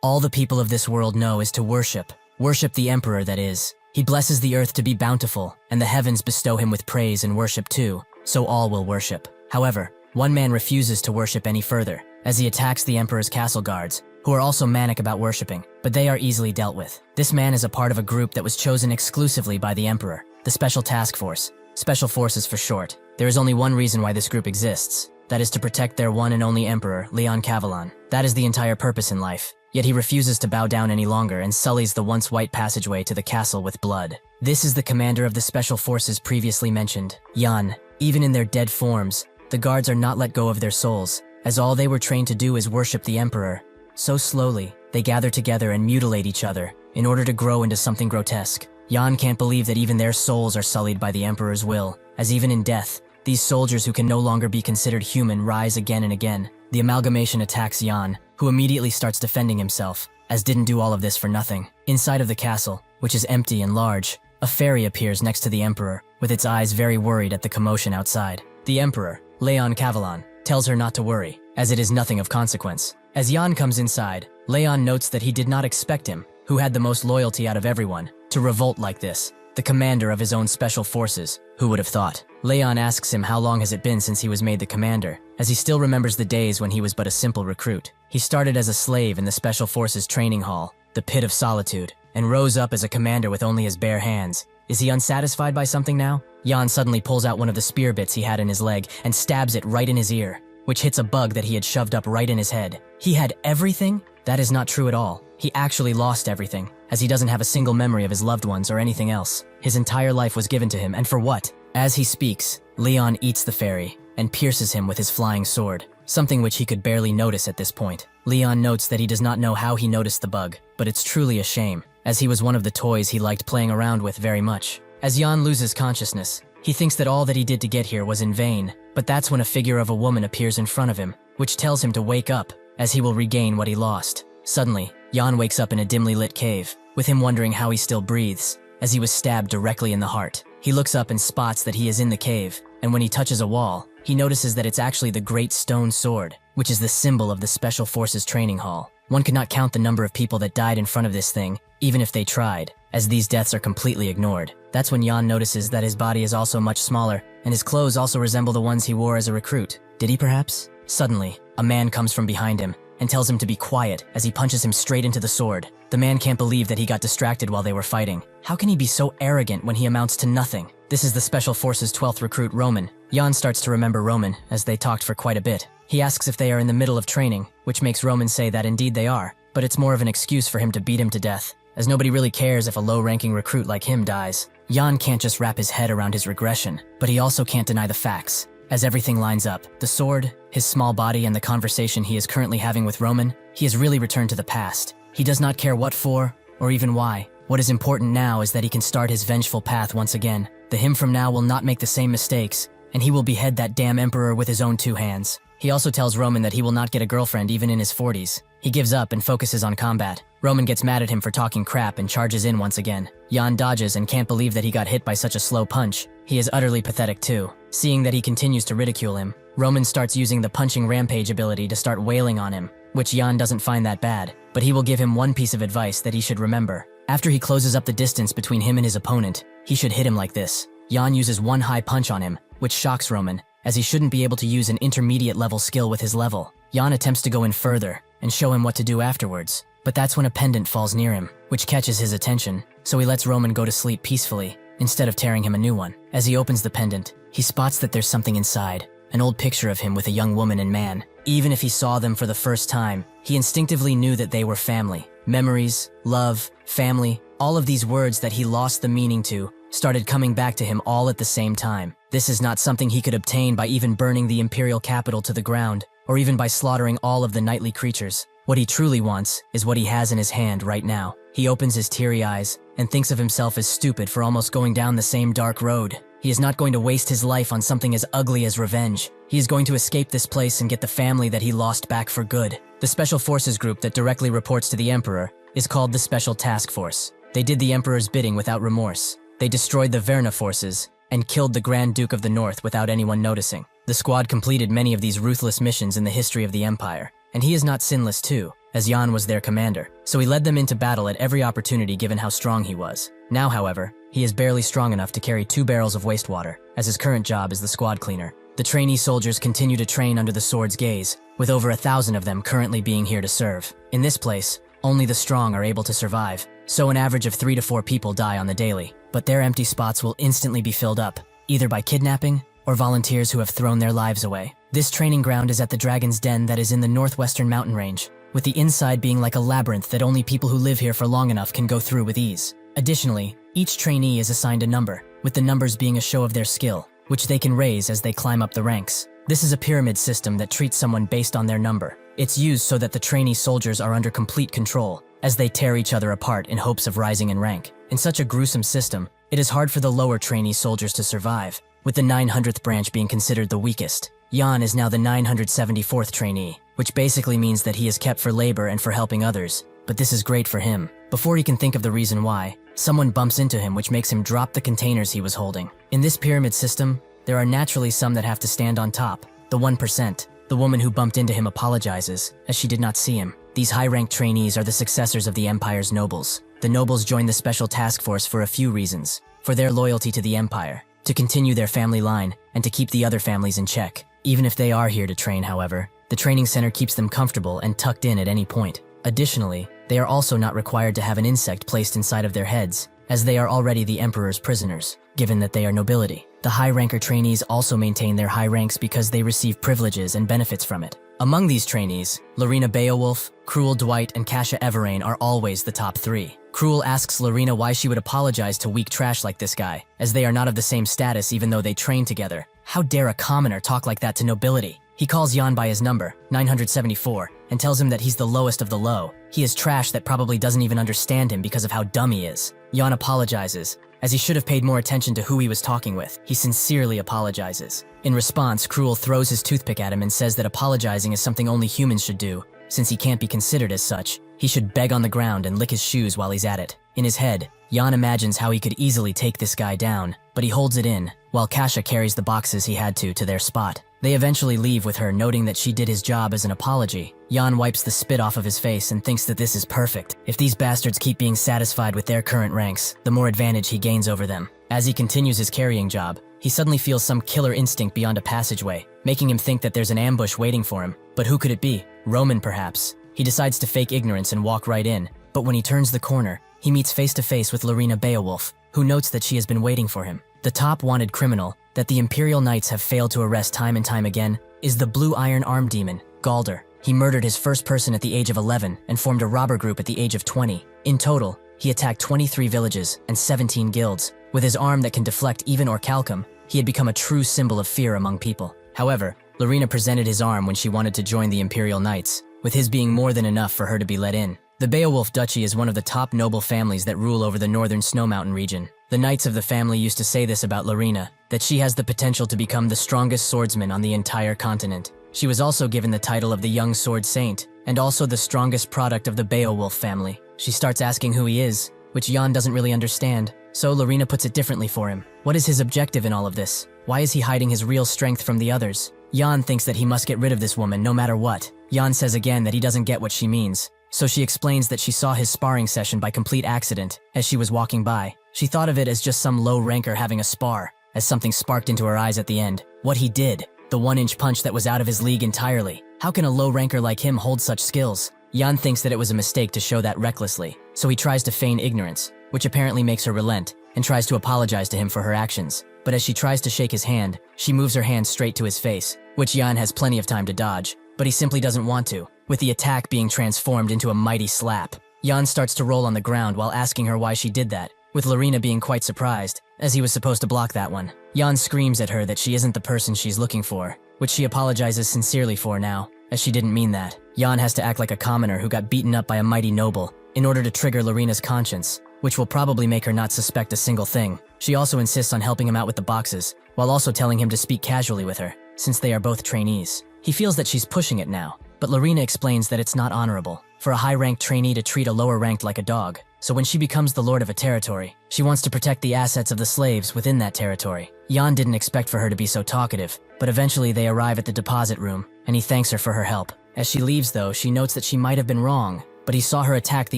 All the people of this world know is to worship. Worship the emperor, that is. He blesses the earth to be bountiful, and the heavens bestow him with praise and worship too, so all will worship. However, one man refuses to worship any further, as he attacks the emperor's castle guards, who are also manic about worshiping, but they are easily dealt with. This man is a part of a group that was chosen exclusively by the emperor, the Special Task Force, Special Forces for short. There is only one reason why this group exists. That is to protect their one and only emperor, Leon Cavalon. That is the entire purpose in life. Yet he refuses to bow down any longer and sullies the once white passageway to the castle with blood. This is the commander of the Special Forces previously mentioned, Yan. Even in their dead forms, the guards are not let go of their souls, as all they were trained to do is worship the emperor. So slowly, they gather together and mutilate each other, in order to grow into something grotesque. Yan can't believe that even their souls are sullied by the emperor's will, as even in death, these soldiers who can no longer be considered human rise again and again. The amalgamation attacks Yan, who immediately starts defending himself, as didn't do all of this for nothing. Inside of the castle, which is empty and large, a fairy appears next to the emperor, with its eyes very worried at the commotion outside. The emperor, Leon Cavalon, tells her not to worry, as it is nothing of consequence. As Yan comes inside, Leon notes that he did not expect him, who had the most loyalty out of everyone, to revolt like this. The commander of his own special forces, who would have thought? Leon asks him how long has it been since he was made the commander, as he still remembers the days when he was but a simple recruit. He started as a slave in the Special Forces training hall, the Pit of Solitude, and rose up as a commander with only his bare hands. Is he unsatisfied by something now? Yan suddenly pulls out one of the spear bits he had in his leg and stabs it right in his ear, which hits a bug that he had shoved up right in his head. He had everything? That is not true at all. He actually lost everything, as he doesn't have a single memory of his loved ones or anything else. His entire life was given to him, and for what? As he speaks, Leon eats the fairy and pierces him with his flying sword, something which he could barely notice at this point. Leon notes that he does not know how he noticed the bug, but it's truly a shame, as he was one of the toys he liked playing around with very much. As Yan loses consciousness, he thinks that all that he did to get here was in vain, but that's when a figure of a woman appears in front of him, which tells him to wake up, as he will regain what he lost. Suddenly, Yan wakes up in a dimly lit cave, with him wondering how he still breathes, as he was stabbed directly in the heart. He looks up and spots that he is in the cave, and when he touches a wall, he notices that it's actually the Great Stone Sword, which is the symbol of the Special Forces Training Hall. One cannot count the number of people that died in front of this thing, even if they tried, as these deaths are completely ignored. That's when Yan notices that his body is also much smaller, and his clothes also resemble the ones he wore as a recruit. Did he perhaps? Suddenly, a man comes from behind him, and tells him to be quiet as he punches him straight into the sword. The man can't believe that he got distracted while they were fighting. How can he be so arrogant when he amounts to nothing? This is the Special Forces 12th recruit Roman. Yan starts to remember Roman, as they talked for quite a bit. He asks if they are in the middle of training, which makes Roman say that indeed they are, but it's more of an excuse for him to beat him to death, as nobody really cares if a low-ranking recruit like him dies. Yan can't just wrap his head around his regression, but he also can't deny the facts. As everything lines up, the sword, his small body, and the conversation he is currently having with Roman, he has really returned to the past. He does not care what for, or even why. What is important now is that he can start his vengeful path once again. The him from now will not make the same mistakes, and he will behead that damn emperor with his own 2 hands. He also tells Roman that he will not get a girlfriend even in his 40s. He gives up and focuses on combat. Roman gets mad at him for talking crap and charges in once again. Yan dodges and can't believe that he got hit by such a slow punch. He is utterly pathetic too. Seeing that he continues to ridicule him, Roman starts using the punching rampage ability to start wailing on him, which Yan doesn't find that bad, but he will give him one piece of advice that he should remember. After he closes up the distance between him and his opponent, he should hit him like this. Yan uses one high punch on him, which shocks Roman, as he shouldn't be able to use an intermediate level skill with his level. Yan attempts to go in further and show him what to do afterwards, but that's when a pendant falls near him, which catches his attention, so he lets Roman go to sleep peacefully, instead of tearing him a new one. As he opens the pendant, he spots that there's something inside, an old picture of him with a young woman and man. Even if he saw them for the first time, he instinctively knew that they were family. Memories, love, family, all of these words that he lost the meaning to started coming back to him all at the same time. This is not something he could obtain by even burning the imperial capital to the ground, or even by slaughtering all of the nightly creatures. What he truly wants is what he has in his hand right now. He opens his teary eyes and thinks of himself as stupid for almost going down the same dark road. He is not going to waste his life on something as ugly as revenge. He is going to escape this place and get the family that he lost back for good. The Special Forces group that directly reports to the Emperor is called the Special Task Force. They did the Emperor's bidding without remorse. They destroyed the Verna forces and killed the Grand Duke of the North without anyone noticing. The squad completed many of these ruthless missions in the history of the Empire, and he is not sinless too. as Yan was their commander, so he led them into battle at every opportunity given how strong he was. Now, however, he is barely strong enough to carry 2 barrels of wastewater, as his current job is the squad cleaner. The trainee soldiers continue to train under the sword's gaze, with over 1,000 of them currently being here to serve. In this place, only the strong are able to survive, so an average of 3 to 4 people die on the daily, but their empty spots will instantly be filled up, either by kidnapping or volunteers who have thrown their lives away. This training ground is at the Dragon's Den that is in the northwestern mountain range, with the inside being like a labyrinth that only people who live here for long enough can go through with ease. Additionally, each trainee is assigned a number, with the numbers being a show of their skill, which they can raise as they climb up the ranks. This is a pyramid system that treats someone based on their number. It's used so that the trainee soldiers are under complete control, as they tear each other apart in hopes of rising in rank. In such a gruesome system, it is hard for the lower trainee soldiers to survive, with the 900th branch being considered the weakest. Yan is now the 974th trainee, which basically means that he is kept for labor and for helping others, but this is great for him. Before he can think of the reason why, someone bumps into him, which makes him drop the containers he was holding. In this pyramid system, there are naturally some that have to stand on top, the 1%. The woman who bumped into him apologizes, as she did not see him. These high-ranked trainees are the successors of the Empire's nobles. The nobles joined the special task force for a few reasons: for their loyalty to the Empire, to continue their family line, and to keep the other families in check. Even if they are here to train, however, the training center keeps them comfortable and tucked in at any point. Additionally, they are also not required to have an insect placed inside of their heads, as they are already the Emperor's prisoners, given that they are nobility. The high-ranker trainees also maintain their high ranks because they receive privileges and benefits from it. Among these trainees, Lorena Beowulf, Cruel Dwight, and Kasha Everain are always the top 3. Cruel asks Lorena why she would apologize to weak trash like this guy, as they are not of the same status even though they train together. How dare a commoner talk like that to nobility? He calls Yan by his number, 974, and tells him that he's the lowest of the low. He is trash that probably doesn't even understand him because of how dumb he is. Yan apologizes, as he should have paid more attention to who he was talking with. He sincerely apologizes. In response, Cruel throws his toothpick at him and says that apologizing is something only humans should do. Since he can't be considered as such, he should beg on the ground and lick his shoes while he's at it. In his head, Yan imagines how he could easily take this guy down, but he holds it in, while Kasha carries the boxes he had to their spot. They eventually leave with her noting that she did his job as an apology. Yan wipes the spit off of his face and thinks that this is perfect. If these bastards keep being satisfied with their current ranks, the more advantage he gains over them. As he continues his carrying job, he suddenly feels some killer instinct beyond a passageway, making him think that there's an ambush waiting for him. But who could it be? Roman, perhaps. He decides to fake ignorance and walk right in, but when he turns the corner, he meets face to face with Lorena Beowulf, who notes that she has been waiting for him. The top wanted criminal that the Imperial Knights have failed to arrest time and time again is the Blue Iron Arm Demon, Galder. He murdered his first person at the age of 11 and formed a robber group at the age of 20. In total, he attacked 23 villages and 17 guilds. With his arm that can deflect even orichalcum, he had become a true symbol of fear among people. However, Lorena presented his arm when she wanted to join the Imperial Knights, with his being more than enough for her to be let in. The Beowulf Duchy is one of the top noble families that rule over the northern Snow Mountain region. The knights of the family used to say this about Lorena, that she has the potential to become the strongest swordsman on the entire continent. She was also given the title of the Young Sword Saint, and also the strongest product of the Beowulf family. She starts asking who he is, which Yan doesn't really understand, so Lorena puts it differently for him. What is his objective in all of this? Why is he hiding his real strength from the others? Yan thinks that he must get rid of this woman no matter what. Yan says again that he doesn't get what she means, so she explains that she saw his sparring session by complete accident as she was walking by. She thought of it as just some low ranker having a spar, as something sparked into her eyes at the end. What he did, the 1-inch punch that was out of his league entirely. How can a low ranker like him hold such skills? Yan thinks that it was a mistake to show that recklessly, so he tries to feign ignorance, which apparently makes her relent, and tries to apologize to him for her actions. But as she tries to shake his hand, she moves her hand straight to his face, which Yan has plenty of time to dodge, but he simply doesn't want to, with the attack being transformed into a mighty slap. Yan starts to roll on the ground while asking her why she did that, with Lorena being quite surprised, as he was supposed to block that one. Yan screams at her that she isn't the person she's looking for, which she apologizes sincerely for now, as she didn't mean that. Yan has to act like a commoner who got beaten up by a mighty noble, in order to trigger Lorena's conscience, which will probably make her not suspect a single thing. She also insists on helping him out with the boxes, while also telling him to speak casually with her, since they are both trainees. He feels that she's pushing it now, but Lorena explains that it's not honorable for a high-ranked trainee to treat a lower-ranked like a dog. So when she becomes the lord of a territory, she wants to protect the assets of the slaves within that territory. Yan didn't expect for her to be so talkative, but eventually they arrive at the deposit room, and he thanks her for her help. As she leaves though, she notes that she might have been wrong, but he saw her attack the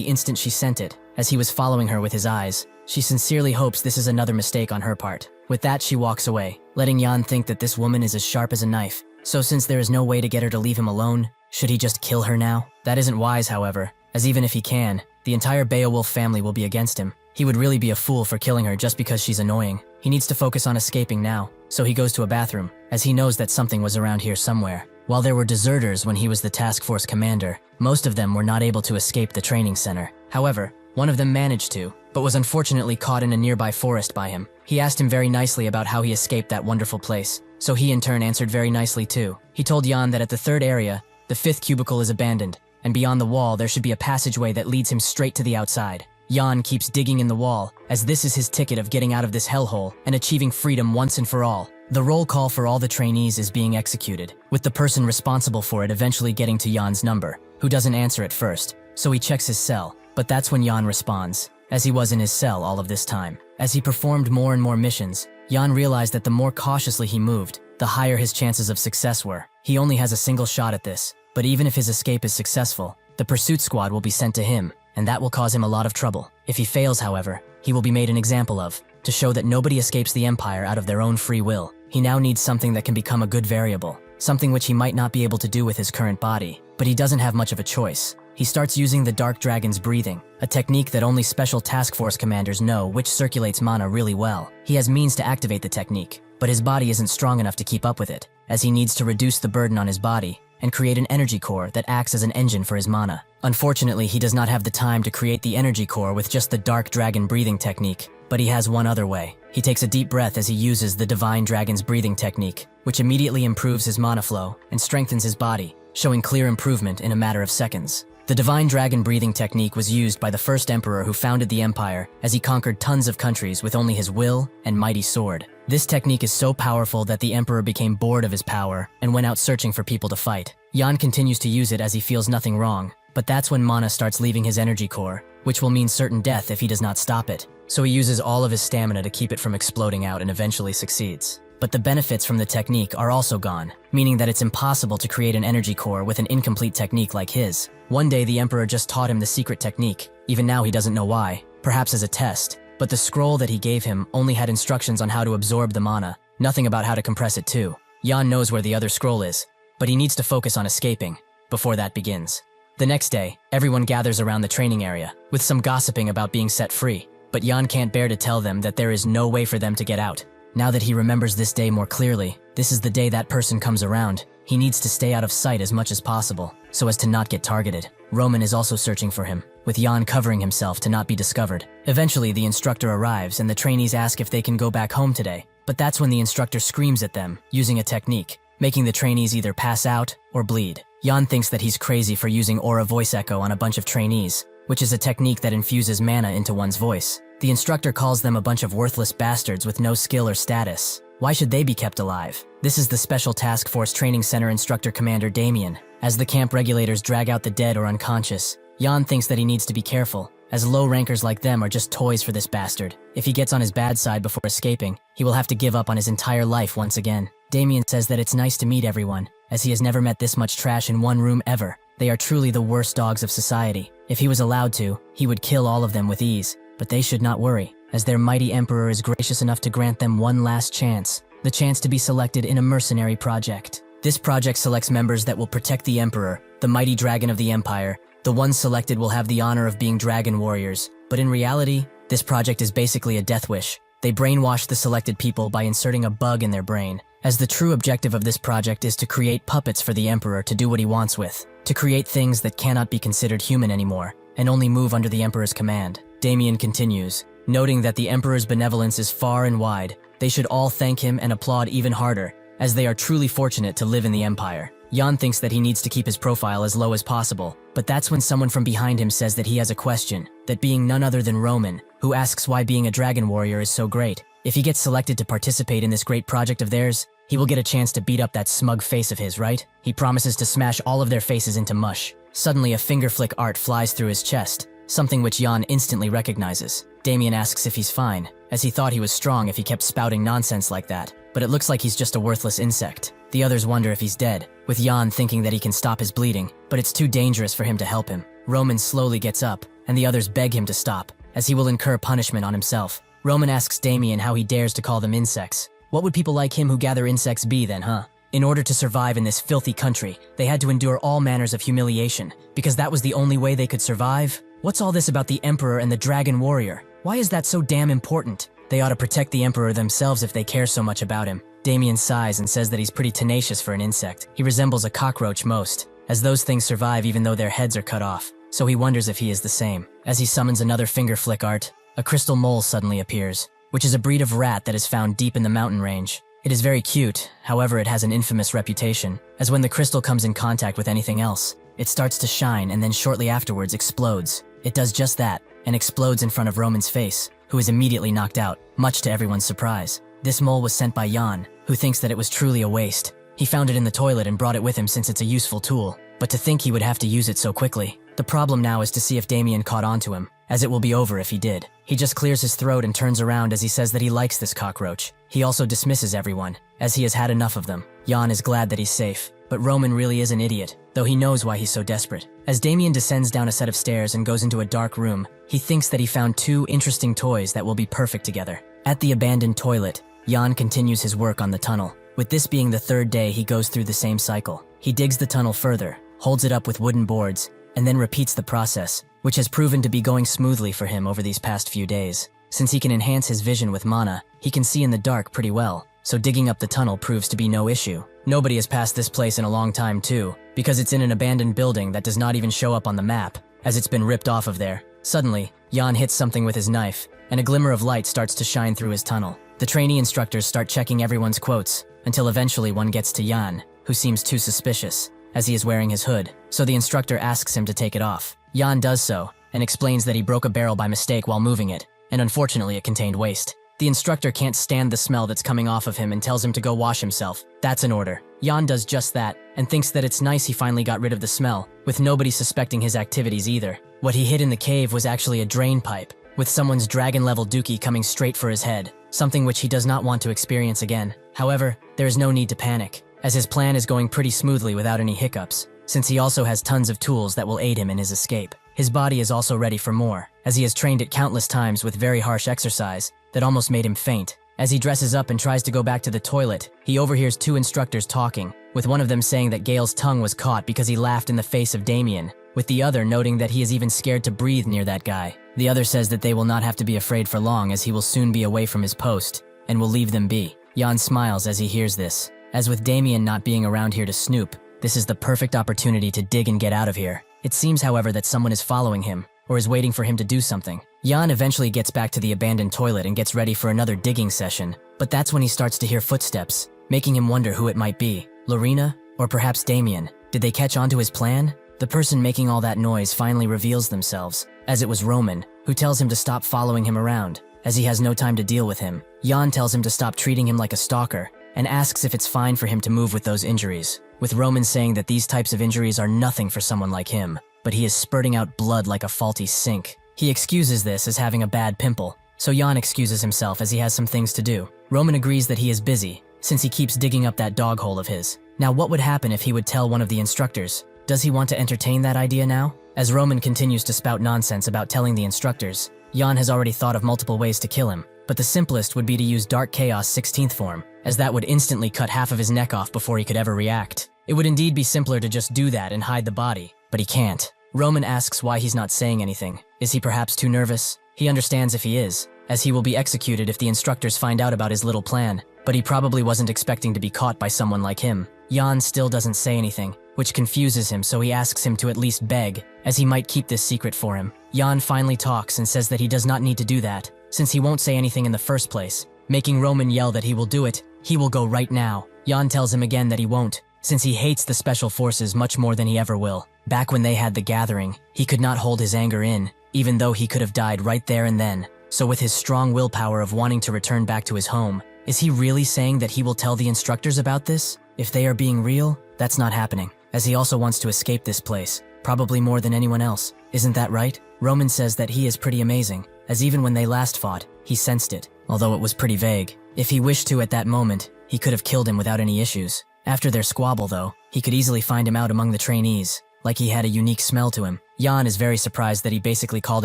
instant she sent it, as he was following her with his eyes. She sincerely hopes this is another mistake on her part. With that, she walks away, letting Jan think that this woman is as sharp as a knife. So since there is no way to get her to leave him alone, should he just kill her now? That isn't wise, however, as even if he can, the entire Beowulf family will be against him. He would really be a fool for killing her just because she's annoying. He needs to focus on escaping now, so he goes to a bathroom, as he knows that something was around here somewhere. While there were deserters when he was the task force commander, most of them were not able to escape the training center. However, one of them managed to, but was unfortunately caught in a nearby forest by him. He asked him very nicely about how he escaped that wonderful place, so he in turn answered very nicely too. He told Jan that at the third area, the fifth cubicle is abandoned, and beyond the wall there should be a passageway that leads him straight to the outside. Jan keeps digging in the wall, as this is his ticket of getting out of this hellhole and achieving freedom once and for all. The roll call for all the trainees is being executed, with the person responsible for it eventually getting to Jan's number, who doesn't answer at first, so he checks his cell, but that's when Jan responds, as he was in his cell all of this time. As he performed more and more missions, Jan realized that the more cautiously he moved, the higher his chances of success were. He only has a single shot at this, but even if his escape is successful, the pursuit squad will be sent to him, and that will cause him a lot of trouble. If he fails, however, he will be made an example of, to show that nobody escapes the Empire out of their own free will. He now needs something that can become a good variable, something which he might not be able to do with his current body, but he doesn't have much of a choice. He starts using the Dark Dragon's breathing, a technique that only special task force commanders know, which circulates mana really well. He has means to activate the technique, but his body isn't strong enough to keep up with it, as he needs to reduce the burden on his body and create an energy core that acts as an engine for his mana. Unfortunately, he does not have the time to create the energy core with just the Dark Dragon breathing technique, but he has one other way. He takes a deep breath as he uses the Divine Dragon's breathing technique, which immediately improves his mana flow and strengthens his body, showing clear improvement in a matter of seconds. The Divine Dragon breathing technique was used by the first emperor who founded the empire, as he conquered tons of countries with only his will and mighty sword. This technique is so powerful that the emperor became bored of his power and went out searching for people to fight. Jan continues to use it as he feels nothing wrong, but that's when mana starts leaving his energy core, which will mean certain death if he does not stop it. So he uses all of his stamina to keep it from exploding out and eventually succeeds. But the benefits from the technique are also gone, meaning that it's impossible to create an energy core with an incomplete technique like his. One day the emperor just taught him the secret technique. Even now he doesn't know why, perhaps as a test, but the scroll that he gave him only had instructions on how to absorb the mana, nothing about how to compress it too. Jan knows where the other scroll is, but he needs to focus on escaping before that begins. The next day, everyone gathers around the training area, with some gossiping about being set free, but Jan can't bear to tell them that there is no way for them to get out. Now that he remembers this day more clearly, this is the day that person comes around. He needs to stay out of sight as much as possible, so as to not get targeted. Roman is also searching for him, with Jan covering himself to not be discovered. Eventually, the instructor arrives and the trainees ask if they can go back home today, but that's when the instructor screams at them, using a technique, making the trainees either pass out or bleed. Jan thinks that he's crazy for using aura voice echo on a bunch of trainees, which is a technique that infuses mana into one's voice. The instructor calls them a bunch of worthless bastards with no skill or status. Why should they be kept alive? This is the Special Task Force Training Center Instructor Commander Damien. As the camp regulators drag out the dead or unconscious, Jan thinks that he needs to be careful, as low rankers like them are just toys for this bastard. If he gets on his bad side before escaping, he will have to give up on his entire life once again. Damien says that it's nice to meet everyone, as he has never met this much trash in one room ever. They are truly the worst dogs of society. If he was allowed to, he would kill all of them with ease. But they should not worry, as their mighty emperor is gracious enough to grant them one last chance, the chance to be selected in a mercenary project. This project selects members that will protect the emperor, the mighty dragon of the empire. The ones selected will have the honor of being dragon warriors, but in reality, this project is basically a death wish. They brainwash the selected people by inserting a bug in their brain, as the true objective of this project is to create puppets for the emperor to do what he wants with, to create things that cannot be considered human anymore, and only move under the emperor's command. Damien continues, noting that the emperor's benevolence is far and wide. They should all thank him and applaud even harder, as they are truly fortunate to live in the empire. Jan thinks that he needs to keep his profile as low as possible, but that's when someone from behind him says that he has a question, that being none other than Roman, who asks why being a dragon warrior is so great. If he gets selected to participate in this great project of theirs, he will get a chance to beat up that smug face of his, right? He promises to smash all of their faces into mush. Suddenly a finger flick art flies through his chest, something which Jan instantly recognizes. Damien asks if he's fine, as he thought he was strong if he kept spouting nonsense like that, but it looks like he's just a worthless insect. The others wonder if he's dead, with Jan thinking that he can stop his bleeding, but it's too dangerous for him to help him. Roman slowly gets up, and the others beg him to stop, as he will incur punishment on himself. Roman asks Damien how he dares to call them insects. What would people like him who gather insects be then, huh? In order to survive in this filthy country, they had to endure all manners of humiliation, because that was the only way they could survive? What's all this about the Emperor and the Dragon Warrior? Why is that so damn important? They ought to protect the Emperor themselves if they care so much about him. Damien sighs and says that he's pretty tenacious for an insect. He resembles a cockroach most, as those things survive even though their heads are cut off. So he wonders if he is the same. As he summons another finger flick art, a crystal mole suddenly appears, which is a breed of rat that is found deep in the mountain range. It is very cute, however it has an infamous reputation, as when the crystal comes in contact with anything else, it starts to shine and then shortly afterwards explodes. It does just that, and explodes in front of Roman's face, who is immediately knocked out, much to everyone's surprise. This mole was sent by Jan, who thinks that it was truly a waste. He found it in the toilet and brought it with him since it's a useful tool, but to think he would have to use it so quickly. The problem now is to see if Damien caught on to him, as it will be over if he did. He just clears his throat and turns around as he says that he likes this cockroach. He also dismisses everyone, as he has had enough of them. Jan is glad that he's safe, but Roman really is an idiot, though he knows why he's so desperate. As Damien descends down a set of stairs and goes into a dark room, he thinks that he found two interesting toys that will be perfect together. At the abandoned toilet, Jan continues his work on the tunnel. With this being the third day, he goes through the same cycle. He digs the tunnel further, holds it up with wooden boards, and then repeats the process, which has proven to be going smoothly for him over these past few days. Since he can enhance his vision with mana, he can see in the dark pretty well, so digging up the tunnel proves to be no issue. Nobody has passed this place in a long time too, because it's in an abandoned building that does not even show up on the map, as it's been ripped off of there. Suddenly, Jan hits something with his knife, and a glimmer of light starts to shine through his tunnel. The trainee instructors start checking everyone's quotes, until eventually one gets to Jan, who seems too suspicious, as he is wearing his hood, so the instructor asks him to take it off. Jan does so, and explains that he broke a barrel by mistake while moving it, and unfortunately it contained waste. The instructor can't stand the smell that's coming off of him and tells him to go wash himself. That's an order. Jan does just that, and thinks that it's nice he finally got rid of the smell, with nobody suspecting his activities either. What he hid in the cave was actually a drain pipe, with someone's dragon-level dookie coming straight for his head, something which he does not want to experience again. However, there is no need to panic, as his plan is going pretty smoothly without any hiccups, since he also has tons of tools that will aid him in his escape. His body is also ready for more, as he has trained it countless times with very harsh exercise that almost made him faint. As he dresses up and tries to go back to the toilet, he overhears two instructors talking, with one of them saying that Gale's tongue was caught because he laughed in the face of Damien, with the other noting that he is even scared to breathe near that guy. The other says that they will not have to be afraid for long as he will soon be away from his post, and will leave them be. Jan smiles as he hears this. As with Damien not being around here to snoop, this is the perfect opportunity to dig and get out of here. It seems, however, that someone is following him, or is waiting for him to do something. Jan eventually gets back to the abandoned toilet and gets ready for another digging session, but that's when he starts to hear footsteps, making him wonder who it might be. Lorena? Or perhaps Damien? Did they catch on to his plan? The person making all that noise finally reveals themselves, as it was Roman, who tells him to stop following him around, as he has no time to deal with him. Jan tells him to stop treating him like a stalker, and asks if it's fine for him to move with those injuries, with Roman saying that these types of injuries are nothing for someone like him, but he is spurting out blood like a faulty sink. He excuses this as having a bad pimple, so Jan excuses himself as he has some things to do. Roman agrees that he is busy, since he keeps digging up that dog hole of his. Now what would happen if he would tell one of the instructors? Does he want to entertain that idea now? As Roman continues to spout nonsense about telling the instructors, Jan has already thought of multiple ways to kill him, but the simplest would be to use Dark Chaos 16th form, as that would instantly cut half of his neck off before he could ever react. It would indeed be simpler to just do that and hide the body, but he can't. Roman asks why he's not saying anything. Is he perhaps too nervous? He understands if he is, as he will be executed if the instructors find out about his little plan, but he probably wasn't expecting to be caught by someone like him. Jan still doesn't say anything, which confuses him, so he asks him to at least beg, as he might keep this secret for him. Jan finally talks and says that he does not need to do that, since he won't say anything in the first place, making Roman yell that he will do it. He will go right now. Jan tells him again that he won't, since he hates the special forces much more than he ever will. Back when they had the gathering, he could not hold his anger in, even though he could have died right there and then. So with his strong willpower of wanting to return back to his home, is he really saying that he will tell the instructors about this? If they are being real, that's not happening, as he also wants to escape this place, probably more than anyone else. Isn't that right? Roman says that he is pretty amazing, as even when they last fought, he sensed it, although it was pretty vague. If he wished to at that moment, he could have killed him without any issues. After their squabble, though, he could easily find him out among the trainees, like he had a unique smell to him. Jan is very surprised that he basically called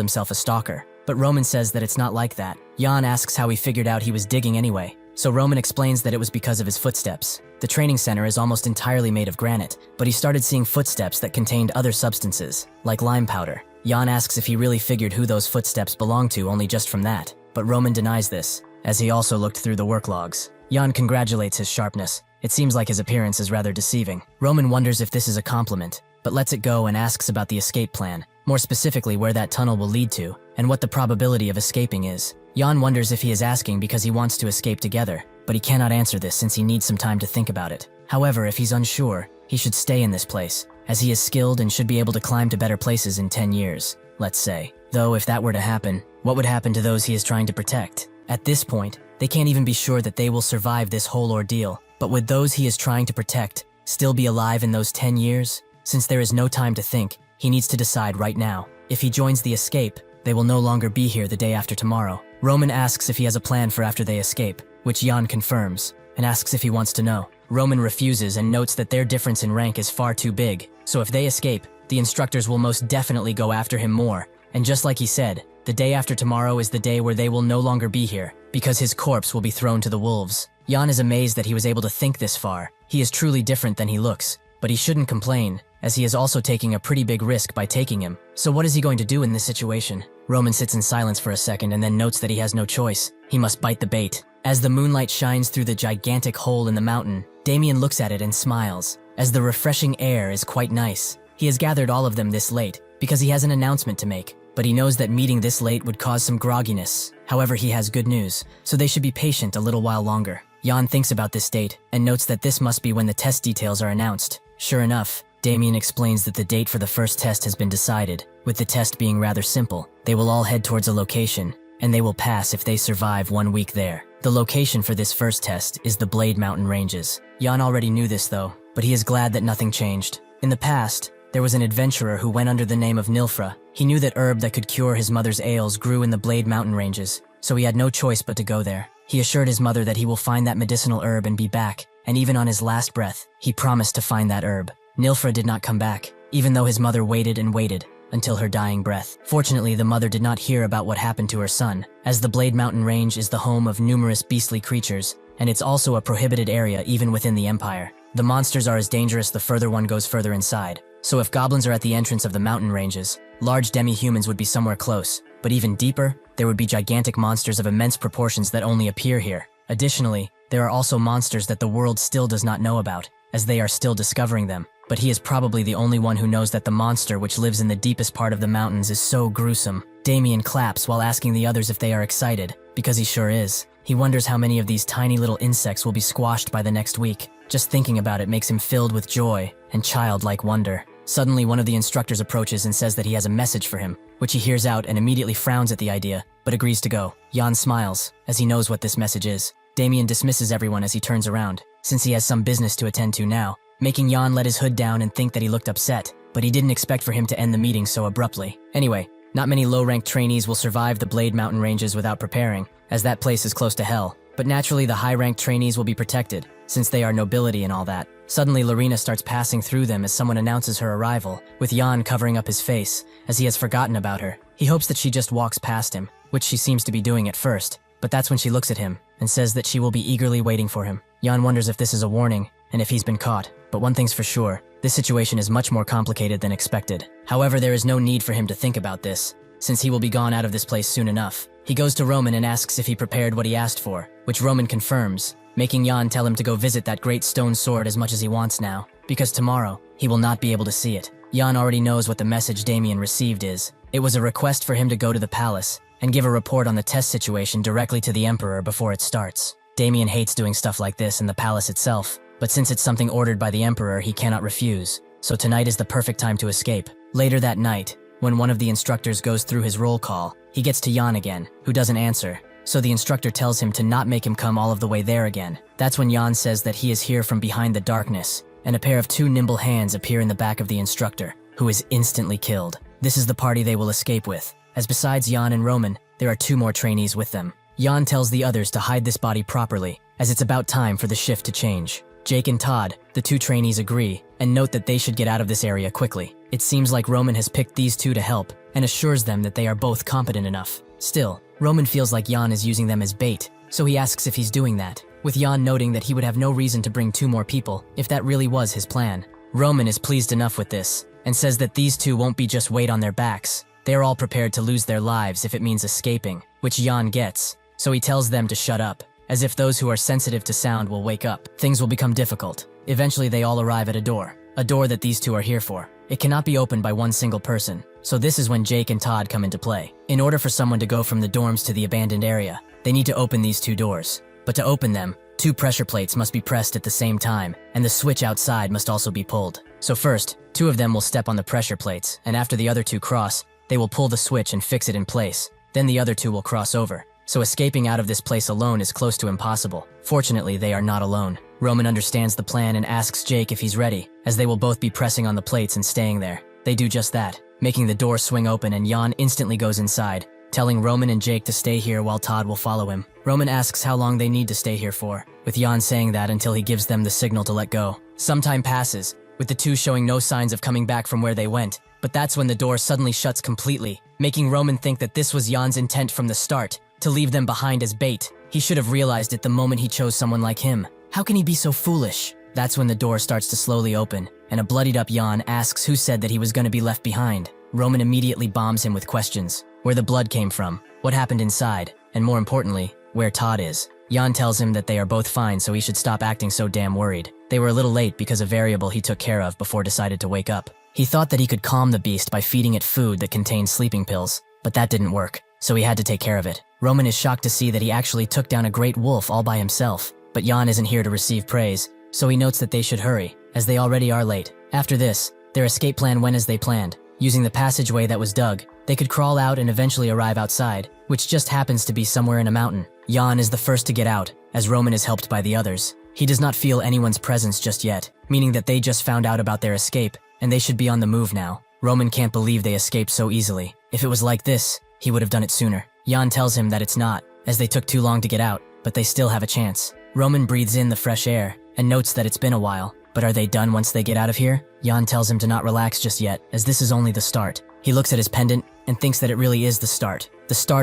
himself a stalker, but Roman says that it's not like that. Jan asks how he figured out he was digging anyway, so Roman explains that it was because of his footsteps. The training center is almost entirely made of granite, but he started seeing footsteps that contained other substances, like lime powder. Jan asks if he really figured who those footsteps belonged to only just from that, but Roman denies this, as he also looked through the work logs. Jan congratulates his sharpness. It seems like his appearance is rather deceiving. Roman wonders if this is a compliment, but lets it go and asks about the escape plan, more specifically where that tunnel will lead to, and what the probability of escaping is. Jan wonders if he is asking because he wants to escape together, but he cannot answer this since he needs some time to think about it. However, if he's unsure, he should stay in this place, as he is skilled and should be able to climb to better places in 10 years, let's say. Though if that were to happen, what would happen to those he is trying to protect? At this point, they can't even be sure that they will survive this whole ordeal, but would those he is trying to protect still be alive in those 10 years? Since there is no time to think, he needs to decide right now. If he joins the escape, they will no longer be here the day after tomorrow. Roman asks if he has a plan for after they escape, which Jan confirms, and asks if he wants to know. Roman refuses and notes that their difference in rank is far too big, so if they escape, the instructors will most definitely go after him more. And just like he said, the day after tomorrow is the day where they will no longer be here, because his corpse will be thrown to the wolves. Jan is amazed that he was able to think this far. He is truly different than he looks, but he shouldn't complain, as he is also taking a pretty big risk by taking him. So what is he going to do in this situation? Roman sits in silence for a second and then notes that he has no choice. He must bite the bait. As the moonlight shines through the gigantic hole in the mountain, Damien looks at it and smiles, as the refreshing air is quite nice. He has gathered all of them this late, because he has an announcement to make, but he knows that meeting this late would cause some grogginess. However, he has good news, so they should be patient a little while longer. Jan thinks about this date, and notes that this must be when the test details are announced. Sure enough, Damien explains that the date for the first test has been decided, with the test being rather simple. They will all head towards a location, and they will pass if they survive 1 week there. The location for this first test is the Blade Mountain Ranges. Jan already knew this though, but he is glad that nothing changed. In the past, there was an adventurer who went under the name of Nilfra. He knew that herb that could cure his mother's ails grew in the Blade Mountain Ranges, so he had no choice but to go there. He assured his mother that he will find that medicinal herb and be back, and even on his last breath, he promised to find that herb. Nilfra did not come back, even though his mother waited and waited until her dying breath. Fortunately, the mother did not hear about what happened to her son, as the Blade Mountain Range is the home of numerous beastly creatures, and it's also a prohibited area even within the Empire. The monsters are as dangerous the further one goes further inside, so if goblins are at the entrance of the mountain ranges, large demi-humans would be somewhere close, but even deeper, there would be gigantic monsters of immense proportions that only appear here. Additionally, there are also monsters that the world still does not know about, as they are still discovering them. But he is probably the only one who knows that the monster which lives in the deepest part of the mountains is so gruesome. Damien claps while asking the others if they are excited, because he sure is. He wonders how many of these tiny little insects will be squashed by the next week. Just thinking about it makes him filled with joy and childlike wonder. Suddenly, one of the instructors approaches and says that he has a message for him, which he hears out and immediately frowns at the idea, but agrees to go. Jan smiles, as he knows what this message is. Damien dismisses everyone as he turns around, since he has some business to attend to now, making Jan let his hood down and think that he looked upset, but he didn't expect for him to end the meeting so abruptly. Anyway, not many low-ranked trainees will survive the Blade Mountain Ranges without preparing, as that place is close to hell. But naturally, the high-ranked trainees will be protected, since they are nobility and all that. Suddenly, Lorena starts passing through them as someone announces her arrival, with Jan covering up his face, as he has forgotten about her. He hopes that she just walks past him, which she seems to be doing at first, but that's when she looks at him, and says that she will be eagerly waiting for him. Jan wonders if this is a warning, and if he's been caught. But one thing's for sure, this situation is much more complicated than expected. However, there is no need for him to think about this, since he will be gone out of this place soon enough. He goes to Roman and asks if he prepared what he asked for, which Roman confirms, making Jan tell him to go visit that great stone sword as much as he wants now, because tomorrow, he will not be able to see it. Jan already knows what the message Damien received is. It was a request for him to go to the palace and give a report on the test situation directly to the Emperor before it starts. Damien hates doing stuff like this in the palace itself, but since it's something ordered by the Emperor, he cannot refuse, so tonight is the perfect time to escape. Later that night, when one of the instructors goes through his roll call, he gets to Jan again, who doesn't answer, so the instructor tells him to not make him come all of the way there again. That's when Jan says that he is here from behind the darkness, and a pair of 2 nimble hands appear in the back of the instructor, who is instantly killed. This is the party they will escape with, as besides Jan and Roman, there are 2 more trainees with them. Jan tells the others to hide this body properly, as it's about time for the shift to change. Jake and Todd, the two trainees, agree and note that they should get out of this area quickly. It seems like Roman has picked these two to help and assures them that they are both competent enough. Still, Roman feels like Jan is using them as bait, so he asks if he's doing that, with Jan noting that he would have no reason to bring 2 more people if that really was his plan. Roman is pleased enough with this and says that these two won't be just weight on their backs. They are all prepared to lose their lives if it means escaping, which Jan gets, so he tells them to shut up, as if those who are sensitive to sound will wake up. Things will become difficult. Eventually they all arrive at a door that these two are here for. It cannot be opened by one single person, so this is when Jake and Todd come into play. In order for someone to go from the dorms to the abandoned area, they need to open these 2 doors. But to open them, 2 pressure plates must be pressed at the same time, and the switch outside must also be pulled. So first, 2 of them will step on the pressure plates, and after the other 2 cross, they will pull the switch and fix it in place. Then the other 2 will cross over. So escaping out of this place alone is close to impossible. Fortunately, they are not alone. Roman understands the plan and asks Jake if he's ready, as they will both be pressing on the plates and staying there. They do just that, making the door swing open, and Jan instantly goes inside, telling Roman and Jake to stay here while Todd will follow him. Roman asks how long they need to stay here for, with Jan saying that until he gives them the signal to let go. Some time passes, with the 2 showing no signs of coming back from where they went, but that's when the door suddenly shuts completely, making Roman think that this was Jan's intent from the start, to leave them behind as bait. He should have realized it the moment he chose someone like him. How can he be so foolish? That's when the door starts to slowly open, and a bloodied up Jan asks who said that he was going to be left behind. Roman immediately bombs him with questions. Where the blood came from, what happened inside, and more importantly, where Todd is. Jan tells him that they are both fine, so he should stop acting so damn worried. They were a little late because a variable he took care of before decided to wake up. He thought that he could calm the beast by feeding it food that contained sleeping pills, but that didn't work, so he had to take care of it. Roman is shocked to see that he actually took down a great wolf all by himself, but Jan isn't here to receive praise, so he notes that they should hurry, as they already are late. After this, their escape plan went as they planned. Using the passageway that was dug, they could crawl out and eventually arrive outside, which just happens to be somewhere in a mountain. Jan is the first to get out, as Roman is helped by the others. He does not feel anyone's presence just yet, meaning that they just found out about their escape, and they should be on the move now. Roman can't believe they escaped so easily. If it was like this, he would have done it sooner. Jan tells him that it's not, as they took too long to get out, but they still have a chance. Roman breathes in the fresh air, and notes that it's been a while. But are they done once they get out of here? Jan tells him to not relax just yet, as this is only the start. He looks at his pendant, and thinks that it really is the start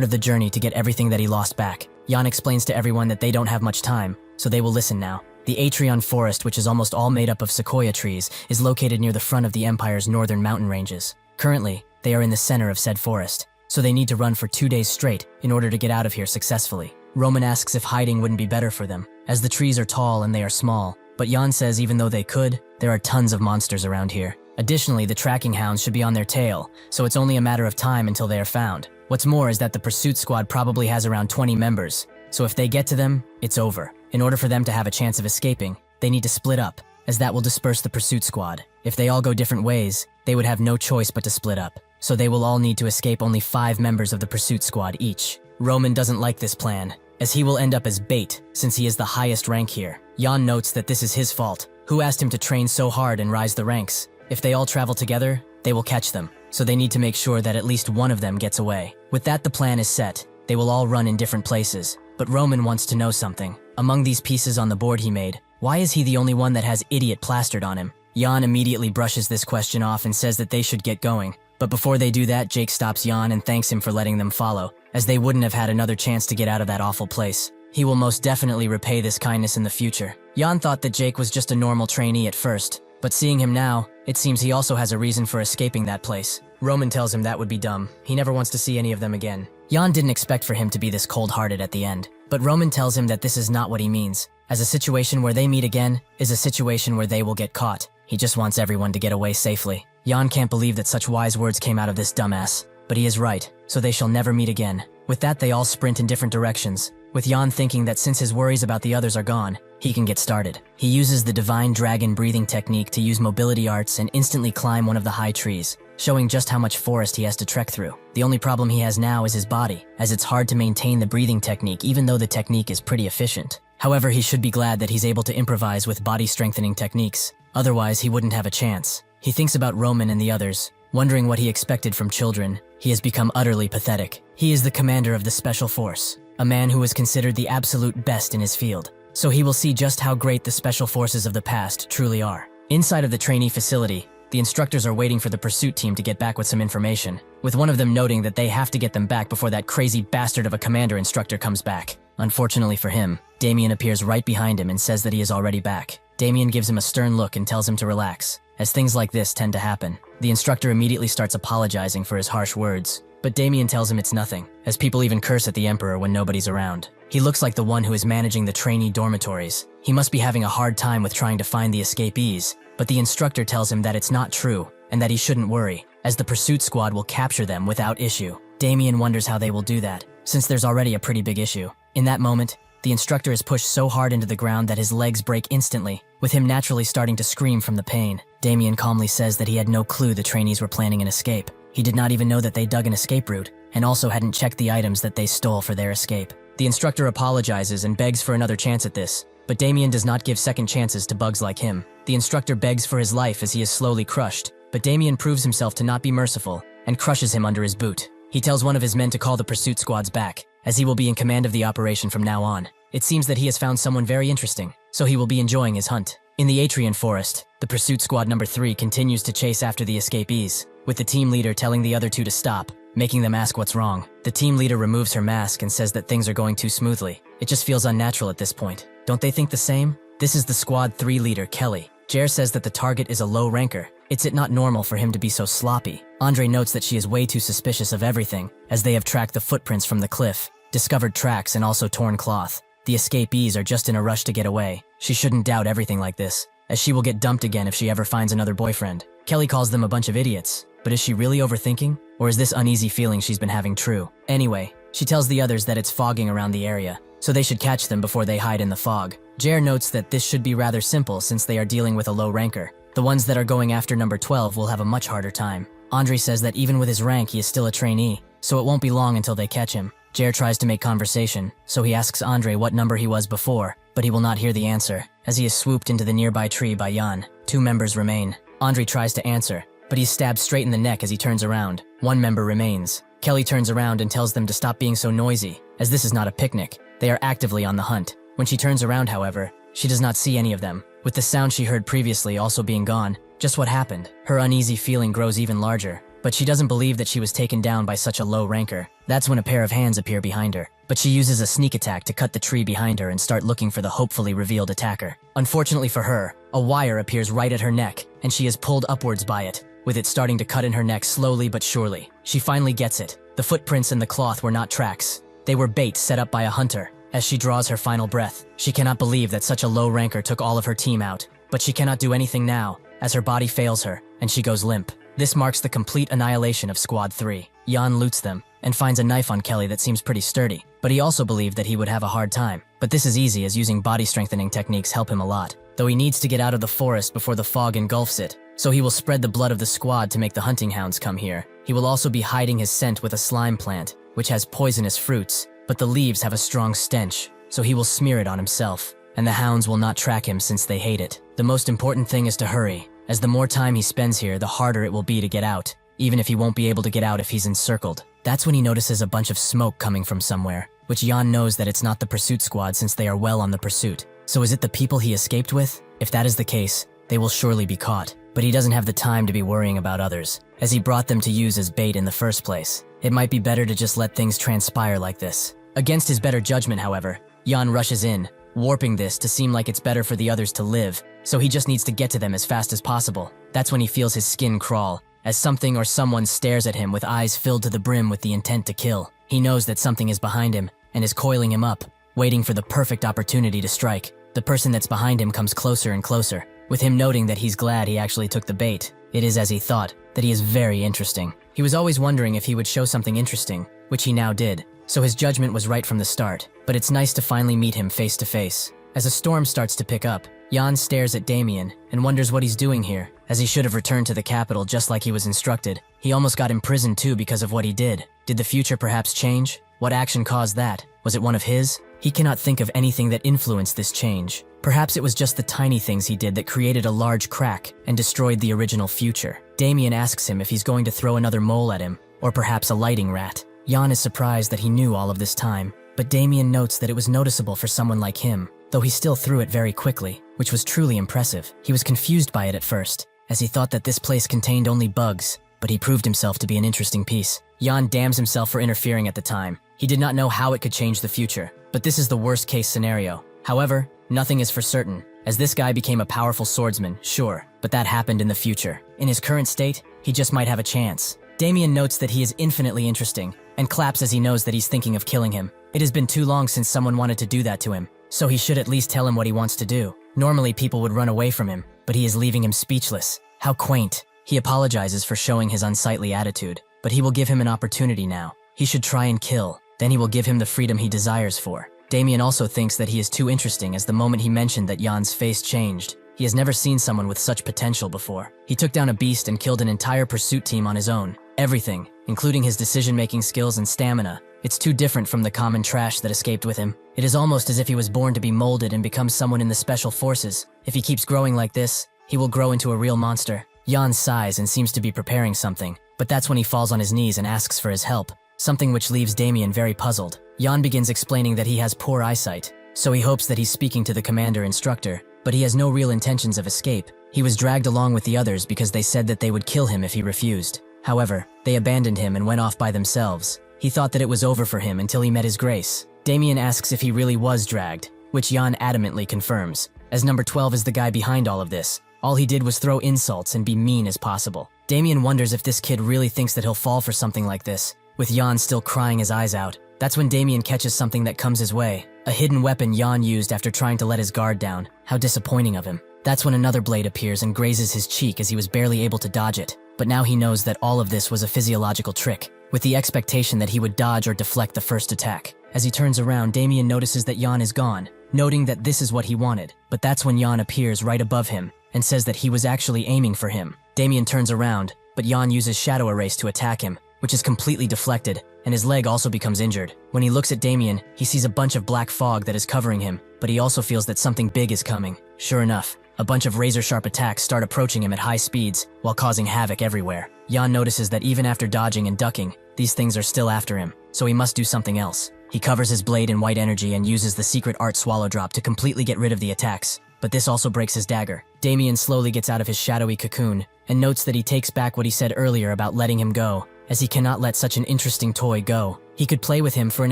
of the journey to get everything that he lost back. Jan explains to everyone that they don't have much time, so they will listen now. The Atrion Forest, which is almost all made up of sequoia trees, is located near the front of the Empire's northern mountain ranges. Currently, they are in the center of said forest, so they need to run for 2 days straight in order to get out of here successfully. Roman asks if hiding wouldn't be better for them, as the trees are tall and they are small, but Jan says even though they could, there are tons of monsters around here. Additionally, the tracking hounds should be on their tail, so it's only a matter of time until they are found. What's more is that the pursuit squad probably has around 20 members, so if they get to them, it's over. In order for them to have a chance of escaping, they need to split up, as that will disperse the pursuit squad. If they all go different ways, they would have no choice but to split up, so they will all need to escape only 5 members of the pursuit squad each. Roman doesn't like this plan, as he will end up as bait since he is the highest rank here. Jan notes that this is his fault. Who asked him to train so hard and rise the ranks? If they all travel together, they will catch them, so they need to make sure that at least one of them gets away. With that, the plan is set. They will all run in different places, but Roman wants to know something. Among these pieces on the board he made, why is he the only one that has idiot plastered on him? Jan immediately brushes this question off and says that they should get going. But before they do that, Jake stops Jan and thanks him for letting them follow, as they wouldn't have had another chance to get out of that awful place. He will most definitely repay this kindness in the future. Jan thought that Jake was just a normal trainee at first, but seeing him now, it seems he also has a reason for escaping that place. Roman tells him that would be dumb. He never wants to see any of them again. Jan didn't expect for him to be this cold-hearted at the end, but Roman tells him that this is not what he means, as a situation where they meet again is a situation where they will get caught. He just wants everyone to get away safely. Jan can't believe that such wise words came out of this dumbass, but he is right, so they shall never meet again. With that, they all sprint in different directions, with Jan thinking that since his worries about the others are gone, he can get started. He uses the divine dragon breathing technique to use mobility arts and instantly climb one of the high trees, showing just how much forest he has to trek through. The only problem he has now is his body, as it's hard to maintain the breathing technique even though the technique is pretty efficient. However, he should be glad that he's able to improvise with body strengthening techniques, otherwise he wouldn't have a chance. He thinks about Roman and the others, wondering what he expected from children. He has become utterly pathetic. He is the commander of the Special Force, a man who is considered the absolute best in his field. so he will see just how great the special forces of the past truly are. Inside of the trainee facility, the instructors are waiting for the pursuit team to get back with some information, with one of them noting that they have to get them back before that crazy bastard of a commander instructor comes back. Unfortunately for him, Damien appears right behind him and says that he is already back. Damien gives him a stern look and tells him to relax, as things like this tend to happen. The instructor immediately starts apologizing for his harsh words, but Damien tells him it's nothing, as people even curse at the Emperor when nobody's around. He looks like the one who is managing the trainee dormitories. He must be having a hard time with trying to find the escapees, but the instructor tells him that it's not true, and that he shouldn't worry, as the pursuit squad will capture them without issue. Damien wonders how they will do that, since there's already a pretty big issue. In that moment, the instructor is pushed so hard into the ground that his legs break instantly, with him naturally starting to scream from the pain. Damien calmly says that he had no clue the trainees were planning an escape. He did not even know that they dug an escape route, and also hadn't checked the items that they stole for their escape. The instructor apologizes and begs for another chance at this, but Damien does not give second chances to bugs like him. The instructor begs for his life as he is slowly crushed, but Damien proves himself to not be merciful, and crushes him under his boot. He tells one of his men to call the pursuit squads back, as he will be in command of the operation from now on. It seems that he has found someone very interesting, so he will be enjoying his hunt. In the Atrian Forest, the pursuit squad number 3 continues to chase after the escapees, with the team leader telling the other two to stop, making them ask what's wrong. The team leader removes her mask and says that things are going too smoothly. It just feels unnatural at this point. Don't they think the same? This is the squad 3 leader, Kelly. Jer says that the target is a low ranker. It's not normal for him to be so sloppy. Andre notes that she is way too suspicious of everything, as they have tracked the footprints from the cliff, discovered tracks and also torn cloth. The escapees are just in a rush to get away. She shouldn't doubt everything like this, as she will get dumped again if she ever finds another boyfriend. Kelly calls them a bunch of idiots, but is she really overthinking? Or is this uneasy feeling she's been having true? Anyway, she tells the others that it's fogging around the area, so they should catch them before they hide in the fog. Jer notes that this should be rather simple since they are dealing with a low ranker. The ones that are going after number 12 will have a much harder time. Andre says that even with his rank he is still a trainee, so it won't be long until they catch him. Jer tries to make conversation, so he asks Andre what number he was before, but he will not hear the answer, as he is swooped into the nearby tree by Jan. 2 members remain. Andre tries to answer, but he's stabbed straight in the neck as he turns around. 1 member remains. Kelly turns around and tells them to stop being so noisy, as this is not a picnic. They are actively on the hunt. When she turns around, however, she does not see any of them, with the sound she heard previously also being gone. Just what happened? Her uneasy feeling grows even larger, but she doesn't believe that she was taken down by such a low ranker. That's when a pair of hands appear behind her, but she uses a sneak attack to cut the tree behind her and start looking for the hopefully revealed attacker. Unfortunately for her, a wire appears right at her neck, and she is pulled upwards by it, with it starting to cut in her neck slowly but surely. She finally gets it. The footprints in the cloth were not tracks. They were bait set up by a hunter. As she draws her final breath, she cannot believe that such a low ranker took all of her team out, but she cannot do anything now, as her body fails her, and she goes limp. This marks the complete annihilation of Squad 3. Jan loots them, and finds a knife on Kelly that seems pretty sturdy, but he also believed that he would have a hard time. But this is easy as using body strengthening techniques help him a lot, though he needs to get out of the forest before the fog engulfs it, so he will spread the blood of the squad to make the hunting hounds come here. He will also be hiding his scent with a slime plant, which has poisonous fruits, but the leaves have a strong stench, so he will smear it on himself, and the hounds will not track him since they hate it. The most important thing is to hurry, as the more time he spends here, the harder it will be to get out, even if he won't be able to get out if he's encircled. That's when he notices a bunch of smoke coming from somewhere, which Jan knows that it's not the pursuit squad since they are well on the pursuit. So is it the people he escaped with? If that is the case, they will surely be caught. But he doesn't have the time to be worrying about others, as he brought them to use as bait in the first place. It might be better to just let things transpire like this. Against his better judgment, however, Jan rushes in, warping this to seem like it's better for the others to live, so he just needs to get to them as fast as possible. That's when he feels his skin crawl, as something or someone stares at him with eyes filled to the brim with the intent to kill. He knows that something is behind him, and is coiling him up, waiting for the perfect opportunity to strike. The person that's behind him comes closer and closer, with him noting that he's glad he actually took the bait. It is as he thought, that he is very interesting. He was always wondering if he would show something interesting, which he now did, so his judgment was right from the start. But it's nice to finally meet him face to face. As a storm starts to pick up, Jan stares at Damien and wonders what he's doing here, as he should have returned to the capital just like he was instructed. He almost got imprisoned too because of what he did. Did the future perhaps change? What action caused that? Was it one of his? He cannot think of anything that influenced this change. Perhaps it was just the tiny things he did that created a large crack and destroyed the original future. Damien asks him if he's going to throw another mole at him, or perhaps a lighting rat. Jan is surprised that he knew all of this time, but Damien notes that it was noticeable for someone like him. though he still threw it very quickly, which was truly impressive. He was confused by it at first, as he thought that this place contained only bugs, but he proved himself to be an interesting piece. Yan damns himself for interfering at the time. He did not know how it could change the future, but this is the worst case scenario. However, nothing is for certain, as this guy became a powerful swordsman, sure, but that happened in the future. In his current state, he just might have a chance. Damien notes that he is infinitely interesting, and claps as he knows that he's thinking of killing him. It has been too long since someone wanted to do that to him, so he should at least tell him what he wants to do. Normally people would run away from him, but he is leaving him speechless. How quaint. He apologizes for showing his unsightly attitude, but he will give him an opportunity now. He should try and kill, then he will give him the freedom he desires for. Damien also thinks that he is too interesting, as the moment he mentioned that Jan's face changed. He has never seen someone with such potential before. He took down a beast and killed an entire pursuit team on his own. Everything, including his decision-making skills and stamina. It's too different from the common trash that escaped with him. It is almost as if he was born to be molded and become someone in the special forces. If he keeps growing like this, he will grow into a real monster. Jan sighs and seems to be preparing something, but that's when he falls on his knees and asks for his help, something which leaves Damien very puzzled. Jan begins explaining that he has poor eyesight, so he hopes that he's speaking to the commander-instructor, but he has no real intentions of escape. He was dragged along with the others because they said that they would kill him if he refused. However, they abandoned him and went off by themselves. He thought that it was over for him until he met his grace. Damien asks if he really was dragged, which Jan adamantly confirms, as number 12 is the guy behind all of this. All he did was throw insults and be mean as possible. Damien wonders if this kid really thinks that he'll fall for something like this, with Jan still crying his eyes out. That's when Damien catches something that comes his way, a hidden weapon Jan used after trying to let his guard down. How disappointing of him. That's when another blade appears and grazes his cheek as he was barely able to dodge it. But now he knows that all of this was a physiological trick, with the expectation that he would dodge or deflect the first attack. As he turns around, Damien notices that Jan is gone, noting that this is what he wanted. But that's when Jan appears right above him and says that he was actually aiming for him. Damien turns around, but Jan uses Shadow Erase to attack him, which is completely deflected, and his leg also becomes injured. When he looks at Damien, he sees a bunch of black fog that is covering him, but he also feels that something big is coming. Sure enough, a bunch of razor-sharp attacks start approaching him at high speeds, while causing havoc everywhere. Jan notices that even after dodging and ducking, these things are still after him, so he must do something else. He covers his blade in white energy and uses the secret art Swallow Drop to completely get rid of the attacks, but this also breaks his dagger. Damien slowly gets out of his shadowy cocoon, and notes that he takes back what he said earlier about letting him go, as he cannot let such an interesting toy go. He could play with him for an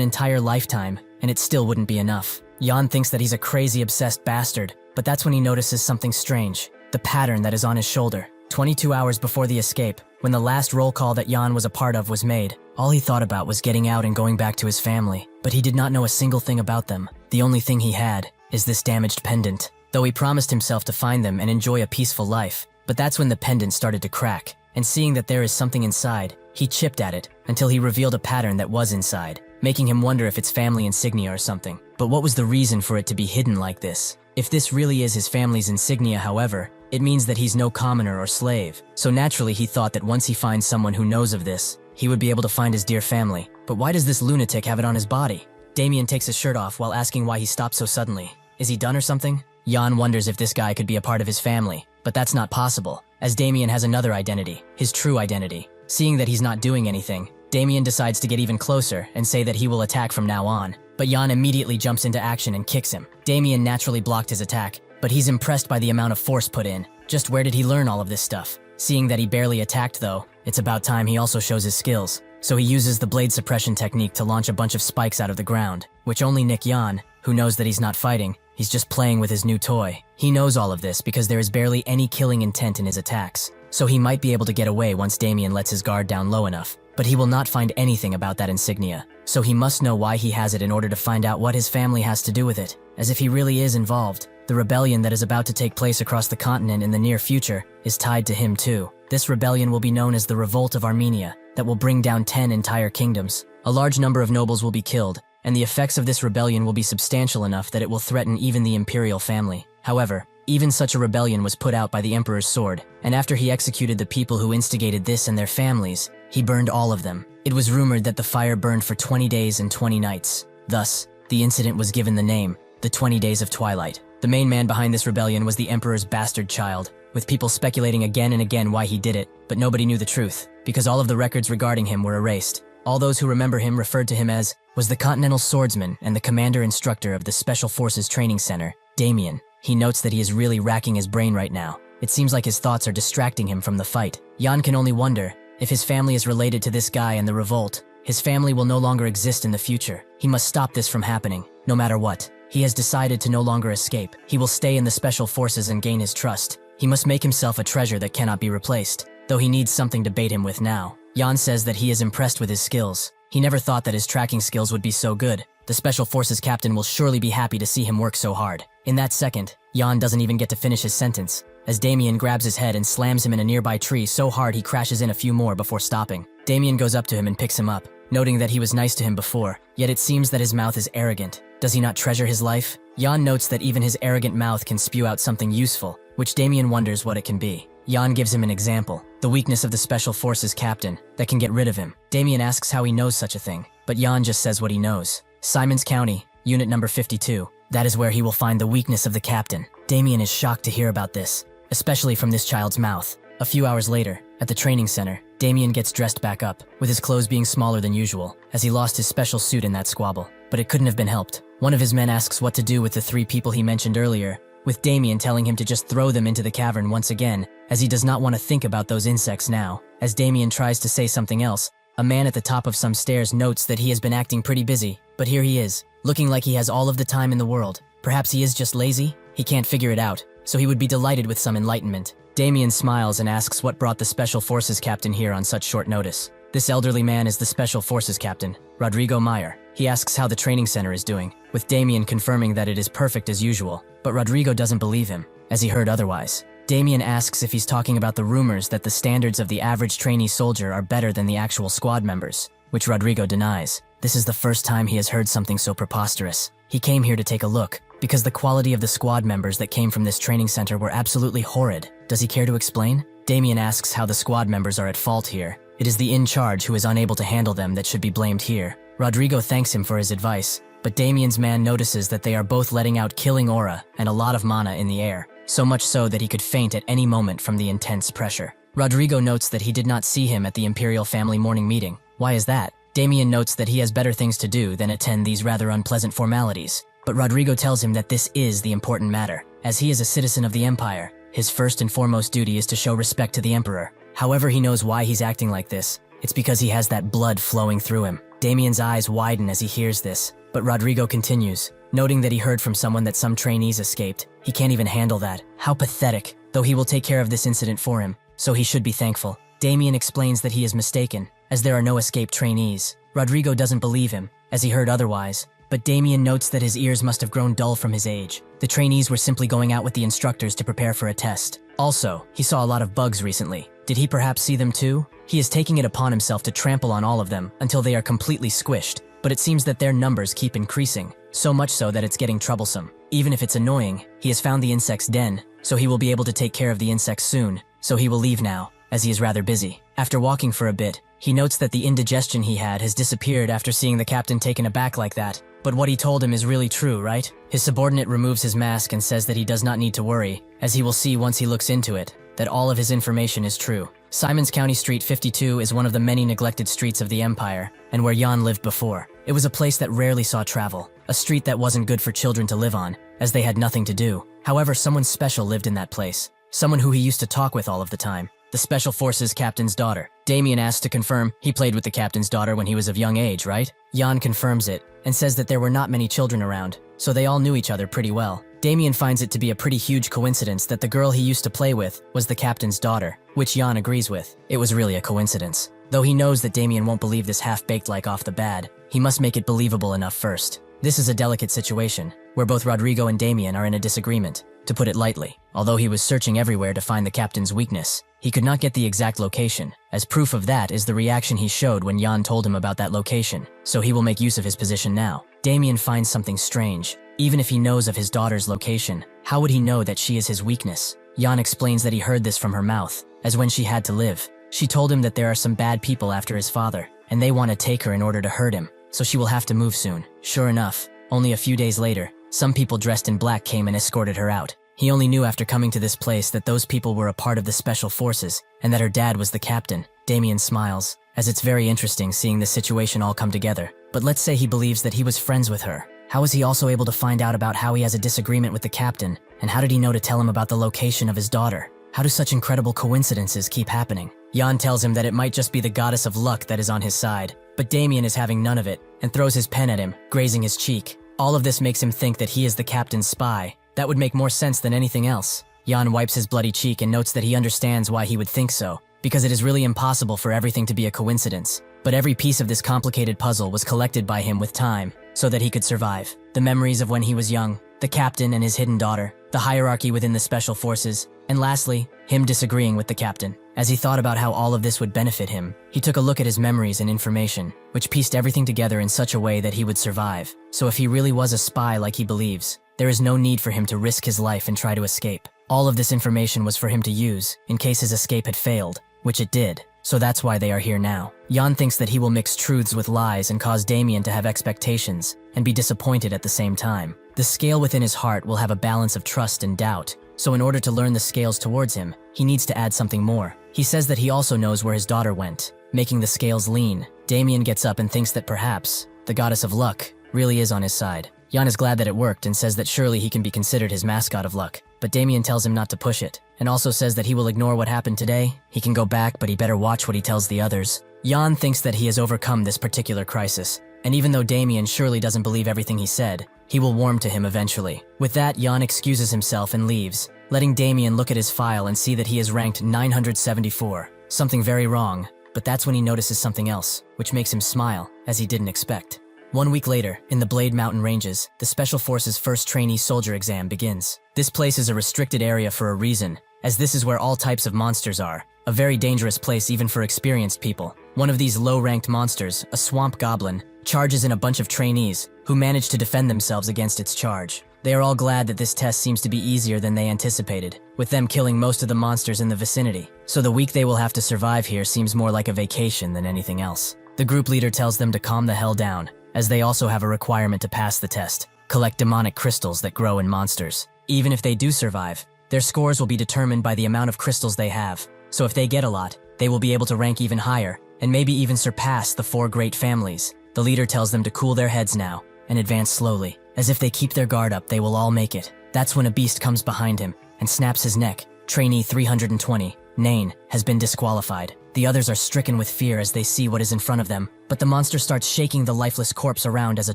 entire lifetime, and it still wouldn't be enough. Jan thinks that he's a crazy, obsessed bastard, but that's when he notices something strange, the pattern that is on his shoulder. 22 hours before the escape, when the last roll call that Jan was a part of was made, all he thought about was getting out and going back to his family, but he did not know a single thing about them. The only thing he had is this damaged pendant, though he promised himself to find them and enjoy a peaceful life. But that's when the pendant started to crack, and seeing that there is something inside, he chipped at it until he revealed a pattern that was inside, making him wonder if it's family insignia or something. But what was the reason for it to be hidden like this? If this really is his family's insignia, however, it means that he's no commoner or slave. So naturally he thought that once he finds someone who knows of this, he would be able to find his dear family. But why does this lunatic have it on his body? Damien takes his shirt off while asking why he stopped so suddenly. Is he done or something? Jan wonders if this guy could be a part of his family, but that's not possible, as Damien has another identity, his true identity. Seeing that he's not doing anything, Damien decides to get even closer and say that he will attack from now on. But Jan immediately jumps into action and kicks him. Damien naturally blocked his attack, but he's impressed by the amount of force put in. Just where did he learn all of this stuff? Seeing that he barely attacked though, it's about time he also shows his skills. So he uses the blade suppression technique to launch a bunch of spikes out of the ground, which only Nick Jan, who knows that he's not fighting, he's just playing with his new toy. He knows all of this because there is barely any killing intent in his attacks, so he might be able to get away once Damien lets his guard down low enough. But he will not find anything about that insignia, so he must know why he has it in order to find out what his family has to do with it, as if he really is involved. The rebellion that is about to take place across the continent in the near future is tied to him too. This rebellion will be known as the Revolt of Armenia, that will bring down 10 entire kingdoms. A large number of nobles will be killed, and the effects of this rebellion will be substantial enough that it will threaten even the imperial family. However, even such a rebellion was put out by the emperor's sword, and after he executed the people who instigated this and their families, he burned all of them. It was rumored that the fire burned for 20 days and 20 nights. Thus, the incident was given the name, the 20 Days of Twilight. The main man behind this rebellion was the emperor's bastard child, with people speculating again and again why he did it, but nobody knew the truth, because all of the records regarding him were erased. All those who remember him referred to him as was the Continental Swordsman and the commander-instructor of the Special Forces Training Center, Damien. He notes that he is really racking his brain right now. It seems like his thoughts are distracting him from the fight. Jan can only wonder if his family is related to this guy and the revolt. His family will no longer exist in the future. He must stop this from happening, no matter what. He has decided to no longer escape. He will stay in the Special Forces and gain his trust. He must make himself a treasure that cannot be replaced, though he needs something to bait him with now. Jan says that he is impressed with his skills. He never thought that his tracking skills would be so good. The Special Forces captain will surely be happy to see him work so hard. In that second, Jan doesn't even get to finish his sentence, as Damien grabs his head and slams him in a nearby tree so hard he crashes in a few more before stopping. Damien goes up to him and picks him up, noting that he was nice to him before, yet it seems that his mouth is arrogant. Does he not treasure his life? Jan notes that even his arrogant mouth can spew out something useful, which Damien wonders what it can be. Jan gives him an example, the weakness of the Special Forces captain, that can get rid of him. Damien asks how he knows such a thing, but Jan just says what he knows. Simons County, Unit Number 52. That is where he will find the weakness of the captain. Damien is shocked to hear about this, especially from this child's mouth. A few hours later, at the training center, Damien gets dressed back up, with his clothes being smaller than usual, as he lost his special suit in that squabble. But it couldn't have been helped. One of his men asks what to do with the 3 people he mentioned earlier, with Damien telling him to just throw them into the cavern once again, as he does not want to think about those insects now. As Damien tries to say something else, a man at the top of some stairs notes that he has been acting pretty busy, but here he is, looking like he has all of the time in the world. Perhaps he is just lazy? He can't figure it out, so he would be delighted with some enlightenment. Damien smiles and asks what brought the Special Forces captain here on such short notice. This elderly man is the Special Forces captain, Rodrigo Meyer. He asks how the training center is doing, with Damien confirming that it is perfect as usual, but Rodrigo doesn't believe him, as he heard otherwise. Damien asks if he's talking about the rumors that the standards of the average trainee soldier are better than the actual squad members, which Rodrigo denies. This is the first time he has heard something so preposterous. He came here to take a look, because the quality of the squad members that came from this training center were absolutely horrid. Does he care to explain? Damien asks how the squad members are at fault here. It is the in-charge who is unable to handle them that should be blamed here. Rodrigo thanks him for his advice, but Damien's man notices that they are both letting out killing aura and a lot of mana in the air, so much so that he could faint at any moment from the intense pressure. Rodrigo notes that he did not see him at the Imperial family morning meeting. Why is that? Damien notes that he has better things to do than attend these rather unpleasant formalities, but Rodrigo tells him that this is the important matter. As he is a citizen of the Empire, his first and foremost duty is to show respect to the Emperor. However, he knows why he's acting like this. It's because he has that blood flowing through him. Damien's eyes widen as he hears this, but Rodrigo continues, noting that he heard from someone that some trainees escaped. He can't even handle that. How pathetic, though he will take care of this incident for him, so he should be thankful. Damien explains that he is mistaken, as there are no escaped trainees. Rodrigo doesn't believe him, as he heard otherwise, but Damien notes that his ears must have grown dull from his age. The trainees were simply going out with the instructors to prepare for a test. Also, he saw a lot of bugs recently. Did he perhaps see them too? He is taking it upon himself to trample on all of them until they are completely squished, but it seems that their numbers keep increasing, so much so that it's getting troublesome. Even if it's annoying, he has found the insect's den, so he will be able to take care of the insects soon, so he will leave now, as he is rather busy. After walking for a bit, he notes that the indigestion he had has disappeared after seeing the captain taken aback like that. But what he told him is really true, right? His subordinate removes his mask and says that he does not need to worry, as he will see once he looks into it, that all of his information is true. Simons County Street 52 is one of the many neglected streets of the Empire, and where Jan lived before. It was a place that rarely saw travel, a street that wasn't good for children to live on, as they had nothing to do. However, someone special lived in that place, someone who he used to talk with all of the time. The Special Forces captain's daughter. Damien asks to confirm he played with the captain's daughter when he was of young age, right? Jan confirms it, and says that there were not many children around, so they all knew each other pretty well. Damien finds it to be a pretty huge coincidence that the girl he used to play with was the captain's daughter, which Jan agrees with. It was really a coincidence. Though he knows that Damien won't believe this half-baked like off the bat, he must make it believable enough first. This is a delicate situation, where both Rodrigo and Damien are in a disagreement, to put it lightly. Although he was searching everywhere to find the captain's weakness, he could not get the exact location. As proof of that is the reaction he showed when Jan told him about that location, so he will make use of his position now. Damien finds something strange. Even if he knows of his daughter's location, how would he know that she is his weakness? Jan explains that he heard this from her mouth, as when she had to live. She told him that there are some bad people after his father, and they want to take her in order to hurt him, so she will have to move soon. Sure enough, only a few days later, some people dressed in black came and escorted her out. He only knew after coming to this place that those people were a part of the Special Forces, and that her dad was the captain. Damien smiles, as it's very interesting seeing this situation all come together. But let's say he believes that he was friends with her. How was he also able to find out about how he has a disagreement with the captain? And how did he know to tell him about the location of his daughter? How do such incredible coincidences keep happening? Jan tells him that it might just be the goddess of luck that is on his side. But Damien is having none of it and throws his pen at him, grazing his cheek. All of this makes him think that he is the captain's spy. That would make more sense than anything else. Jan wipes his bloody cheek and notes that he understands why he would think so, because it is really impossible for everything to be a coincidence. But every piece of this complicated puzzle was collected by him with time, so that he could survive. The memories of when he was young, the captain and his hidden daughter, the hierarchy within the special forces, and lastly, him disagreeing with the captain. As he thought about how all of this would benefit him, he took a look at his memories and information, which pieced everything together in such a way that he would survive. So if he really was a spy like he believes, there is no need for him to risk his life and try to escape. All of this information was for him to use, in case his escape had failed, which it did. So that's why they are here now. Jan thinks that he will mix truths with lies and cause Damien to have expectations, and be disappointed at the same time. The scale within his heart will have a balance of trust and doubt, so in order to learn the scales towards him, he needs to add something more. He says that he also knows where his daughter went, making the scales lean. Damien gets up and thinks that perhaps the goddess of luck really is on his side. Jan is glad that it worked and says that surely he can be considered his mascot of luck. But Damien tells him not to push it, and also says that he will ignore what happened today. He can go back, but he better watch what he tells the others. Jan thinks that he has overcome this particular crisis, and even though Damien surely doesn't believe everything he said, he will warm to him eventually. With that, Jan excuses himself and leaves, letting Damien look at his file and see that he is ranked 974. Something very wrong, but that's when he notices something else, which makes him smile, as he didn't expect. 1 week later, in the Blade Mountain Ranges, the Special Forces' first trainee soldier exam begins. This place is a restricted area for a reason, as this is where all types of monsters are, a very dangerous place even for experienced people. One of these low-ranked monsters, a swamp goblin, charges in a bunch of trainees, who manage to defend themselves against its charge. They are all glad that this test seems to be easier than they anticipated, with them killing most of the monsters in the vicinity. So the week they will have to survive here seems more like a vacation than anything else. The group leader tells them to calm the hell down, as they also have a requirement to pass the test: collect demonic crystals that grow in monsters. Even if they do survive, their scores will be determined by the amount of crystals they have. So if they get a lot, they will be able to rank even higher, and maybe even surpass the 4 great families. The leader tells them to cool their heads now, and advance slowly. As if they keep their guard up, they will all make it. That's when a beast comes behind him, and snaps his neck. Trainee 320, Nain, has been disqualified. The others are stricken with fear as they see what is in front of them, but the monster starts shaking the lifeless corpse around as a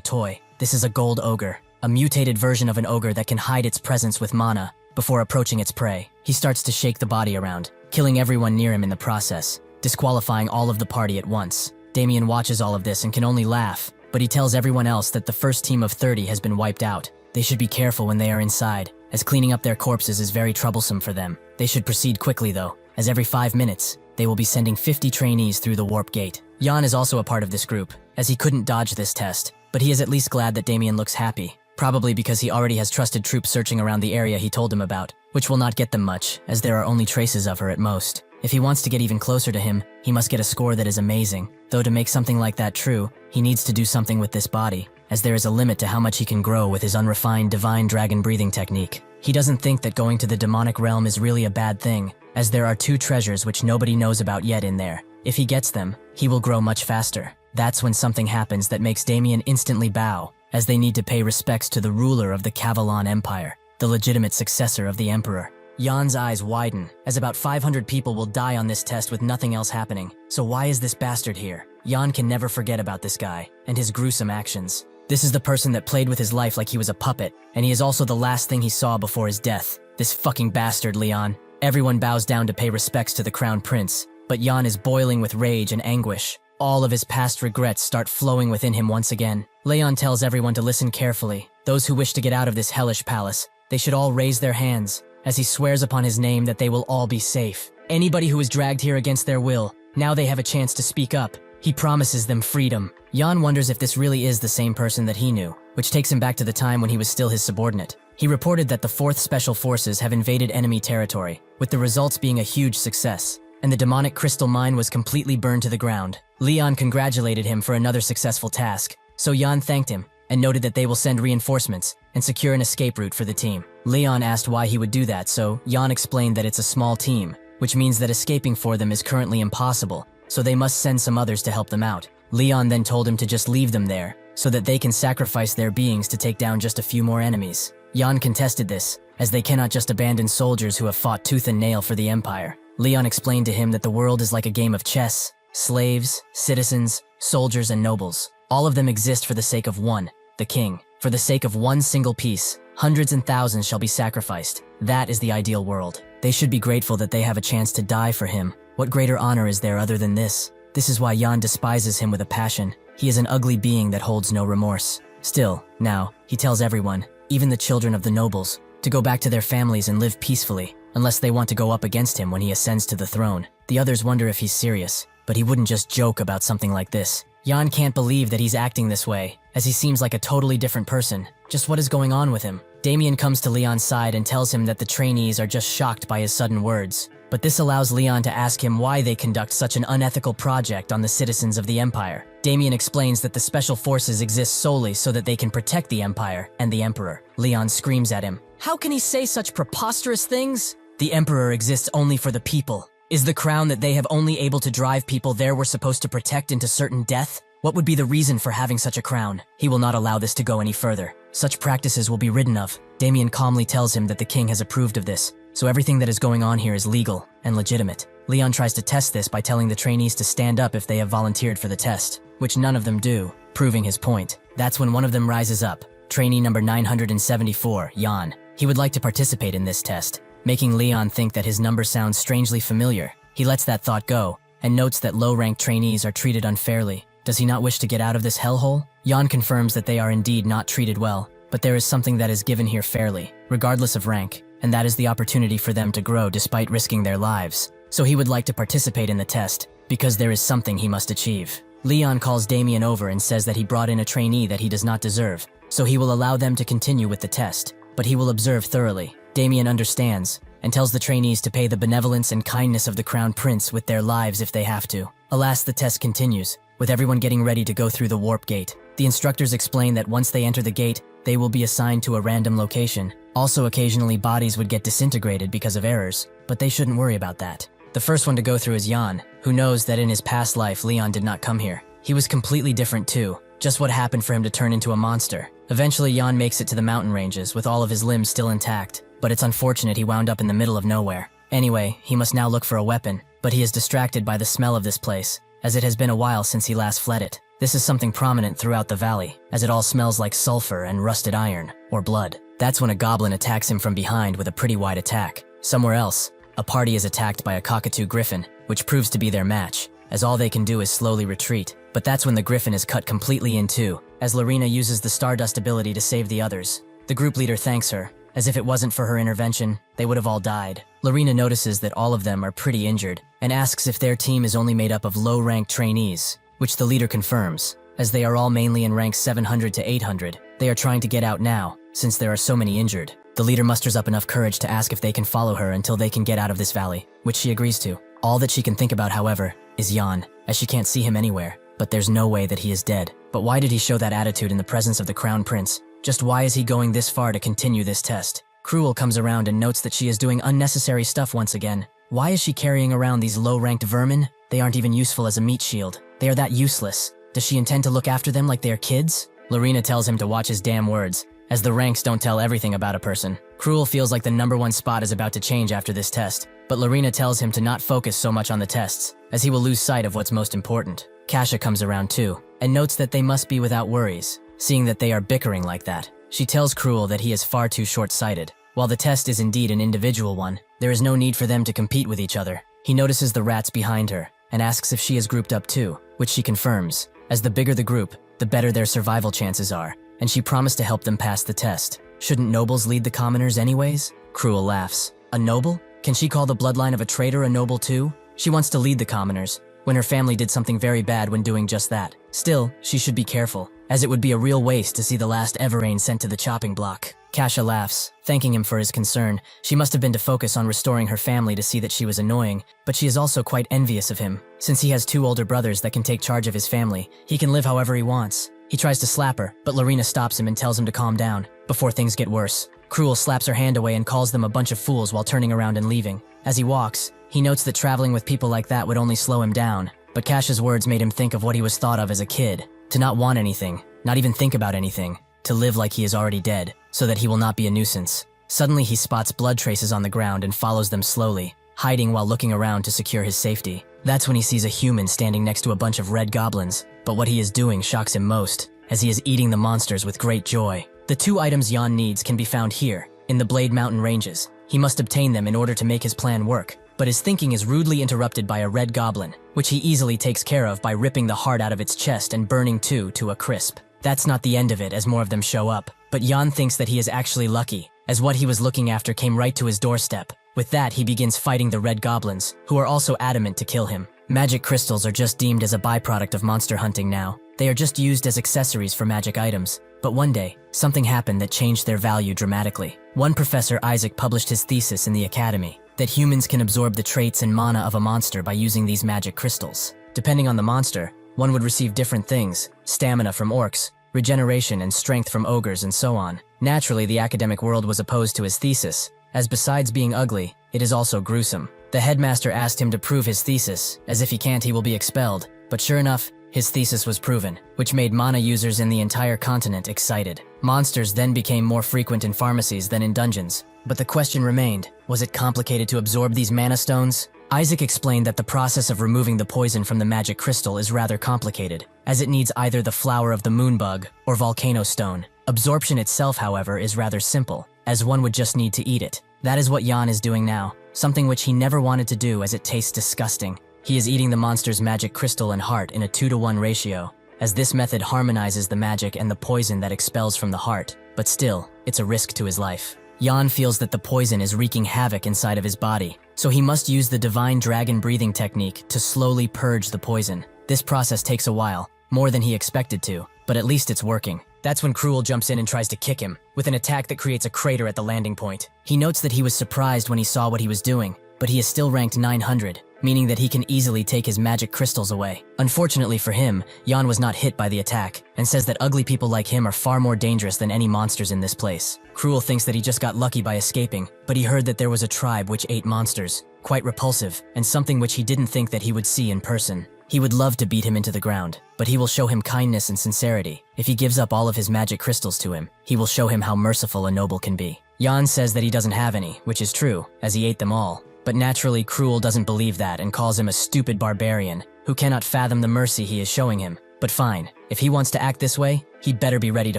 toy. This is a gold ogre, a mutated version of an ogre that can hide its presence with mana before approaching its prey. He starts to shake the body around, killing everyone near him in the process, disqualifying all of the party at once. Damien watches all of this and can only laugh, but he tells everyone else that the first team of 30 has been wiped out. They should be careful when they are inside, as cleaning up their corpses is very troublesome for them. They should proceed quickly though, as every 5 minutes, they will be sending 50 trainees through the warp gate. Jan is also a part of this group, as he couldn't dodge this test, but he is at least glad that Damien looks happy, probably because he already has trusted troops searching around the area he told him about, which will not get them much, as there are only traces of her at most. If he wants to get even closer to him, he must get a score that is amazing. Though to make something like that true, he needs to do something with this body, as there is a limit to how much he can grow with his unrefined divine dragon breathing technique. He doesn't think that going to the demonic realm is really a bad thing, as there are 2 treasures which nobody knows about yet in there. If he gets them, he will grow much faster. That's when something happens that makes Damien instantly bow, as they need to pay respects to the ruler of the Kavalon Empire, the legitimate successor of the Emperor. Jan's eyes widen, as about 500 people will die on this test with nothing else happening. So why is this bastard here? Jan can never forget about this guy, and his gruesome actions. This is the person that played with his life like he was a puppet, and he is also the last thing he saw before his death. This fucking bastard, Leon. Everyone bows down to pay respects to the Crown Prince, but Jan is boiling with rage and anguish. All of his past regrets start flowing within him once again. Leon tells everyone to listen carefully. Those who wish to get out of this hellish palace, they should all raise their hands, as he swears upon his name that they will all be safe. Anybody who is dragged here against their will, now they have a chance to speak up. He promises them freedom. Jan wonders if this really is the same person that he knew, which takes him back to the time when he was still his subordinate. He reported that the 4th Special Forces have invaded enemy territory, with the results being a huge success, and the demonic crystal mine was completely burned to the ground. Leon congratulated him for another successful task, so Jan thanked him and noted that they will send reinforcements and secure an escape route for the team. Leon asked why he would do that, so Jan explained that it's a small team, which means that escaping for them is currently impossible, so they must send some others to help them out. Leon then told him to just leave them there, so that they can sacrifice their beings to take down just a few more enemies. Jan contested this, as they cannot just abandon soldiers who have fought tooth and nail for the Empire. Leon explained to him that the world is like a game of chess. Slaves, citizens, soldiers, and nobles. All of them exist for the sake of one, the king. For the sake of one single piece, hundreds and thousands shall be sacrificed. That is the ideal world. They should be grateful that they have a chance to die for him. What greater honor is there other than this? This is why Jan despises him with a passion. He is an ugly being that holds no remorse. Still, now, he tells everyone, even the children of the nobles, to go back to their families and live peacefully, unless they want to go up against him when he ascends to the throne. The others wonder if he's serious, but he wouldn't just joke about something like this. Jan can't believe that he's acting this way, as he seems like a totally different person. Just what is going on with him? Damien comes to Leon's side and tells him that the trainees are just shocked by his sudden words. But this allows Leon to ask him why they conduct such an unethical project on the citizens of the Empire. Damien explains that the Special Forces exist solely so that they can protect the Empire and the Emperor. Leon screams at him. How can he say such preposterous things? The Emperor exists only for the people. Is the crown that they have only able to drive people there we're supposed to protect into certain death? What would be the reason for having such a crown? He will not allow this to go any further. Such practices will be ridden of. Damien calmly tells him that the king has approved of this, so everything that is going on here is legal and legitimate. Leon tries to test this by telling the trainees to stand up if they have volunteered for the test, which none of them do, proving his point. That's when one of them rises up, trainee number 974, Jan. He would like to participate in this test, making Leon think that his number sounds strangely familiar. He lets that thought go, and notes that low-ranked trainees are treated unfairly. Does he not wish to get out of this hellhole? Jan confirms that they are indeed not treated well, but there is something that is given here fairly, regardless of rank, and that is the opportunity for them to grow despite risking their lives. So he would like to participate in the test, because there is something he must achieve. Leon calls Damien over and says that he brought in a trainee that he does not deserve, so he will allow them to continue with the test, but he will observe thoroughly. Damien understands, and tells the trainees to pay the benevolence and kindness of the Crown Prince with their lives if they have to. Alas, the test continues, with everyone getting ready to go through the warp gate. The instructors explain that once they enter the gate, they will be assigned to a random location. Also, occasionally bodies would get disintegrated because of errors, but they shouldn't worry about that. The first one to go through is Jan, who knows that in his past life Leon did not come here. He was completely different too, just what happened for him to turn into a monster. Eventually Jan makes it to the mountain ranges with all of his limbs still intact, but it's unfortunate he wound up in the middle of nowhere. Anyway, he must now look for a weapon, but he is distracted by the smell of this place, as it has been a while since he last fled it. This is something prominent throughout the valley, as it all smells like sulfur and rusted iron, or blood. That's when a goblin attacks him from behind with a pretty wide attack. Somewhere else, a party is attacked by a cockatoo griffin, which proves to be their match, as all they can do is slowly retreat. But that's when the griffin is cut completely in two, as Lorena uses the Stardust ability to save the others. The group leader thanks her, as if it wasn't for her intervention, they would have all died. Lorena notices that all of them are pretty injured, and asks if their team is only made up of low-ranked trainees, which the leader confirms, as they are all mainly in ranks 700 to 800. They are trying to get out now, since there are so many injured. The leader musters up enough courage to ask if they can follow her until they can get out of this valley, which she agrees to. All that she can think about, however, is Jan, as she can't see him anywhere, but there's no way that he is dead. But why did he show that attitude in the presence of the Crown Prince? Just why is he going this far to continue this test? Cruel comes around and notes that she is doing unnecessary stuff once again. Why is she carrying around these low-ranked vermin? They aren't even useful as a meat shield. They are that useless. Does she intend to look after them like they are kids? Lorena tells him to watch his damn words, as the ranks don't tell everything about a person. Cruel feels like the #1 spot is about to change after this test, but Lorena tells him to not focus so much on the tests, as he will lose sight of what's most important. Kasha comes around too, and notes that they must be without worries, seeing that they are bickering like that. She tells Cruel that he is far too short-sighted. While the test is indeed an individual one, there is no need for them to compete with each other. He notices the rats behind her, and asks if she is grouped up too, which she confirms, as the bigger the group, the better their survival chances are, and she promised to help them pass the test. Shouldn't nobles lead the commoners anyways? Cruel laughs. A noble? Can she call the bloodline of a traitor a noble too? She wants to lead the commoners, when her family did something very bad when doing just that. Still, she should be careful, as it would be a real waste to see the last Everrain sent to the chopping block. Kasha laughs, thanking him for his concern. She must have been to focus on restoring her family to see that she was annoying, but she is also quite envious of him. Since he has 2 older brothers that can take charge of his family, he can live however he wants. He tries to slap her, but Lorena stops him and tells him to calm down, before things get worse. Cruel slaps her hand away and calls them a bunch of fools while turning around and leaving. As he walks, he notes that traveling with people like that would only slow him down, but Cash's words made him think of what he was thought of as a kid, to not want anything, not even think about anything, to live like he is already dead, so that he will not be a nuisance. Suddenly he spots blood traces on the ground and follows them slowly, hiding while looking around to secure his safety. That's when he sees a human standing next to a bunch of red goblins, but what he is doing shocks him most, as he is eating the monsters with great joy. The 2 items Jan needs can be found here, in the Blade Mountain ranges. He must obtain them in order to make his plan work, but his thinking is rudely interrupted by a red goblin, which he easily takes care of by ripping the heart out of its chest and burning 2 to a crisp. That's not the end of it, as more of them show up, but Jan thinks that he is actually lucky, as what he was looking after came right to his doorstep. With that, he begins fighting the red goblins, who are also adamant to kill him. Magic crystals are just deemed as a byproduct of monster hunting now. They are just used as accessories for magic items. But one day, something happened that changed their value dramatically. One professor, Isaac, published his thesis in the academy, that humans can absorb the traits and mana of a monster by using these magic crystals. Depending on the monster, one would receive different things: stamina from orcs, regeneration and strength from ogres, and so on. Naturally, the academic world was opposed to his thesis, as besides being ugly, it is also gruesome. The headmaster asked him to prove his thesis, as if he can't he will be expelled, but sure enough, his thesis was proven, which made mana users in the entire continent excited. Monsters then became more frequent in pharmacies than in dungeons, but the question remained, was it complicated to absorb these mana stones? Isaac explained that the process of removing the poison from the magic crystal is rather complicated, as it needs either the flower of the moonbug or volcano stone. Absorption itself, however, is rather simple, as one would just need to eat it. That is what Jan is doing now, something which he never wanted to do as it tastes disgusting. He is eating the monster's magic crystal and heart in a 2-to-1 ratio, as this method harmonizes the magic and the poison that expels from the heart, but still, it's a risk to his life. Jan feels that the poison is wreaking havoc inside of his body, so he must use the divine dragon breathing technique to slowly purge the poison. This process takes a while, more than he expected to, but at least it's working. That's when Cruel jumps in and tries to kick him, with an attack that creates a crater at the landing point. He notes that he was surprised when he saw what he was doing, but he is still ranked 900, meaning that he can easily take his magic crystals away. Unfortunately for him, Jan was not hit by the attack, and says that ugly people like him are far more dangerous than any monsters in this place. Cruel thinks that he just got lucky by escaping, but he heard that there was a tribe which ate monsters, quite repulsive, and something which he didn't think that he would see in person. He would love to beat him into the ground, but he will show him kindness and sincerity. If he gives up all of his magic crystals to him, he will show him how merciful a noble can be. Jan says that he doesn't have any, which is true, as he ate them all. But naturally, Cruel doesn't believe that and calls him a stupid barbarian who cannot fathom the mercy he is showing him. But fine, if he wants to act this way, he better be ready to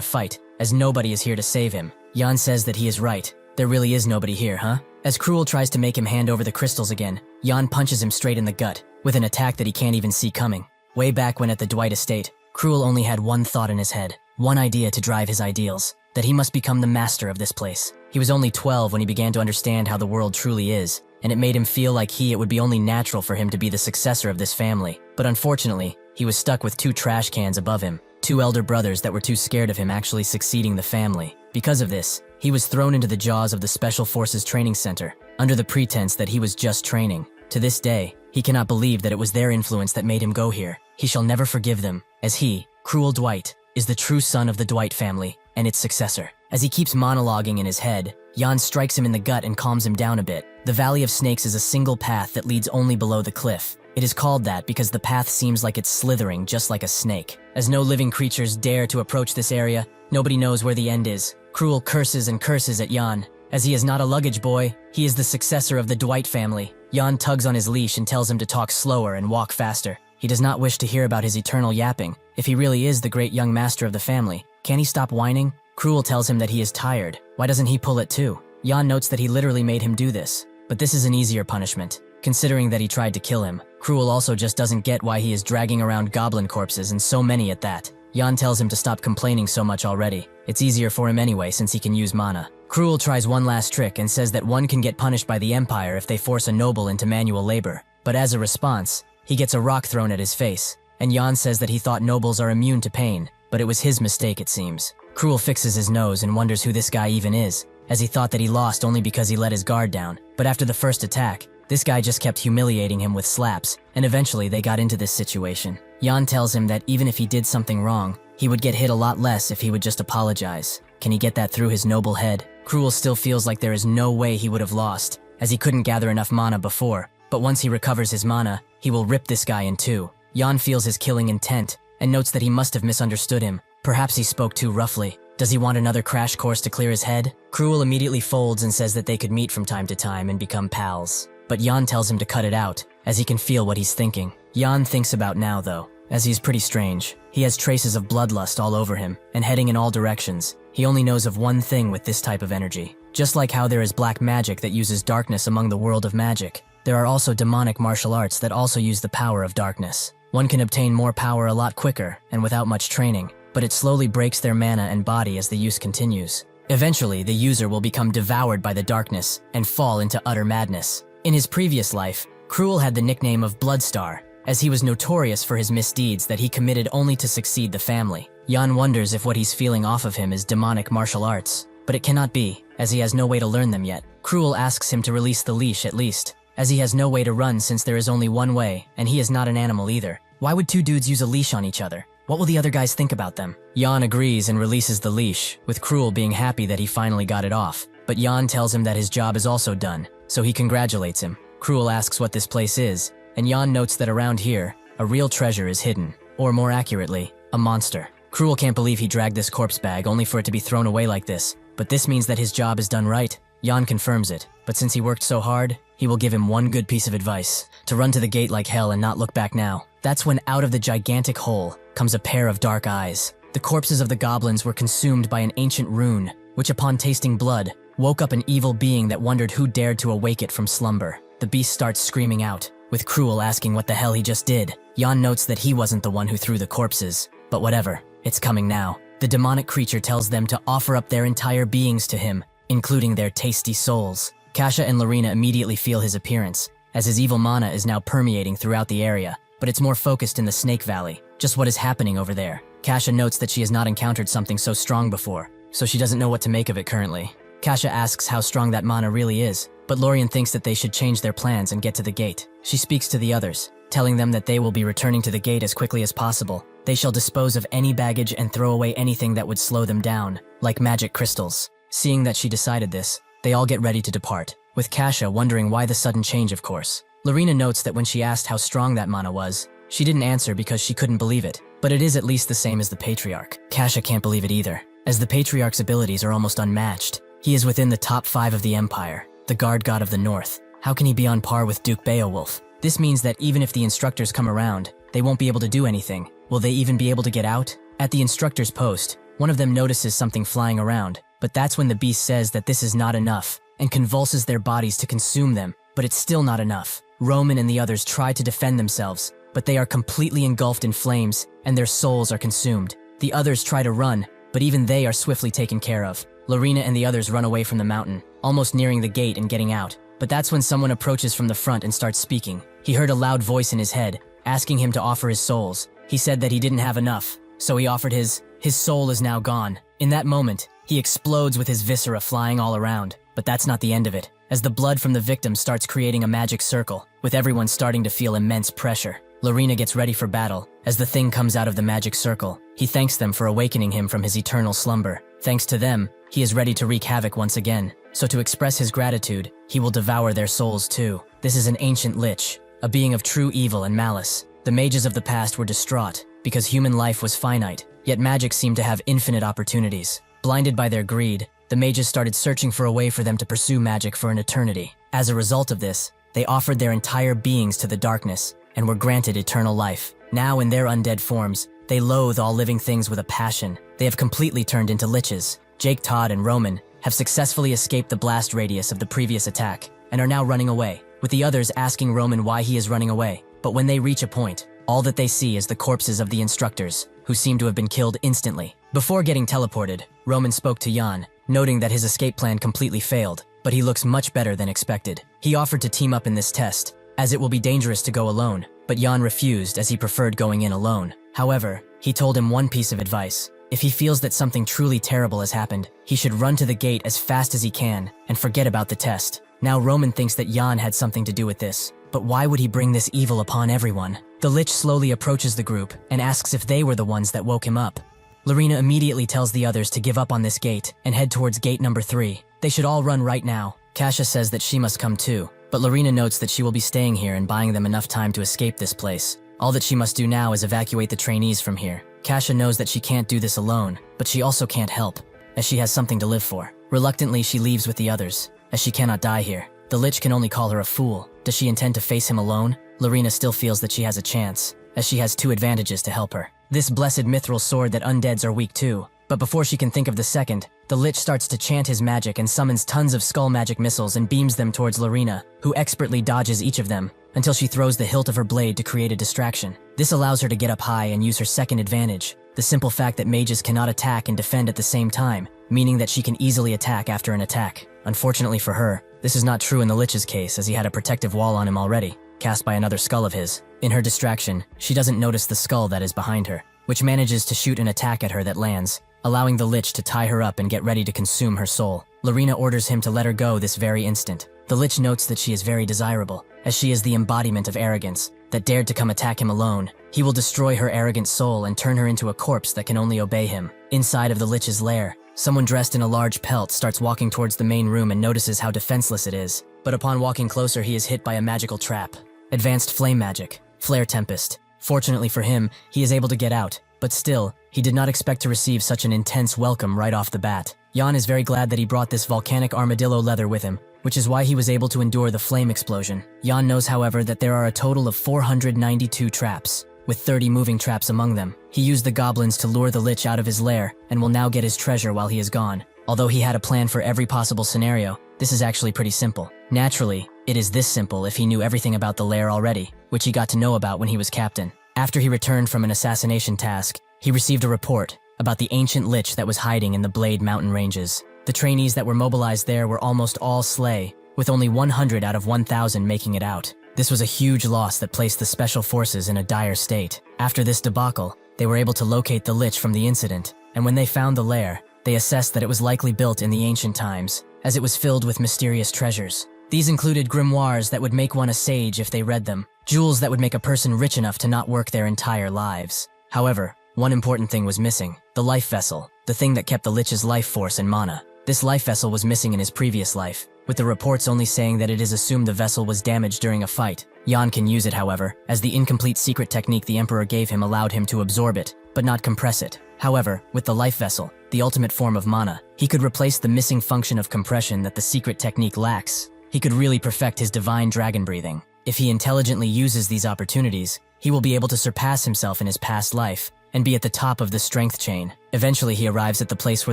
fight, as nobody is here to save him. Jan says that he is right. There really is nobody here, huh? As Cruel tries to make him hand over the crystals again, Jan punches him straight in the gut, with an attack that he can't even see coming. Way back when at the Dwight estate, Cruel only had one thought in his head, one idea to drive his ideals, that he must become the master of this place. He was only 12 when he began to understand how the world truly is, and it made him feel like it would be only natural for him to be the successor of this family. But unfortunately, he was stuck with 2 trash cans above him, 2 elder brothers that were too scared of him actually succeeding the family. Because of this, he was thrown into the jaws of the Special Forces Training Center, under the pretense that he was just training. To this day, he cannot believe that it was their influence that made him go here. He shall never forgive them, as he, Cruel Dwight, is the true son of the Dwight family, and its successor. As he keeps monologuing in his head, Jan strikes him in the gut and calms him down a bit. The Valley of Snakes is a single path that leads only below the cliff. It is called that because the path seems like it's slithering just like a snake. As no living creatures dare to approach this area, nobody knows where the end is. Cruel curses and curses at Jan. As he is not a luggage boy, he is the successor of the Dwight family. Jan tugs on his leash and tells him to talk slower and walk faster. He does not wish to hear about his eternal yapping. If he really is the great young master of the family, can he stop whining? Cruel tells him that he is tired. Why doesn't he pull it too? Jan notes that he literally made him do this. But this is an easier punishment, considering that he tried to kill him. Cruel also just doesn't get why he is dragging around goblin corpses, and so many at that. Jan tells him to stop complaining so much already. It's easier for him anyway since he can use mana. Cruel tries one last trick and says that one can get punished by the Empire if they force a noble into manual labor. But as a response, he gets a rock thrown at his face, and Jan says that he thought nobles are immune to pain, but it was his mistake it seems. Cruel fixes his nose and wonders who this guy even is, as he thought that he lost only because he let his guard down. But after the first attack, this guy just kept humiliating him with slaps, and eventually they got into this situation. Jan tells him that even if he did something wrong, he would get hit a lot less if he would just apologize. Can he get that through his noble head? Cruel still feels like there is no way he would have lost, as he couldn't gather enough mana before, but once he recovers his mana, he will rip this guy in two. Jan feels his killing intent and notes that he must have misunderstood him. Perhaps he spoke too roughly. Does he want another crash course to clear his head? Cruel immediately folds and says that they could meet from time to time and become pals. But Jan tells him to cut it out, as he can feel what he's thinking. Jan thinks about now, though, as he's pretty strange. He has traces of bloodlust all over him, and heading in all directions. He only knows of one thing with this type of energy. Just like how there is black magic that uses darkness among the world of magic, there are also demonic martial arts that also use the power of darkness. One can obtain more power a lot quicker and without much training, but it slowly breaks their mana and body as the use continues. Eventually, the user will become devoured by the darkness and fall into utter madness. In his previous life, Cruel had the nickname of Bloodstar, as he was notorious for his misdeeds that he committed only to succeed the family. Jan wonders if what he's feeling off of him is demonic martial arts, but it cannot be, as he has no way to learn them yet. Cruel asks him to release the leash at least, as he has no way to run since there is only one way, and he is not an animal either. Why would two dudes use a leash on each other? What will the other guys think about them? Jan agrees and releases the leash, with Cruel being happy that he finally got it off. But Jan tells him that his job is also done, so he congratulates him. Cruel asks what this place is, and Jan notes that around here, a real treasure is hidden, or more accurately, a monster. Cruel can't believe he dragged this corpse bag only for it to be thrown away like this, but this means that his job is done right. Jan confirms it, but since he worked so hard, he will give him one good piece of advice: to run to the gate like hell and not look back now. That's when out of the gigantic hole comes a pair of dark eyes. The corpses of the goblins were consumed by an ancient rune, which upon tasting blood, woke up an evil being that wondered who dared to awake it from slumber. The beast starts screaming out, with Cruel asking what the hell he just did. Jan notes that he wasn't the one who threw the corpses, but whatever, it's coming now. The demonic creature tells them to offer up their entire beings to him, including their tasty souls. Kasia and Lorena immediately feel his appearance, as his evil mana is now permeating throughout the area, but it's more focused in the Snake Valley. Just what is happening over there? Kasia notes that she has not encountered something so strong before, so she doesn't know what to make of it currently. Kasia asks how strong that mana really is, but Lorien thinks that they should change their plans and get to the gate. She speaks to the others, telling them that they will be returning to the gate as quickly as possible. They shall dispose of any baggage and throw away anything that would slow them down, like magic crystals. Seeing that she decided this, they all get ready to depart, with Kasia wondering why the sudden change, of course. Lorena notes that when she asked how strong that mana was, she didn't answer because she couldn't believe it, but it is at least the same as the Patriarch. Kasia can't believe it either, as the Patriarch's abilities are almost unmatched. He is within the top 5 of the Empire, the guard god of the North. How can he be on par with Duke Beowulf? This means that even if the instructors come around, they won't be able to do anything. Will they even be able to get out? At the instructor's post, one of them notices something flying around, but that's when the beast says that this is not enough, and convulses their bodies to consume them, but it's still not enough. Roman and the others try to defend themselves, but they are completely engulfed in flames, and their souls are consumed. The others try to run, but even they are swiftly taken care of. Lorena and the others run away from the mountain, almost nearing the gate and getting out. But that's when someone approaches from the front and starts speaking. He heard a loud voice in his head, asking him to offer his souls. He said that he didn't have enough, so he offered his soul is now gone. In that moment, he explodes with his viscera flying all around. But that's not the end of it, as the blood from the victim starts creating a magic circle, with everyone starting to feel immense pressure. Lorena gets ready for battle, as the thing comes out of the magic circle. He thanks them for awakening him from his eternal slumber. Thanks to them, he is ready to wreak havoc once again. So to express his gratitude, he will devour their souls too. This is an ancient lich, a being of true evil and malice. The mages of the past were distraught, because human life was finite, yet magic seemed to have infinite opportunities. Blinded by their greed, the mages started searching for a way for them to pursue magic for an eternity. As a result of this, they offered their entire beings to the darkness, and were granted eternal life. Now in their undead forms, they loathe all living things with a passion. They have completely turned into liches. Jake, Todd, and Roman have successfully escaped the blast radius of the previous attack, and are now running away, with the others asking Roman why he is running away. But when they reach a point, all that they see is the corpses of the instructors, who seem to have been killed instantly. Before getting teleported, Roman spoke to Jan, noting that his escape plan completely failed, but he looks much better than expected. He offered to team up in this test, as it will be dangerous to go alone, but Jan refused as he preferred going in alone. However, he told him one piece of advice. If he feels that something truly terrible has happened, he should run to the gate as fast as he can and forget about the test. Now Roman thinks that Jan had something to do with this, but why would he bring this evil upon everyone? The lich slowly approaches the group and asks if they were the ones that woke him up. Lorena immediately tells the others to give up on this gate and head towards gate number 3. They should all run right now. Kasia says that she must come too, but Lorena notes that she will be staying here and buying them enough time to escape this place. All that she must do now is evacuate the trainees from here. Kasha knows that she can't do this alone, but she also can't help, as she has something to live for. Reluctantly, she leaves with the others, as she cannot die here. The Lich can only call her a fool. Does she intend to face him alone? Lorena still feels that she has a chance, as she has 2 advantages to help her. This blessed mithril sword that undeads are weak to. But before she can think of the second, the Lich starts to chant his magic and summons tons of skull magic missiles and beams them towards Lorena, who expertly dodges each of them, until she throws the hilt of her blade to create a distraction. This allows her to get up high and use her second advantage, the simple fact that mages cannot attack and defend at the same time, meaning that she can easily attack after an attack. Unfortunately for her, this is not true in the Lich's case, as he had a protective wall on him already, cast by another skull of his. In her distraction, she doesn't notice the skull that is behind her, which manages to shoot an attack at her that lands, allowing the Lich to tie her up and get ready to consume her soul. Lorena orders him to let her go this very instant. The Lich notes that she is very desirable, as she is the embodiment of arrogance, that dared to come attack him alone. He will destroy her arrogant soul and turn her into a corpse that can only obey him. Inside of the Lich's lair, someone dressed in a large pelt starts walking towards the main room and notices how defenseless it is. But upon walking closer, he is hit by a magical trap. Advanced flame magic, Flare Tempest. Fortunately for him, he is able to get out, but still, he did not expect to receive such an intense welcome right off the bat. Jan is very glad that he brought this volcanic armadillo leather with him, which is why he was able to endure the flame explosion. Jan knows, however, that there are a total of 492 traps, with 30 moving traps among them. He used the goblins to lure the Lich out of his lair, and will now get his treasure while he is gone. Although he had a plan for every possible scenario, this is actually pretty simple. Naturally, it is this simple if he knew everything about the lair already, which he got to know about when he was captain. After he returned from an assassination task, he received a report about the ancient Lich that was hiding in the Blade Mountain ranges. The trainees that were mobilized there were almost all slay, with only 100 out of 1,000 making it out. This was a huge loss that placed the special forces in a dire state. After this debacle, they were able to locate the Lich from the incident, and when they found the lair, they assessed that it was likely built in the ancient times, as it was filled with mysterious treasures. These included grimoires that would make one a sage if they read them, jewels that would make a person rich enough to not work their entire lives. However, one important thing was missing: the life vessel, the thing that kept the Lich's life force and mana. This life vessel was missing in his previous life, with the reports only saying that it is assumed the vessel was damaged during a fight. Jan can use it, however, as the incomplete secret technique the Emperor gave him allowed him to absorb it, but not compress it. However, with the life vessel, the ultimate form of mana, he could replace the missing function of compression that the secret technique lacks. He could really perfect his divine dragon breathing. If he intelligently uses these opportunities, he will be able to surpass himself in his past life and be at the top of the strength chain. Eventually, he arrives at the place where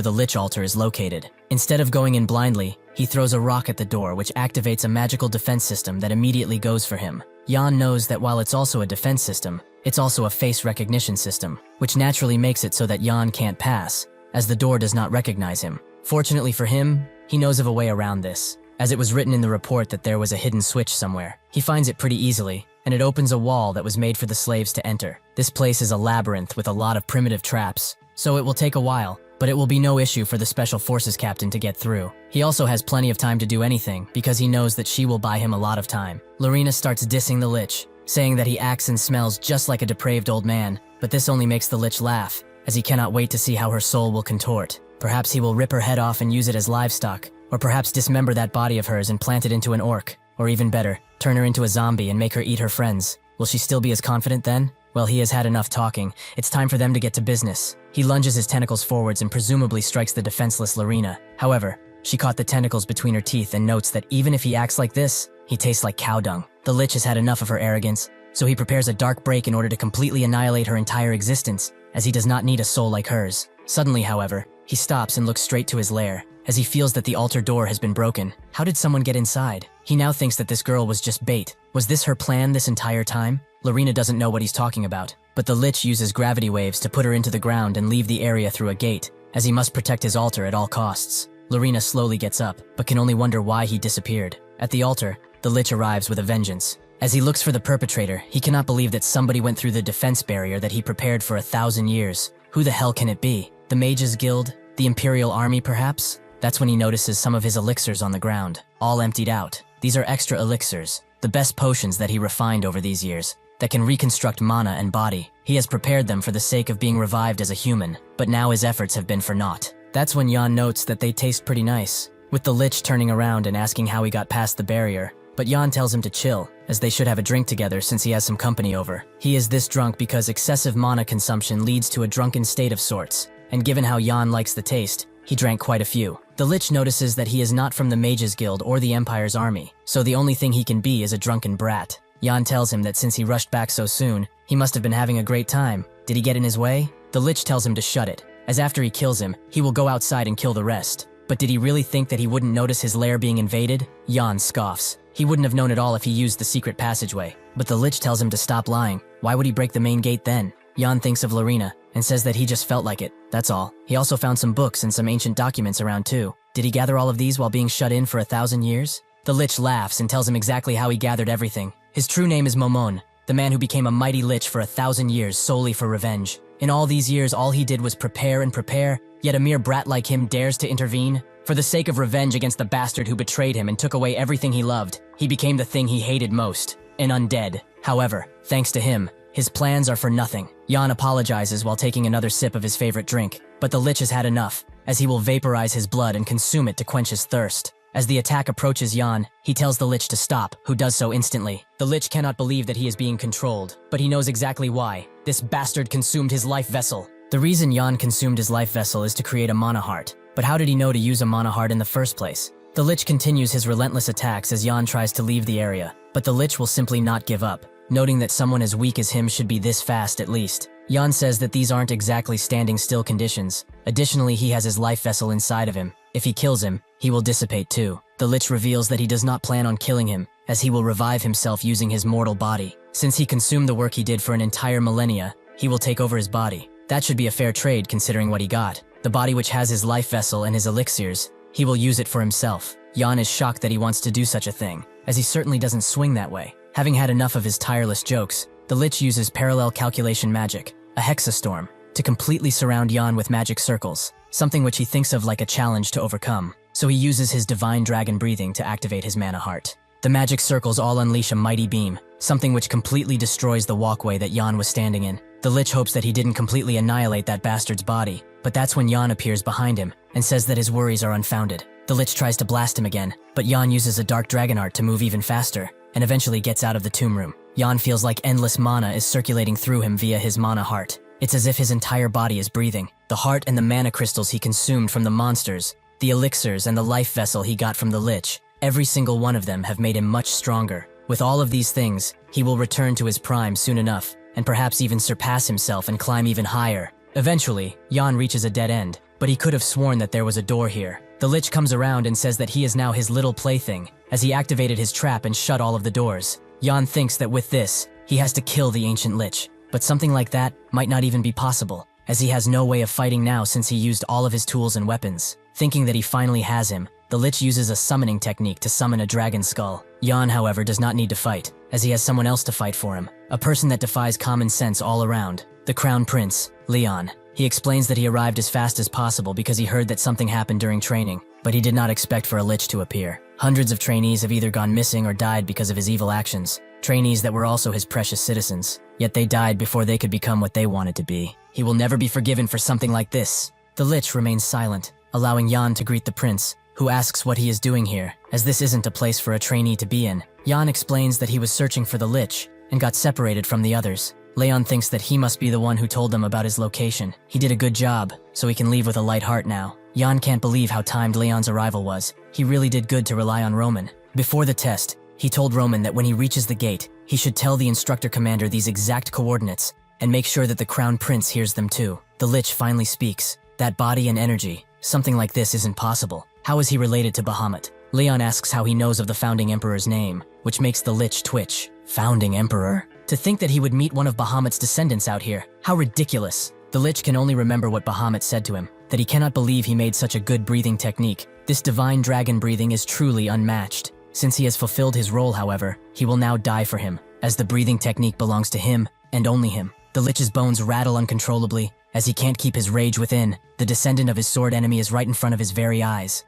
the Lich altar is located. Instead of going in blindly, he throws a rock at the door, which activates a magical defense system that immediately goes for him. Jan knows that while it's also a defense system, it's also a face recognition system, which naturally makes it so that Jan can't pass, as the door does not recognize him. Fortunately for him, he knows of a way around this, as it was written in the report that there was a hidden switch somewhere. He finds it pretty easily, and it opens a wall that was made for the slaves to enter. This place is a labyrinth with a lot of primitive traps, so it will take a while, but it will be no issue for the Special Forces captain to get through. He also has plenty of time to do anything, because he knows that she will buy him a lot of time. Lorena starts dissing the Lich, saying that he acts and smells just like a depraved old man, but this only makes the Lich laugh, as he cannot wait to see how her soul will contort. Perhaps he will rip her head off and use it as livestock, or perhaps dismember that body of hers and plant it into an orc, or even better, turn her into a zombie and make her eat her friends. Will she still be as confident then? Well, he has had enough talking. It's time for them to get to business. He lunges his tentacles forwards and presumably strikes the defenseless Lorena. However, she caught the tentacles between her teeth and notes that even if he acts like this, he tastes like cow dung. The Lich has had enough of her arrogance, so he prepares a dark break in order to completely annihilate her entire existence, as he does not need a soul like hers. Suddenly, however, he stops and looks straight to his lair, as he feels that the altar door has been broken. How did someone get inside? He now thinks that this girl was just bait. Was this her plan this entire time? Lorena doesn't know what he's talking about, but the Lich uses gravity waves to put her into the ground and leave the area through a gate, as he must protect his altar at all costs. Lorena slowly gets up, but can only wonder why he disappeared. At the altar, the Lich arrives with a vengeance. As he looks for the perpetrator, he cannot believe that somebody went through the defense barrier that he prepared for 1,000 years. Who the hell can it be? The Mages Guild? The Imperial Army, perhaps? That's when he notices some of his elixirs on the ground, all emptied out. These are extra elixirs, the best potions that he refined over these years, that can reconstruct mana and body. He has prepared them for the sake of being revived as a human, but now his efforts have been for naught. That's when Jan notes that they taste pretty nice, with the Lich turning around and asking how he got past the barrier, but Jan tells him to chill, as they should have a drink together since he has some company over. He is this drunk because excessive mana consumption leads to a drunken state of sorts, and given how Jan likes the taste, he drank quite a few. The Lich notices that he is not from the Mages Guild or the Empire's army, so the only thing he can be is a drunken brat. Jan tells him that since he rushed back so soon, he must have been having a great time. Did he get in his way? The Lich tells him to shut it, as after he kills him, he will go outside and kill the rest. But did he really think that he wouldn't notice his lair being invaded? Jan scoffs. He wouldn't have known at all if he used the secret passageway. But the Lich tells him to stop lying. Why would he break the main gate then? Jan thinks of Lorena, and says that he just felt like it, that's all. He also found some books and some ancient documents around too. Did he gather all of these while being shut in for 1,000 years? The Lich laughs and tells him exactly how he gathered everything. His true name is Momon, the man who became a mighty Lich for 1,000 years solely for revenge. In all these years, all he did was prepare and prepare, yet a mere brat like him dares to intervene? For the sake of revenge against the bastard who betrayed him and took away everything he loved, he became the thing he hated most, an undead. However, thanks to him, his plans are for nothing. Jan apologizes while taking another sip of his favorite drink, but the Lich has had enough, as he will vaporize his blood and consume it to quench his thirst. As the attack approaches Jan, he tells the Lich to stop, who does so instantly. The Lich cannot believe that he is being controlled, but he knows exactly why. This bastard consumed his life vessel. The reason Jan consumed his life vessel is to create a mana heart. But how did he know to use a mana heart in the first place? The Lich continues his relentless attacks as Jan tries to leave the area, but the Lich will simply not give up, noting that someone as weak as him should be this fast at least. Jan says that these aren't exactly standing still conditions. Additionally, he has his life vessel inside of him. If he kills him, he will dissipate too. The Lich reveals that he does not plan on killing him, as he will revive himself using his mortal body. Since he consumed the work he did for an entire millennia, he will take over his body. That should be a fair trade considering what he got. The body which has his life vessel and his elixirs, he will use it for himself. Jan is shocked that he wants to do such a thing, as he certainly doesn't swing that way. Having had enough of his tireless jokes, the Lich uses parallel calculation magic, a hexastorm, to completely surround Jan with magic circles, something which he thinks of like a challenge to overcome. So he uses his divine dragon breathing to activate his mana heart. The magic circles all unleash a mighty beam, something which completely destroys the walkway that Jan was standing in. The Lich hopes that he didn't completely annihilate that bastard's body, but that's when Jan appears behind him and says that his worries are unfounded. The Lich tries to blast him again, but Jan uses a dark dragon art to move even faster, and eventually gets out of the tomb room. Jan feels like endless mana is circulating through him via his mana heart. It's as if his entire body is breathing. The heart and the mana crystals he consumed from the monsters, the elixirs and the life vessel he got from the Lich, every single one of them have made him much stronger. With all of these things, he will return to his prime soon enough, and perhaps even surpass himself and climb even higher. Eventually, Jan reaches a dead end, but he could have sworn that there was a door here. The Lich comes around and says that he is now his little plaything, as he activated his trap and shut all of the doors. Jan thinks that with this, he has to kill the ancient Lich, but something like that might not even be possible, as he has no way of fighting now since he used all of his tools and weapons. Thinking that he finally has him, the Lich uses a summoning technique to summon a dragon skull. Jan, however, does not need to fight, as he has someone else to fight for him, a person that defies common sense all around, the Crown Prince, Leon. He explains that he arrived as fast as possible because he heard that something happened during training, but he did not expect for a Lich to appear. Hundreds of trainees have either gone missing or died because of his evil actions, trainees that were also his precious citizens, yet they died before they could become what they wanted to be. He will never be forgiven for something like this. The Lich remains silent, allowing Jan to greet the prince, who asks what he is doing here, as this isn't a place for a trainee to be in. Jan explains that he was searching for the Lich and got separated from the others. Leon thinks that he must be the one who told them about his location. He did a good job, so he can leave with a light heart now. Jan can't believe how timed Leon's arrival was. He really did good to rely on Roman. Before the test, he told Roman that when he reaches the gate, he should tell the instructor commander these exact coordinates and make sure that the Crown Prince hears them too. The Lich finally speaks. That body and energy, something like this isn't possible. How is he related to Bahamut? Leon asks how he knows of the founding emperor's name, which makes the Lich twitch. Founding emperor? To think that he would meet one of Bahamut's descendants out here. How ridiculous. The Lich can only remember what Bahamut said to him, that he cannot believe he made such a good breathing technique. This divine dragon breathing is truly unmatched. Since he has fulfilled his role, however, he will now die for him, as the breathing technique belongs to him, and only him. The Lich's bones rattle uncontrollably, as he can't keep his rage within. The descendant of his sword enemy is right in front of his very eyes.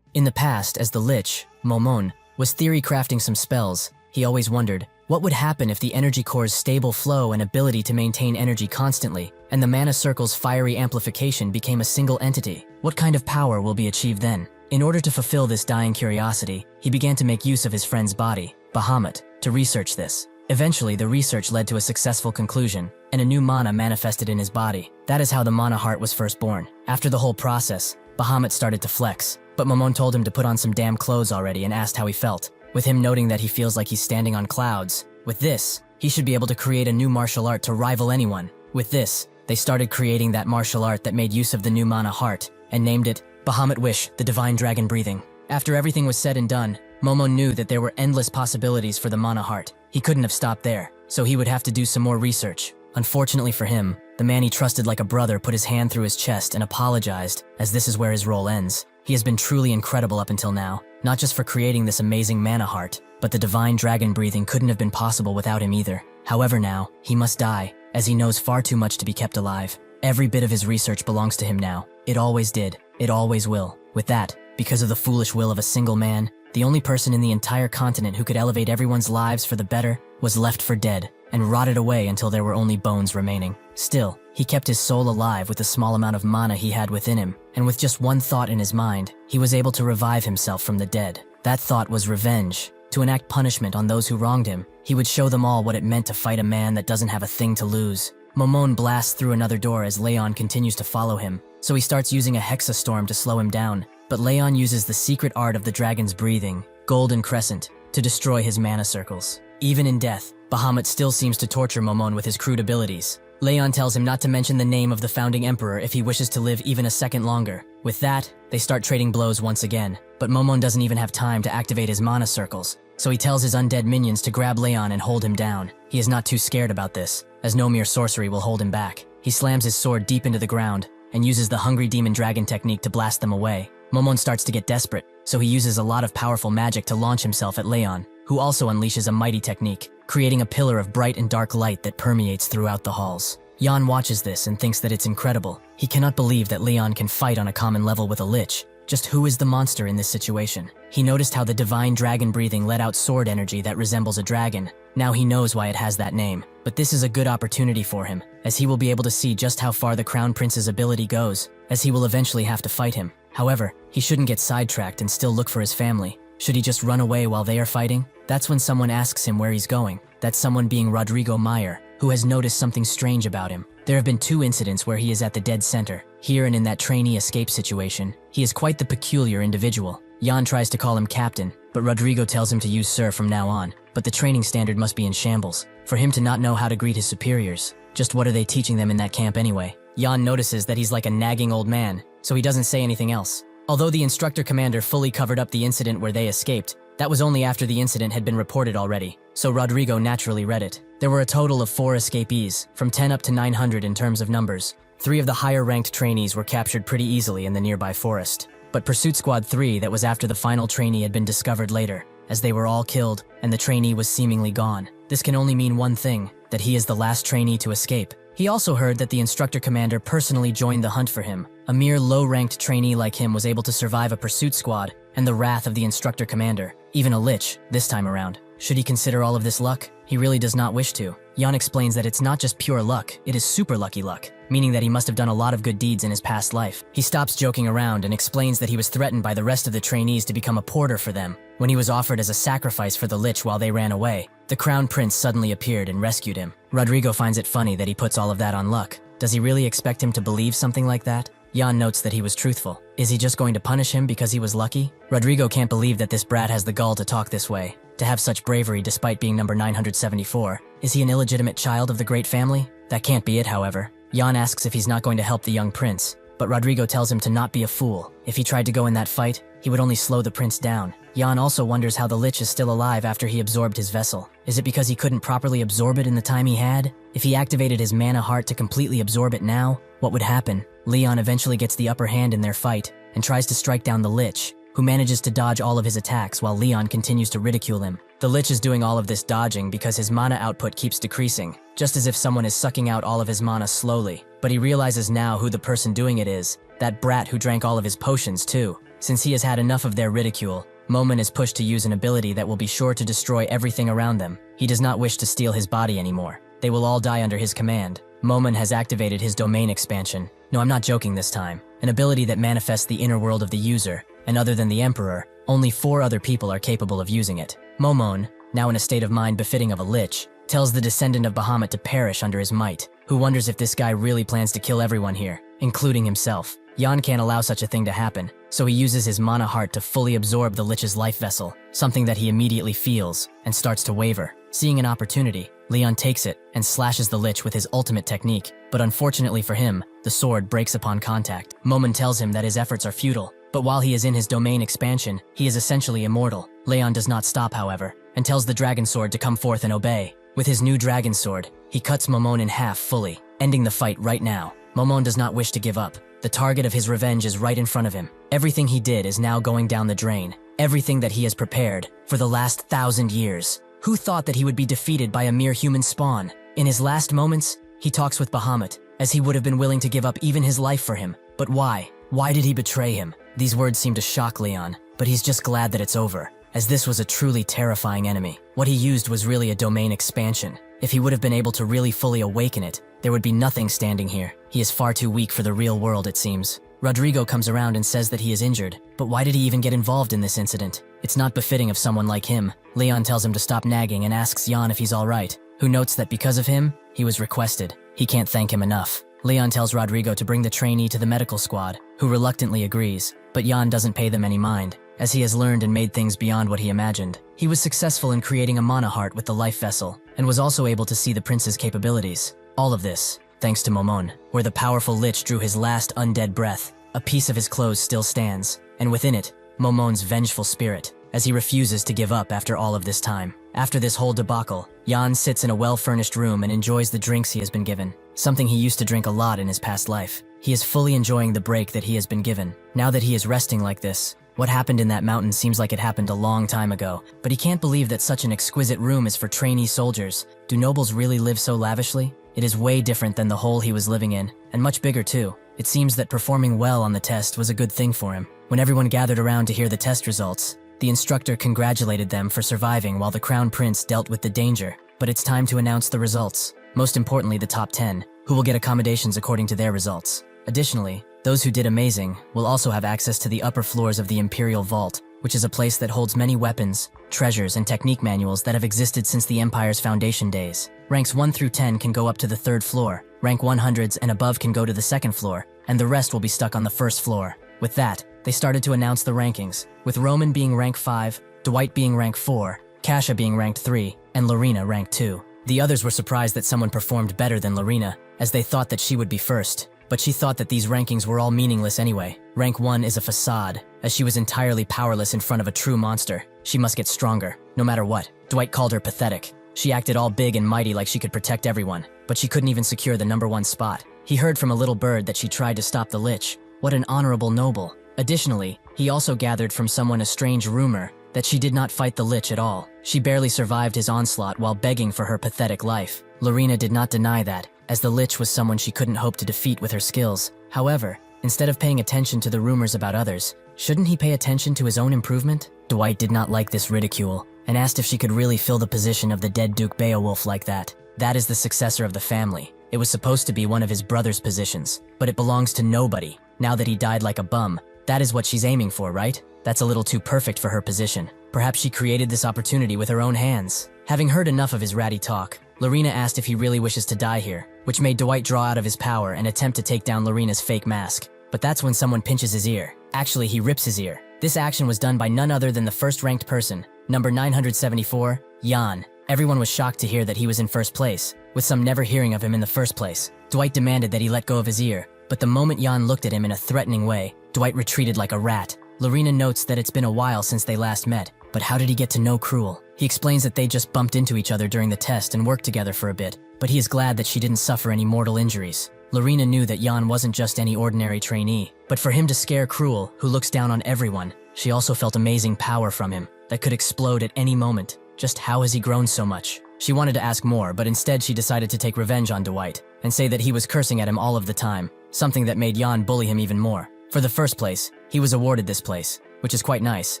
In the past, as the Lich, Momon, was theory crafting some spells, he always wondered, what would happen if the energy core's stable flow and ability to maintain energy constantly, and the mana circle's fiery amplification became a single entity? What kind of power will be achieved then? In order to fulfill this dying curiosity, he began to make use of his friend's body, Bahamut, to research this. Eventually, the research led to a successful conclusion, and a new mana manifested in his body. That is how the mana heart was first born. After the whole process, Bahamut started to flex, but Momon told him to put on some damn clothes already and asked how he felt, with him noting that he feels like he's standing on clouds. With this, he should be able to create a new martial art to rival anyone. With this, they started creating that martial art that made use of the new mana heart, and named it Bahamut Wish, the Divine Dragon Breathing. After everything was said and done, Momon knew that there were endless possibilities for the mana heart. He couldn't have stopped there, so he would have to do some more research. Unfortunately for him, the man he trusted like a brother put his hand through his chest and apologized, as this is where his role ends. He has been truly incredible up until now, not just for creating this amazing mana heart, but the divine dragon breathing couldn't have been possible without him either. However now, he must die, as he knows far too much to be kept alive. Every bit of his research belongs to him now. It always did. It always will. With that, because of the foolish will of a single man, the only person in the entire continent who could elevate everyone's lives for the better was left for dead and rotted away until there were only bones remaining. Still, he kept his soul alive with the small amount of mana he had within him, and with just one thought in his mind, he was able to revive himself from the dead. That thought was revenge. To enact punishment on those who wronged him, he would show them all what it meant to fight a man that doesn't have a thing to lose. Momon blasts through another door as Leon continues to follow him, so he starts using a hexastorm to slow him down. But Leon uses the secret art of the dragon's breathing, Golden Crescent, to destroy his mana circles. Even in death, Bahamut still seems to torture Momon with his crude abilities. Leon tells him not to mention the name of the founding emperor if he wishes to live even a second longer. With that, they start trading blows once again, but Momon doesn't even have time to activate his mana circles, so he tells his undead minions to grab Leon and hold him down. He is not too scared about this, as no mere sorcery will hold him back. He slams his sword deep into the ground and uses the Hungry Demon Dragon technique to blast them away. Momon starts to get desperate, so he uses a lot of powerful magic to launch himself at Leon, who also unleashes a mighty technique, creating a pillar of bright and dark light that permeates throughout the halls. Jan watches this and thinks that it's incredible. He cannot believe that Leon can fight on a common level with a lich. Just who is the monster in this situation? He noticed how the divine dragon breathing let out sword energy that resembles a dragon. Now he knows why it has that name. But this is a good opportunity for him, as he will be able to see just how far the Crown Prince's ability goes, as he will eventually have to fight him. However, he shouldn't get sidetracked and still look for his family. Should he just run away while they are fighting? That's when someone asks him where he's going. That's someone being Rodrigo Meyer, who has noticed something strange about him. There have been 2 incidents where he is at the dead center. Here and in that trainee escape situation, he is quite the peculiar individual. Jan tries to call him captain, but Rodrigo tells him to use sir from now on. But the training standard must be in shambles. For him to not know how to greet his superiors. Just what are they teaching them in that camp anyway? Jan notices that he's like a nagging old man, so he doesn't say anything else. Although the instructor commander fully covered up the incident where they escaped, that was only after the incident had been reported already, so Rodrigo naturally read it. There were a total of 4 escapees, from 10 up to 900 in terms of numbers. 3 of the higher-ranked trainees were captured pretty easily in the nearby forest. But Pursuit Squad 3, that was after the final trainee, had been discovered later, as they were all killed and the trainee was seemingly gone. This can only mean one thing, that he is the last trainee to escape. He also heard that the instructor commander personally joined the hunt for him. A mere low-ranked trainee like him was able to survive a pursuit squad and the wrath of the instructor commander, even a lich, this time around. Should he consider all of this luck? He really does not wish to. Jan explains that it's not just pure luck, it is super lucky luck, meaning that he must have done a lot of good deeds in his past life. He stops joking around and explains that he was threatened by the rest of the trainees to become a porter for them. When he was offered as a sacrifice for the lich while they ran away, the Crown Prince suddenly appeared and rescued him. Rodrigo finds it funny that he puts all of that on luck. Does he really expect him to believe something like that? Jan notes that he was truthful. Is he just going to punish him because he was lucky? Rodrigo can't believe that this brat has the gall to talk this way, to have such bravery despite being number 974. Is he an illegitimate child of the great family? That can't be it, however. Jan asks if he's not going to help the young prince, but Rodrigo tells him to not be a fool. If he tried to go in that fight, he would only slow the prince down. Jan also wonders how the lich is still alive after he absorbed his vessel. Is it because he couldn't properly absorb it in the time he had? If he activated his mana heart to completely absorb it now, what would happen? Leon eventually gets the upper hand in their fight and tries to strike down the lich, who manages to dodge all of his attacks while Leon continues to ridicule him. The lich is doing all of this dodging because his mana output keeps decreasing, just as if someone is sucking out all of his mana slowly. But he realizes now who the person doing it is, that brat who drank all of his potions too. Since he has had enough of their ridicule, Momon is pushed to use an ability that will be sure to destroy everything around them. He does not wish to steal his body anymore. They will all die under his command. Momon has activated his domain expansion. No, I'm not joking this time. An ability that manifests the inner world of the user, and other than the Emperor, only 4 other people are capable of using it. Momon, now in a state of mind befitting of a lich, tells the descendant of Bahamut to perish under his might, who wonders if this guy really plans to kill everyone here, including himself. Jan can't allow such a thing to happen, so he uses his mana heart to fully absorb the lich's life vessel, something that he immediately feels, and starts to waver. Seeing an opportunity, Leon takes it and slashes the lich with his ultimate technique, but unfortunately for him, the sword breaks upon contact. Momon tells him that his efforts are futile, but while he is in his domain expansion, he is essentially immortal. Leon does not stop, however, and tells the dragon sword to come forth and obey. With his new dragon sword, he cuts Momon in half fully, ending the fight right now. Momon does not wish to give up. The target of his revenge is right in front of him. Everything he did is now going down the drain. Everything that he has prepared for the last 1,000 years. Who thought that he would be defeated by a mere human spawn? In his last moments, he talks with Bahamut, as he would have been willing to give up even his life for him. But why? Why did he betray him? These words seem to shock Leon, but he's just glad that it's over, as this was a truly terrifying enemy. What he used was really a domain expansion. If he would have been able to really fully awaken it, there would be nothing standing here. He is far too weak for the real world, it seems. Rodrigo comes around and says that he is injured, but why did he even get involved in this incident? It's not befitting of someone like him. Leon tells him to stop nagging and asks Jan if he's alright, who notes that because of him, he was requested. He can't thank him enough. Leon tells Rodrigo to bring the trainee to the medical squad, who reluctantly agrees, but Jan doesn't pay them any mind, as he has learned and made things beyond what he imagined. He was successful in creating a mana heart with the life vessel, and was also able to see the prince's capabilities. All of this, thanks to Momon, where the powerful lich drew his last undead breath. A piece of his clothes still stands, and within it, Momon's vengeful spirit, as he refuses to give up after all of this time. After this whole debacle, Jan sits in a well-furnished room and enjoys the drinks he has been given, something he used to drink a lot in his past life. He is fully enjoying the break that he has been given. Now that he is resting like this, what happened in that mountain seems like it happened a long time ago, but he can't believe that such an exquisite room is for trainee soldiers. Do nobles really live so lavishly? It is way different than the hole he was living in, and much bigger too. It seems that performing well on the test was a good thing for him. When everyone gathered around to hear the test results, the instructor congratulated them for surviving while the crown prince dealt with the danger. But it's time to announce the results. Most importantly, the top 10, who will get accommodations according to their results. Additionally, those who did amazing will also have access to the upper floors of the Imperial Vault, which is a place that holds many weapons, treasures, and technique manuals that have existed since the Empire's foundation days. Ranks 1 through 10 can go up to the 3rd floor, rank 100s and above can go to the 2nd floor, and the rest will be stuck on the 1st floor. With that, they started to announce the rankings, with Roman being rank 5, Dwight being rank 4, Kasha being ranked 3, and Lorena ranked 2. The others were surprised that someone performed better than Lorena, as they thought that she would be first. But she thought that these rankings were all meaningless anyway. Rank 1 is a facade, as she was entirely powerless in front of a true monster. She must get stronger, no matter what. Dwight called her pathetic. She acted all big and mighty like she could protect everyone, but she couldn't even secure the number 1 spot. He heard from a little bird that she tried to stop the lich. What an honorable noble. Additionally, he also gathered from someone a strange rumor that she did not fight the lich at all. She barely survived his onslaught while begging for her pathetic life. Lorena did not deny that, as the lich was someone she couldn't hope to defeat with her skills. However, instead of paying attention to the rumors about others, shouldn't he pay attention to his own improvement? Dwight did not like this ridicule, and asked if she could really fill the position of the dead Duke Beowulf like that. That is the successor of the family. It was supposed to be one of his brother's positions, but it belongs to nobody. Now that he died like a bum, that is what she's aiming for, right? That's a little too perfect for her position. Perhaps she created this opportunity with her own hands. Having heard enough of his ratty talk, Lorena asked if he really wishes to die here, which made Dwight draw out of his power and attempt to take down Lorena's fake mask. But that's when someone pinches his ear. Actually, he rips his ear. This action was done by none other than the first-ranked person, number 974, Jan. Everyone was shocked to hear that he was in first place, with some never hearing of him in the first place. Dwight demanded that he let go of his ear, but the moment Jan looked at him in a threatening way, Dwight retreated like a rat. Lorena notes that it's been a while since they last met, but how did he get to know Cruel? He explains that they just bumped into each other during the test and worked together for a bit, but he is glad that she didn't suffer any mortal injuries. Lorena knew that Jan wasn't just any ordinary trainee, but for him to scare Cruel, who looks down on everyone, she also felt amazing power from him that could explode at any moment. Just how has he grown so much? She wanted to ask more, but instead she decided to take revenge on Dwight and say that he was cursing at him all of the time, something that made Jan bully him even more. For the first place, he was awarded this place, which is quite nice,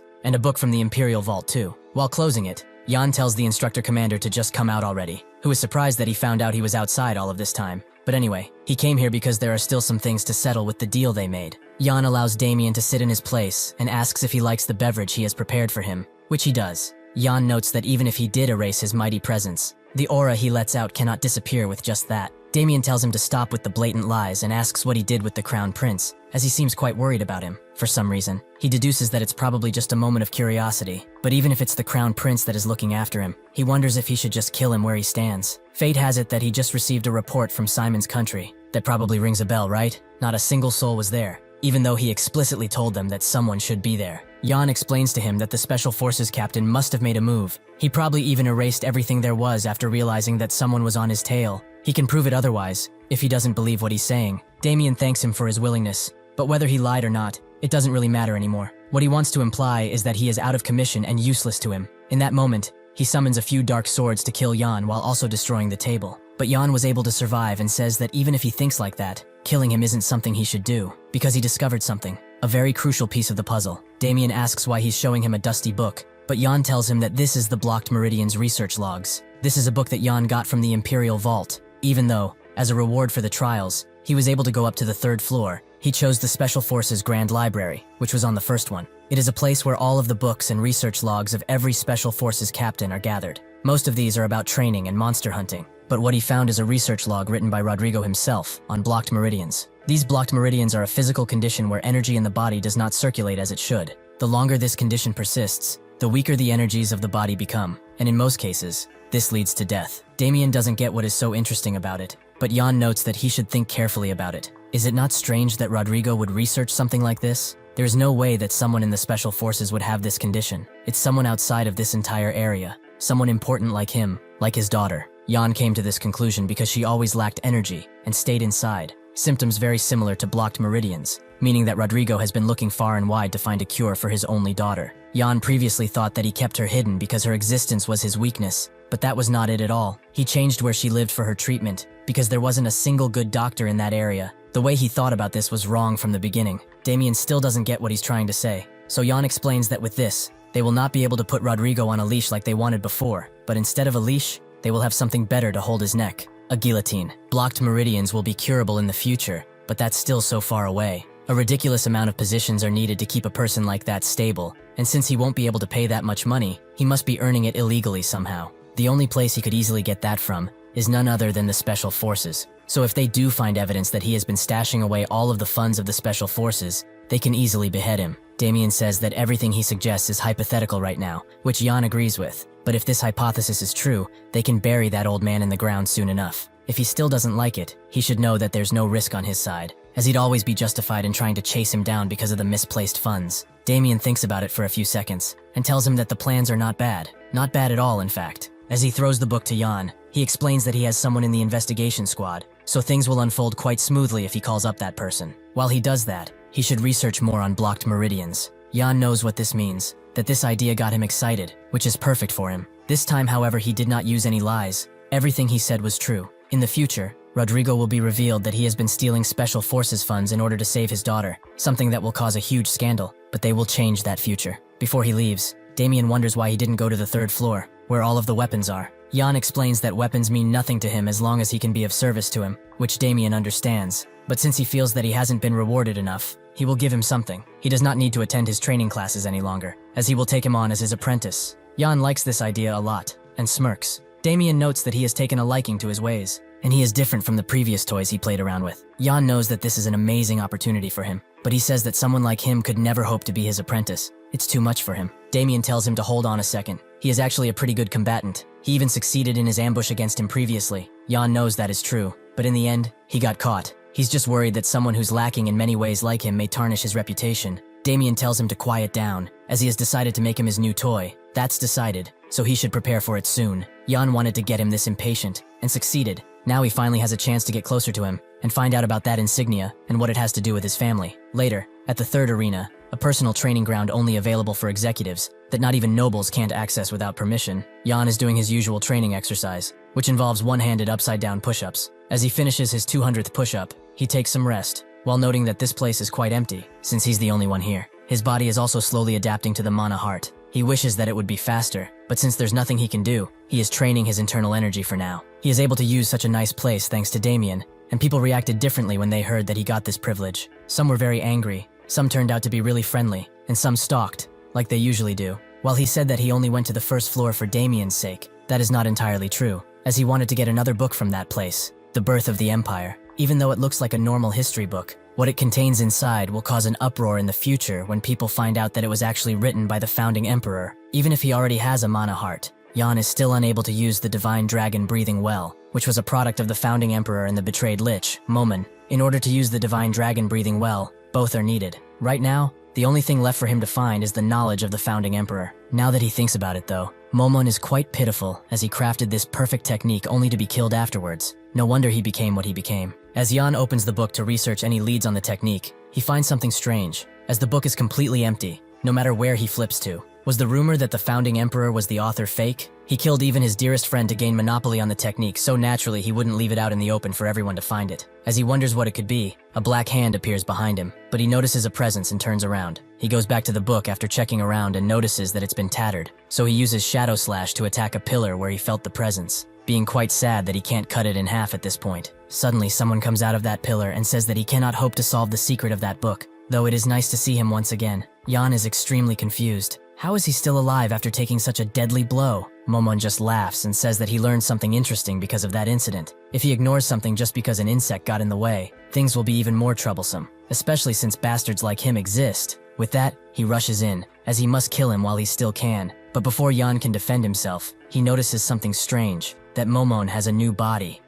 and a book from the Imperial Vault too. While closing it, Jan tells the instructor commander to just come out already, who is surprised that he found out he was outside all of this time. But anyway, he came here because there are still some things to settle with the deal they made. Jan allows Damien to sit in his place and asks if he likes the beverage he has prepared for him, which he does. Jan notes that even if he did erase his mighty presence, the aura he lets out cannot disappear with just that. Damien tells him to stop with the blatant lies and asks what he did with the Crown Prince, as he seems quite worried about him. For some reason, he deduces that it's probably just a moment of curiosity, but even if it's the Crown Prince that is looking after him, he wonders if he should just kill him where he stands. Fate has it that he just received a report from Simon's country. That probably rings a bell, right? Not a single soul was there, even though he explicitly told them that someone should be there. Jan explains to him that the Special Forces captain must have made a move. He probably even erased everything there was after realizing that someone was on his tail. He can prove it otherwise, if he doesn't believe what he's saying. Damien thanks him for his willingness, but whether he lied or not, it doesn't really matter anymore. What he wants to imply is that he is out of commission and useless to him. In that moment, he summons a few dark swords to kill Jan while also destroying the table. But Jan was able to survive and says that even if he thinks like that, killing him isn't something he should do, because he discovered something, a very crucial piece of the puzzle. Damien asks why he's showing him a dusty book, but Jan tells him that this is the Blocked Meridian's research logs. This is a book that Jan got from the Imperial Vault. Even though, as a reward for the trials, he was able to go up to the 3rd floor, he chose the Special Forces Grand Library, which was on the 1st one. It is a place where all of the books and research logs of every Special Forces captain are gathered. Most of these are about training and monster hunting, but what he found is a research log written by Rodrigo himself on blocked meridians. These blocked meridians are a physical condition where energy in the body does not circulate as it should. The longer this condition persists, the weaker the energies of the body become, and in most cases, this leads to death. Damien doesn't get what is so interesting about it, but Jan notes that he should think carefully about it. Is it not strange that Rodrigo would research something like this? There is no way that someone in the Special Forces would have this condition. It's someone outside of this entire area, someone important like him, like his daughter. Jan came to this conclusion because she always lacked energy and stayed inside, symptoms very similar to blocked meridians, meaning that Rodrigo has been looking far and wide to find a cure for his only daughter. Jan previously thought that he kept her hidden because her existence was his weakness, but that was not it at all. He changed where she lived for her treatment because there wasn't a single good doctor in that area. The way he thought about this was wrong from the beginning. Damien still doesn't get what he's trying to say, so Jan explains that with this, they will not be able to put Rodrigo on a leash like they wanted before, but instead of a leash, they will have something better to hold his neck. A guillotine. Blocked meridians will be curable in the future, but that's still so far away. A ridiculous amount of positions are needed to keep a person like that stable, and since he won't be able to pay that much money, he must be earning it illegally somehow. The only place he could easily get that from is none other than the Special Forces. So if they do find evidence that he has been stashing away all of the funds of the Special Forces, they can easily behead him. Damien says that everything he suggests is hypothetical right now, which Jan agrees with. But if this hypothesis is true, they can bury that old man in the ground soon enough. If he still doesn't like it, he should know that there's no risk on his side, as he'd always be justified in trying to chase him down because of the misplaced funds. Damien thinks about it for a few seconds, and tells him that the plans are not bad. Not bad at all, in fact. As he throws the book to Jan, he explains that he has someone in the investigation squad, so things will unfold quite smoothly if he calls up that person. While he does that, he should research more on blocked meridians. Jan knows what this means, that this idea got him excited, which is perfect for him. This time, however, he did not use any lies. Everything he said was true. In the future, Rodrigo will be revealed that he has been stealing Special Forces funds in order to save his daughter, something that will cause a huge scandal, but they will change that future. Before he leaves, Damien wonders why he didn't go to the 3rd floor, where all of the weapons are. Jan explains that weapons mean nothing to him as long as he can be of service to him, which Damien understands. But since he feels that he hasn't been rewarded enough, he will give him something. He does not need to attend his training classes any longer, as he will take him on as his apprentice. Jan likes this idea a lot, and smirks. Damien notes that he has taken a liking to his ways, and he is different from the previous toys he played around with. Jan knows that this is an amazing opportunity for him, but he says that someone like him could never hope to be his apprentice. It's too much for him. Damien tells him to hold on a second. He is actually a pretty good combatant. He even succeeded in his ambush against him previously. Jan knows that is true, but in the end, he got caught. He's just worried that someone who's lacking in many ways like him may tarnish his reputation. Damien tells him to quiet down, as he has decided to make him his new toy. That's decided, so he should prepare for it soon. Jan wanted to get him this impatient, and succeeded. Now he finally has a chance to get closer to him, and find out about that insignia, and what it has to do with his family. Later, at the 3rd arena, a personal training ground only available for executives, that not even nobles can't access without permission, Jan is doing his usual training exercise, which involves one-handed upside-down push-ups. As he finishes his 200th push-up, he takes some rest, while noting that this place is quite empty, since he's the only one here. His body is also slowly adapting to the mana heart. He wishes that it would be faster, but since there's nothing he can do, he is training his internal energy for now. He is able to use such a nice place thanks to Damien, and people reacted differently when they heard that he got this privilege. Some were very angry, some turned out to be really friendly, and some stalked, like they usually do. While he said that he only went to the first floor for Damien's sake, that is not entirely true, as he wanted to get another book from that place, The Birth of the Empire. Even though it looks like a normal history book, what it contains inside will cause an uproar in the future when people find out that it was actually written by the founding emperor. Even if he already has a mana heart, Jan is still unable to use the divine dragon breathing well, which was a product of the founding emperor and the betrayed lich, Momon. In order to use the divine dragon breathing well, both are needed. Right now, the only thing left for him to find is the knowledge of the founding emperor. Now that he thinks about it though, Momon is quite pitiful as he crafted this perfect technique only to be killed afterwards. No wonder he became what he became. As Jan opens the book to research any leads on the technique, he finds something strange, as the book is completely empty, no matter where he flips to. Was the rumor that the founding emperor was the author fake? He killed even his dearest friend to gain monopoly on the technique so naturally he wouldn't leave it out in the open for everyone to find it. As he wonders what it could be, a black hand appears behind him, but he notices a presence and turns around. He goes back to the book after checking around and notices that it's been tattered, so he uses Shadow Slash to attack a pillar where he felt the presence, being quite sad that he can't cut it in half at this point. Suddenly, someone comes out of that pillar and says that he cannot hope to solve the secret of that book, though it is nice to see him once again. Jan is extremely confused. How is he still alive after taking such a deadly blow? Momon just laughs and says that he learned something interesting because of that incident. If he ignores something just because an insect got in the way, things will be even more troublesome, especially since bastards like him exist. With that, he rushes in, as he must kill him while he still can. But before Jan can defend himself, he notices something strange, that Momon has a new body.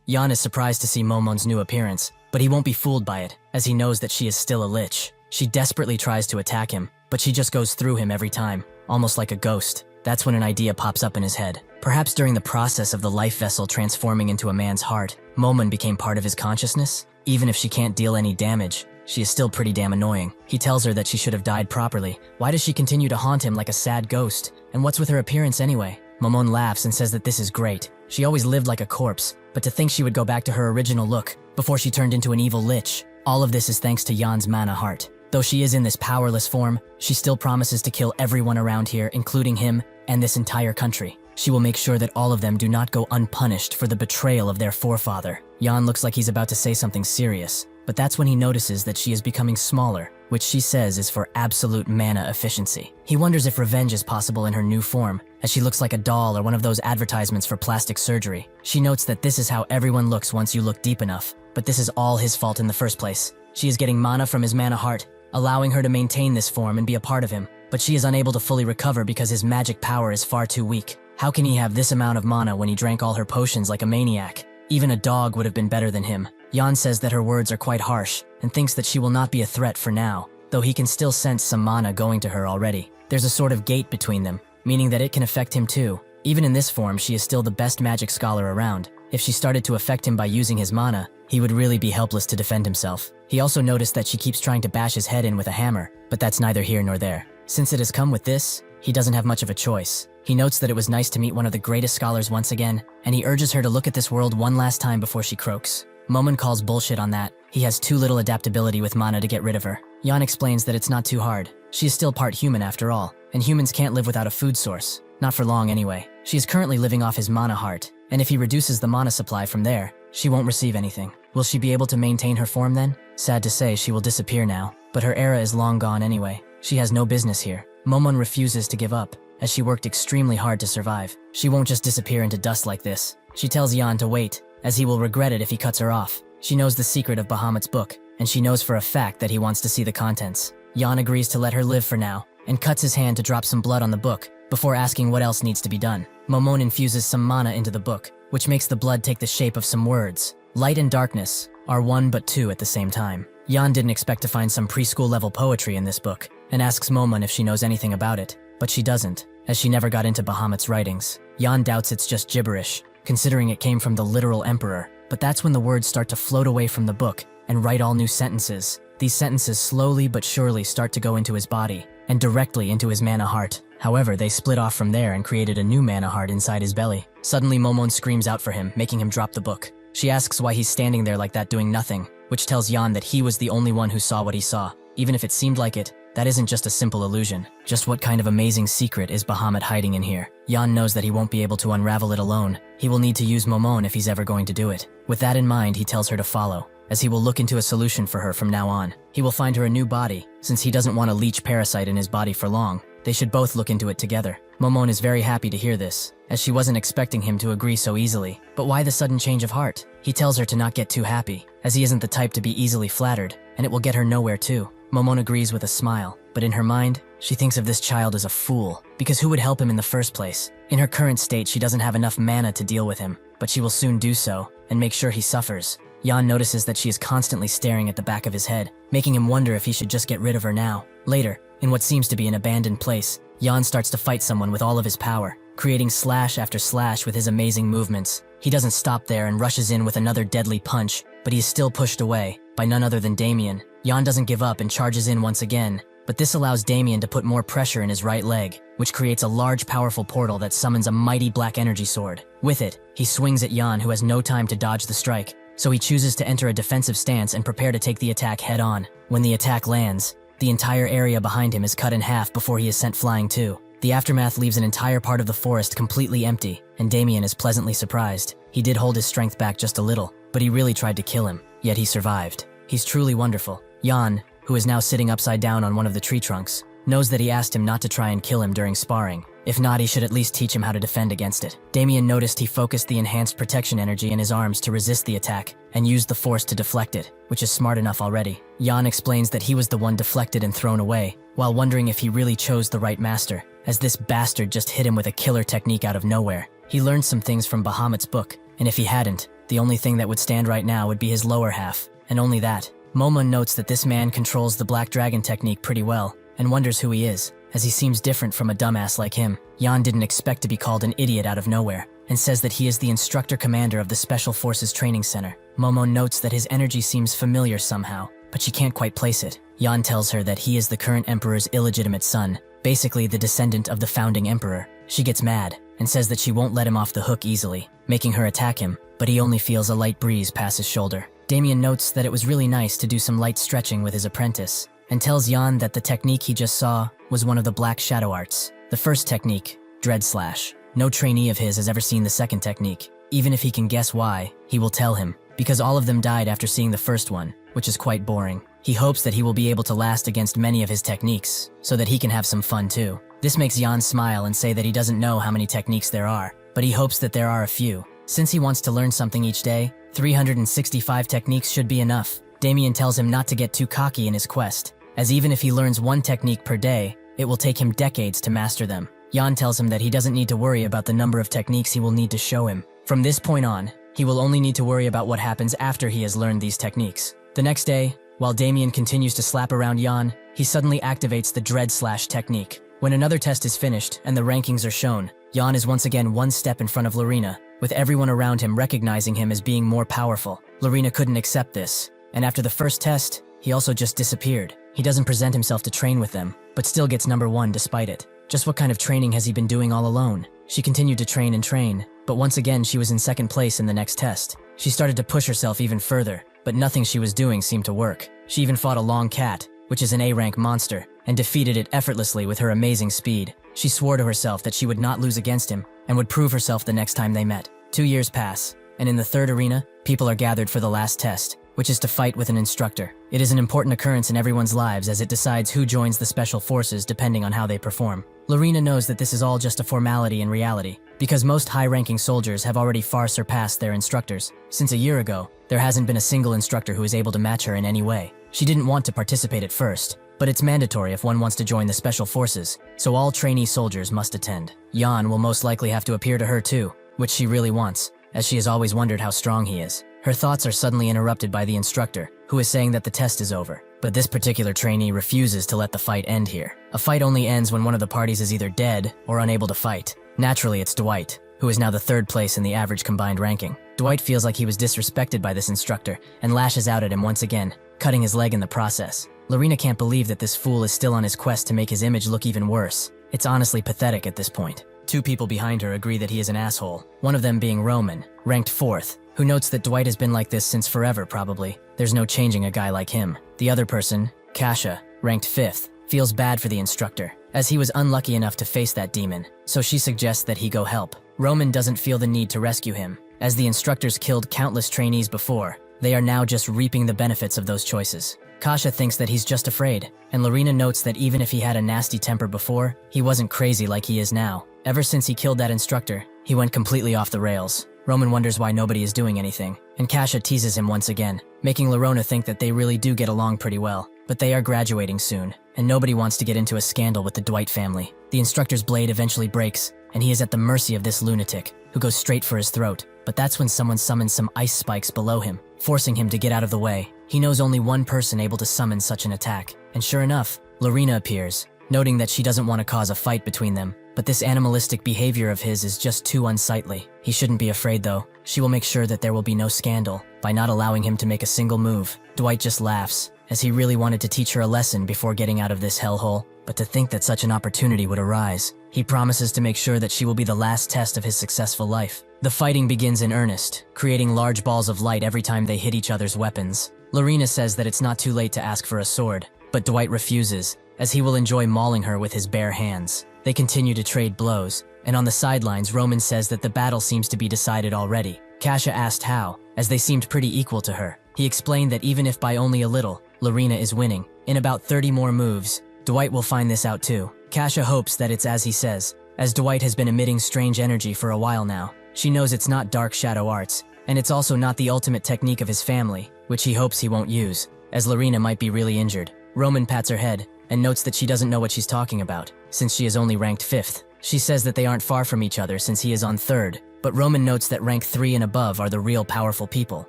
Jan is surprised to see Momon's new appearance, but he won't be fooled by it, as he knows that she is still a lich. She desperately tries to attack him, but she just goes through him every time, almost like a ghost. That's when an idea pops up in his head. Perhaps during the process of the life vessel transforming into a man's heart, Momon became part of his consciousness? Even if she can't deal any damage, she is still pretty damn annoying. He tells her that she should have died properly. Why does she continue to haunt him like a sad ghost? And what's with her appearance anyway? Momon laughs and says that this is great. She always lived like a corpse, but to think she would go back to her original look before she turned into an evil lich. All of this is thanks to Jan's mana heart. Though she is in this powerless form, she still promises to kill everyone around here, including him and this entire country. She will make sure that all of them do not go unpunished for the betrayal of their forefather. Jan looks like he's about to say something serious, but that's when he notices that she is becoming smaller, which she says is for absolute mana efficiency. He wonders if revenge is possible in her new form, as she looks like a doll or one of those advertisements for plastic surgery. She notes that this is how everyone looks once you look deep enough, but this is all his fault in the first place. She is getting mana from his mana heart, allowing her to maintain this form and be a part of him, but she is unable to fully recover because his magic power is far too weak. How can he have this amount of mana when he drank all her potions like a maniac? Even a dog would have been better than him. Jan says that her words are quite harsh and thinks that she will not be a threat for now, though he can still sense some mana going to her already. There's a sort of gate between them, meaning that it can affect him too. Even in this form, she is still the best magic scholar around. If she started to affect him by using his mana, he would really be helpless to defend himself. He also noticed that she keeps trying to bash his head in with a hammer, but that's neither here nor there. Since it has come with this, he doesn't have much of a choice. He notes that it was nice to meet one of the greatest scholars once again, and he urges her to look at this world one last time before she croaks. Momon calls bullshit on that. He has too little adaptability with mana to get rid of her. Jan explains that it's not too hard. She is still part human after all, and humans can't live without a food source. Not for long anyway. She is currently living off his mana heart, and if he reduces the mana supply from there, she won't receive anything. Will she be able to maintain her form then? Sad to say, she will disappear now, but her era is long gone anyway. She has no business here. Momon refuses to give up, as she worked extremely hard to survive. She won't just disappear into dust like this. She tells Jan to wait, as he will regret it if he cuts her off. She knows the secret of Bahamut's book, and she knows for a fact that he wants to see the contents. Jan agrees to let her live for now, and cuts his hand to drop some blood on the book, before asking what else needs to be done. Momon infuses some mana into the book, which makes the blood take the shape of some words. Light and darkness are one but two at the same time. Jan didn't expect to find some preschool-level poetry in this book, and asks Momon if she knows anything about it, but she doesn't, as she never got into Bahamut's writings. Jan doubts it's just gibberish, considering it came from the literal emperor, but that's when the words start to float away from the book and write all new sentences. These sentences slowly but surely start to go into his body, and directly into his mana heart. However, they split off from there and created a new mana heart inside his belly. Suddenly, Momon screams out for him, making him drop the book. She asks why he's standing there like that doing nothing, which tells Jan that he was the only one who saw what he saw. Even if it seemed like it, that isn't just a simple illusion. Just what kind of amazing secret is Bahamut hiding in here? Jan knows that he won't be able to unravel it alone. He will need to use Momon if he's ever going to do it. With that in mind, he tells her to follow, as he will look into a solution for her from now on. He will find her a new body, since he doesn't want a leech parasite in his body for long. They should both look into it together. Momon is very happy to hear this, as she wasn't expecting him to agree so easily. But why the sudden change of heart? He tells her to not get too happy, as he isn't the type to be easily flattered, and it will get her nowhere too. Momon agrees with a smile, but in her mind, she thinks of this child as a fool, because who would help him in the first place? In her current state, she doesn't have enough mana to deal with him, but she will soon do so, and make sure he suffers. Jan notices that she is constantly staring at the back of his head, making him wonder if he should just get rid of her now. Later, in what seems to be an abandoned place, Jan starts to fight someone with all of his power, creating slash after slash with his amazing movements. He doesn't stop there and rushes in with another deadly punch, but he is still pushed away by none other than Damien. Jan doesn't give up and charges in once again, but this allows Damien to put more pressure in his right leg, which creates a large powerful portal that summons a mighty black energy sword. With it, he swings at Jan, who has no time to dodge the strike, so he chooses to enter a defensive stance and prepare to take the attack head on. When the attack lands, the entire area behind him is cut in half before he is sent flying too. The aftermath leaves an entire part of the forest completely empty, and Damien is pleasantly surprised. He did hold his strength back just a little, but he really tried to kill him, yet he survived. He's truly wonderful. Jan, who is now sitting upside down on one of the tree trunks, knows that he asked him not to try and kill him during sparring. If not, he should at least teach him how to defend against it. Damien noticed he focused the enhanced protection energy in his arms to resist the attack, and used the force to deflect it, which is smart enough already. Jan explains that he was the one deflected and thrown away, while wondering if he really chose the right master, as this bastard just hit him with a killer technique out of nowhere. He learned some things from Bahamut's book, and if he hadn't, the only thing that would stand right now would be his lower half, and only that. Momon notes that this man controls the Black Dragon technique pretty well, and wonders who he is, as he seems different from a dumbass like him. Jan didn't expect to be called an idiot out of nowhere, and says that he is the instructor commander of the Special Forces Training Center. Momon notes that his energy seems familiar somehow, but she can't quite place it. Jan tells her that he is the current emperor's illegitimate son, basically the descendant of the founding emperor. She gets mad, and says that she won't let him off the hook easily, making her attack him, but he only feels a light breeze pass his shoulder. Damien notes that it was really nice to do some light stretching with his apprentice, and tells Jan that the technique he just saw was one of the Black Shadow Arts. The first technique, Dread Slash. No trainee of his has ever seen the second technique. Even if he can guess why, he will tell him, because all of them died after seeing the first one, which is quite boring. He hopes that he will be able to last against many of his techniques, so that he can have some fun too. This makes Jan smile and say that he doesn't know how many techniques there are, but he hopes that there are a few. Since he wants to learn something each day, 365 techniques should be enough. Damien tells him not to get too cocky in his quest, as even if he learns one technique per day, it will take him decades to master them. Jan tells him that he doesn't need to worry about the number of techniques he will need to show him. From this point on, he will only need to worry about what happens after he has learned these techniques. The next day, while Damien continues to slap around Jan, he suddenly activates the Dread Slash technique. When another test is finished and the rankings are shown, Jan is once again one step in front of Lorena, with everyone around him recognizing him as being more powerful. Lorena couldn't accept this, and after the first test, he also just disappeared. He doesn't present himself to train with them, but still gets number 1 despite it. Just what kind of training has he been doing all alone? She continued to train and train, but once again she was in second place in the next test. She started to push herself even further, but nothing she was doing seemed to work. She even fought a long cat, which is an A-rank monster, and defeated it effortlessly with her amazing speed. She swore to herself that she would not lose against him, and would prove herself the next time they met. 2 years pass, and in the third arena, people are gathered for the last test, which is to fight with an instructor. It is an important occurrence in everyone's lives as it decides who joins the special forces depending on how they perform. Lorena knows that this is all just a formality in reality, because most high-ranking soldiers have already far surpassed their instructors. Since a year ago, there hasn't been a single instructor who is able to match her in any way. She didn't want to participate at first, but it's mandatory if one wants to join the special forces, so all trainee soldiers must attend. Jan will most likely have to appear to her too, which she really wants, as she has always wondered how strong he is. Her thoughts are suddenly interrupted by the instructor, who is saying that the test is over. But this particular trainee refuses to let the fight end here. A fight only ends when one of the parties is either dead or unable to fight. Naturally, it's Dwight, who is now the third place in the average combined ranking. Dwight feels like he was disrespected by this instructor and lashes out at him once again, cutting his leg in the process. Lorena can't believe that this fool is still on his quest to make his image look even worse. It's honestly pathetic at this point. 2 people behind her agree that he is an asshole, one of them being Roman, ranked 4th, who notes that Dwight has been like this since forever probably. There's no changing a guy like him. The other person, Kasha, ranked 5th, feels bad for the instructor, as he was unlucky enough to face that demon, so she suggests that he go help. Roman doesn't feel the need to rescue him, as the instructors killed countless trainees before. They are now just reaping the benefits of those choices. Kasha thinks that he's just afraid, and Lorena notes that even if he had a nasty temper before, he wasn't crazy like he is now. Ever since he killed that instructor, he went completely off the rails. Roman wonders why nobody is doing anything, and Kasha teases him once again, making Lorena think that they really do get along pretty well. But they are graduating soon, and nobody wants to get into a scandal with the Dwight family. The instructor's blade eventually breaks, and he is at the mercy of this lunatic, who goes straight for his throat. But that's when someone summons some ice spikes below him, forcing him to get out of the way. He knows only one person able to summon such an attack, and sure enough, Lorena appears, noting that she doesn't want to cause a fight between them. But this animalistic behavior of his is just too unsightly. He shouldn't be afraid though. She will make sure that there will be no scandal by not allowing him to make a single move. Dwight just laughs, as he really wanted to teach her a lesson before getting out of this hellhole. But to think that such an opportunity would arise, he promises to make sure that she will be the last test of his successful life. The fighting begins in earnest, creating large balls of light every time they hit each other's weapons. Lorena says that it's not too late to ask for a sword, but Dwight refuses, as he will enjoy mauling her with his bare hands. They continue to trade blows, and on the sidelines Roman says that the battle seems to be decided already. Kasha asked how, as they seemed pretty equal to her. He explained that even if by only a little, Lorena is winning. In about 30 more moves, Dwight will find this out too. Kasha hopes that it's as he says, as Dwight has been emitting strange energy for a while now. She knows it's not dark shadow arts, and it's also not the ultimate technique of his family, which he hopes he won't use, as Lorena might be really injured. Roman pats her head, and notes that she doesn't know what she's talking about, since she is only ranked 5th. She says that they aren't far from each other since he is on 3rd, but Roman notes that rank 3 and above are the real powerful people.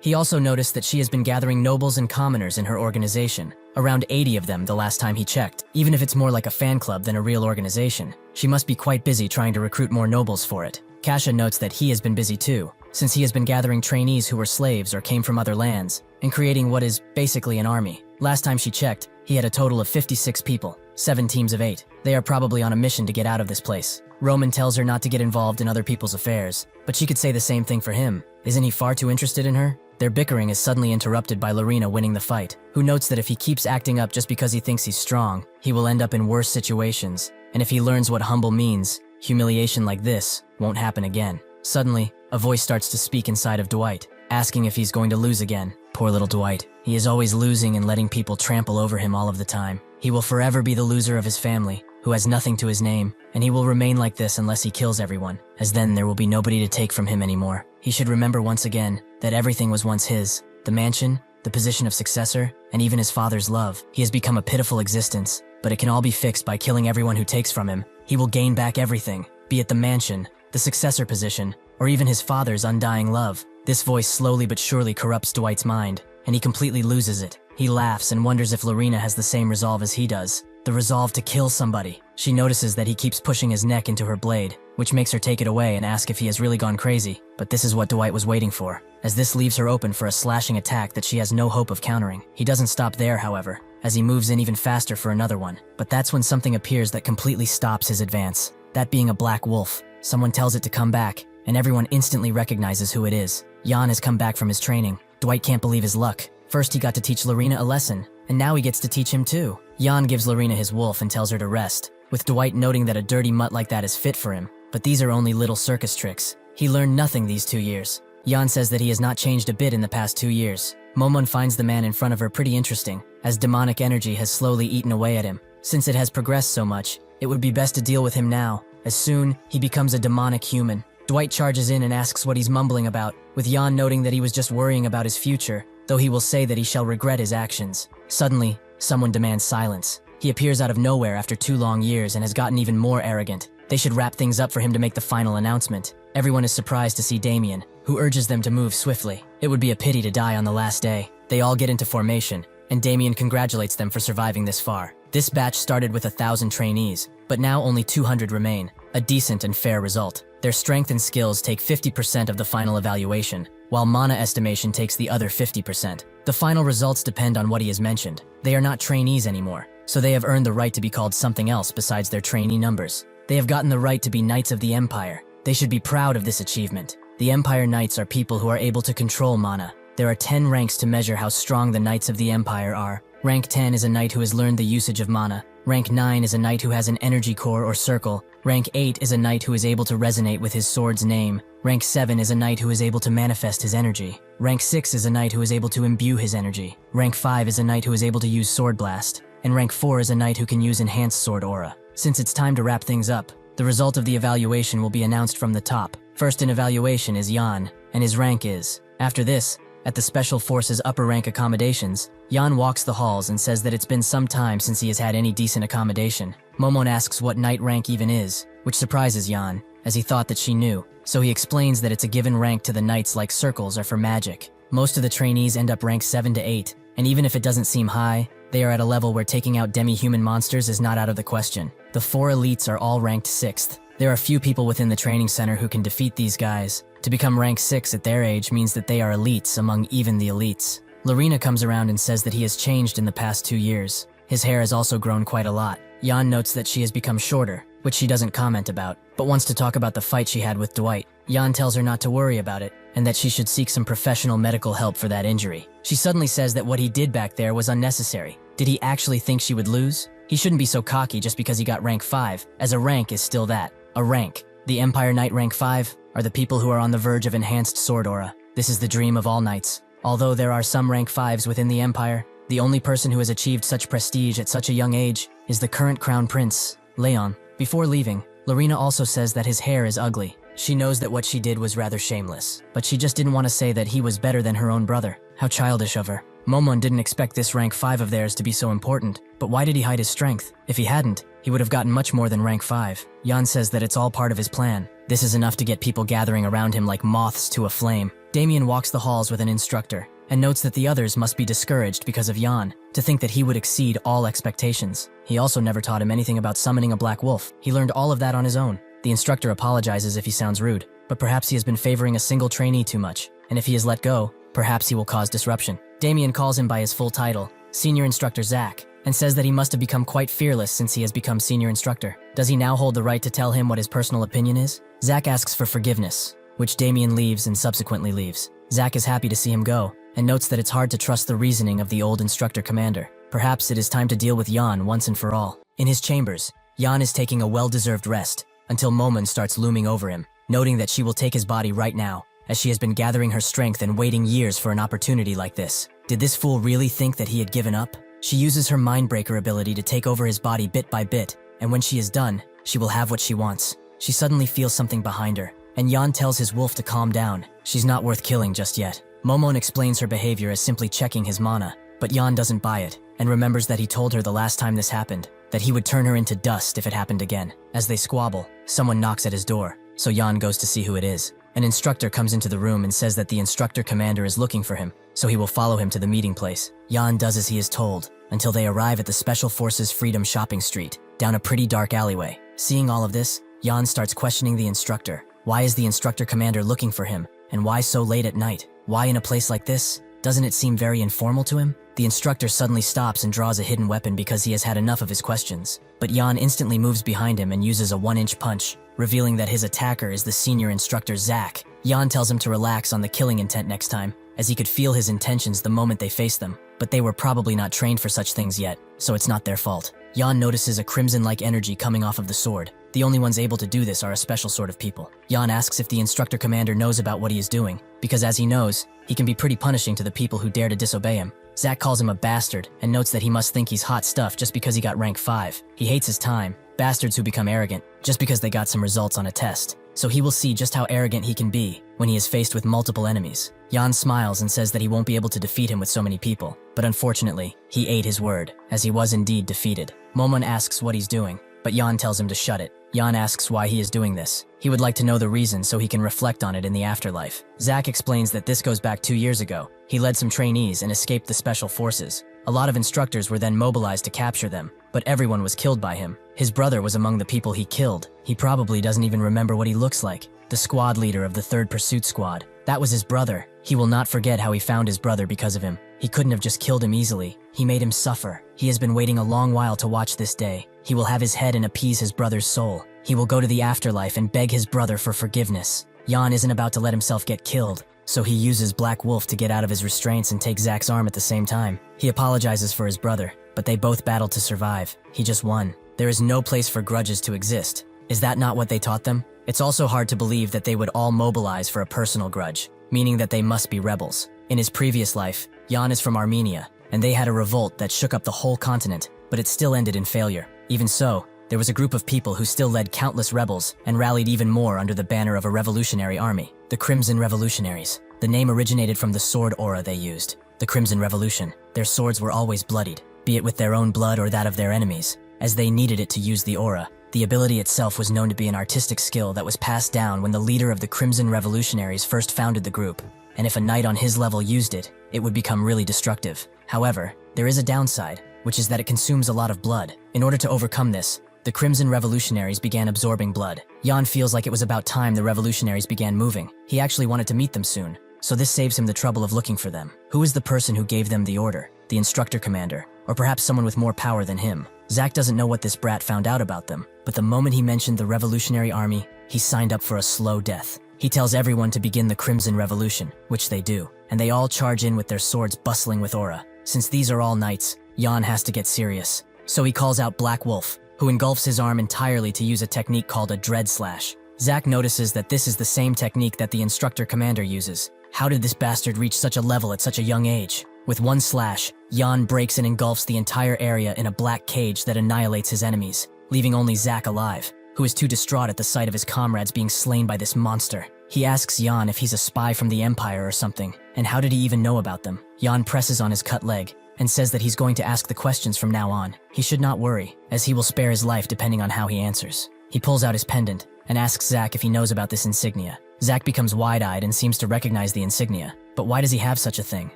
He also noticed that she has been gathering nobles and commoners in her organization, around 80 of them the last time he checked. Even if it's more like a fan club than a real organization, she must be quite busy trying to recruit more nobles for it. Kasha notes that he has been busy too, since he has been gathering trainees who were slaves or came from other lands, and creating what is basically an army. Last time she checked, he had a total of 56 people, 7 teams of 8. They are probably on a mission to get out of this place. Roman tells her not to get involved in other people's affairs, but she could say the same thing for him. Isn't he far too interested in her? Their bickering is suddenly interrupted by Lorena winning the fight, who notes that if he keeps acting up just because he thinks he's strong, he will end up in worse situations, and if he learns what humble means, humiliation like this won't happen again. Suddenly, a voice starts to speak inside of Dwight, asking if he's going to lose again. Poor little Dwight. He is always losing and letting people trample over him all of the time. He will forever be the loser of his family, who has nothing to his name, and he will remain like this unless he kills everyone, as then there will be nobody to take from him anymore. He should remember once again that everything was once his. The mansion, the position of successor, and even his father's love. He has become a pitiful existence, but it can all be fixed by killing everyone who takes from him. He will gain back everything, be it the mansion, the successor position, or even his father's undying love. This voice slowly but surely corrupts Dwight's mind, and he completely loses it. He laughs and wonders if Lorena has the same resolve as he does. The resolve to kill somebody. She notices that he keeps pushing his neck into her blade, which makes her take it away and ask if he has really gone crazy. But this is what Dwight was waiting for, as this leaves her open for a slashing attack that she has no hope of countering. He doesn't stop there, however, as he moves in even faster for another one. But that's when something appears that completely stops his advance. That being a black wolf. Someone tells it to come back, and everyone instantly recognizes who it is. Jan has come back from his training. Dwight can't believe his luck. First he got to teach Lorena a lesson, and now he gets to teach him too. Jan gives Lorena his wolf and tells her to rest, with Dwight noting that a dirty mutt like that is fit for him. But these are only little circus tricks. He learned nothing these 2 years. Jan says that he has not changed a bit in the past 2 years. Momon finds the man in front of her pretty interesting, as demonic energy has slowly eaten away at him. Since it has progressed so much, it would be best to deal with him now, as soon he becomes a demonic human. Dwight charges in and asks what he's mumbling about, with Jan noting that he was just worrying about his future, though he will say that he shall regret his actions. Suddenly, someone demands silence. He appears out of nowhere after 2 long years and has gotten even more arrogant. They should wrap things up for him to make the final announcement. Everyone is surprised to see Damien, who urges them to move swiftly. It would be a pity to die on the last day. They all get into formation, and Damien congratulates them for surviving this far. This batch started with 1,000 trainees, but now only 200 remain, a decent and fair result. Their strength and skills take 50% of the final evaluation, while mana estimation takes the other 50%. The final results depend on what he has mentioned. They are not trainees anymore, so they have earned the right to be called something else besides their trainee numbers. They have gotten the right to be Knights of the Empire. They should be proud of this achievement. The Empire Knights are people who are able to control mana. There are 10 ranks to measure how strong the Knights of the Empire are. Rank 10 is a knight who has learned the usage of mana. Rank 9 is a knight who has an energy core or circle. Rank 8 is a knight who is able to resonate with his sword's name. Rank 7 is a knight who is able to manifest his energy. Rank 6 is a knight who is able to imbue his energy. Rank 5 is a knight who is able to use Sword Blast. And rank 4 is a knight who can use Enhanced Sword Aura. Since it's time to wrap things up, the result of the evaluation will be announced from the top. First in evaluation is Yan, and his rank is. After this, at the Special Forces upper rank accommodations, Yan walks the halls and says that it's been some time since he has had any decent accommodation. Momon asks what knight rank even is, which surprises Yan, as he thought that she knew. So he explains that it's a given rank to the knights like circles are for magic. Most of the trainees end up rank 7 to 8, and even if it doesn't seem high, they are at a level where taking out demi-human monsters is not out of the question. The 4 elites are all ranked 6th. There are few people within the training center who can defeat these guys. To become rank 6 at their age means that they are elites among even the elites. Lorena comes around and says that he has changed in the past 2 years. His hair has also grown quite a lot. Yan notes that she has become shorter, which she doesn't comment about, but wants to talk about the fight she had with Dwight. Yan tells her not to worry about it, and that she should seek some professional medical help for that injury. She suddenly says that what he did back there was unnecessary. Did he actually think she would lose? He shouldn't be so cocky just because he got rank 5, as a rank is still that, a rank. The Empire Knight rank 5 are the people who are on the verge of Enhanced Sword Aura. This is the dream of all knights. Although there are some rank 5s within the Empire, the only person who has achieved such prestige at such a young age is the current Crown Prince, Leon. Before leaving, Lorena also says that his hair is ugly. She knows that what she did was rather shameless, but she just didn't want to say that he was better than her own brother. How childish of her. Momon didn't expect this rank 5 of theirs to be so important, but why did he hide his strength? If he hadn't, he would have gotten much more than rank 5. Yan says that it's all part of his plan. This is enough to get people gathering around him like moths to a flame. Damien walks the halls with an instructor, and notes that the others must be discouraged because of Yan, to think that he would exceed all expectations. He also never taught him anything about summoning a black wolf. He learned all of that on his own. The instructor apologizes if he sounds rude, but perhaps he has been favoring a single trainee too much, and if he is let go, perhaps he will cause disruption. Damien calls him by his full title, Senior Instructor Zach, and says that he must have become quite fearless since he has become Senior Instructor. Does he now hold the right to tell him what his personal opinion is? Zach asks for forgiveness, which Damien leaves and subsequently leaves. Zach is happy to see him go, and notes that it's hard to trust the reasoning of the old instructor commander. Perhaps it is time to deal with Yan once and for all. In his chambers, Yan is taking a well-deserved rest, until Momon starts looming over him, noting that she will take his body right now, as she has been gathering her strength and waiting years for an opportunity like this. Did this fool really think that he had given up? She uses her Mindbreaker ability to take over his body bit by bit, and when she is done, she will have what she wants. She suddenly feels something behind her, and Yan tells his wolf to calm down. She's not worth killing just yet. Momon explains her behavior as simply checking his mana, but Yan doesn't buy it, and remembers that he told her the last time this happened, that he would turn her into dust if it happened again. As they squabble, someone knocks at his door, so Yan goes to see who it is. An instructor comes into the room and says that the instructor commander is looking for him, so he will follow him to the meeting place. Yan does as he is told, until they arrive at the Special Forces Freedom Shopping Street, down a pretty dark alleyway. Seeing all of this, Yan starts questioning the instructor. Why is the instructor commander looking for him, and why so late at night? Why in a place like this? Doesn't it seem very informal to him? The instructor suddenly stops and draws a hidden weapon because he has had enough of his questions. But Yan instantly moves behind him and uses a 1-inch punch, revealing that his attacker is the senior instructor Zach. Yan tells him to relax on the killing intent next time, as he could feel his intentions the moment they faced them. But they were probably not trained for such things yet, so it's not their fault. Yan notices a crimson-like energy coming off of the sword. The only ones able to do this are a special sort of people. Yan asks if the instructor commander knows about what he is doing, because as he knows, he can be pretty punishing to the people who dare to disobey him. Zach calls him a bastard and notes that he must think he's hot stuff just because he got rank 5. He hates his time, bastards who become arrogant just because they got some results on a test. So he will see just how arrogant he can be when he is faced with multiple enemies. Yan smiles and says that he won't be able to defeat him with so many people, but unfortunately, he ate his word, as he was indeed defeated. Momon asks what he's doing, but Yan tells him to shut it. Yan asks why he is doing this. He would like to know the reason so he can reflect on it in the afterlife. Zach explains that this goes back 2 years ago. He led some trainees and escaped the special forces. A lot of instructors were then mobilized to capture them, but everyone was killed by him. His brother was among the people he killed. He probably doesn't even remember what he looks like. The squad leader of the 3rd Pursuit Squad. That was his brother. He will not forget how he found his brother because of him. He couldn't have just killed him easily. He made him suffer. He has been waiting a long while to watch this day. He will have his head and appease his brother's soul. He will go to the afterlife and beg his brother for forgiveness. Yan isn't about to let himself get killed, so he uses Black Wolf to get out of his restraints and take Zach's arm at the same time. He apologizes for his brother, but they both battled to survive. He just won. There is no place for grudges to exist. Is that not what they taught them? It's also hard to believe that they would all mobilize for a personal grudge, meaning that they must be rebels. In his previous life, Jan is from Armenia, and they had a revolt that shook up the whole continent, but it still ended in failure. Even so, there was a group of people who still led countless rebels and rallied even more under the banner of a revolutionary army, the Crimson Revolutionaries. The name originated from the sword aura they used, the Crimson Revolution. Their swords were always bloodied, be it with their own blood or that of their enemies, as they needed it to use the aura. The ability itself was known to be an artistic skill that was passed down when the leader of the Crimson Revolutionaries first founded the group, and if a knight on his level used it, it would become really destructive. However, there is a downside, which is that it consumes a lot of blood. In order to overcome this, the Crimson Revolutionaries began absorbing blood. Jan feels like it was about time the revolutionaries began moving. He actually wanted to meet them soon, so this saves him the trouble of looking for them. Who is the person who gave them the order? The instructor commander, or perhaps someone with more power than him? Zack doesn't know what this brat found out about them, but the moment he mentioned the revolutionary army, he signed up for a slow death. He tells everyone to begin the Crimson Revolution, which they do, and they all charge in with their swords bustling with aura. Since these are all knights, Jan has to get serious. So he calls out Black Wolf, who engulfs his arm entirely to use a technique called a dread slash. Zack notices that this is the same technique that the instructor commander uses. How did this bastard reach such a level at such a young age? With one slash, Jan breaks and engulfs the entire area in a black cage that annihilates his enemies, leaving only Zack alive, who is too distraught at the sight of his comrades being slain by this monster. He asks Jan if he's a spy from the Empire or something, and how did he even know about them? Jan presses on his cut leg, and says that he's going to ask the questions from now on. He should not worry, as he will spare his life depending on how he answers. He pulls out his pendant, and asks Zack if he knows about this insignia. Zack becomes wide-eyed and seems to recognize the insignia, but why does he have such a thing?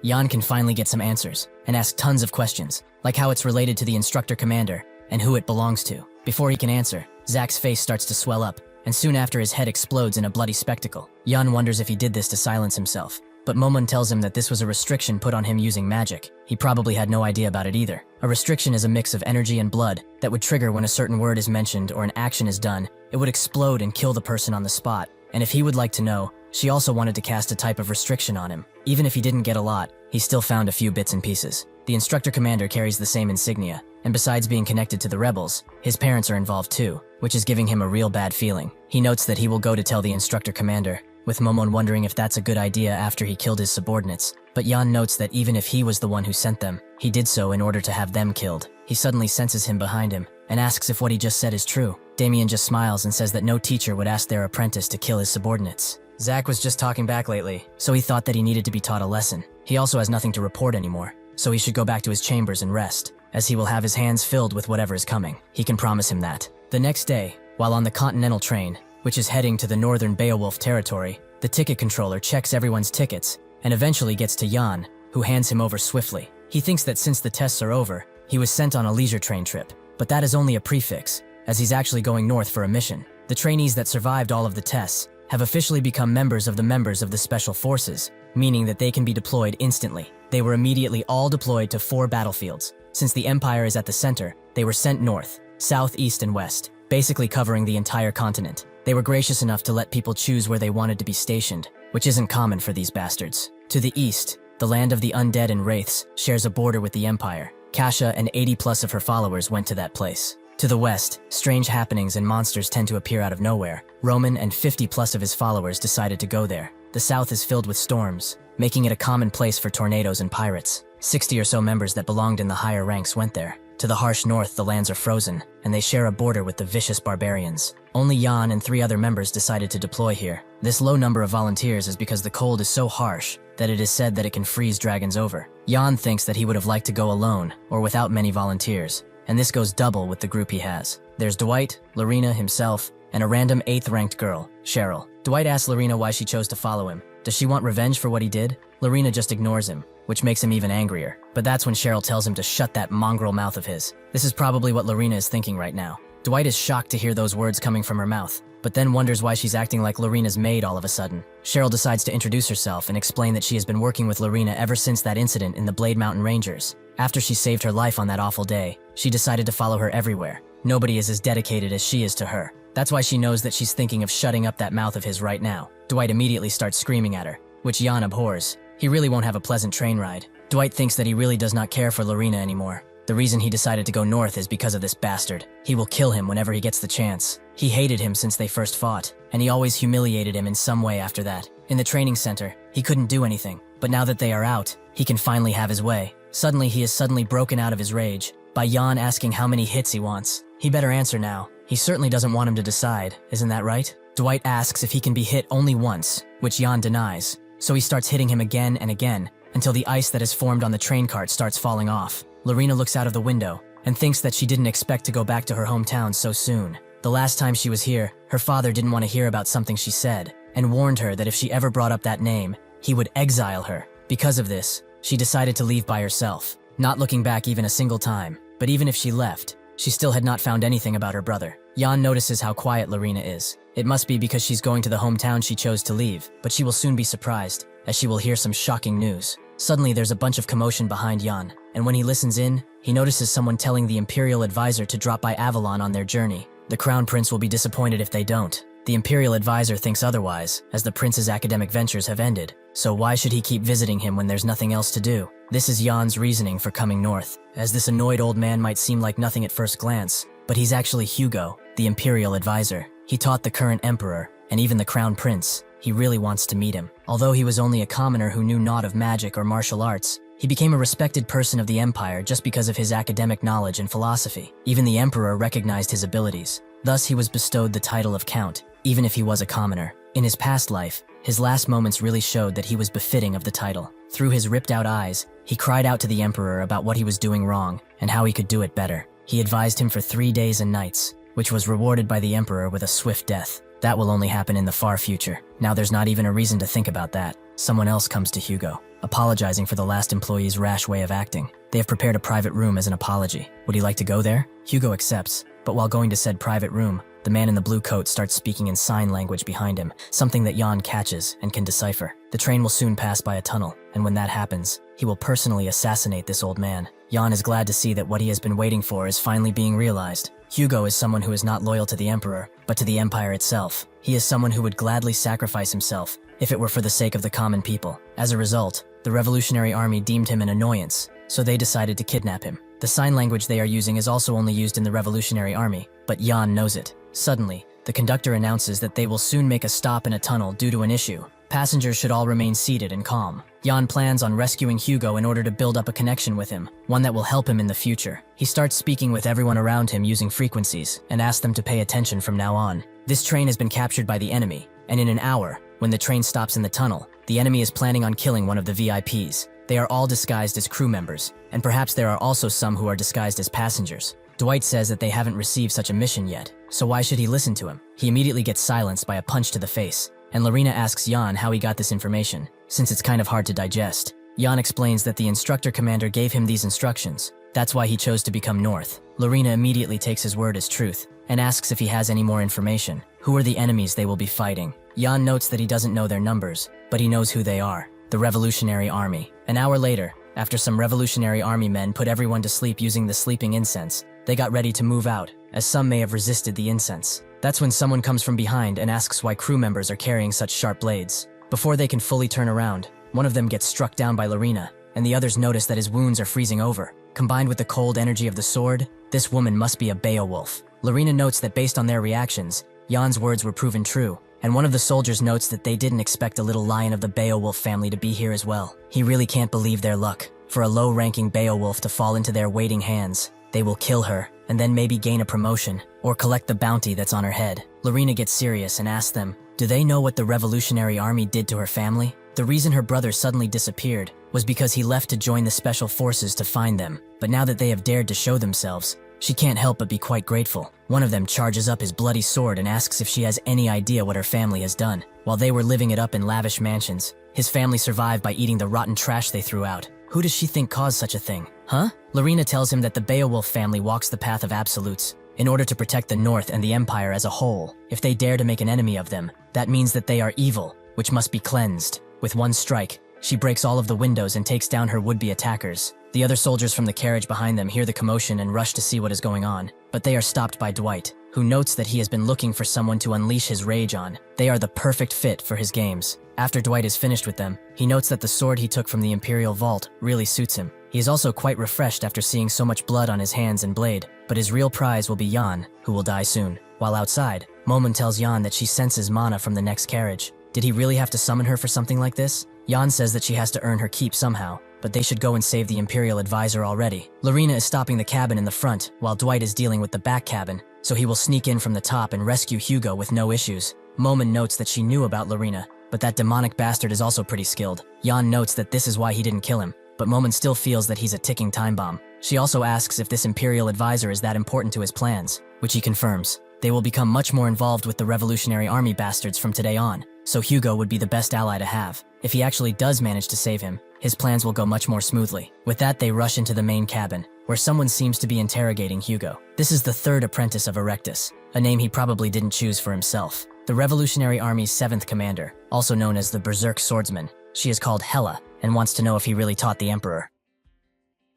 Jan can finally get some answers, and ask tons of questions, like how it's related to the instructor commander, and who it belongs to. Before he can answer, Zack's face starts to swell up, and soon after his head explodes in a bloody spectacle. Jan wonders if he did this to silence himself, but Momon tells him that this was a restriction put on him using magic. He probably had no idea about it either. A restriction is a mix of energy and blood that would trigger when a certain word is mentioned or an action is done. It would explode and kill the person on the spot, and if he would like to know, she also wanted to cast a type of restriction on him. Even if he didn't get a lot, he still found a few bits and pieces. The instructor commander carries the same insignia, and besides being connected to the rebels, his parents are involved too, which is giving him a real bad feeling. He notes that he will go to tell the instructor commander, with Momon wondering if that's a good idea after he killed his subordinates. But Jan notes that even if he was the one who sent them, he did so in order to have them killed. He suddenly senses him behind him, and asks if what he just said is true. Damien just smiles and says that no teacher would ask their apprentice to kill his subordinates. Zack was just talking back lately, so he thought that he needed to be taught a lesson. He also has nothing to report anymore, so he should go back to his chambers and rest, as he will have his hands filled with whatever is coming. He can promise him that. The next day, while on the Continental train, which is heading to the northern Beowulf territory, the ticket controller checks everyone's tickets, and eventually gets to Jan, who hands him over swiftly. He thinks that since the tests are over, he was sent on a leisure train trip, but that is only a prefix, as he's actually going north for a mission. The trainees that survived all of the tests have officially become members of the Special Forces, meaning that they can be deployed instantly. They were immediately all deployed to 4 battlefields. Since the Empire is at the center, they were sent north, south, east, and west, basically covering the entire continent. They were gracious enough to let people choose where they wanted to be stationed, which isn't common for these bastards. To the east, the land of the undead and wraiths shares a border with the Empire. Kasha and 80+ of her followers went to that place. To the west, strange happenings and monsters tend to appear out of nowhere. Roman and 50+ of his followers decided to go there. The south is filled with storms, making it a common place for tornadoes and pirates. 60 or so members that belonged in the higher ranks went there. To the harsh north, the lands are frozen, and they share a border with the vicious barbarians. Only Jan and 3 other members decided to deploy here. This low number of volunteers is because the cold is so harsh that it is said that it can freeze dragons over. Jan thinks that he would have liked to go alone, or without many volunteers, and this goes double with the group he has. There's Dwight, Lorena himself, and a random 8th ranked girl, Cheryl. Dwight asks Lorena why she chose to follow him. Does she want revenge for what he did? Lorena just ignores him, which makes him even angrier. But that's when Cheryl tells him to shut that mongrel mouth of his. This is probably what Lorena is thinking right now. Dwight is shocked to hear those words coming from her mouth, but then wonders why she's acting like Lorena's maid all of a sudden. Cheryl decides to introduce herself and explain that she has been working with Lorena ever since that incident in the Blade Mountain Rangers. After she saved her life on that awful day, she decided to follow her everywhere. Nobody is as dedicated as she is to her. That's why she knows that she's thinking of shutting up that mouth of his right now. Dwight immediately starts screaming at her, which Jan abhors. He really won't have a pleasant train ride. Dwight thinks that he really does not care for Lorena anymore. The reason he decided to go north is because of this bastard. He will kill him whenever he gets the chance. He hated him since they first fought, and he always humiliated him in some way after that. In the training center, he couldn't do anything, but now that they are out, he can finally have his way. Suddenly, he is broken out of his rage by Jan asking how many hits he wants. He better answer now. He certainly doesn't want him to decide, isn't that right? Dwight asks if he can be hit only once, which Jan denies. So he starts hitting him again and again, until the ice that has formed on the train cart starts falling off. Lorena looks out of the window and thinks that she didn't expect to go back to her hometown so soon. The last time she was here, her father didn't want to hear about something she said, and warned her that if she ever brought up that name, he would exile her. Because of this, she decided to leave by herself, not looking back even a single time. But even if she left, she still had not found anything about her brother. Jan notices how quiet Lorena is. It must be because she's going to the hometown she chose to leave, but she will soon be surprised, as she will hear some shocking news. Suddenly, there's a bunch of commotion behind Jan, and when he listens in, he notices someone telling the Imperial Advisor to drop by Avalon on their journey. The Crown Prince will be disappointed if they don't. The Imperial Advisor thinks otherwise, as the Prince's academic ventures have ended, so why should he keep visiting him when there's nothing else to do? This is Jan's reasoning for coming north, as this annoyed old man might seem like nothing at first glance, but he's actually Hugo, the Imperial Advisor. He taught the current Emperor, and even the Crown Prince. He really wants to meet him. Although he was only a commoner who knew naught of magic or martial arts, he became a respected person of the Empire just because of his academic knowledge and philosophy. Even the Emperor recognized his abilities. Thus, he was bestowed the title of Count, even if he was a commoner. In his past life, his last moments really showed that he was befitting of the title. Through his ripped-out eyes, he cried out to the Emperor about what he was doing wrong and how he could do it better. He advised him for 3 days and nights, which was rewarded by the Emperor with a swift death. That will only happen in the far future. Now there's not even a reason to think about that. Someone else comes to Hugo, apologizing for the last employee's rash way of acting. They have prepared a private room as an apology. Would he like to go there? Hugo accepts, but while going to said private room, the man in the blue coat starts speaking in sign language behind him, something that Jan catches and can decipher. The train will soon pass by a tunnel, and when that happens, he will personally assassinate this old man. Jan is glad to see that what he has been waiting for is finally being realized. Hugo is someone who is not loyal to the Emperor, but to the Empire itself. He is someone who would gladly sacrifice himself if it were for the sake of the common people. As a result, the Revolutionary Army deemed him an annoyance, so they decided to kidnap him. The sign language they are using is also only used in the Revolutionary Army, but Jan knows it. Suddenly, the conductor announces that they will soon make a stop in a tunnel due to an issue. Passengers should all remain seated and calm. Jan plans on rescuing Hugo in order to build up a connection with him, one that will help him in the future. He starts speaking with everyone around him using frequencies and asks them to pay attention from now on. This train has been captured by the enemy, and in an hour, when the train stops in the tunnel, the enemy is planning on killing one of the VIPs. They are all disguised as crew members, and perhaps there are also some who are disguised as passengers. Dwight says that they haven't received such a mission yet, so why should he listen to him? He immediately gets silenced by a punch to the face, and Lorena asks Jan how he got this information, since it's kind of hard to digest. Jan explains that the instructor commander gave him these instructions. That's why he chose to become North. Lorena immediately takes his word as truth, and asks if he has any more information. Who are the enemies they will be fighting? Jan notes that he doesn't know their numbers, but he knows who they are. The Revolutionary Army. An hour later, after some Revolutionary Army men put everyone to sleep using the sleeping incense, they got ready to move out, as some may have resisted the incense. That's when someone comes from behind and asks why crew members are carrying such sharp blades. Before they can fully turn around, one of them gets struck down by Lorena, and the others notice that his wounds are freezing over. Combined with the cold energy of the sword, this woman must be a Beowulf. Lorena notes that based on their reactions, Jan's words were proven true, and one of the soldiers notes that they didn't expect a little lion of the Beowulf family to be here as well. He really can't believe their luck. For a low-ranking Beowulf to fall into their waiting hands, they will kill her, and then maybe gain a promotion, or collect the bounty that's on her head. Lorena gets serious and asks them, do they know what the Revolutionary Army did to her family? The reason her brother suddenly disappeared was because he left to join the special forces to find them, but now that they have dared to show themselves, she can't help but be quite grateful. One of them charges up his bloody sword and asks if she has any idea what her family has done. While they were living it up in lavish mansions, his family survived by eating the rotten trash they threw out. Who does she think caused such a thing? Huh? Lorena tells him that the Beowulf family walks the path of absolutes in order to protect the North and the Empire as a whole. If they dare to make an enemy of them, that means that they are evil, which must be cleansed. With one strike, she breaks all of the windows and takes down her would-be attackers. The other soldiers from the carriage behind them hear the commotion and rush to see what is going on, but they are stopped by Dwight, who notes that he has been looking for someone to unleash his rage on. They are the perfect fit for his games. After Dwight is finished with them, he notes that the sword he took from the Imperial Vault really suits him. He is also quite refreshed after seeing so much blood on his hands and blade, but his real prize will be Yan, who will die soon. While outside, Momon tells Yan that she senses mana from the next carriage. Did he really have to summon her for something like this? Yan says that she has to earn her keep somehow, but they should go and save the Imperial Advisor already. Lorena is stopping the cabin in the front, while Dwight is dealing with the back cabin, so he will sneak in from the top and rescue Hugo with no issues. Momon notes that she knew about Lorena, but that demonic bastard is also pretty skilled. Yan notes that this is why he didn't kill him, but Momon still feels that he's a ticking time bomb. She also asks if this Imperial Advisor is that important to his plans, which he confirms. They will become much more involved with the Revolutionary Army bastards from today on, so Hugo would be the best ally to have. If he actually does manage to save him, his plans will go much more smoothly. With that, they rush into the main cabin, where someone seems to be interrogating Hugo. This is the third apprentice of Erectus, a name he probably didn't choose for himself. The Revolutionary Army's 7th commander, also known as the Berserk Swordsman. She is called Hela, and wants to know if he really taught the Emperor.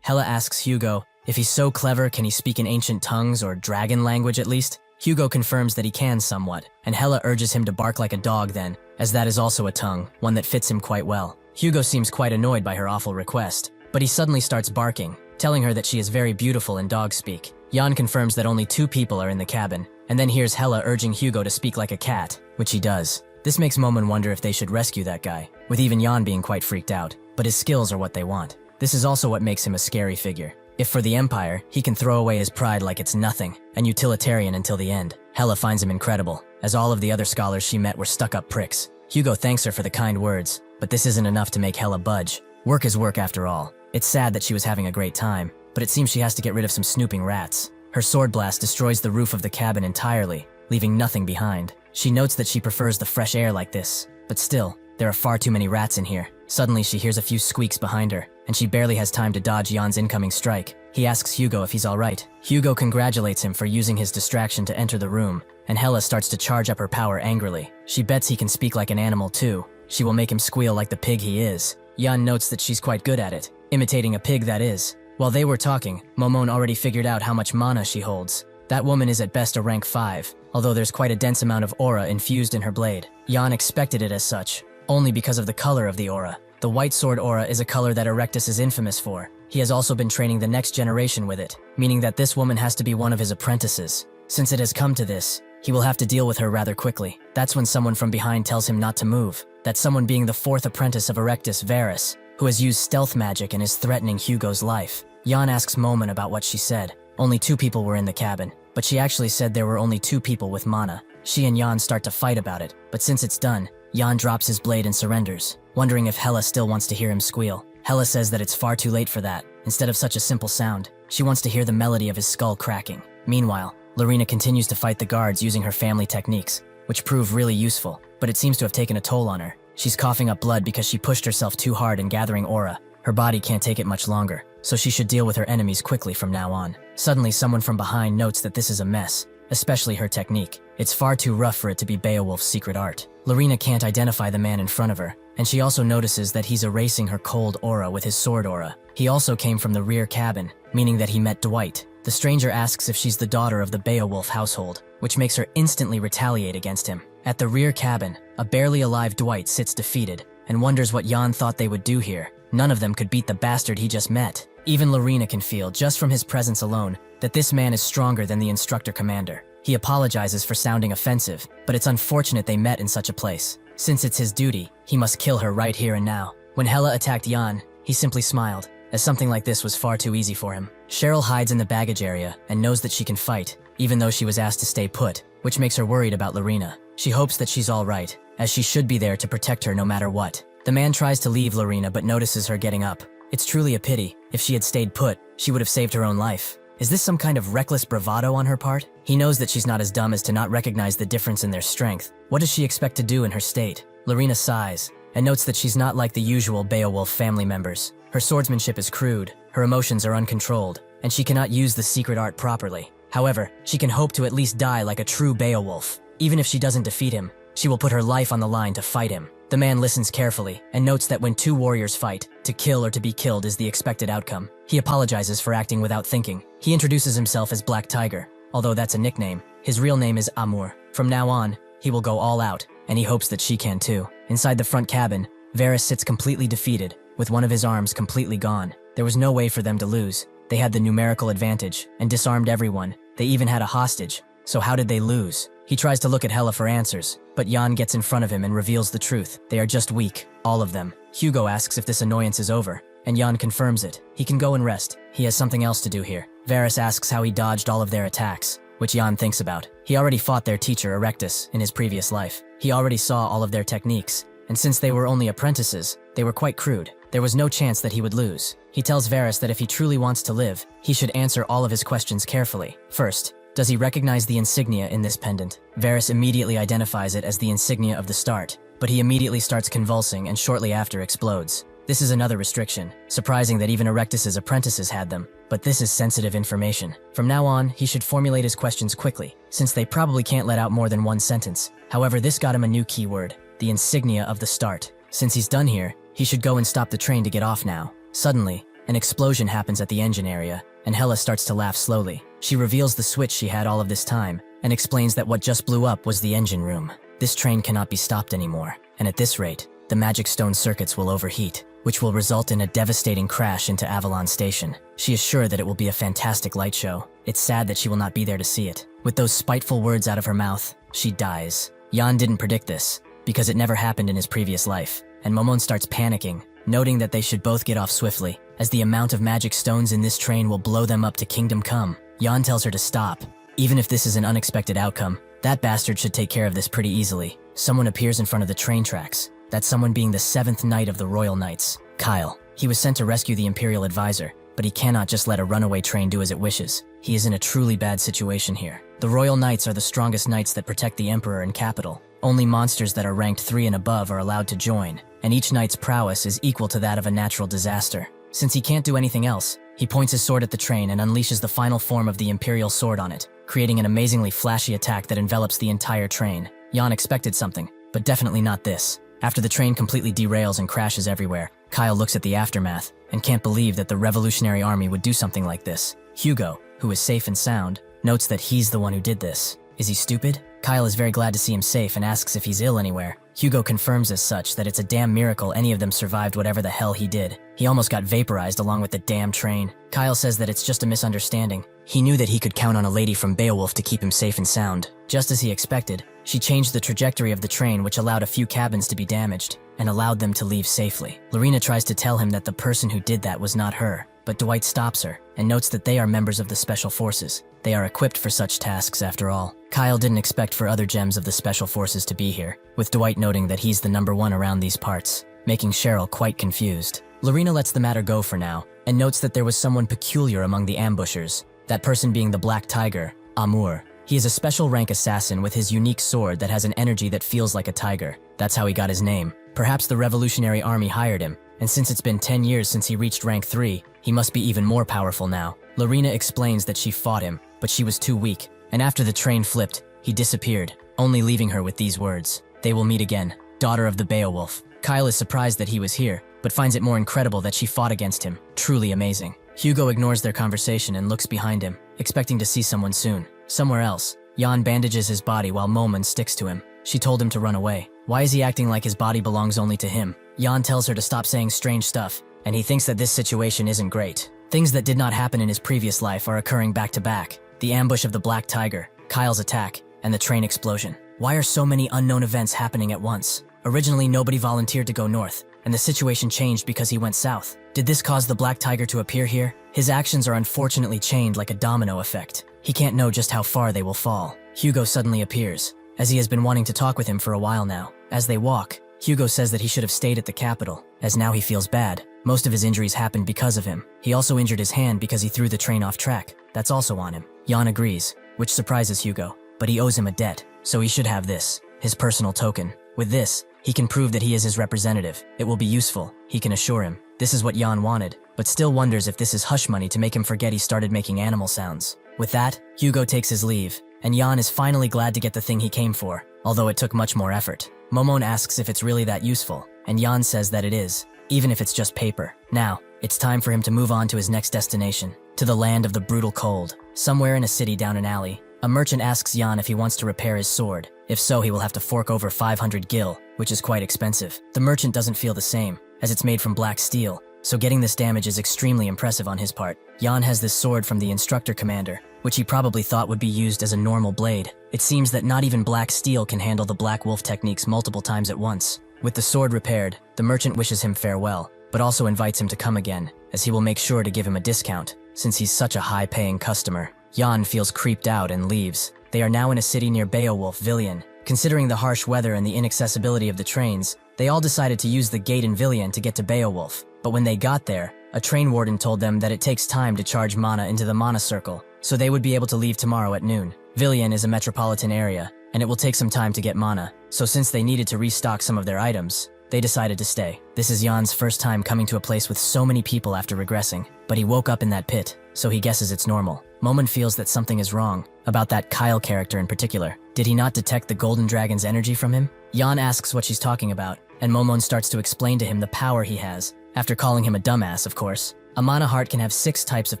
Hela asks Hugo, if he's so clever, can he speak in ancient tongues or dragon language at least? Hugo confirms that he can somewhat, and Hela urges him to bark like a dog then, as that is also a tongue, one that fits him quite well. Hugo seems quite annoyed by her awful request, but he suddenly starts barking, telling her that she is very beautiful in dog speak. Jan confirms that only 2 people are in the cabin, and then hears Hela urging Hugo to speak like a cat, which he does. This makes Momon wonder if they should rescue that guy, with even Jan being quite freaked out, but his skills are what they want. This is also what makes him a scary figure. If for the Empire, he can throw away his pride like it's nothing, and utilitarian until the end. Hela finds him incredible, as all of the other scholars she met were stuck-up pricks. Hugo thanks her for the kind words, but this isn't enough to make Hela budge. Work is work after all. It's sad that she was having a great time, but it seems she has to get rid of some snooping rats. Her sword blast destroys the roof of the cabin entirely, leaving nothing behind. She notes that she prefers the fresh air like this, but still, there are far too many rats in here. Suddenly she hears a few squeaks behind her, and she barely has time to dodge Jan's incoming strike. He asks Hugo if he's alright. Hugo congratulates him for using his distraction to enter the room, and Hela starts to charge up her power angrily. She bets he can speak like an animal too. She will make him squeal like the pig he is. Jan notes that she's quite good at it, imitating a pig that is. While they were talking, Momon already figured out how much mana she holds. That woman is at best a rank 5, although there's quite a dense amount of aura infused in her blade. Jan expected it as such, only because of the color of the aura. The white sword aura is a color that Erectus is infamous for. He has also been training the next generation with it, meaning that this woman has to be one of his apprentices. Since it has come to this, he will have to deal with her rather quickly. That's when someone from behind tells him not to move. That someone being the 4th apprentice of Erectus, Varus, who has used stealth magic and is threatening Hugo's life. Jan asks Momon about what she said. Only 2 people were in the cabin, but she actually said there were only 2 people with mana. She and Jan start to fight about it, but since it's done, Jan drops his blade and surrenders, wondering if Hela still wants to hear him squeal. Hela says that it's far too late for that. Instead of such a simple sound, she wants to hear the melody of his skull cracking. Meanwhile, Lorena continues to fight the guards using her family techniques, which prove really useful, but it seems to have taken a toll on her. She's coughing up blood because she pushed herself too hard in gathering aura. Her body can't take it much longer, so she should deal with her enemies quickly from now on. Suddenly, someone from behind notes that this is a mess, especially her technique. It's far too rough for it to be Beowulf's secret art. Lorena can't identify the man in front of her, and she also notices that he's erasing her cold aura with his sword aura. He also came from the rear cabin, meaning that he met Dwight. The stranger asks if she's the daughter of the Beowulf household, which makes her instantly retaliate against him. At the rear cabin, a barely alive Dwight sits defeated, and wonders what Jan thought they would do here. None of them could beat the bastard he just met. Even Lorena can feel, just from his presence alone, that this man is stronger than the instructor commander. He apologizes for sounding offensive, but it's unfortunate they met in such a place. Since it's his duty, he must kill her right here and now. When Hela attacked Jan, he simply smiled, as something like this was far too easy for him. Cheryl hides in the baggage area and knows that she can fight, even though she was asked to stay put, which makes her worried about Lorena. She hopes that she's all right, as she should be there to protect her no matter what. The man tries to leave Lorena but notices her getting up. It's truly a pity. If she had stayed put, she would have saved her own life. Is this some kind of reckless bravado on her part? He knows that she's not as dumb as to not recognize the difference in their strength. What does she expect to do in her state? Lorena sighs, and notes that she's not like the usual Beowulf family members. Her swordsmanship is crude, her emotions are uncontrolled, and she cannot use the secret art properly. However, she can hope to at least die like a true Beowulf. Even if she doesn't defeat him, she will put her life on the line to fight him. The man listens carefully and notes that when 2 warriors fight, to kill or to be killed is the expected outcome. He apologizes for acting without thinking. He introduces himself as Black Tiger, although that's a nickname. His real name is Amur. From now on, he will go all out, and he hopes that she can too. Inside the front cabin, Varus sits completely defeated, with one of his arms completely gone. There was no way for them to lose. They had the numerical advantage and disarmed everyone. They even had a hostage. So how did they lose? He tries to look at Hela for answers, but Jan gets in front of him and reveals the truth. They are just weak, all of them. Hugo asks if this annoyance is over, and Jan confirms it. He can go and rest. He has something else to do here. Varys asks how he dodged all of their attacks, which Jan thinks about. He already fought their teacher, Erectus, in his previous life. He already saw all of their techniques, and since they were only apprentices, they were quite crude. There was no chance that he would lose. He tells Varys that if he truly wants to live, he should answer all of his questions carefully. First, does he recognize the insignia in this pendant? Varys immediately identifies it as the insignia of the start, but he immediately starts convulsing and shortly after explodes. This is another restriction. Surprising that even Erectus's apprentices had them, but this is sensitive information. From now on, he should formulate his questions quickly, since they probably can't let out more than one sentence. However, this got him a new keyword, the insignia of the start. Since he's done here, he should go and stop the train to get off now. Suddenly, an explosion happens at the engine area, and Hela starts to laugh slowly. She reveals the switch she had all of this time, and explains that what just blew up was the engine room. This train cannot be stopped anymore, and at this rate, the magic stone circuits will overheat, which will result in a devastating crash into Avalon Station. She is sure that it will be a fantastic light show. It's sad that she will not be there to see it. With those spiteful words out of her mouth, she dies. Jan didn't predict this, because it never happened in his previous life, and Momon starts panicking, noting that they should both get off swiftly, as the amount of magic stones in this train will blow them up to Kingdom Come. Jan tells her to stop. Even if this is an unexpected outcome, that bastard should take care of this pretty easily. Someone appears in front of the train tracks. That someone being the 7th Knight of the Royal Knights, Kyle. He was sent to rescue the Imperial Advisor, but he cannot just let a runaway train do as it wishes. He is in a truly bad situation here. The Royal Knights are the strongest knights that protect the Emperor and capital. Only monsters that are ranked 3 and above are allowed to join, and each knight's prowess is equal to that of a natural disaster. Since he can't do anything else, he points his sword at the train and unleashes the final form of the Imperial sword on it, creating an amazingly flashy attack that envelops the entire train. Jan expected something, but definitely not this. After the train completely derails and crashes everywhere, Kyle looks at the aftermath and can't believe that the Revolutionary Army would do something like this. Hugo, who is safe and sound, notes that he's the one who did this. Is he stupid? Kyle is very glad to see him safe and asks if he's ill anywhere. Hugo confirms as such that it's a damn miracle any of them survived whatever the hell he did. He almost got vaporized along with the damn train. Kyle says that it's just a misunderstanding. He knew that he could count on a lady from Beowulf to keep him safe and sound. Just as he expected, she changed the trajectory of the train, which allowed a few cabins to be damaged, and allowed them to leave safely. Lorena tries to tell him that the person who did that was not her, but Dwight stops her, and notes that they are members of the Special Forces. They are equipped for such tasks after all. Kyle didn't expect for other gems of the Special Forces to be here, with Dwight noting that he's the #1 around these parts, making Cheryl quite confused. Lorena lets the matter go for now, and notes that there was someone peculiar among the ambushers, that person being the Black Tiger, Amur. He is a special rank assassin with his unique sword that has an energy that feels like a tiger. That's how he got his name. Perhaps the Revolutionary Army hired him, and since it's been 10 years since he reached rank 3, he must be even more powerful now. Lorena explains that she fought him, but she was too weak, and after the train flipped, he disappeared, only leaving her with these words: "They will meet again, daughter of the Beowulf." Kyle is surprised that he was here, but finds it more incredible that she fought against him. Truly amazing. Hugo ignores their conversation and looks behind him, expecting to see someone soon. Somewhere else, Jan bandages his body while Momon sticks to him. She told him to run away. Why is he acting like his body belongs only to him? Jan tells her to stop saying strange stuff, and he thinks that this situation isn't great. Things that did not happen in his previous life are occurring back to back. The ambush of the Black Tiger, Kyle's attack, and the train explosion. Why are so many unknown events happening at once? Originally, nobody volunteered to go north, and the situation changed because he went south. Did this cause the Black Tiger to appear here? His actions are unfortunately chained like a domino effect. He can't know just how far they will fall. Hugo suddenly appears, as he has been wanting to talk with him for a while now. As they walk, Hugo says that he should have stayed at the capital, as now he feels bad. Most of his injuries happened because of him. He also injured his hand because he threw the train off track. That's also on him. Jan agrees, which surprises Hugo, but he owes him a debt, so he should have this, his personal token. With this, he can prove that he is his representative. It will be useful, he can assure him. This is what Jan wanted, but still wonders if this is hush money to make him forget he started making animal sounds. With that, Hugo takes his leave, and Jan is finally glad to get the thing he came for, although it took much more effort. Momon asks if it's really that useful, and Jan says that it is, even if it's just paper. Now, it's time for him to move on to his next destination, to the land of the brutal cold. Somewhere in a city down an alley, a merchant asks Jan if he wants to repair his sword. If so, he will have to fork over 500 gil, which is quite expensive. The merchant doesn't feel the same, as it's made from black steel, so getting this damage is extremely impressive on his part. Jan has this sword from the instructor commander, which he probably thought would be used as a normal blade. It seems that not even black steel can handle the Black Wolf techniques multiple times at once. With the sword repaired, the merchant wishes him farewell, but also invites him to come again, as he will make sure to give him a discount, since he's such a high-paying customer. Jan feels creeped out and leaves. They are now in a city near Beowulf, Villian. Considering the harsh weather and the inaccessibility of the trains, they all decided to use the gate in Villian to get to Beowulf. But when they got there, a train warden told them that it takes time to charge mana into the mana circle, so they would be able to leave tomorrow at noon. Villian is a metropolitan area, and it will take some time to get mana, so since they needed to restock some of their items, they decided to stay. This is Jan's first time coming to a place with so many people after regressing, but he woke up in that pit, so he guesses it's normal. Momon feels that something is wrong, about that Kyle character in particular. Did he not detect the Golden Dragon's energy from him? Jan asks what she's talking about, and Momon starts to explain to him the power he has, after calling him a dumbass, of course. A mana heart can have 6 types of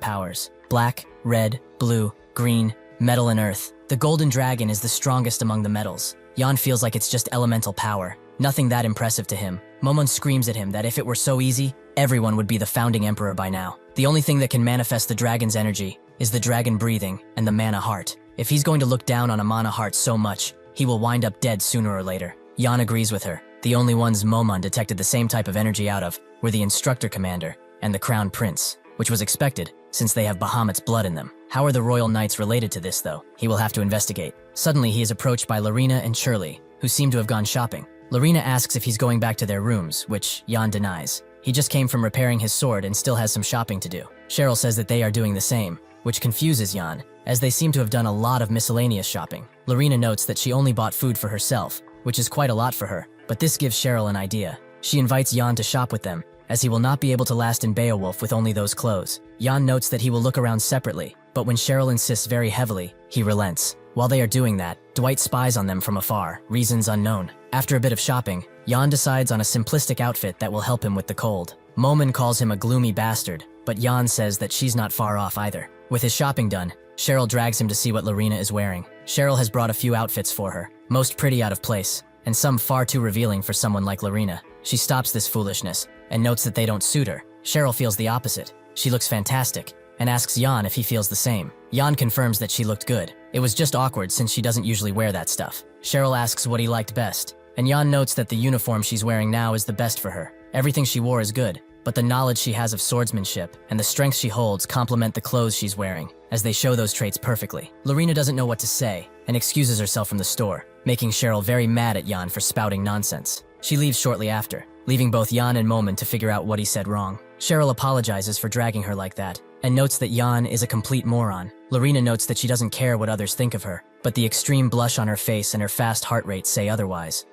powers: black, red, blue, green, metal, and earth. The Golden Dragon is the strongest among the metals. Jan feels like it's just elemental power, nothing that impressive to him. Momon screams at him that if it were so easy, everyone would be the founding emperor by now. The only thing that can manifest the dragon's energy is the dragon breathing and the mana heart. If he's going to look down on a mana heart so much, he will wind up dead sooner or later. Jan agrees with her. The only ones Momon detected the same type of energy out of were the instructor commander and the crown prince, which was expected since they have Bahamut's blood in them. How are the royal knights related to this, though? He will have to investigate. Suddenly, he is approached by Lorena and Shirley, who seem to have gone shopping. Lorena asks if he's going back to their rooms, which Jan denies. He just came from repairing his sword and still has some shopping to do. Cheryl says that they are doing the same, which confuses Jan, as they seem to have done a lot of miscellaneous shopping. Lorena notes that she only bought food for herself, which is quite a lot for her, but this gives Cheryl an idea. She invites Jan to shop with them, as he will not be able to last in Beowulf with only those clothes. Jan notes that he will look around separately, but when Cheryl insists very heavily, he relents. While they are doing that, Dwight spies on them from afar, reasons unknown. After a bit of shopping, Jan decides on a simplistic outfit that will help him with the cold. Momon calls him a gloomy bastard, but Jan says that she's not far off either. With his shopping done, Cheryl drags him to see what Lorena is wearing. Cheryl has brought a few outfits for her, most pretty out of place, and some far too revealing for someone like Lorena. She stops this foolishness, and notes that they don't suit her. Cheryl feels the opposite. She looks fantastic, and asks Jan if he feels the same. Jan confirms that she looked good. It was just awkward since she doesn't usually wear that stuff. Cheryl asks what he liked best, and Jan notes that the uniform she's wearing now is the best for her. Everything she wore is good, but the knowledge she has of swordsmanship and the strength she holds complement the clothes she's wearing, as they show those traits perfectly. Lorena doesn't know what to say, and excuses herself from the store, making Cheryl very mad at Jan for spouting nonsense. She leaves shortly after, leaving both Jan and Momon to figure out what he said wrong. Cheryl apologizes for dragging her like that, and notes that Jan is a complete moron. Lorena notes that she doesn't care what others think of her, but the extreme blush on her face and her fast heart rate say otherwise.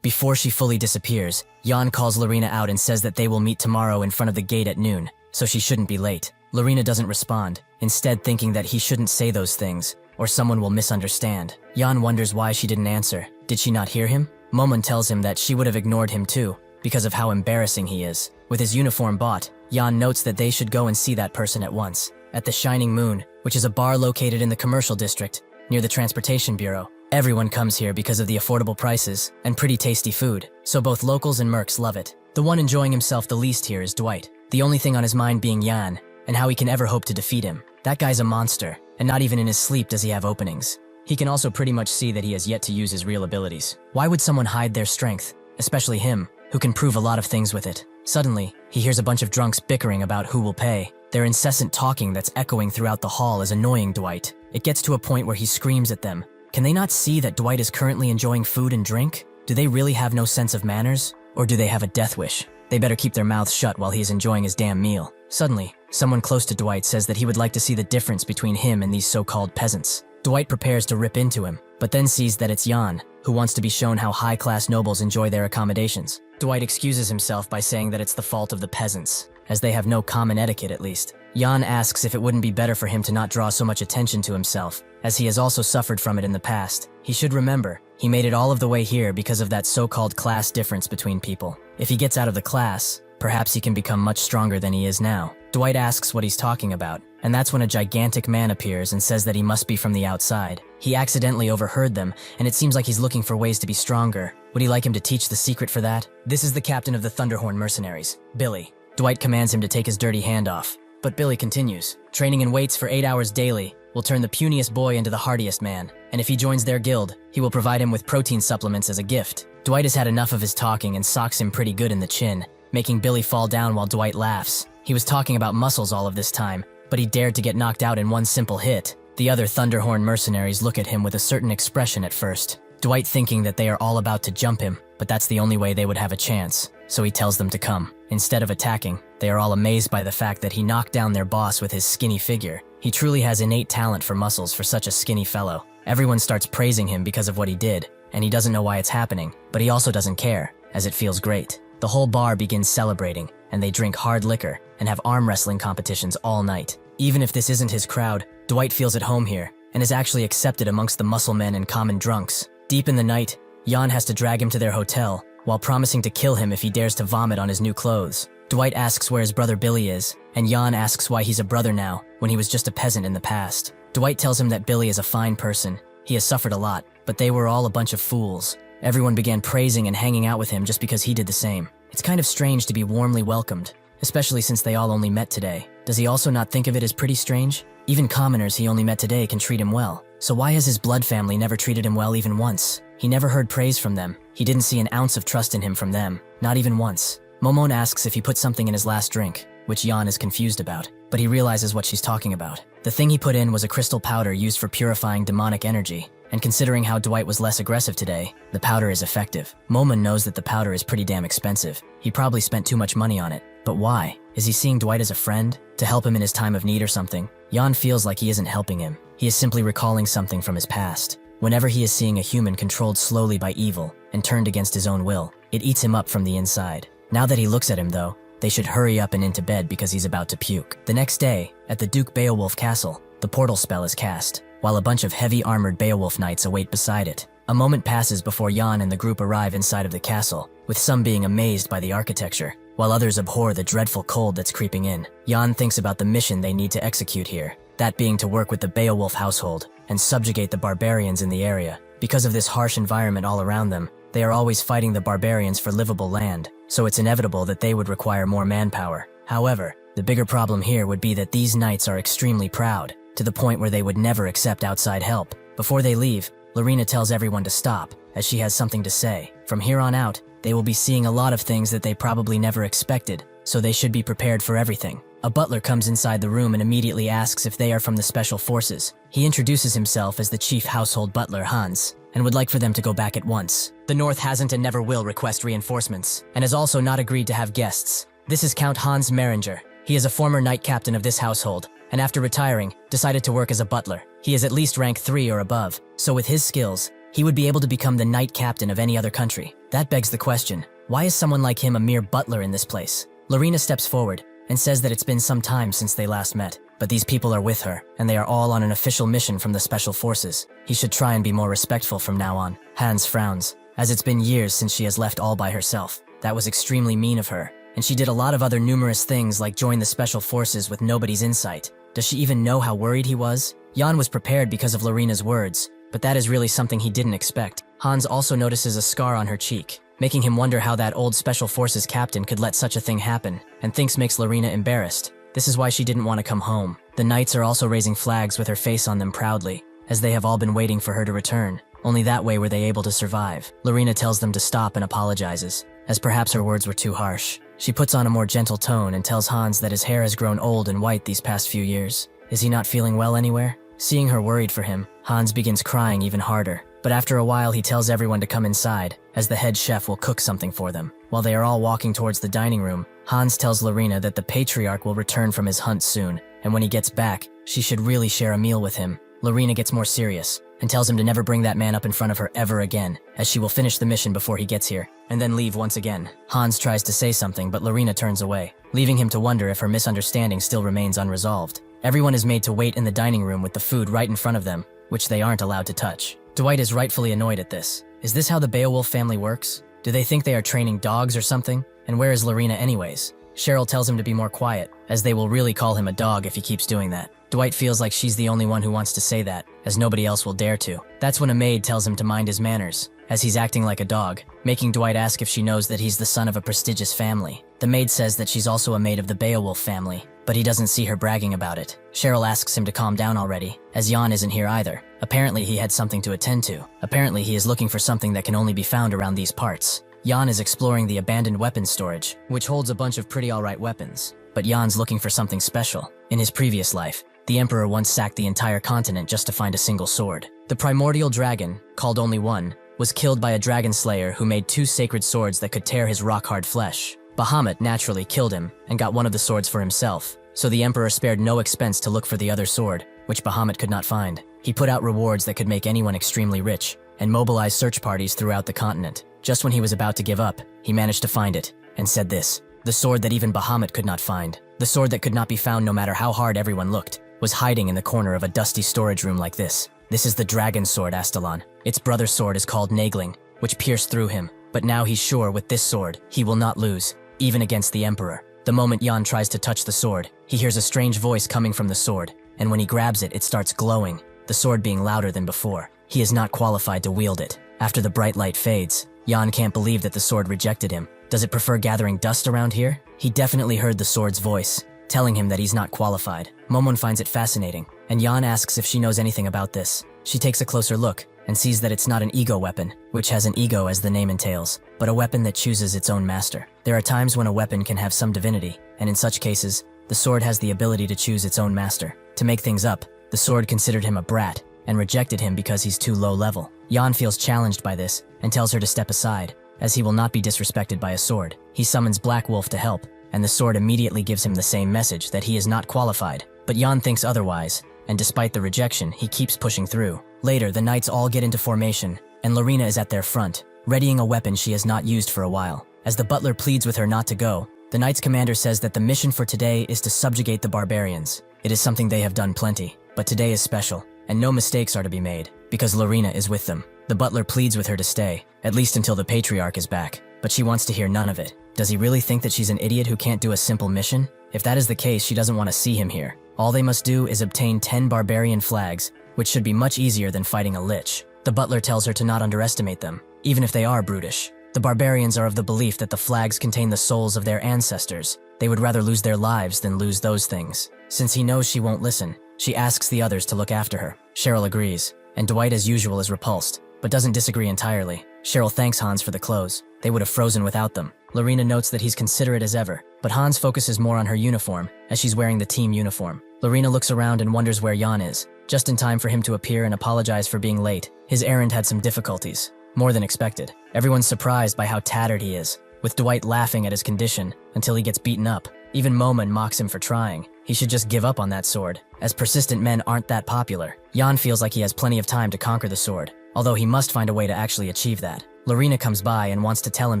Before she fully disappears, Jan calls Lorena out and says that they will meet tomorrow in front of the gate at noon, so she shouldn't be late. Lorena doesn't respond, instead thinking that he shouldn't say those things, or someone will misunderstand. Jan wonders why she didn't answer. Did she not hear him? Momon tells him that she would have ignored him too, because of how embarrassing he is. With his uniform bought, Jan notes that they should go and see that person at once. At the Shining Moon, which is a bar located in the commercial district, near the Transportation Bureau. Everyone comes here because of the affordable prices and pretty tasty food, so both locals and mercs love it. The one enjoying himself the least here is Dwight, the only thing on his mind being Jan, and how he can ever hope to defeat him. That guy's a monster, and not even in his sleep does he have openings. He can also pretty much see that he has yet to use his real abilities. Why would someone hide their strength, especially him, who can prove a lot of things with it? Suddenly, he hears a bunch of drunks bickering about who will pay. Their incessant talking that's echoing throughout the hall is annoying Dwight. It gets to a point where he screams at them. Can they not see that Dwight is currently enjoying food and drink? Do they really have no sense of manners? Or do they have a death wish? They better keep their mouths shut while he is enjoying his damn meal. Suddenly, someone close to Dwight says that he would like to see the difference between him and these so-called peasants. Dwight prepares to rip into him, but then sees that it's Jan, who wants to be shown how high-class nobles enjoy their accommodations. Dwight excuses himself by saying that it's the fault of the peasants, as they have no common etiquette at least. Jan asks if it wouldn't be better for him to not draw so much attention to himself, as he has also suffered from it in the past. He should remember, he made it all of the way here because of that so-called class difference between people. If he gets out of the class, perhaps he can become much stronger than he is now. Dwight asks what he's talking about, and that's when a gigantic man appears and says that he must be from the outside. He accidentally overheard them, and it seems like he's looking for ways to be stronger. Would he like him to teach the secret for that? This is the captain of the Thunderhorn mercenaries, Billy. Dwight commands him to take his dirty hand off. But Billy continues. Training in weights for 8 hours daily will turn the puniest boy into the hardiest man, and if he joins their guild, he will provide him with protein supplements as a gift. Dwight has had enough of his talking and socks him pretty good in the chin, making Billy fall down while Dwight laughs. He was talking about muscles all of this time, but he dared to get knocked out in one simple hit. The other Thunderhorn mercenaries look at him with a certain expression at first. Dwight thinking that they are all about to jump him, but that's the only way they would have a chance, so he tells them to come. Instead of attacking, they are all amazed by the fact that he knocked down their boss with his skinny figure. He truly has innate talent for muscles for such a skinny fellow. Everyone starts praising him because of what he did, and he doesn't know why it's happening, but he also doesn't care, as it feels great. The whole bar begins celebrating, and they drink hard liquor and have arm wrestling competitions all night. Even if this isn't his crowd, Dwight feels at home here, and is actually accepted amongst the muscle men and common drunks. Deep in the night, Jan has to drag him to their hotel, while promising to kill him if he dares to vomit on his new clothes. Dwight asks where his brother Billy is, and Jan asks why he's a brother now, when he was just a peasant in the past. Dwight tells him that Billy is a fine person. He has suffered a lot, but they were all a bunch of fools. Everyone began praising and hanging out with him just because he did the same. It's kind of strange to be warmly welcomed, especially since they all only met today. Does he also not think of it as pretty strange? Even commoners he only met today can treat him well. So why has his blood family never treated him well even once? He never heard praise from them. He didn't see an ounce of trust in him from them, not even once. Momon asks if he put something in his last drink, which Jan is confused about, but he realizes what she's talking about. The thing he put in was a crystal powder used for purifying demonic energy, and considering how Dwight was less aggressive today, the powder is effective. Momon knows that the powder is pretty damn expensive. He probably spent too much money on it. But why? Is he seeing Dwight as a friend? To help him in his time of need or something? Jan feels like he isn't helping him. He is simply recalling something from his past. Whenever he is seeing a human controlled slowly by evil and turned against his own will, it eats him up from the inside. Now that he looks at him though, they should hurry up and into bed because he's about to puke. The next day, at the Duke Beowulf Castle, the portal spell is cast, while a bunch of heavy armored Beowulf knights await beside it. A moment passes before Jan and the group arrive inside of the castle, with some being amazed by the architecture, while others abhor the dreadful cold that's creeping in. Jan thinks about the mission they need to execute here, that being to work with the Beowulf household and subjugate the barbarians in the area. Because of this harsh environment all around them, they are always fighting the barbarians for livable land, so it's inevitable that they would require more manpower. However, the bigger problem here would be that these knights are extremely proud, to the point where they would never accept outside help. Before they leave, Lorena tells everyone to stop, as she has something to say. From here on out, they will be seeing a lot of things that they probably never expected, so they should be prepared for everything. A butler comes inside the room and immediately asks if they are from the Special Forces. He introduces himself as the chief household butler, Hans, and would like for them to go back at once. The North hasn't and never will request reinforcements, and has also not agreed to have guests. This is Count Hans Meringer. He is a former knight captain of this household, and after retiring, decided to work as a butler. He is at least rank 3 or above, so with his skills, he would be able to become the knight captain of any other country. That begs the question, why is someone like him a mere butler in this place? Lorena steps forward and says that it's been some time since they last met, but these people are with her, and they are all on an official mission from the Special Forces. He should try and be more respectful from now on. Hans frowns, as it's been years since she has left all by herself. That was extremely mean of her, and she did a lot of other numerous things like join the Special Forces with nobody's insight. Does she even know how worried he was? Jan was prepared because of Lorena's words, but that is really something he didn't expect. Hans also notices a scar on her cheek, making him wonder how that old Special Forces captain could let such a thing happen, and thinks makes Lorena embarrassed. This is why she didn't want to come home. The knights are also raising flags with her face on them proudly, as they have all been waiting for her to return. Only that way were they able to survive. Lorena tells them to stop and apologizes, as perhaps her words were too harsh. She puts on a more gentle tone and tells Hans that his hair has grown old and white these past few years. Is he not feeling well anywhere? Seeing her worried for him, Hans begins crying even harder. But after a while he tells everyone to come inside, as the head chef will cook something for them. While they are all walking towards the dining room, Hans tells Lorena that the patriarch will return from his hunt soon, and when he gets back, she should really share a meal with him. Lorena gets more serious, and tells him to never bring that man up in front of her ever again, as she will finish the mission before he gets here, and then leave once again. Hans tries to say something, but Lorena turns away, leaving him to wonder if her misunderstanding still remains unresolved. Everyone is made to wait in the dining room with the food right in front of them, which they aren't allowed to touch. Dwight is rightfully annoyed at this. Is this how the Beowulf family works? Do they think they are training dogs or something? And where is Lorena anyways? Cheryl tells him to be more quiet, as they will really call him a dog if he keeps doing that. Dwight feels like she's the only one who wants to say that, as nobody else will dare to. That's when a maid tells him to mind his manners, as he's acting like a dog, making Dwight ask if she knows that he's the son of a prestigious family. The maid says that she's also a maid of the Beowulf family, but he doesn't see her bragging about it. Cheryl asks him to calm down already, as Jan isn't here either. Apparently he had something to attend to. Apparently he is looking for something that can only be found around these parts. Jan is exploring the abandoned weapons storage, which holds a bunch of pretty alright weapons. But Jan's looking for something special. In his previous life, the Emperor once sacked the entire continent just to find a single sword. The primordial dragon, called Only One, was killed by a dragon slayer who made 2 sacred swords that could tear his rock-hard flesh. Bahamut naturally killed him and got one of the swords for himself, so the Emperor spared no expense to look for the other sword, which Bahamut could not find. He put out rewards that could make anyone extremely rich, and mobilized search parties throughout the continent. Just when he was about to give up, he managed to find it, and said this: the sword that even Bahamut could not find, the sword that could not be found no matter how hard everyone looked, was hiding in the corner of a dusty storage room like this. This is the dragon sword, Astalon. Its brother's sword is called Nagling, which pierced through him, but now he's sure with this sword, he will not lose, even against the Emperor. The moment Jan tries to touch the sword, he hears a strange voice coming from the sword, and when he grabs it, it starts glowing, the sword being louder than before. He is not qualified to wield it. After the bright light fades, Jan can't believe that the sword rejected him. Does it prefer gathering dust around here? He definitely heard the sword's voice, telling him that he's not qualified. Momon finds it fascinating, and Jan asks if she knows anything about this. She takes a closer look, and sees that it's not an ego weapon, which has an ego as the name entails, but a weapon that chooses its own master. There are times when a weapon can have some divinity, and in such cases, the sword has the ability to choose its own master. To make things up, the sword considered him a brat, and rejected him because he's too low level. Jan feels challenged by this, and tells her to step aside, as he will not be disrespected by a sword. He summons Black Wolf to help, and the sword immediately gives him the same message that he is not qualified. But Jan thinks otherwise, and despite the rejection, he keeps pushing through. Later, the knights all get into formation, and Lorena is at their front, readying a weapon she has not used for a while. As the butler pleads with her not to go, the knight's commander says that the mission for today is to subjugate the barbarians. It is something they have done plenty, but today is special, and no mistakes are to be made, because Lorena is with them. The butler pleads with her to stay, at least until the patriarch is back, but she wants to hear none of it. Does he really think that she's an idiot who can't do a simple mission? If that is the case, she doesn't want to see him here. All they must do is obtain 10 barbarian flags, which should be much easier than fighting a lich. The butler tells her to not underestimate them, even if they are brutish. The barbarians are of the belief that the flags contain the souls of their ancestors. They would rather lose their lives than lose those things. Since he knows she won't listen, she asks the others to look after her. Cheryl agrees, and Dwight as usual is repulsed, but doesn't disagree entirely. Cheryl thanks Hans for the clothes. They would have frozen without them. Lorena notes that he's considerate as ever, but Hans focuses more on her uniform, as she's wearing the team uniform. Lorena looks around and wonders where Jan is, just in time for him to appear and apologize for being late. His errand had some difficulties, more than expected. Everyone's surprised by how tattered he is, with Dwight laughing at his condition until he gets beaten up. Even Momon mocks him for trying. He should just give up on that sword, as persistent men aren't that popular. Jan feels like he has plenty of time to conquer the sword, although he must find a way to actually achieve that. Lorena comes by and wants to tell him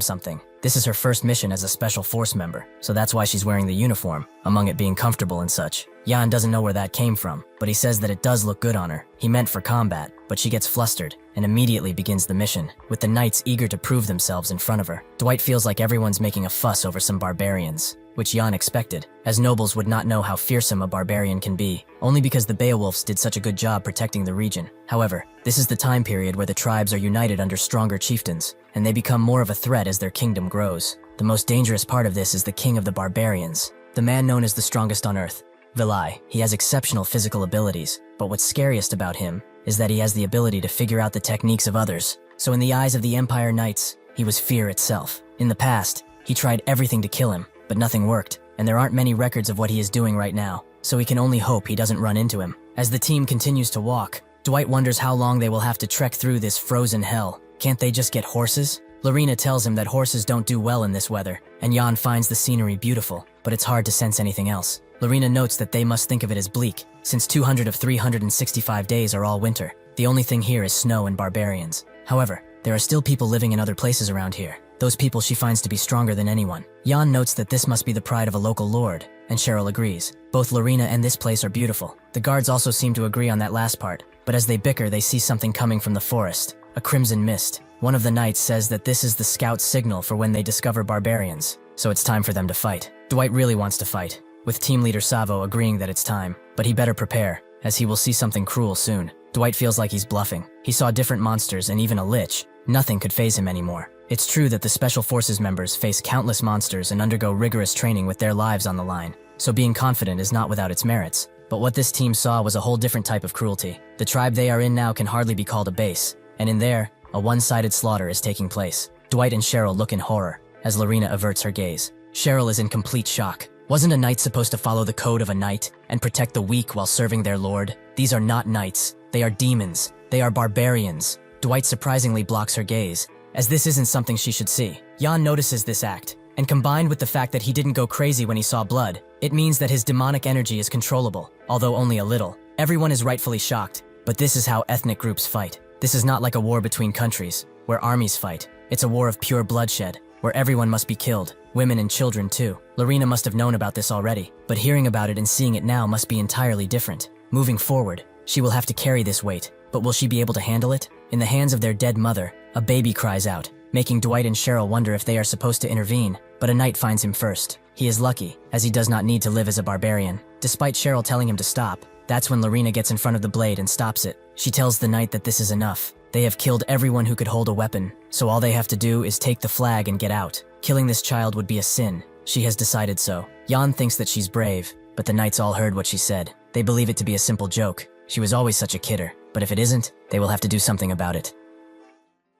something. This is her first mission as a special force member, so that's why she's wearing the uniform, among it being comfortable and such. Jan doesn't know where that came from, but he says that it does look good on her. He meant for combat, but she gets flustered and immediately begins the mission, with the knights eager to prove themselves in front of her. Dwight feels like everyone's making a fuss over some barbarians, which Jan expected, as nobles would not know how fearsome a barbarian can be, only because the Beowulfs did such a good job protecting the region. However, this is the time period where the tribes are united under stronger chieftains, and they become more of a threat as their kingdom grows. The most dangerous part of this is the king of the barbarians, the man known as the strongest on earth, Vilai. He has exceptional physical abilities, but what's scariest about him is that he has the ability to figure out the techniques of others. So in the eyes of the Empire Knights, he was fear itself. In the past, he tried everything to kill him, but nothing worked, and there aren't many records of what he is doing right now, so he can only hope he doesn't run into him. As the team continues to walk, Dwight wonders how long they will have to trek through this frozen hell. Can't they just get horses? Lorena tells him that horses don't do well in this weather, and Jan finds the scenery beautiful, but it's hard to sense anything else. Lorena notes that they must think of it as bleak, since 200 of 365 days are all winter. The only thing here is snow and barbarians. However, there are still people living in other places around here. Those people she finds to be stronger than anyone. Jan notes that this must be the pride of a local lord, and Cheryl agrees. Both Lorena and this place are beautiful. The guards also seem to agree on that last part, but as they bicker, they see something coming from the forest, a crimson mist. One of the knights says that this is the scout signal for when they discover barbarians, so it's time for them to fight. Dwight really wants to fight, with team leader Savo agreeing that it's time, but he better prepare, as he will see something cruel soon. Dwight feels like he's bluffing. He saw different monsters and even a lich, Nothing could faze him anymore. It's true that the Special Forces members face countless monsters and undergo rigorous training with their lives on the line, so being confident is not without its merits. But what this team saw was a whole different type of cruelty. The tribe they are in now can hardly be called a base, and in there, a one-sided slaughter is taking place. Dwight and Cheryl look in horror, as Lorena averts her gaze. Cheryl is in complete shock. Wasn't a knight supposed to follow the code of a knight and protect the weak while serving their lord? These are not knights. They are demons. They are barbarians. Dwight surprisingly blocks her gaze, as this isn't something she should see. Jan notices this act, and combined with the fact that he didn't go crazy when he saw blood, it means that his demonic energy is controllable, although only a little. Everyone is rightfully shocked, but this is how ethnic groups fight. This is not like a war between countries, where armies fight. It's a war of pure bloodshed, where everyone must be killed, women and children too. Lorena must have known about this already, but hearing about it and seeing it now must be entirely different. Moving forward, she will have to carry this weight, but will she be able to handle it? In the hands of their dead mother, a baby cries out, making Dwight and Cheryl wonder if they are supposed to intervene, but a knight finds him first. He is lucky, as he does not need to live as a barbarian. Despite Cheryl telling him to stop, that's when Lorena gets in front of the blade and stops it. She tells the knight that this is enough. They have killed everyone who could hold a weapon, so all they have to do is take the flag and get out. Killing this child would be a sin. She has decided so. Jan thinks that she's brave, but the knights all heard what she said. They believe it to be a simple joke. She was always such a kidder, but if it isn't, they will have to do something about it.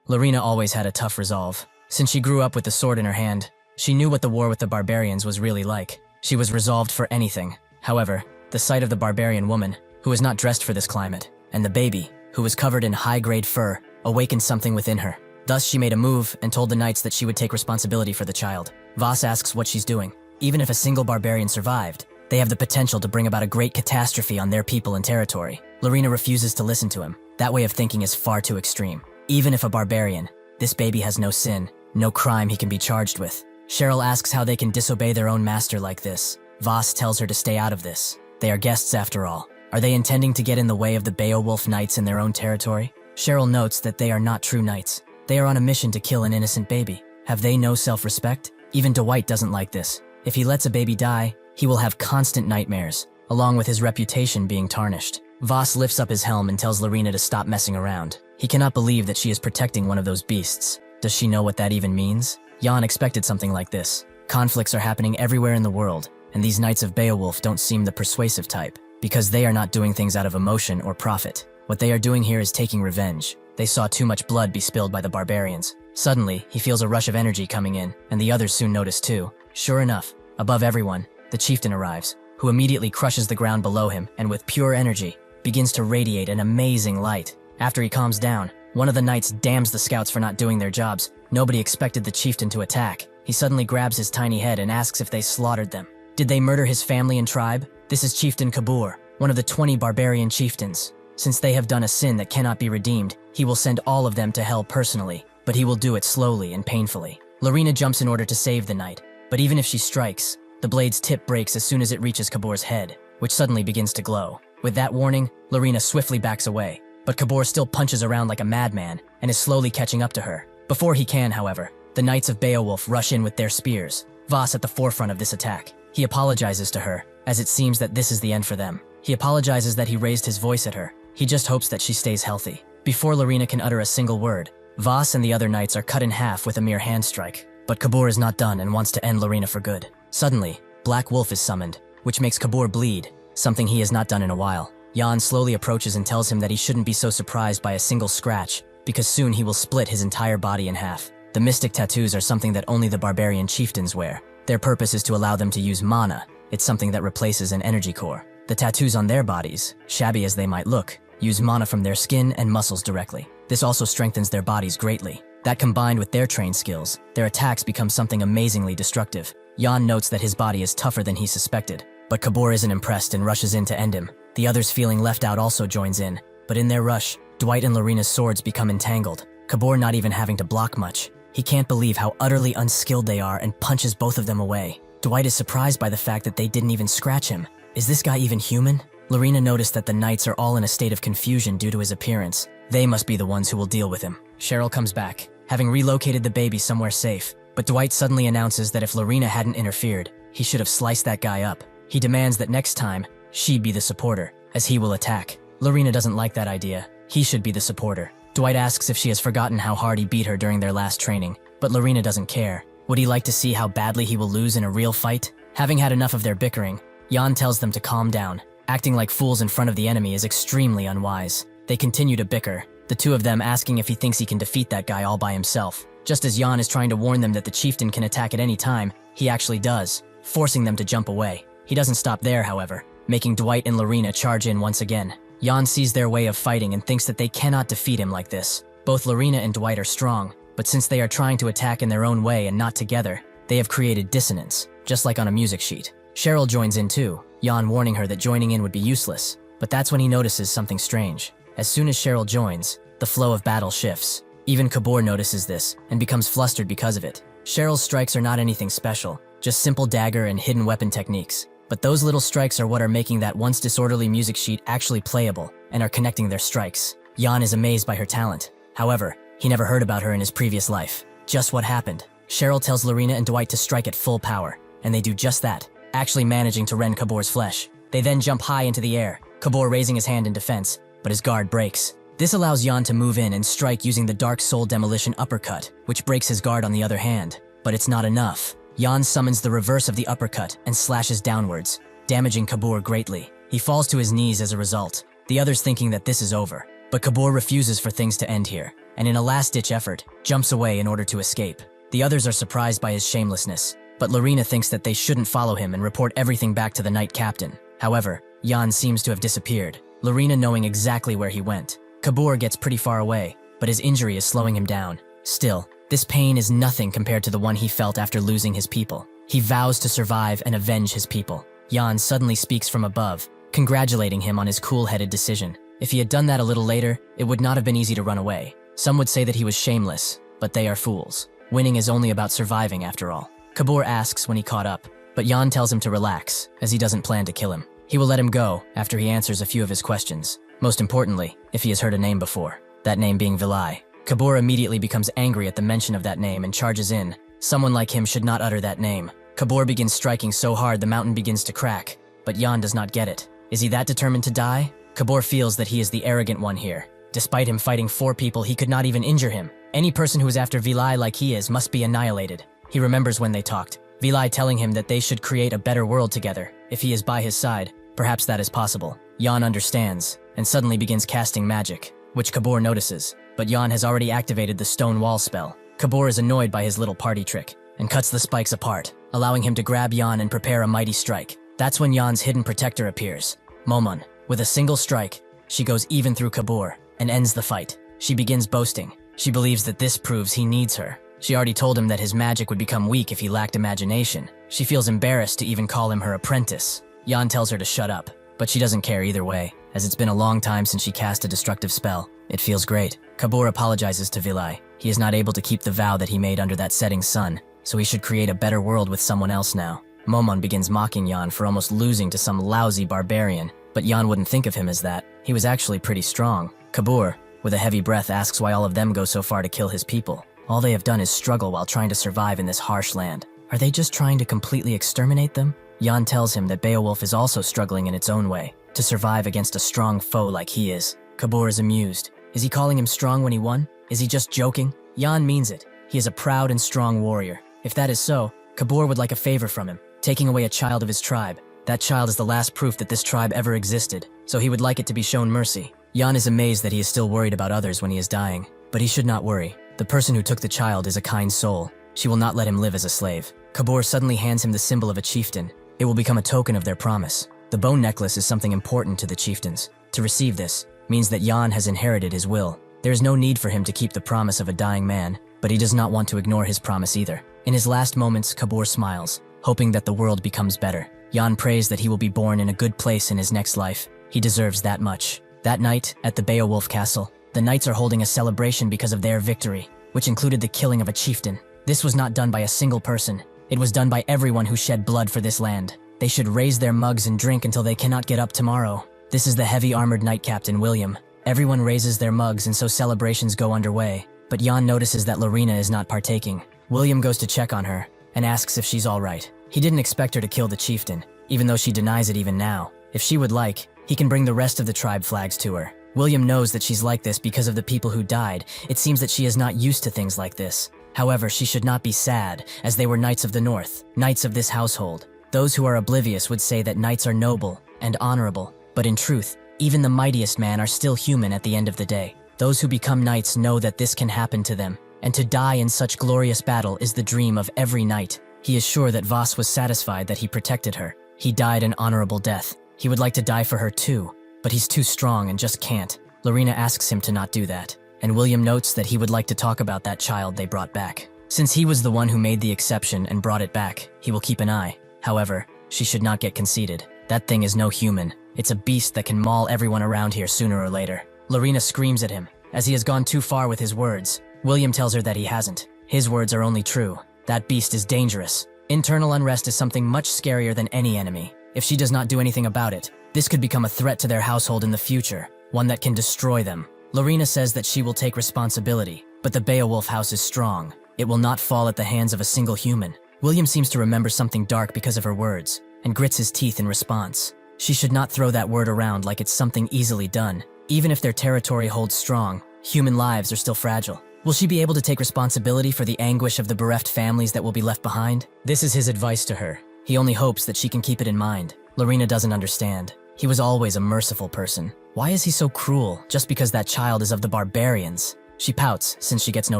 Lorena always had a tough resolve. Since she grew up with the sword in her hand, she knew what the war with the barbarians was really like. She was resolved for anything. However, the sight of the barbarian woman, who was not dressed for this climate, and the baby, who was covered in high-grade fur, awakened something within her. Thus, she made a move and told the knights that she would take responsibility for the child. Voss asks what she's doing. Even if a single barbarian survived, they have the potential to bring about a great catastrophe on their people and territory. Lorena refuses to listen to him. That way of thinking is far too extreme. Even if a barbarian, this baby has no sin, no crime he can be charged with. Cheryl asks how they can disobey their own master like this. Voss tells her to stay out of this. They are guests after all. Are they intending to get in the way of the Beowulf knights in their own territory? Cheryl notes that they are not true knights. They are on a mission to kill an innocent baby. Have they no self-respect? Even Dwight doesn't like this. If he lets a baby die, he will have constant nightmares, along with his reputation being tarnished. Voss lifts up his helm and tells Lorena to stop messing around. He cannot believe that she is protecting one of those beasts. Does she know what that even means? Jan expected something like this. Conflicts are happening everywhere in the world, and these Knights of Beowulf don't seem the persuasive type, because they are not doing things out of emotion or profit. What they are doing here is taking revenge. They saw too much blood be spilled by the barbarians. Suddenly, he feels a rush of energy coming in, and the others soon notice too. Sure enough, above everyone, the chieftain arrives, who immediately crushes the ground below him and with pure energy, begins to radiate an amazing light. After he calms down, one of the knights damns the scouts for not doing their jobs. Nobody expected the chieftain to attack. He suddenly grabs his tiny head and asks if they slaughtered them. Did they murder his family and tribe? This is Chieftain Kabur, one of the 20 barbarian chieftains. Since they have done a sin that cannot be redeemed, he will send all of them to hell personally, but he will do it slowly and painfully. Lorena jumps in order to save the knight, but even if she strikes, the blade's tip breaks as soon as it reaches Kabur's head, which suddenly begins to glow. With that warning, Lorena swiftly backs away, but Kabur still punches around like a madman and is slowly catching up to her. Before he can, however, the Knights of Beowulf rush in with their spears, Voss at the forefront of this attack. He apologizes to her, as it seems that this is the end for them. He apologizes that he raised his voice at her. He just hopes that she stays healthy. Before Lorena can utter a single word, Voss and the other knights are cut in half with a mere hand strike. But Kabur is not done and wants to end Lorena for good. Suddenly, Black Wolf is summoned, which makes Kabur bleed, something he has not done in a while. Jan slowly approaches and tells him that he shouldn't be so surprised by a single scratch, because soon he will split his entire body in half. The mystic tattoos are something that only the barbarian chieftains wear. Their purpose is to allow them to use mana. It's something that replaces an energy core. The tattoos on their bodies, shabby as they might look, use mana from their skin and muscles directly. This also strengthens their bodies greatly. That combined with their trained skills, their attacks become something amazingly destructive. Jan notes that his body is tougher than he suspected, but Kabur isn't impressed and rushes in to end him. The others feeling left out also joins in, but in their rush, Dwight and Lorena's swords become entangled, Kabur not even having to block much. He can't believe how utterly unskilled they are and punches both of them away. Dwight is surprised by the fact that they didn't even scratch him. Is this guy even human? Lorena noticed that the knights are all in a state of confusion due to his appearance. They must be the ones who will deal with him. Cheryl comes back, having relocated the baby somewhere safe, but Dwight suddenly announces that if Lorena hadn't interfered, he should have sliced that guy up. He demands that next time, she be the supporter, as he will attack. Lorena doesn't like that idea. He should be the supporter. Dwight asks if she has forgotten how hard he beat her during their last training, but Lorena doesn't care. Would he like to see how badly he will lose in a real fight? Having had enough of their bickering, Jan tells them to calm down. Acting like fools in front of the enemy is extremely unwise. They continue to bicker, the two of them asking if he thinks he can defeat that guy all by himself. Just as Jan is trying to warn them that the chieftain can attack at any time, he actually does, forcing them to jump away. He doesn't stop there, however, making Dwight and Lorena charge in once again. Jan sees their way of fighting and thinks that they cannot defeat him like this. Both Lorena and Dwight are strong, but since they are trying to attack in their own way and not together, they have created dissonance, just like on a music sheet. Cheryl joins in too, Jan warning her that joining in would be useless, but that's when he notices something strange. As soon as Cheryl joins, the flow of battle shifts. Even Kabor notices this and becomes flustered because of it. Cheryl's strikes are not anything special, just simple dagger and hidden weapon techniques. But those little strikes are what are making that once disorderly music sheet actually playable and are connecting their strikes. Jan is amazed by her talent. However, he never heard about her in his previous life. Just what happened? Cheryl tells Lorena and Dwight to strike at full power, and they do just that, actually managing to rend Kabor's flesh. They then jump high into the air, Kabor raising his hand in defense, but his guard breaks. This allows Jan to move in and strike using the Dark Soul Demolition uppercut, which breaks his guard on the other hand. But it's not enough. Jan summons the reverse of the uppercut and slashes downwards, damaging Kabor greatly. He falls to his knees as a result, the others thinking that this is over. But Kabor refuses for things to end here, and in a last-ditch effort, jumps away in order to escape. The others are surprised by his shamelessness, but Lorena thinks that they shouldn't follow him and report everything back to the Knight Captain. However, Jan seems to have disappeared, Lorena knowing exactly where he went. Kabor gets pretty far away, but his injury is slowing him down. Still, this pain is nothing compared to the one he felt after losing his people. He vows to survive and avenge his people. Jan suddenly speaks from above, congratulating him on his cool-headed decision. If he had done that a little later, it would not have been easy to run away. Some would say that he was shameless, but they are fools. Winning is only about surviving after all. Kabor asks when he caught up, but Jan tells him to relax, as he doesn't plan to kill him. He will let him go after he answers a few of his questions. Most importantly, if he has heard a name before, that name being Vilai. Kabor immediately becomes angry at the mention of that name and charges in. Someone like him should not utter that name. Kabor begins striking so hard the mountain begins to crack, but Jan does not get it. Is he that determined to die? Kabor feels that he is the arrogant one here. Despite him fighting 4 people, he could not even injure him. Any person who is after Vilai like he is must be annihilated. He remembers when they talked, Vilai telling him that they should create a better world together. If he is by his side, perhaps that is possible. Jan understands, and suddenly begins casting magic, which Kabor notices, but Jan has already activated the stone wall spell. Kabor is annoyed by his little party trick, and cuts the spikes apart, allowing him to grab Jan and prepare a mighty strike. That's when Jan's hidden protector appears, Momon. With a single strike, she goes even through Kabor, and ends the fight. She begins boasting. She believes that this proves he needs her. She already told him that his magic would become weak if he lacked imagination. She feels embarrassed to even call him her apprentice. Jan tells her to shut up, but she doesn't care either way, as it's been a long time since she cast a destructive spell. It feels great. Kabor apologizes to Vilai. He is not able to keep the vow that he made under that setting sun, so he should create a better world with someone else now. Momon begins mocking Jan for almost losing to some lousy barbarian, but Jan wouldn't think of him as that. He was actually pretty strong. Kabor, with a heavy breath, asks why all of them go so far to kill his people. All they have done is struggle while trying to survive in this harsh land. Are they just trying to completely exterminate them? Jan tells him that Beowulf is also struggling in its own way, to survive against a strong foe like he is. Kabor is amused. Is he calling him strong when he won? Is he just joking? Jan means it. He is a proud and strong warrior. If that is so, Kabor would like a favor from him, taking away a child of his tribe. That child is the last proof that this tribe ever existed, so he would like it to be shown mercy. Jan is amazed that he is still worried about others when he is dying, but he should not worry. The person who took the child is a kind soul. She will not let him live as a slave. Kabor suddenly hands him the symbol of a chieftain. It will become a token of their promise. The bone necklace is something important to the chieftains. To receive this means that Jan has inherited his will. There is no need for him to keep the promise of a dying man, but he does not want to ignore his promise either. In his last moments, Kabor smiles, hoping that the world becomes better. Jan prays that he will be born in a good place in his next life. He deserves that much. That night, at the Beowulf Castle, the knights are holding a celebration because of their victory, which included the killing of a chieftain. This was not done by a single person. It was done by everyone who shed blood for this land. They should raise their mugs and drink until they cannot get up tomorrow. This is the heavy armored knight captain, William. Everyone raises their mugs and so celebrations go underway, but Jan notices that Lorena is not partaking. William goes to check on her and asks if she's all right. He didn't expect her to kill the chieftain, even though she denies it even now. If she would like, he can bring the rest of the tribe flags to her. William knows that she's like this because of the people who died. It seems that she is not used to things like this. However, she should not be sad, as they were knights of the North, knights of this household. Those who are oblivious would say that knights are noble and honorable, but in truth, even the mightiest man are still human at the end of the day. Those who become knights know that this can happen to them, and to die in such glorious battle is the dream of every knight. He is sure that Voss was satisfied that he protected her. He died an honorable death. He would like to die for her too, but he's too strong and just can't. Lorena asks him to not do that, and William notes that he would like to talk about that child they brought back. Since he was the one who made the exception and brought it back, he will keep an eye. However, she should not get conceited. That thing is no human. It's a beast that can maul everyone around here sooner or later. Lorena screams at him, as he has gone too far with his words. William tells her that he hasn't. His words are only true. That beast is dangerous. Internal unrest is something much scarier than any enemy. If she does not do anything about it, this could become a threat to their household in the future, one that can destroy them. Lorena says that she will take responsibility, but the Beowulf house is strong. It will not fall at the hands of a single human. William seems to remember something dark because of her words, and grits his teeth in response. She should not throw that word around like it's something easily done. Even if their territory holds strong, human lives are still fragile. Will she be able to take responsibility for the anguish of the bereft families that will be left behind? This is his advice to her. He only hopes that she can keep it in mind. Lorena doesn't understand. He was always a merciful person. Why is he so cruel just because that child is of the barbarians? She pouts since she gets no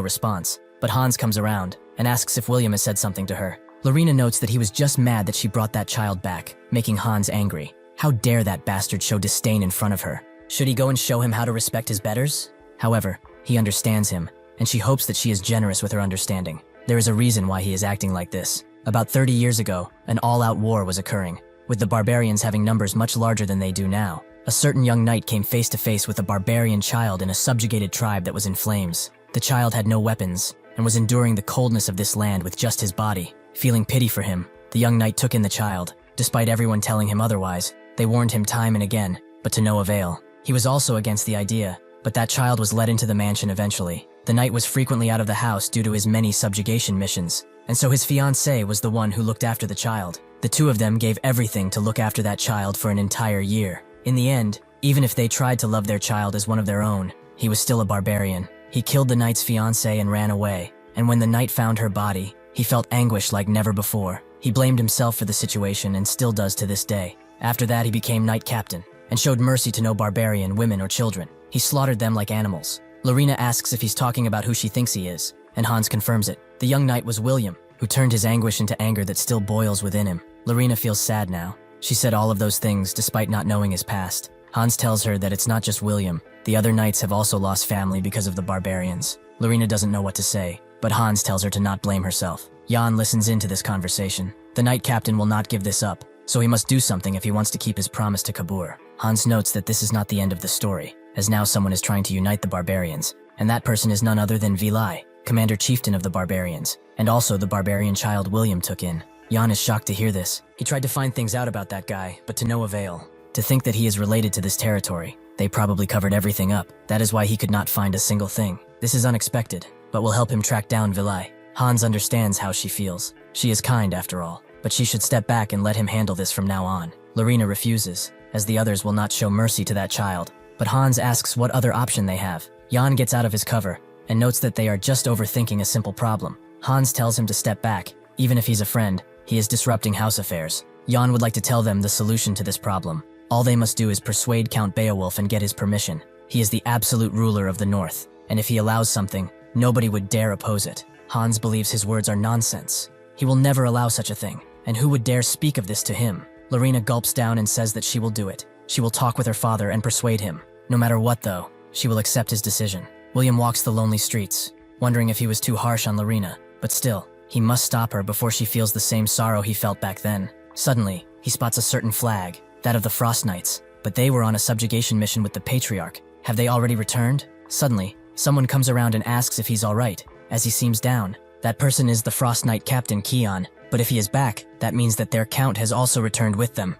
response, but Hans comes around and asks if William has said something to her. Lorena notes that he was just mad that she brought that child back, making Hans angry. How dare that bastard show disdain in front of her? Should he go and show him how to respect his betters? However, he understands him, and she hopes that she is generous with her understanding. There is a reason why he is acting like this. About 30 years ago, an all-out war was occurring, with the barbarians having numbers much larger than they do now. A certain young knight came face to face with a barbarian child in a subjugated tribe that was in flames. The child had no weapons, and was enduring the coldness of this land with just his body. Feeling pity for him, the young knight took in the child. Despite everyone telling him otherwise, they warned him time and again, but to no avail. He was also against the idea, but that child was led into the mansion eventually. The knight was frequently out of the house due to his many subjugation missions, and so his fiancée was the one who looked after the child. The two of them gave everything to look after that child for an entire year. In the end, even if they tried to love their child as one of their own, he was still a barbarian. He killed the knight's fiancée and ran away, and when the knight found her body, he felt anguish like never before. He blamed himself for the situation and still does to this day. After that, he became knight captain, and showed mercy to no barbarian, women or children. He slaughtered them like animals. Lorena asks if he's talking about who she thinks he is, and Hans confirms it. The young knight was William, who turned his anguish into anger that still boils within him. Lorena feels sad now. She said all of those things despite not knowing his past. Hans tells her that it's not just William. The other knights have also lost family because of the barbarians. Lorena doesn't know what to say, but Hans tells her to not blame herself. Jan listens into this conversation. The knight captain will not give this up, so he must do something if he wants to keep his promise to Kabur. Hans notes that this is not the end of the story, as now someone is trying to unite the barbarians, and that person is none other than Vilai, commander chieftain of the barbarians, and also the barbarian child William took in. Jan is shocked to hear this. He tried to find things out about that guy, but to no avail. To think that he is related to this territory, they probably covered everything up. That is why he could not find a single thing. This is unexpected, but will help him track down Vilai. Hans understands how she feels. She is kind after all, but she should step back and let him handle this from now on. Lorena refuses, as the others will not show mercy to that child, but Hans asks what other option they have. Jan gets out of his cover, and notes that they are just overthinking a simple problem. Hans tells him to step back. Even if he's a friend, he is disrupting house affairs. Jan would like to tell them the solution to this problem. All they must do is persuade Count Beowulf and get his permission. He is the absolute ruler of the North, and if he allows something, nobody would dare oppose it. Hans believes his words are nonsense. He will never allow such a thing, and who would dare speak of this to him? Lorena gulps down and says that she will do it. She will talk with her father and persuade him. No matter what though, she will accept his decision. William walks the lonely streets, wondering if he was too harsh on Lorena, but still, he must stop her before she feels the same sorrow he felt back then. Suddenly, he spots a certain flag, that of the Frost Knights, but they were on a subjugation mission with the Patriarch. Have they already returned? Suddenly, someone comes around and asks if he's alright, as he seems down. That person is the Frost Knight Captain Keon, but if he is back, that means that their count has also returned with them.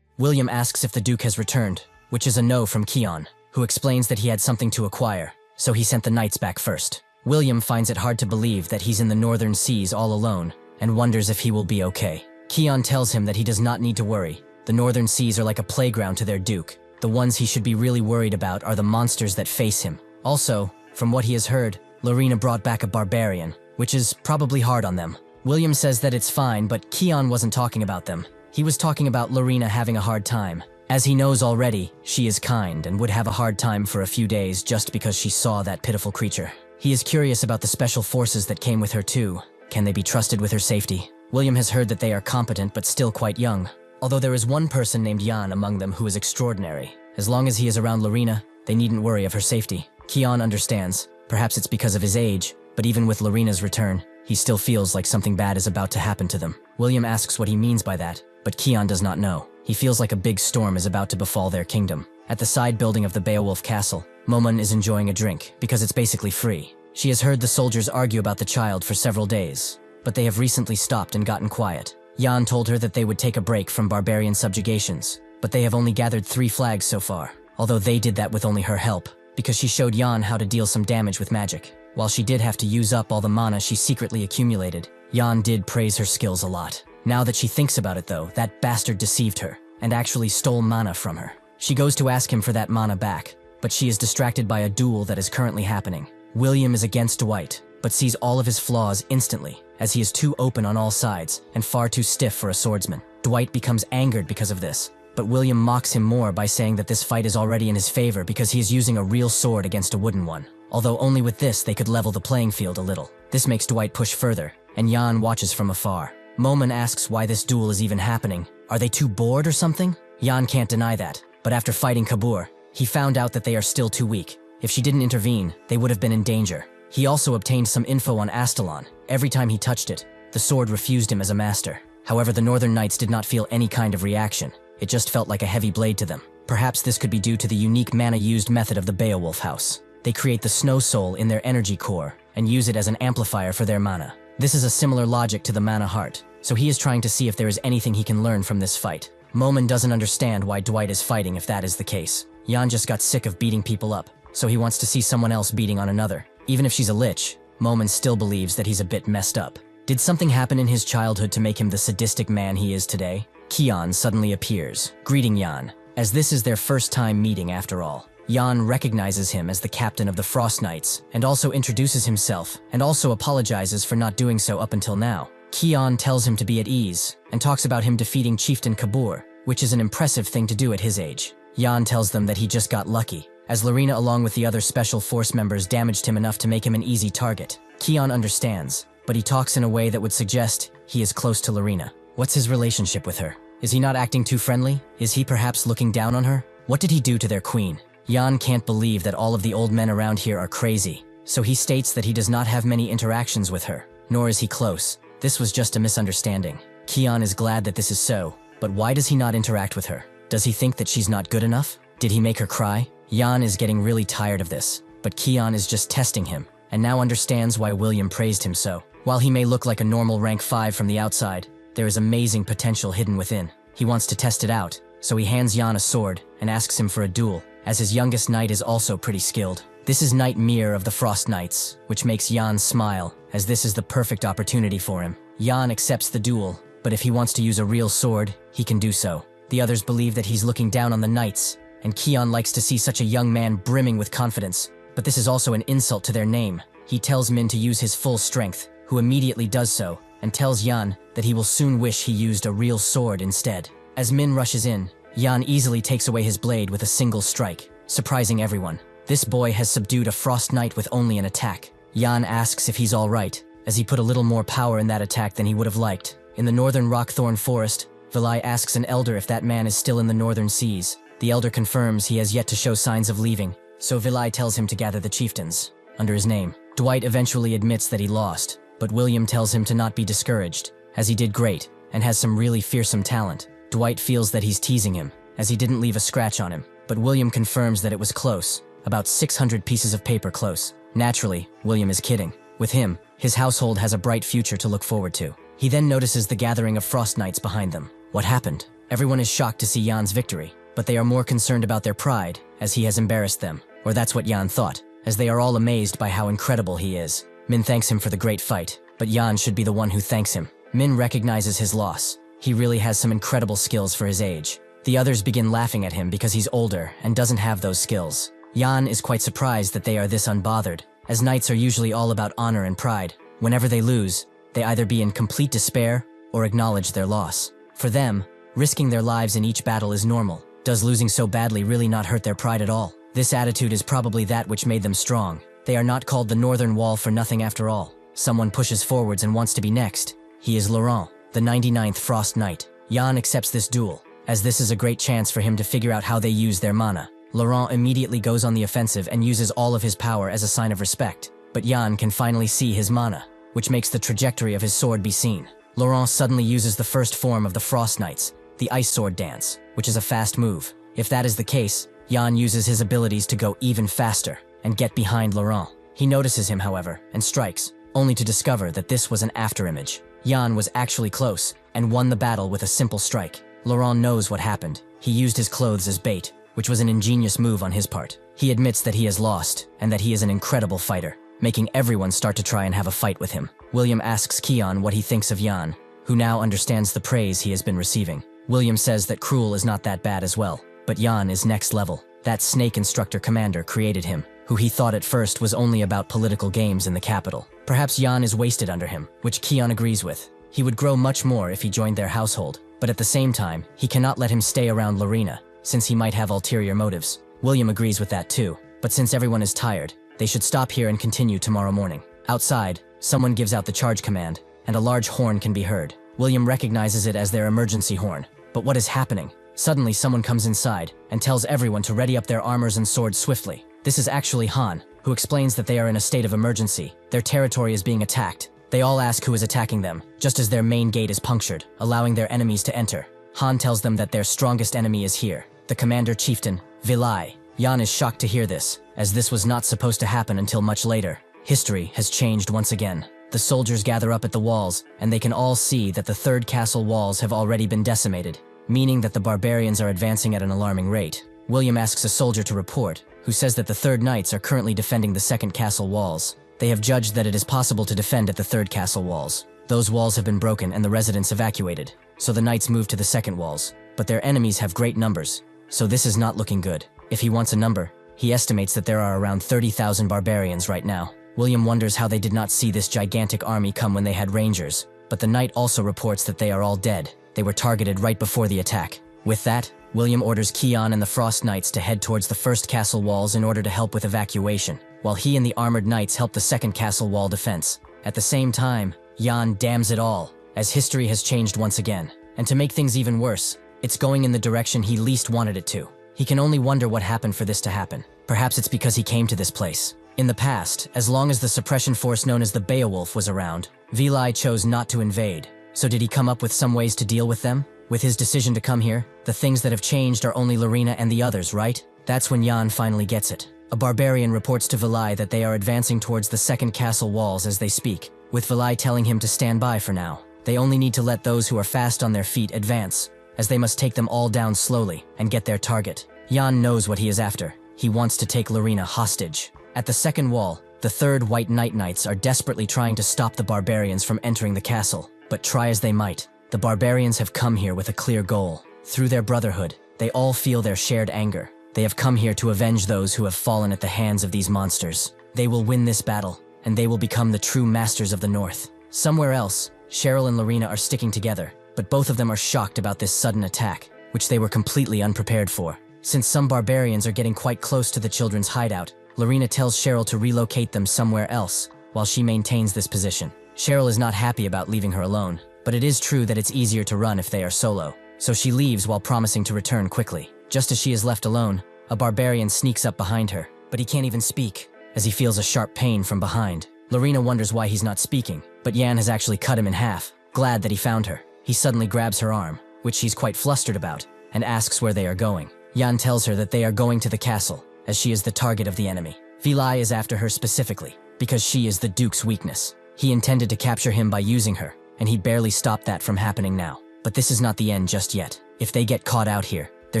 William asks if the Duke has returned, which is a no from Keon, who explains that he had something to acquire, so he sent the knights back first. William finds it hard to believe that he's in the northern seas all alone, and wonders if he will be okay. Keon tells him that he does not need to worry. The northern seas are like a playground to their Duke. The ones he should be really worried about are the monsters that face him. Also, from what he has heard, Lorena brought back a barbarian, which is probably hard on them. William says that it's fine, but Keon wasn't talking about them. He was talking about Lorena having a hard time. As he knows already, she is kind and would have a hard time for a few days just because she saw that pitiful creature. He is curious about the special forces that came with her too. Can they be trusted with her safety? William has heard that they are competent but still quite young. Although there is one person named Jan among them who is extraordinary. As long as he is around Lorena, they needn't worry of her safety. Keon understands. Perhaps it's because of his age, but even with Lorena's return, he still feels like something bad is about to happen to them. William asks what he means by that, but Keon does not know. He feels like a big storm is about to befall their kingdom. At the side building of the Beowulf Castle, Momon is enjoying a drink, because it's basically free. She has heard the soldiers argue about the child for several days, but they have recently stopped and gotten quiet. Jan told her that they would take a break from barbarian subjugations, but they have only gathered 3 flags so far, although they did that with only her help, because she showed Jan how to deal some damage with magic. While she did have to use up all the mana she secretly accumulated, Jan did praise her skills a lot. Now that she thinks about it though, that bastard deceived her, and actually stole mana from her. She goes to ask him for that mana back, but she is distracted by a duel that is currently happening. William is against Dwight, but sees all of his flaws instantly, as he is too open on all sides and far too stiff for a swordsman. Dwight becomes angered because of this, but William mocks him more by saying that this fight is already in his favor because he is using a real sword against a wooden one. Although only with this they could level the playing field a little. This makes Dwight push further, and Jan watches from afar. Momon asks why this duel is even happening. Are they too bored or something? Jan can't deny that, but after fighting Kabur, he found out that they are still too weak. If she didn't intervene, they would have been in danger. He also obtained some info on Astalon. Every time he touched it, the sword refused him as a master. However, the Northern Knights did not feel any kind of reaction. It just felt like a heavy blade to them. Perhaps this could be due to the unique mana-used method of the Beowulf House. They create the Snow Soul in their energy core and use it as an amplifier for their mana. This is a similar logic to the Mana Heart, so he is trying to see if there is anything he can learn from this fight. Momon doesn't understand why Dwight is fighting if that is the case. Jan just got sick of beating people up, so he wants to see someone else beating on another. Even if she's a lich, Momon still believes that he's a bit messed up. Did something happen in his childhood to make him the sadistic man he is today? Keon suddenly appears, greeting Jan, as this is their first time meeting after all. Jan recognizes him as the captain of the Frost Knights, and also introduces himself, and also apologizes for not doing so up until now. Keon tells him to be at ease, and talks about him defeating Chieftain Kabur, which is an impressive thing to do at his age. Jan tells them that he just got lucky, as Lorena along with the other special force members damaged him enough to make him an easy target. Keon understands, but he talks in a way that would suggest he is close to Lorena. What's his relationship with her? Is he not acting too friendly? Is he perhaps looking down on her? What did he do to their queen? Jan can't believe that all of the old men around here are crazy, so he states that he does not have many interactions with her, nor is he close. This was just a misunderstanding. Keon is glad that this is so, but why does he not interact with her? Does he think that she's not good enough? Did he make her cry? Jan is getting really tired of this, but Keon is just testing him, and now understands why William praised him so. While he may look like a normal rank 5 from the outside, there is amazing potential hidden within. He wants to test it out, so he hands Jan a sword and asks him for a duel, as his youngest knight is also pretty skilled. This is Knight Mir of the Frost Knights, which makes Jan smile, as this is the perfect opportunity for him. Jan accepts the duel, but if he wants to use a real sword, he can do so. The others believe that he's looking down on the knights, and Keon likes to see such a young man brimming with confidence, but this is also an insult to their name. He tells Min to use his full strength, who immediately does so, and tells Jan that he will soon wish he used a real sword instead. As Min rushes in, Jan easily takes away his blade with a single strike, surprising everyone. This boy has subdued a Frost Knight with only an attack. Jan asks if he's alright, as he put a little more power in that attack than he would have liked. In the northern Rockthorn Forest, Vilai asks an elder if that man is still in the northern seas. The elder confirms he has yet to show signs of leaving, so Vilai tells him to gather the chieftains, under his name. Dwight eventually admits that he lost, but William tells him to not be discouraged, as he did great, and has some really fearsome talent. Dwight feels that he's teasing him, as he didn't leave a scratch on him, but William confirms that it was close, about 600 pieces of paper close. Naturally, William is kidding. With him, his household has a bright future to look forward to. He then notices the gathering of Frost Knights behind them. What happened? Everyone is shocked to see Jan's victory, but they are more concerned about their pride, as he has embarrassed them, or that's what Jan thought, as they are all amazed by how incredible he is. Min thanks him for the great fight, but Jan should be the one who thanks him. Min recognizes his loss. He really has some incredible skills for his age. The others begin laughing at him because he's older and doesn't have those skills. Yan is quite surprised that they are this unbothered, as knights are usually all about honor and pride. Whenever they lose, they either be in complete despair or acknowledge their loss. For them, risking their lives in each battle is normal. Does losing so badly really not hurt their pride at all? This attitude is probably that which made them strong. They are not called the Northern Wall for nothing after all. Someone pushes forwards and wants to be next. He is Laurent, the 99th Frost Knight. Yan accepts this duel, as this is a great chance for him to figure out how they use their mana. Laurent immediately goes on the offensive and uses all of his power as a sign of respect. But Yan can finally see his mana, which makes the trajectory of his sword be seen. Laurent suddenly uses the first form of the Frost Knights, the Ice Sword Dance, which is a fast move. If that is the case, Yan uses his abilities to go even faster and get behind Laurent. He notices him, however, and strikes, only to discover that this was an afterimage. Yan was actually close and won the battle with a simple strike. Laurent knows what happened. He used his clothes as bait, which was an ingenious move on his part. He admits that he has lost and that he is an incredible fighter, making everyone start to try and have a fight with him. William asks Keon what he thinks of Yan, who now understands the praise he has been receiving. William says that Cruel is not that bad as well, but Yan is next level. That snake instructor commander created him, who he thought at first was only about political games in the capital. Perhaps Yan is wasted under him, which Keon agrees with. He would grow much more if he joined their household, but at the same time, he cannot let him stay around Lorena, since he might have ulterior motives. William agrees with that too, but since everyone is tired, they should stop here and continue tomorrow morning. Outside, someone gives out the charge command, and a large horn can be heard. William recognizes it as their emergency horn. But what is happening? Suddenly someone comes inside and tells everyone to ready up their armors and swords swiftly. This is actually Han, who explains that they are in a state of emergency. Their territory is being attacked. They all ask who is attacking them, just as their main gate is punctured, allowing their enemies to enter. Han tells them that their strongest enemy is here, the commander chieftain, Vilai. Yan is shocked to hear this, as this was not supposed to happen until much later. History has changed once again. The soldiers gather up at the walls, and they can all see that the third castle walls have already been decimated, meaning that the barbarians are advancing at an alarming rate. William asks a soldier to report, who says that the third knights are currently defending the second castle walls. They have judged that it is possible to defend at the third castle walls. Those walls have been broken and the residents evacuated, so the knights move to the second walls. But their enemies have great numbers, so this is not looking good. If he wants a number, he estimates that there are around 30,000 barbarians right now. William wonders how they did not see this gigantic army come when they had rangers, but the knight also reports that they are all dead. They were targeted right before the attack. With that, William orders Keon and the Frost Knights to head towards the first castle walls in order to help with evacuation, while he and the armored knights help the second castle wall defense. At the same time, Yan damns it all, as history has changed once again. And to make things even worse, it's going in the direction he least wanted it to. He can only wonder what happened for this to happen. Perhaps it's because he came to this place. In the past, as long as the suppression force known as the Beowulf was around, Vilai chose not to invade. So did he come up with some ways to deal with them? With his decision to come here, the things that have changed are only Lorena and the others, right? That's when Yan finally gets it. A barbarian reports to Vilai that they are advancing towards the second castle walls as they speak, with Vilai telling him to stand by for now. They only need to let those who are fast on their feet advance, as they must take them all down slowly and get their target. Yan knows what he is after. He wants to take Lorena hostage. At the second wall, the third White Knight Knights are desperately trying to stop the barbarians from entering the castle, but try as they might, the barbarians have come here with a clear goal. Through their brotherhood, they all feel their shared anger. They have come here to avenge those who have fallen at the hands of these monsters. They will win this battle, and they will become the true masters of the North. Somewhere else, Cheryl and Lorena are sticking together, but both of them are shocked about this sudden attack, which they were completely unprepared for. Since some barbarians are getting quite close to the children's hideout, Lorena tells Cheryl to relocate them somewhere else, while she maintains this position. Cheryl is not happy about leaving her alone, but it is true that it's easier to run if they are solo, so she leaves while promising to return quickly. Just as she is left alone, a barbarian sneaks up behind her, but he can't even speak, as he feels a sharp pain from behind. Lorena wonders why he's not speaking, but Yan has actually cut him in half. Glad that he found her, he suddenly grabs her arm, which she's quite flustered about, and asks where they are going. Yan tells her that they are going to the castle, as she is the target of the enemy. Vilai is after her specifically, because she is the Duke's weakness. He intended to capture him by using her, and he barely stopped that from happening now. But this is not the end just yet. If they get caught out here, their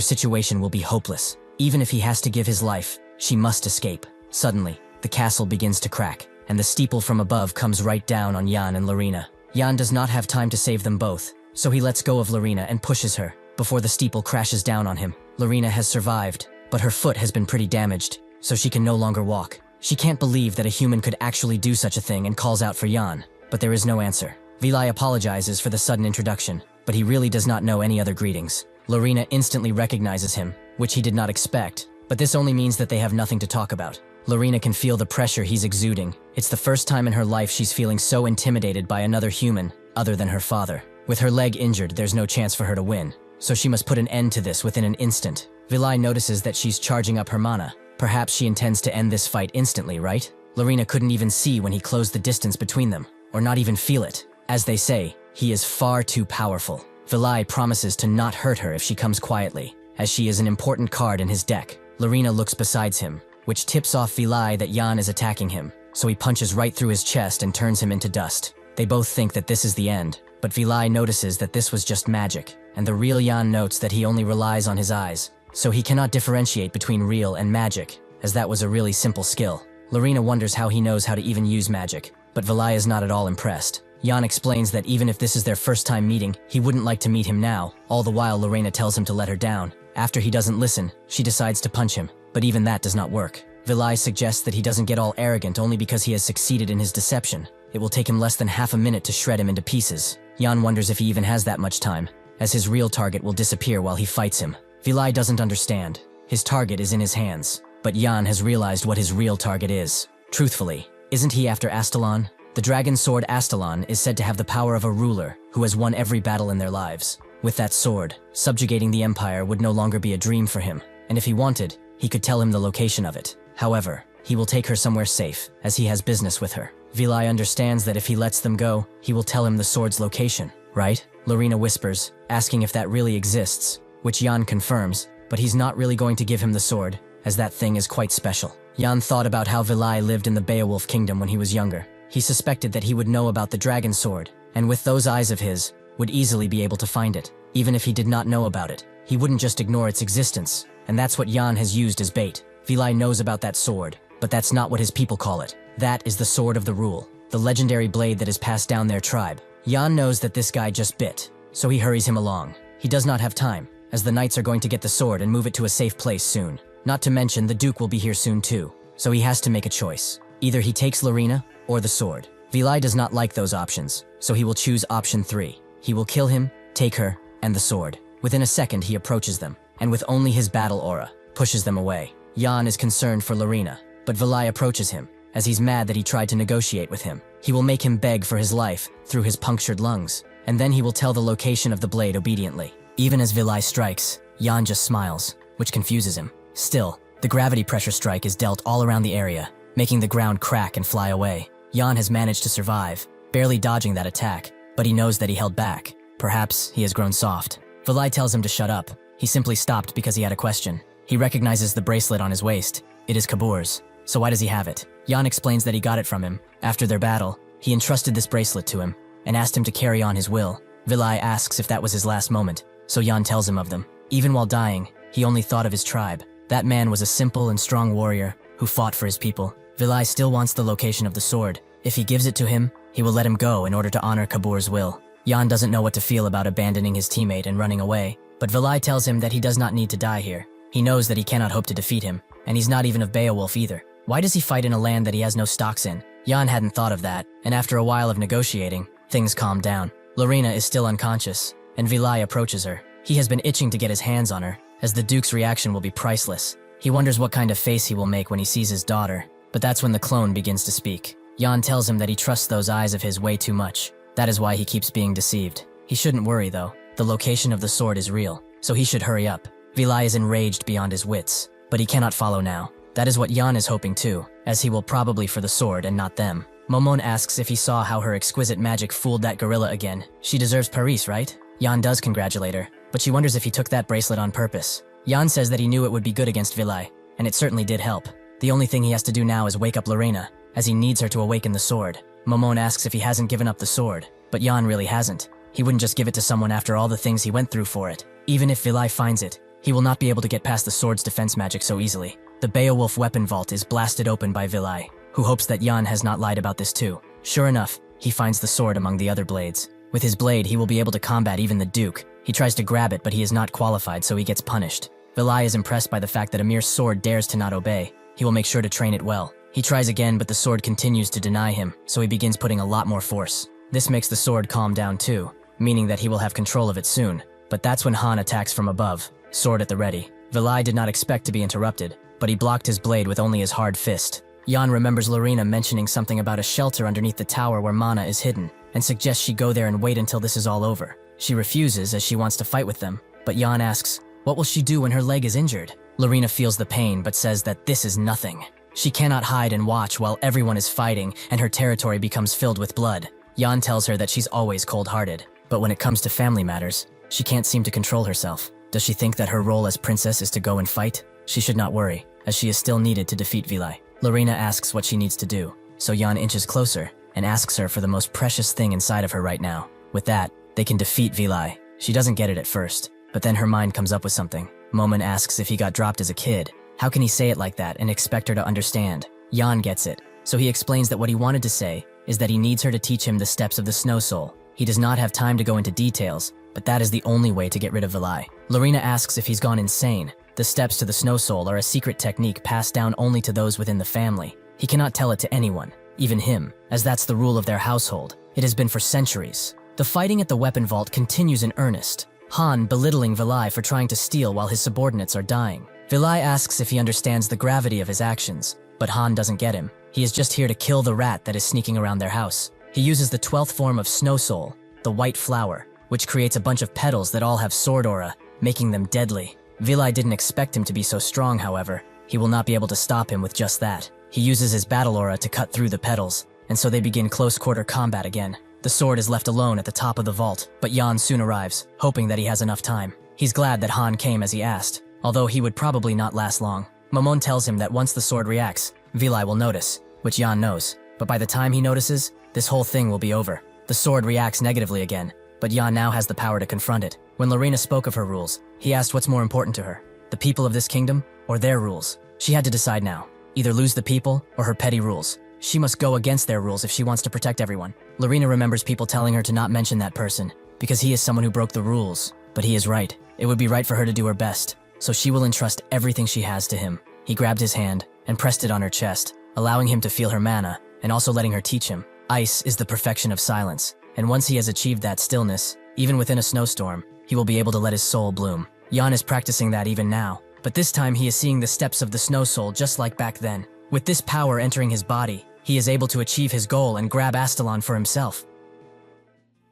situation will be hopeless. Even if he has to give his life, she must escape. Suddenly, the castle begins to crack, and the steeple from above comes right down on Yan and Lorena. Yan does not have time to save them both, so he lets go of Lorena and pushes her, before the steeple crashes down on him. Lorena has survived, but her foot has been pretty damaged, so she can no longer walk. She can't believe that a human could actually do such a thing and calls out for Jan, but there is no answer. Vilai apologizes for the sudden introduction, but he really does not know any other greetings. Lorena instantly recognizes him, which he did not expect, but this only means that they have nothing to talk about. Lorena can feel the pressure he's exuding. It's the first time in her life she's feeling so intimidated by another human, other than her father. With her leg injured, there's no chance for her to win, so she must put an end to this within an instant. Vilai notices that she's charging up her mana. Perhaps she intends to end this fight instantly, right? Lorena couldn't even see when he closed the distance between them, or not even feel it. As they say, he is far too powerful. Vilai promises to not hurt her if she comes quietly, as she is an important card in his deck. Lorena looks besides him, which tips off Vilai that Jan is attacking him, so he punches right through his chest and turns him into dust. They both think that this is the end, but Vilai notices that this was just magic, and the real Jan notes that he only relies on his eyes, so he cannot differentiate between real and magic, as that was a really simple skill. Lorena wonders how he knows how to even use magic, but Vilai is not at all impressed. Jan explains that even if this is their first time meeting, he wouldn't like to meet him now. All the while, Lorena tells him to let her down. After he doesn't listen, she decides to punch him, but even that does not work. Vilai suggests that he doesn't get all arrogant only because he has succeeded in his deception. It will take him less than half a minute to shred him into pieces. Jan wonders if he even has that much time, as his real target will disappear while he fights him. Vilai doesn't understand. His target is in his hands, but Jan has realized what his real target is. Truthfully, isn't he after Astalon? The dragon sword Astalon is said to have the power of a ruler who has won every battle in their lives. With that sword, subjugating the empire would no longer be a dream for him, and if he wanted, he could tell him the location of it. However, he will take her somewhere safe, as he has business with her. Vilai understands that if he lets them go, he will tell him the sword's location, right? Lorena whispers, asking if that really exists, which Jan confirms, but he's not really going to give him the sword, as that thing is quite special. Jan thought about how Vilai lived in the Beowulf kingdom when he was younger. He suspected that he would know about the dragon sword, and with those eyes of his, would easily be able to find it. Even if he did not know about it, he wouldn't just ignore its existence, and that's what Jan has used as bait. Vilai knows about that sword, but that's not what his people call it. That is the Sword of the Rule, the legendary blade that is passed down their tribe. Jan knows that this guy just bit, so he hurries him along. He does not have time, as the knights are going to get the sword and move it to a safe place soon. Not to mention, the Duke will be here soon too, so he has to make a choice. Either he takes Lorena, or the sword. Vilai does not like those options, so he will choose option 3. He will kill him, take her, and the sword. Within a second, he approaches them, and with only his battle aura, pushes them away. Jan is concerned for Lorena, but Vilai approaches him, as he's mad that he tried to negotiate with him. He will make him beg for his life through his punctured lungs, and then he will tell the location of the blade obediently. Even as Vilai strikes, Jan just smiles, which confuses him. Still, the gravity pressure strike is dealt all around the area, making the ground crack and fly away. Jan has managed to survive, barely dodging that attack, but he knows that he held back. Perhaps he has grown soft. Vilai tells him to shut up. He simply stopped because he had a question. He recognizes the bracelet on his waist. It is Kabur's. So why does he have it? Jan explains that he got it from him. After their battle, he entrusted this bracelet to him, and asked him to carry on his will. Vilai asks if that was his last moment, so Jan tells him of them. Even while dying, he only thought of his tribe. That man was a simple and strong warrior who fought for his people. Vilai still wants the location of the sword. If he gives it to him, he will let him go in order to honor Kabur's will. Jan doesn't know what to feel about abandoning his teammate and running away, but Vilai tells him that he does not need to die here. He knows that he cannot hope to defeat him, and he's not even of Beowulf either. Why does he fight in a land that he has no stocks in? Jan hadn't thought of that, and after a while of negotiating, things calmed down. Lorena is still unconscious, and Vilai approaches her. He has been itching to get his hands on her, as the Duke's reaction will be priceless. He wonders what kind of face he will make when he sees his daughter, but that's when the clone begins to speak. Jan tells him that he trusts those eyes of his way too much. That is why he keeps being deceived. He shouldn't worry though. The location of the sword is real, so he should hurry up. Vilai is enraged beyond his wits, but he cannot follow now. That is what Jan is hoping too, as he will probably for the sword and not them. Momon asks if he saw how her exquisite magic fooled that gorilla again. She deserves Paris, right? Jan does congratulate her, but she wonders if he took that bracelet on purpose. Jan says that he knew it would be good against Vilai, and it certainly did help. The only thing he has to do now is wake up Lorena, as he needs her to awaken the sword. Momon asks if he hasn't given up the sword, but Jan really hasn't. He wouldn't just give it to someone after all the things he went through for it. Even if Vilai finds it, he will not be able to get past the sword's defense magic so easily. The Beowulf weapon vault is blasted open by Vilai, who hopes that Jan has not lied about this too. Sure enough, he finds the sword among the other blades. With his blade, he will be able to combat even the Duke. He tries to grab it, but he is not qualified, so he gets punished. Vilai is impressed by the fact that a mere sword dares to not obey. He will make sure to train it well. He tries again, but the sword continues to deny him, so he begins putting a lot more force. This makes the sword calm down too, meaning that he will have control of it soon. But that's when Han attacks from above, sword at the ready. Vilai did not expect to be interrupted, but he blocked his blade with only his hard fist. Jan remembers Lorena mentioning something about a shelter underneath the tower where Mana is hidden, and suggests she go there and wait until this is all over. She refuses as she wants to fight with them, but Jan asks, what will she do when her leg is injured? Lorena feels the pain but says that this is nothing. She cannot hide and watch while everyone is fighting and her territory becomes filled with blood. Jan tells her that she's always cold-hearted, but when it comes to family matters, she can't seem to control herself. Does she think that her role as princess is to go and fight? She should not worry, as she is still needed to defeat Vilai. Lorena asks what she needs to do, so Jan inches closer and asks her for the most precious thing inside of her right now. With that, they can defeat Vilai. She doesn't get it at first, but then her mind comes up with something. Momon asks if he got dropped as a kid. How can he say it like that and expect her to understand? Jan gets it, so he explains that what he wanted to say is that he needs her to teach him the steps of the Snow Soul. He does not have time to go into details, but that is the only way to get rid of Vilai. Lorena asks if he's gone insane. The steps to the Snow Soul are a secret technique passed down only to those within the family. He cannot tell it to anyone, even him, as that's the rule of their household. It has been for centuries. The fighting at the weapon vault continues in earnest. Han belittling Vilai for trying to steal while his subordinates are dying. Vilai asks if he understands the gravity of his actions, but Han doesn't get him. He is just here to kill the rat that is sneaking around their house. He uses the 12th form of Snow Soul, the white flower, which creates a bunch of petals that all have sword aura, making them deadly. Vilai didn't expect him to be so strong, however. He will not be able to stop him with just that. He uses his battle aura to cut through the petals, and so they begin close-quarter combat again. The sword is left alone at the top of the vault, but Jan soon arrives, hoping that he has enough time. He's glad that Han came as he asked, although he would probably not last long. Momon tells him that once the sword reacts, Vilai will notice, which Jan knows. But by the time he notices, this whole thing will be over. The sword reacts negatively again, but Jan now has the power to confront it. When Lorena spoke of her rules, he asked what's more important to her, the people of this kingdom or their rules. She had to decide now, either lose the people or her petty rules. She must go against their rules if she wants to protect everyone. Lorena remembers people telling her to not mention that person, because he is someone who broke the rules. But he is right. It would be right for her to do her best, so she will entrust everything she has to him. He grabbed his hand and pressed it on her chest, allowing him to feel her mana, and also letting her teach him. Ice is the perfection of silence, and once he has achieved that stillness, even within a snowstorm, he will be able to let his soul bloom. Jan is practicing that even now, but this time he is seeing the steps of the Snow Soul just like back then. With this power entering his body, he is able to achieve his goal and grab Astalon for himself.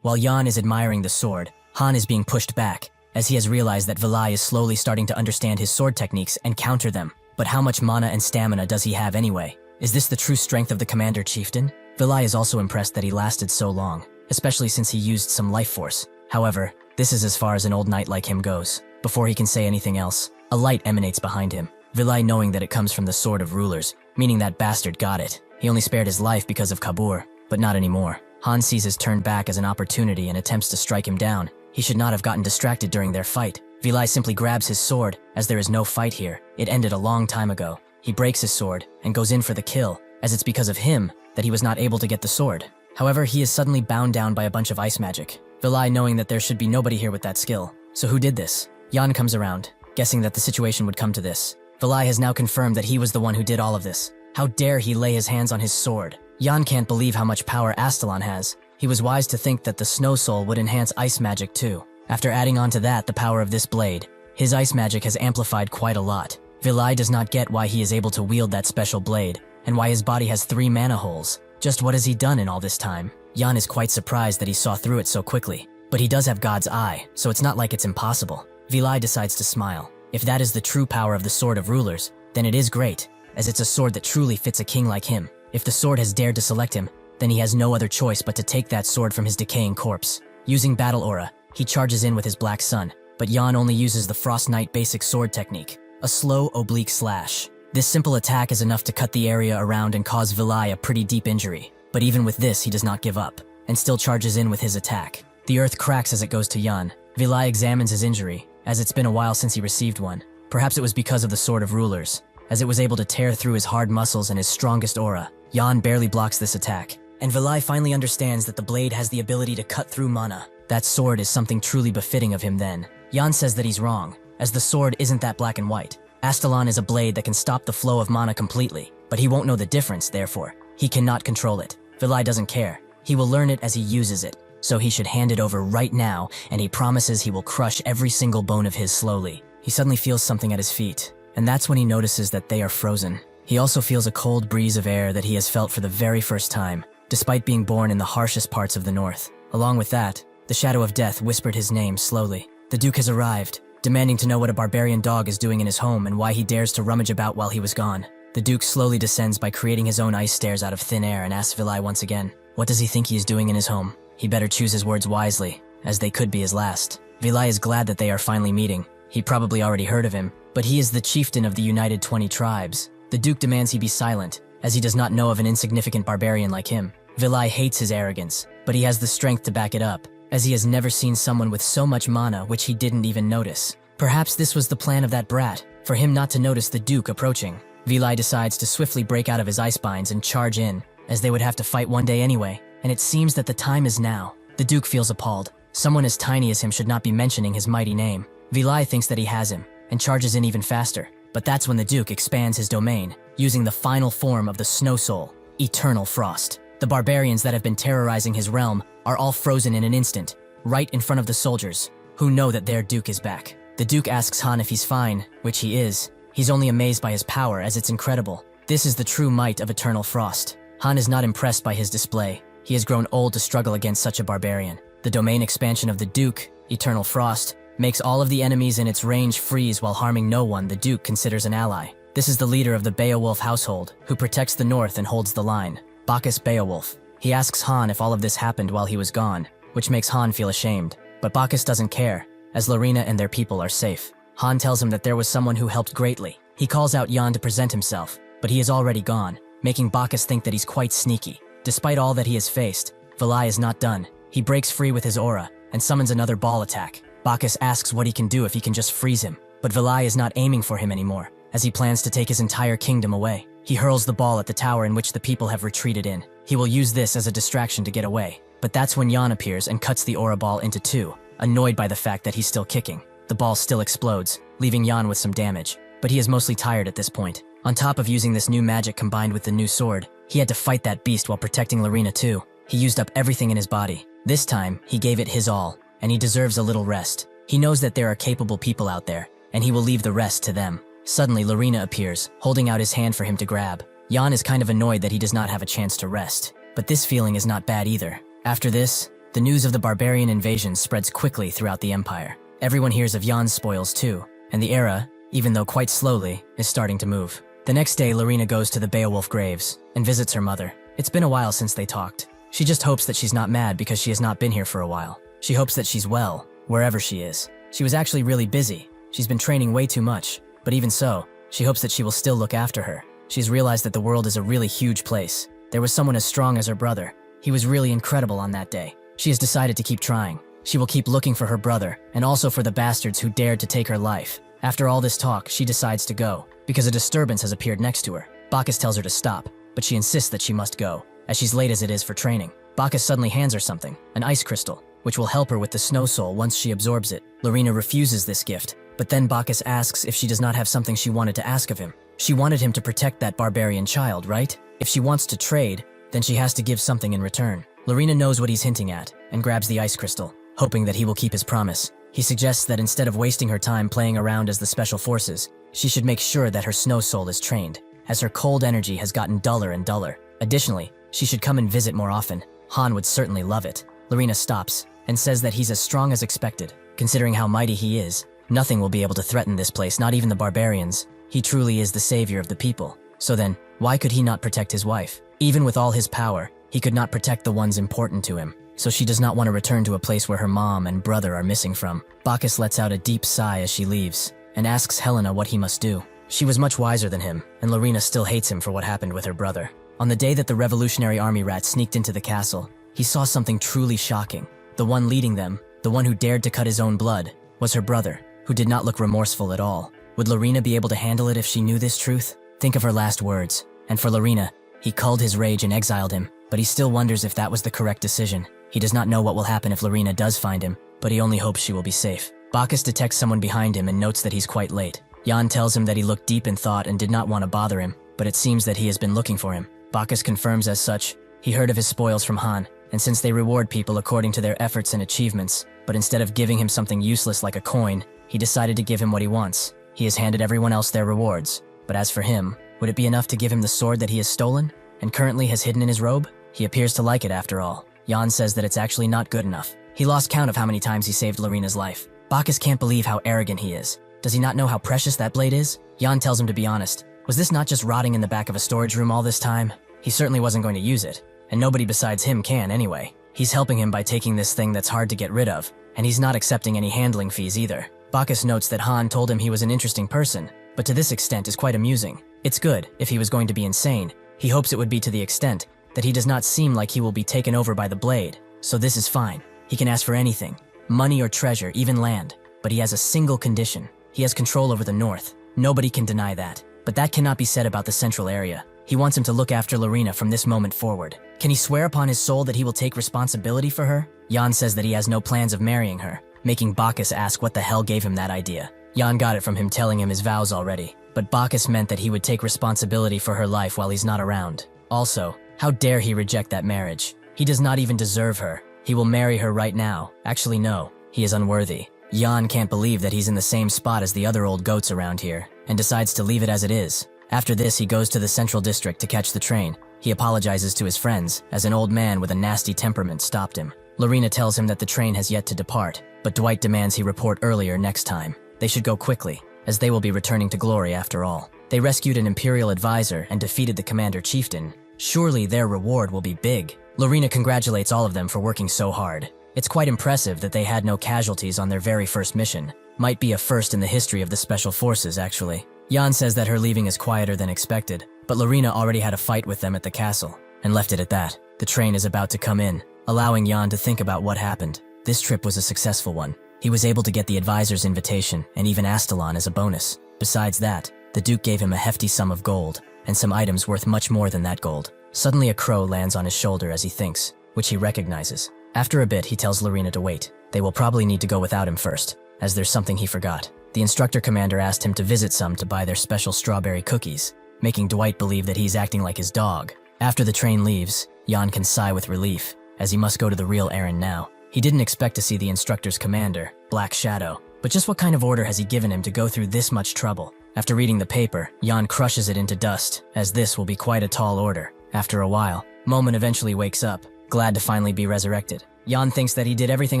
While Jan is admiring the sword, Han is being pushed back, as he has realized that Vilai is slowly starting to understand his sword techniques and counter them. But how much mana and stamina does he have anyway? Is this the true strength of the Commander Chieftain? Vilai is also impressed that he lasted so long, especially since he used some life force. However, this is as far as an old knight like him goes. Before he can say anything else, a light emanates behind him. Vilai knowing that it comes from the Sword of Rulers, meaning that bastard got it. He only spared his life because of Kabur, but not anymore. Han sees his turn back as an opportunity and attempts to strike him down. He should not have gotten distracted during their fight. Vilai simply grabs his sword, as there is no fight here. It ended a long time ago. He breaks his sword and goes in for the kill, as it's because of him that he was not able to get the sword. However, he is suddenly bound down by a bunch of ice magic. Vilai knowing that there should be nobody here with that skill. So who did this? Jan comes around, guessing that the situation would come to this. Vilai has now confirmed that he was the one who did all of this. How dare he lay his hands on his sword? Jan can't believe how much power Astalon has. He was wise to think that the Snow Soul would enhance ice magic too. After adding on to that the power of this blade, his ice magic has amplified quite a lot. Vilai does not get why he is able to wield that special blade, and why his body has 3 mana holes. Just what has he done in all this time? Jan is quite surprised that he saw through it so quickly. But he does have God's eye, so it's not like it's impossible. Vilai decides to smile. If that is the true power of the Sword of Rulers, then it is great, as it's a sword that truly fits a king like him. If the sword has dared to select him, then he has no other choice but to take that sword from his decaying corpse. Using Battle Aura, he charges in with his Black Sun, but Jan only uses the Frost Knight basic sword technique, a slow oblique slash. This simple attack is enough to cut the area around and cause Vilai a pretty deep injury, but even with this he does not give up, and still charges in with his attack. The earth cracks as it goes to Jan. Vilai examines his injury, as it's been a while since he received one. Perhaps it was because of the Sword of Rulers, as it was able to tear through his hard muscles and his strongest aura. Jan barely blocks this attack, and Vilai finally understands that the blade has the ability to cut through mana. That sword is something truly befitting of him then. Jan says that he's wrong, as the sword isn't that black and white. Astellan is a blade that can stop the flow of mana completely, but he won't know the difference, therefore. He cannot control it. Vilai doesn't care. He will learn it as he uses it, so he should hand it over right now, and he promises he will crush every single bone of his slowly. He suddenly feels something at his feet, and that's when he notices that they are frozen. He also feels a cold breeze of air that he has felt for the very first time, despite being born in the harshest parts of the north. Along with that, the shadow of death whispered his name slowly. The Duke has arrived, demanding to know what a barbarian dog is doing in his home and why he dares to rummage about while he was gone. The Duke slowly descends by creating his own ice stairs out of thin air and asks Vilai once again, what does he think he is doing in his home? He better choose his words wisely, as they could be his last. Vilai is glad that they are finally meeting. He probably already heard of him, but he is the chieftain of the United 20 Tribes. The Duke demands he be silent, as he does not know of an insignificant barbarian like him. Vilai hates his arrogance, but he has the strength to back it up, as he has never seen someone with so much mana which he didn't even notice. Perhaps this was the plan of that brat, for him not to notice the Duke approaching. Vilai decides to swiftly break out of his ice binds and charge in, as they would have to fight one day anyway, and it seems that the time is now. The Duke feels appalled. Someone as tiny as him should not be mentioning his mighty name. Vilai thinks that he has him, and charges in even faster, but that's when the Duke expands his domain, using the final form of the Snow Soul, Eternal Frost. The barbarians that have been terrorizing his realm are all frozen in an instant, right in front of the soldiers, who know that their Duke is back. The Duke asks Han if he's fine, which he is. He's only amazed by his power, as it's incredible. This is the true might of Eternal Frost. Han is not impressed by his display. He has grown old to struggle against such a barbarian. The domain expansion of the Duke, Eternal Frost, makes all of the enemies in its range freeze while harming no one the Duke considers an ally. This is the leader of the Beowulf household, who protects the north and holds the line. Bacchus Beowulf. He asks Han if all of this happened while he was gone, which makes Han feel ashamed. But Bacchus doesn't care, as Larina and their people are safe. Han tells him that there was someone who helped greatly. He calls out Jan to present himself, but he is already gone, making Bacchus think that he's quite sneaky. Despite all that he has faced, Vilai is not done. He breaks free with his aura, and summons another ball attack. Bacchus asks what he can do if he can just freeze him, but Vilai is not aiming for him anymore, as he plans to take his entire kingdom away. He hurls the ball at the tower in which the people have retreated in. He will use this as a distraction to get away, but that's when Jan appears and cuts the aura ball into two, annoyed by the fact that he's still kicking. The ball still explodes, leaving Jan with some damage, but he is mostly tired at this point. On top of using this new magic combined with the new sword, he had to fight that beast while protecting Larina too. He used up everything in his body. This time, he gave it his all, and he deserves a little rest. He knows that there are capable people out there, and he will leave the rest to them. Suddenly, Larina appears, holding out his hand for him to grab. Jan is kind of annoyed that he does not have a chance to rest, but this feeling is not bad either. After this, the news of the barbarian invasion spreads quickly throughout the empire. Everyone hears of Jan's spoils too, and the era, even though quite slowly, is starting to move. The next day, Larina goes to the Beowulf graves and visits her mother. It's been a while since they talked. She just hopes that she's not mad because she has not been here for a while. She hopes that she's well, wherever she is. She was actually really busy. She's been training way too much, but even so, she hopes that she will still look after her. She's realized that the world is a really huge place. There was someone as strong as her brother. He was really incredible on that day. She has decided to keep trying. She will keep looking for her brother, and also for the bastards who dared to take her life. After all this talk, she decides to go, because a disturbance has appeared next to her. Bacchus tells her to stop, but she insists that she must go, as she's late as it is for training. Bacchus suddenly hands her something, an ice crystal, which will help her with the Snow Soul once she absorbs it. Larina refuses this gift, but then Bacchus asks if she does not have something she wanted to ask of him. She wanted him to protect that barbarian child, right? If she wants to trade, then she has to give something in return. Larina knows what he's hinting at, and grabs the ice crystal, hoping that he will keep his promise. He suggests that instead of wasting her time playing around as the Special Forces, she should make sure that her Snow Soul is trained, as her cold energy has gotten duller and duller. Additionally, she should come and visit more often. Han would certainly love it. Larina stops, and says that he's as strong as expected. Considering how mighty he is, nothing will be able to threaten this place, not even the barbarians. He truly is the savior of the people. So then, why could he not protect his wife? Even with all his power, he could not protect the ones important to him. So she does not want to return to a place where her mom and brother are missing from. Bacchus lets out a deep sigh as she leaves, and asks Helena what he must do. She was much wiser than him, and Larina still hates him for what happened with her brother. On the day that the Revolutionary Army rat sneaked into the castle, he saw something truly shocking. The one leading them, the one who dared to cut his own blood, was her brother, who did not look remorseful at all. Would Larina be able to handle it if she knew this truth? Think of her last words. And for Larina, he culled his rage and exiled him, but he still wonders if that was the correct decision. He does not know what will happen if Lorena does find him, but he only hopes she will be safe. Bacchus detects someone behind him and notes that he's quite late. Jan tells him that he looked deep in thought and did not want to bother him, but it seems that he has been looking for him. Bacchus confirms as such. He heard of his spoils from Han, and since they reward people according to their efforts and achievements, but instead of giving him something useless like a coin, he decided to give him what he wants. He has handed everyone else their rewards, but as for him, would it be enough to give him the sword that he has stolen, and currently has hidden in his robe? He appears to like it after all. Jan says that it's actually not good enough. He lost count of how many times he saved Lorena's life. Bacchus can't believe how arrogant he is. Does he not know how precious that blade is? Jan tells him to be honest. Was this not just rotting in the back of a storage room all this time? He certainly wasn't going to use it, and nobody besides him can anyway. He's helping him by taking this thing that's hard to get rid of, and he's not accepting any handling fees either. Bacchus notes that Han told him he was an interesting person, but to this extent is quite amusing. It's good, if he was going to be insane. He hopes it would be to the extent that he does not seem like he will be taken over by the blade, so this is fine. He can ask for anything, money or treasure, even land, but he has a single condition. He has control over the north. Nobody can deny that, but that cannot be said about the central area. He wants him to look after Lorena from this moment forward. Can he swear upon his soul that he will take responsibility for her? Jan says that he has no plans of marrying her, making Bacchus ask what the hell gave him that idea. Jan got it from him telling him his vows already, but Bacchus meant that he would take responsibility for her life while he's not around. Also, how dare he reject that marriage? He does not even deserve her. He will marry her right now. Actually, no, he is unworthy. Jan can't believe that he's in the same spot as the other old goats around here, and decides to leave it as it is. After this, he goes to the central district to catch the train. He apologizes to his friends, as an old man with a nasty temperament stopped him. Lorena tells him that the train has yet to depart, but Dwight demands he report earlier next time. They should go quickly, as they will be returning to glory after all. They rescued an Imperial advisor and defeated the Commander Chieftain. Surely their reward will be big. Lorena congratulates all of them for working so hard. It's quite impressive that they had no casualties on their very first mission. Might be a first in the history of the Special Forces, actually. Jan says that her leaving is quieter than expected, but Lorena already had a fight with them at the castle, and left it at that. The train is about to come in, allowing Jan to think about what happened. This trip was a successful one. He was able to get the advisor's invitation, and even Astalon as a bonus. Besides that, the Duke gave him a hefty sum of gold, and some items worth much more than that gold. Suddenly a crow lands on his shoulder as he thinks, which he recognizes. After a bit, he tells Lorena to wait. They will probably need to go without him first, as there's something he forgot. The instructor commander asked him to visit some to buy their special strawberry cookies, making Dwight believe that he's acting like his dog. After the train leaves, Jan can sigh with relief, as he must go to the real errand now. He didn't expect to see the instructor's commander, Black Shadow, but just what kind of order has he given him to go through this much trouble? After reading the paper, Jan crushes it into dust, as this will be quite a tall order. After a while, Momon eventually wakes up, glad to finally be resurrected. Jan thinks that he did everything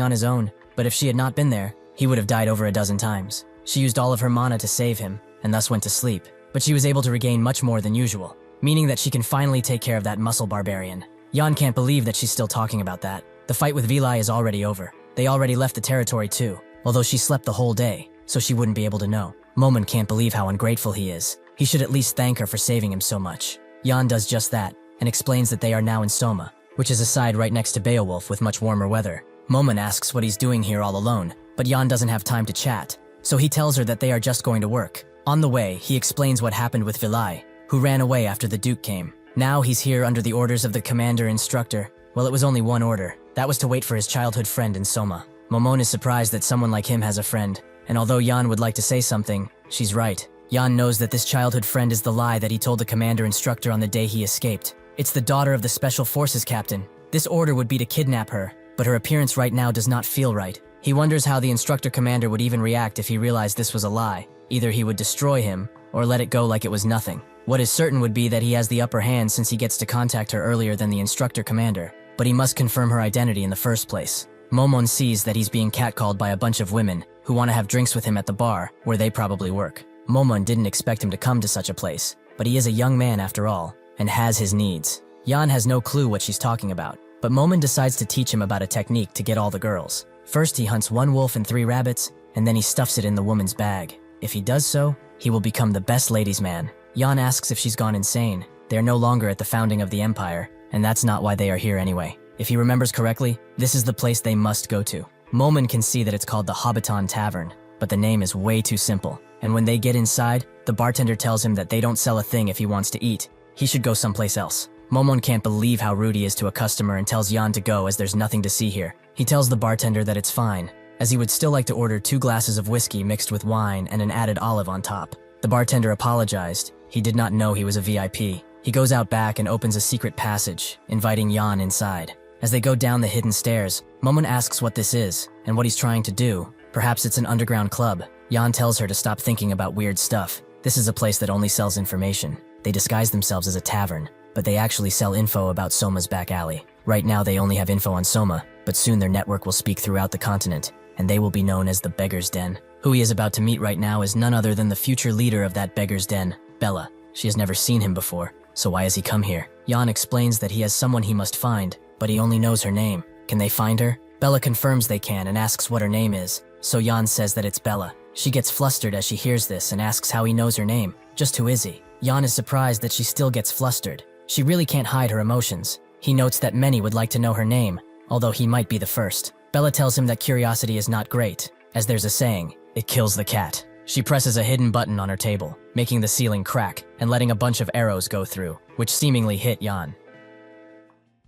on his own, but if she had not been there, he would have died over a dozen times. She used all of her mana to save him, and thus went to sleep, but she was able to regain much more than usual, meaning that she can finally take care of that muscle barbarian. Jan can't believe that she's still talking about that. The fight with Vilai is already over. They already left the territory too, although she slept the whole day, so she wouldn't be able to know. Momon can't believe how ungrateful he is. He should at least thank her for saving him so much. Jan does just that, and explains that they are now in Soma, which is a side right next to Beowulf with much warmer weather. Momon asks what he's doing here all alone, but Jan doesn't have time to chat, so he tells her that they are just going to work. On the way, he explains what happened with Vilai, who ran away after the Duke came. Now he's here under the orders of the commander-instructor. Well, it was only one order. That was to wait for his childhood friend in Soma. Momon is surprised that someone like him has a friend, and although Jan would like to say something, she's right. Jan knows that this childhood friend is the lie that he told the commander-instructor on the day he escaped. It's the daughter of the Special Forces captain. This order would be to kidnap her, but her appearance right now does not feel right. He wonders how the instructor commander would even react if he realized this was a lie. Either he would destroy him, or let it go like it was nothing. What is certain would be that he has the upper hand since he gets to contact her earlier than the instructor commander, but he must confirm her identity in the first place. Momon sees that he's being catcalled by a bunch of women who want to have drinks with him at the bar, where they probably work. Momon didn't expect him to come to such a place, but he is a young man after all, and has his needs. Jan has no clue what she's talking about, but Momon decides to teach him about a technique to get all the girls. First, he hunts 1 wolf and 3 rabbits, and then he stuffs it in the woman's bag. If he does so, he will become the best ladies' man. Jan asks if she's gone insane. They are no longer at the founding of the Empire, and that's not why they are here anyway. If he remembers correctly, this is the place they must go to. Momon can see that it's called the Hobbiton Tavern, but the name is way too simple. And when they get inside, the bartender tells him that they don't sell a thing if he wants to eat. He should go someplace else. Momon can't believe how rude he is to a customer and tells Yan to go as there's nothing to see here. He tells the bartender that it's fine, as he would still like to order 2 glasses of whiskey mixed with wine and an added olive on top. The bartender apologized. He did not know he was a VIP. He goes out back and opens a secret passage, inviting Yan inside. As they go down the hidden stairs, Momon asks what this is and what he's trying to do. Perhaps it's an underground club. Yan tells her to stop thinking about weird stuff. This is a place that only sells information. They disguise themselves as a tavern, but they actually sell info about Soma's back alley. Right now they only have info on Soma, but soon their network will speak throughout the continent, and they will be known as the Beggar's Den. Who he is about to meet right now is none other than the future leader of that Beggar's Den, Bella. She has never seen him before, so why has he come here? Yan explains that he has someone he must find, but he only knows her name. Can they find her? Bella confirms they can and asks what her name is, so Yan says that it's Bella. She gets flustered as she hears this and asks how he knows her name. Just who is he? Yan is surprised that she still gets flustered. She really can't hide her emotions. He notes that many would like to know her name, although he might be the first. Bella tells him that curiosity is not great, as there's a saying, it kills the cat. She presses a hidden button on her table, making the ceiling crack and letting a bunch of arrows go through, which seemingly hit Yan.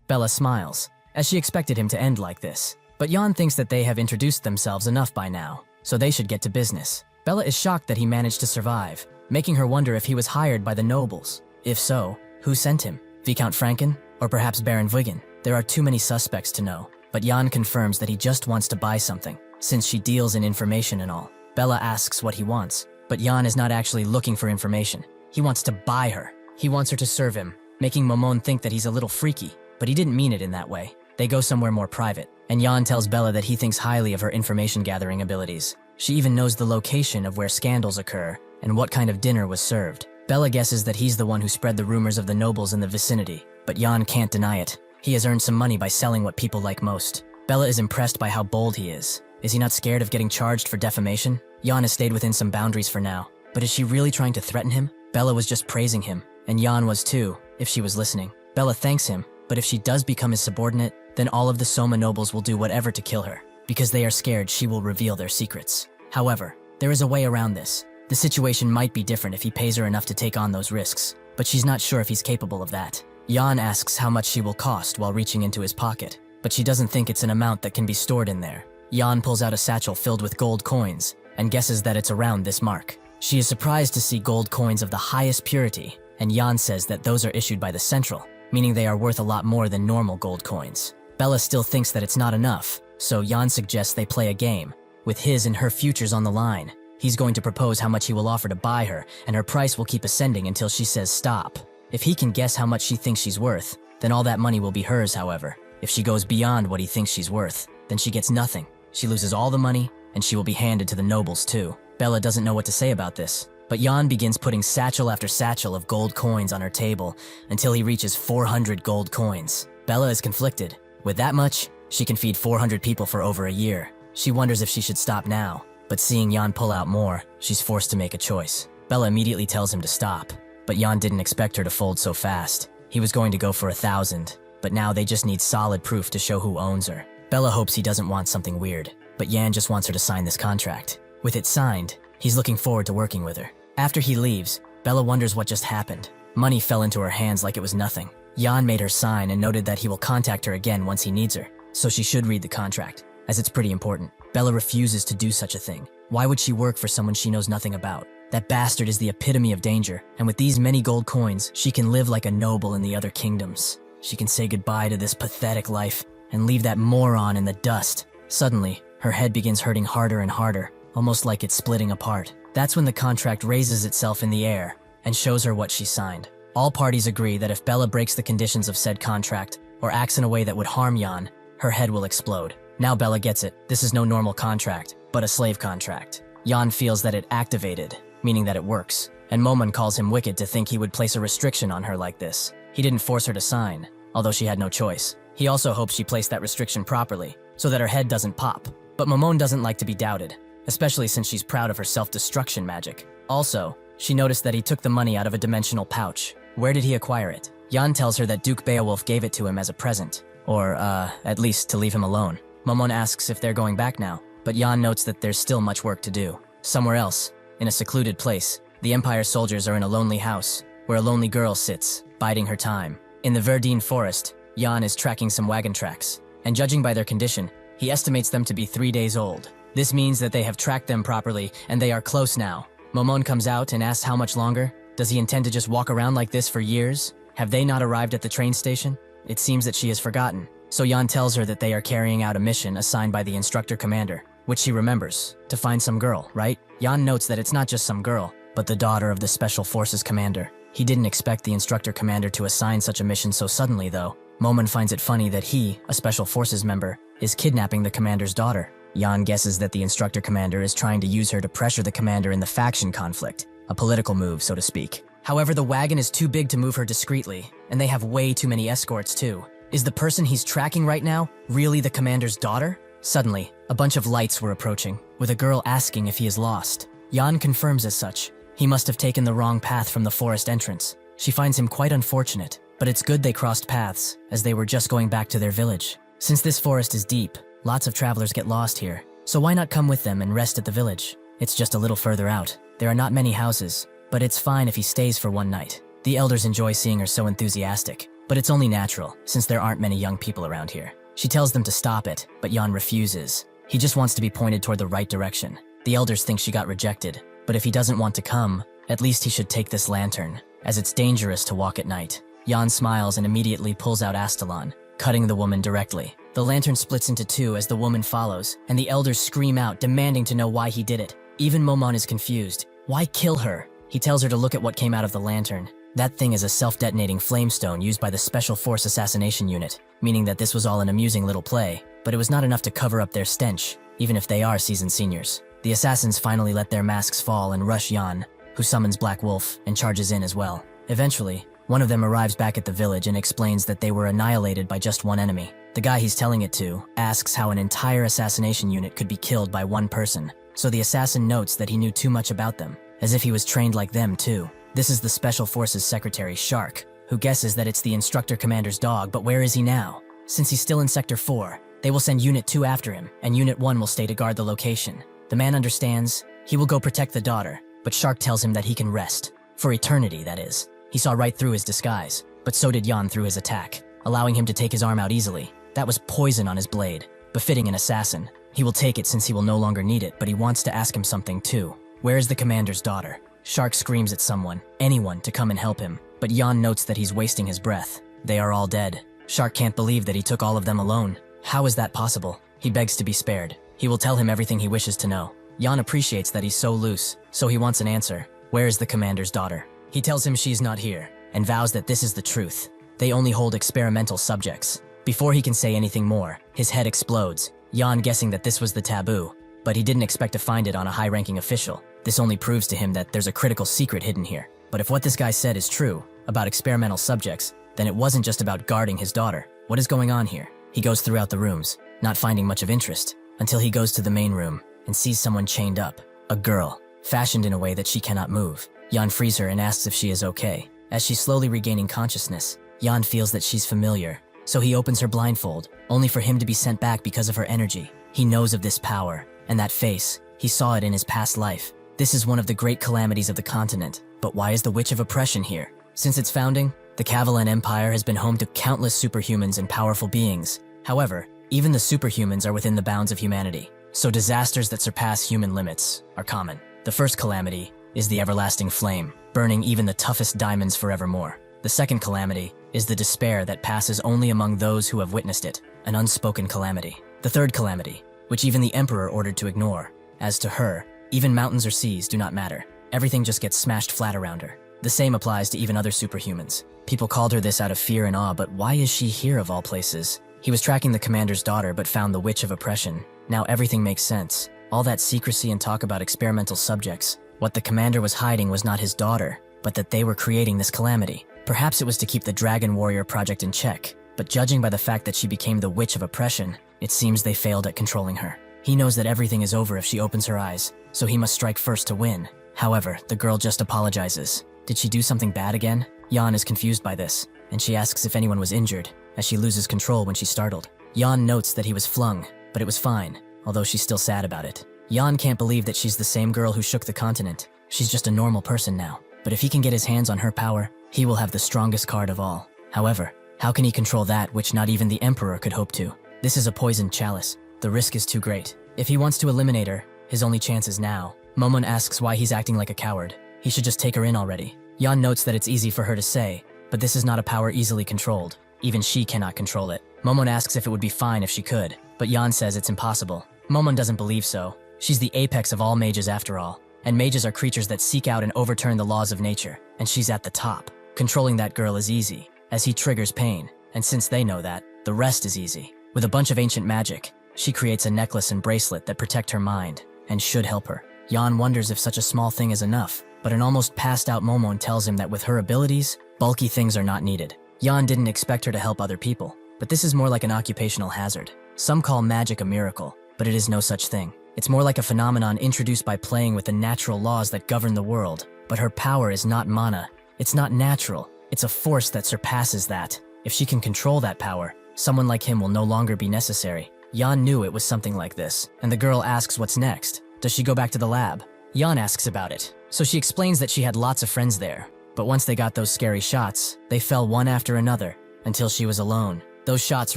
Bella smiles, as she expected him to end like this. But Yan thinks that they have introduced themselves enough by now, so they should get to business. Bella is shocked that he managed to survive, making her wonder if he was hired by the nobles. If so, who sent him? Viscount Franken? Or perhaps Baron Vuigen? There are too many suspects to know, but Yan confirms that he just wants to buy something, since she deals in information and all. Bella asks what he wants, but Yan is not actually looking for information. He wants to buy her. He wants her to serve him, making Momon think that he's a little freaky, but he didn't mean it in that way. They go somewhere more private, and Yan tells Bella that he thinks highly of her information-gathering abilities. She even knows the location of where scandals occur and what kind of dinner was served. Bella guesses that he's the one who spread the rumors of the nobles in the vicinity, but Yan can't deny it. He has earned some money by selling what people like most. Bella is impressed by how bold he is. Is he not scared of getting charged for defamation? Yan has stayed within some boundaries for now, but is she really trying to threaten him? Bella was just praising him, and Yan was too, if she was listening. Bella thanks him, but if she does become his subordinate, then all of the Soma nobles will do whatever to kill her, because they are scared she will reveal their secrets. However, there is a way around this. The situation might be different if he pays her enough to take on those risks, but she's not sure if he's capable of that. Yan asks how much she will cost while reaching into his pocket, but she doesn't think it's an amount that can be stored in there. Yan pulls out a satchel filled with gold coins and guesses that it's around this mark. She is surprised to see gold coins of the highest purity, and Yan says that those are issued by the Central, meaning they are worth a lot more than normal gold coins. Bella still thinks that it's not enough, so Yan suggests they play a game, with his and her futures on the line. He's going to propose how much he will offer to buy her, and her price will keep ascending until she says stop. If he can guess how much she thinks she's worth, then all that money will be hers, however. If she goes beyond what he thinks she's worth, then she gets nothing. She loses all the money, and she will be handed to the nobles too. Bella doesn't know what to say about this, but Yan begins putting satchel after satchel of gold coins on her table until he reaches 400 gold coins. Bella is conflicted. With that much, she can feed 400 people for over a year. She wonders if she should stop now, but seeing Yan pull out more, she's forced to make a choice. Bella immediately tells him to stop, but Yan didn't expect her to fold so fast. He was going to go for 1,000, but now they just need solid proof to show who owns her. Bella hopes he doesn't want something weird, but Yan just wants her to sign this contract. With it signed, he's looking forward to working with her. After he leaves, Bella wonders what just happened. Money fell into her hands like it was nothing. Yan made her sign and noted that he will contact her again once he needs her, so she should read the contract, as it's pretty important. Bella refuses to do such a thing. Why would she work for someone she knows nothing about? That bastard is the epitome of danger, and with these many gold coins, she can live like a noble in the other kingdoms. She can say goodbye to this pathetic life and leave that moron in the dust. Suddenly, her head begins hurting harder and harder, almost like it's splitting apart. That's when the contract raises itself in the air and shows her what she signed. All parties agree that if Bella breaks the conditions of said contract or acts in a way that would harm Yan, her head will explode. Now Bella gets it. This is no normal contract, but a slave contract. Yan feels that it activated, meaning that it works, and Momon calls him wicked to think he would place a restriction on her like this. He didn't force her to sign, although she had no choice. He also hopes she placed that restriction properly, so that her head doesn't pop. But Momon doesn't like to be doubted, especially since she's proud of her self-destruction magic. Also, she noticed that he took the money out of a dimensional pouch. Where did he acquire it? Yan tells her that Duke Beowulf gave it to him as a present, or, at least to leave him alone. Momon asks if they're going back now, but Yan notes that there's still much work to do. Somewhere else, in a secluded place, the Empire soldiers are in a lonely house, where a lonely girl sits, biding her time. In the Verdine forest, Jan is tracking some wagon tracks, and judging by their condition, he estimates them to be 3 days old. This means that they have tracked them properly, and they are close now. Momon comes out and asks how much longer. Does he intend to just walk around like this for years? Have they not arrived at the train station? It seems that she has forgotten. So Jan tells her that they are carrying out a mission assigned by the instructor commander, which she remembers, to find some girl, right? Jan notes that it's not just some girl, but the daughter of the Special Forces commander. He didn't expect the instructor commander to assign such a mission so suddenly, though. Momon finds it funny that he, a Special Forces member, is kidnapping the commander's daughter. Jan guesses that the instructor commander is trying to use her to pressure the commander in the faction conflict, a political move, so to speak. However, the wagon is too big to move her discreetly, and they have way too many escorts too. Is the person he's tracking right now really the commander's daughter? Suddenly, a bunch of lights were approaching, with a girl asking if he is lost. Jan confirms as such. He must have taken the wrong path from the forest entrance. She finds him quite unfortunate, but it's good they crossed paths, as they were just going back to their village. Since this forest is deep, lots of travelers get lost here, so why not come with them and rest at the village? It's just a little further out. There are not many houses, but it's fine if he stays for one night. The elders enjoy seeing her so enthusiastic, but it's only natural, since there aren't many young people around here. She tells them to stop it, but Jan refuses. He just wants to be pointed toward the right direction. The elders think she got rejected, but if he doesn't want to come, at least he should take this lantern, as it's dangerous to walk at night. Jan smiles and immediately pulls out Astalon, cutting the woman directly. The lantern splits into two as the woman follows, and the elders scream out, demanding to know why he did it. Even Momon is confused. Why kill her? He tells her to look at what came out of the lantern. That thing is a self-detonating flamestone used by the Special Force Assassination Unit, meaning that this was all an amusing little play, but it was not enough to cover up their stench, even if they are seasoned seniors. The assassins finally let their masks fall and rush Jan, who summons Black Wolf and charges in as well. Eventually, one of them arrives back at the village and explains that they were annihilated by just one enemy. The guy he's telling it to asks how an entire assassination unit could be killed by one person, so the assassin notes that he knew too much about them, as if he was trained like them too. This is the Special Forces Secretary, Shark, who guesses that it's the instructor commander's dog, but where is he now? Since he's still in Sector 4, they will send Unit 2 after him, and Unit 1 will stay to guard the location. The man understands. He will go protect the daughter, but Shark tells him that he can rest. For eternity, that is. He saw right through his disguise, but so did Jan through his attack, allowing him to take his arm out easily. That was poison on his blade, befitting an assassin. He will take it since he will no longer need it, but he wants to ask him something too. Where is the commander's daughter? Shark screams at someone, anyone, to come and help him, but Jan notes that he's wasting his breath. They are all dead. Shark can't believe that he took all of them alone. How is that possible? He begs to be spared. He will tell him everything he wishes to know. Jan appreciates that he's so loose, so he wants an answer. Where is the commander's daughter? He tells him she's not here, and vows that this is the truth. They only hold experimental subjects. Before he can say anything more, his head explodes, Jan guessing that this was the taboo, but he didn't expect to find it on a high-ranking official. This only proves to him that there's a critical secret hidden here. But if what this guy said is true, about experimental subjects, then it wasn't just about guarding his daughter. What is going on here? He goes throughout the rooms, not finding much of interest, until he goes to the main room and sees someone chained up. A girl, fashioned in a way that she cannot move. Jan frees her and asks if she is okay. As she's slowly regaining consciousness, Jan feels that she's familiar, so he opens her blindfold, only for him to be sent back because of her energy. He knows of this power, and that face. He saw it in his past life. This is one of the great calamities of the continent. But why is the Witch of Oppression here? Since its founding, the Kavalan Empire has been home to countless superhumans and powerful beings. However, even the superhumans are within the bounds of humanity, so disasters that surpass human limits are common. The first calamity is the everlasting flame, burning even the toughest diamonds forevermore. The second calamity is the despair that passes only among those who have witnessed it, an unspoken calamity. The third calamity, which even the Emperor ordered to ignore. As to her, even mountains or seas do not matter. Everything just gets smashed flat around her. The same applies to even other superhumans. People called her this out of fear and awe, but why is she here of all places? He was tracking the commander's daughter but found the Witch of Oppression. Now everything makes sense. All that secrecy and talk about experimental subjects. What the commander was hiding was not his daughter, but that they were creating this calamity. Perhaps it was to keep the Dragon Warrior project in check, but judging by the fact that she became the Witch of Oppression, it seems they failed at controlling her. He knows that everything is over if she opens her eyes, so he must strike first to win. However, the girl just apologizes. Did she do something bad again? Jan is confused by this, and she asks if anyone was injured, as she loses control when she's startled. Jan notes that he was flung, but it was fine, although she's still sad about it. Jan can't believe that she's the same girl who shook the continent. She's just a normal person now. But if he can get his hands on her power, he will have the strongest card of all. However, how can he control that which not even the Emperor could hope to? This is a poisoned chalice. The risk is too great. If he wants to eliminate her, his only chance is now. Momon asks why he's acting like a coward. He should just take her in already. Yan notes that it's easy for her to say, but this is not a power easily controlled. Even she cannot control it. Momon asks if it would be fine if she could, but Yan says it's impossible. Momon doesn't believe so. She's the apex of all mages after all, and mages are creatures that seek out and overturn the laws of nature, and she's at the top. Controlling that girl is easy, as he triggers pain, and since they know that, the rest is easy. With a bunch of ancient magic, she creates a necklace and bracelet that protect her mind, and should help her. Yan wonders if such a small thing is enough, but an almost passed out Momon tells him that with her abilities, bulky things are not needed. Yan didn't expect her to help other people, but this is more like an occupational hazard. Some call magic a miracle, but it is no such thing. It's more like a phenomenon introduced by playing with the natural laws that govern the world. But her power is not mana. It's not natural. It's a force that surpasses that. If she can control that power, someone like him will no longer be necessary. Yan knew it was something like this, and the girl asks what's next. Does she go back to the lab? Yan asks about it. So she explains that she had lots of friends there, but once they got those scary shots, they fell one after another, until she was alone. Those shots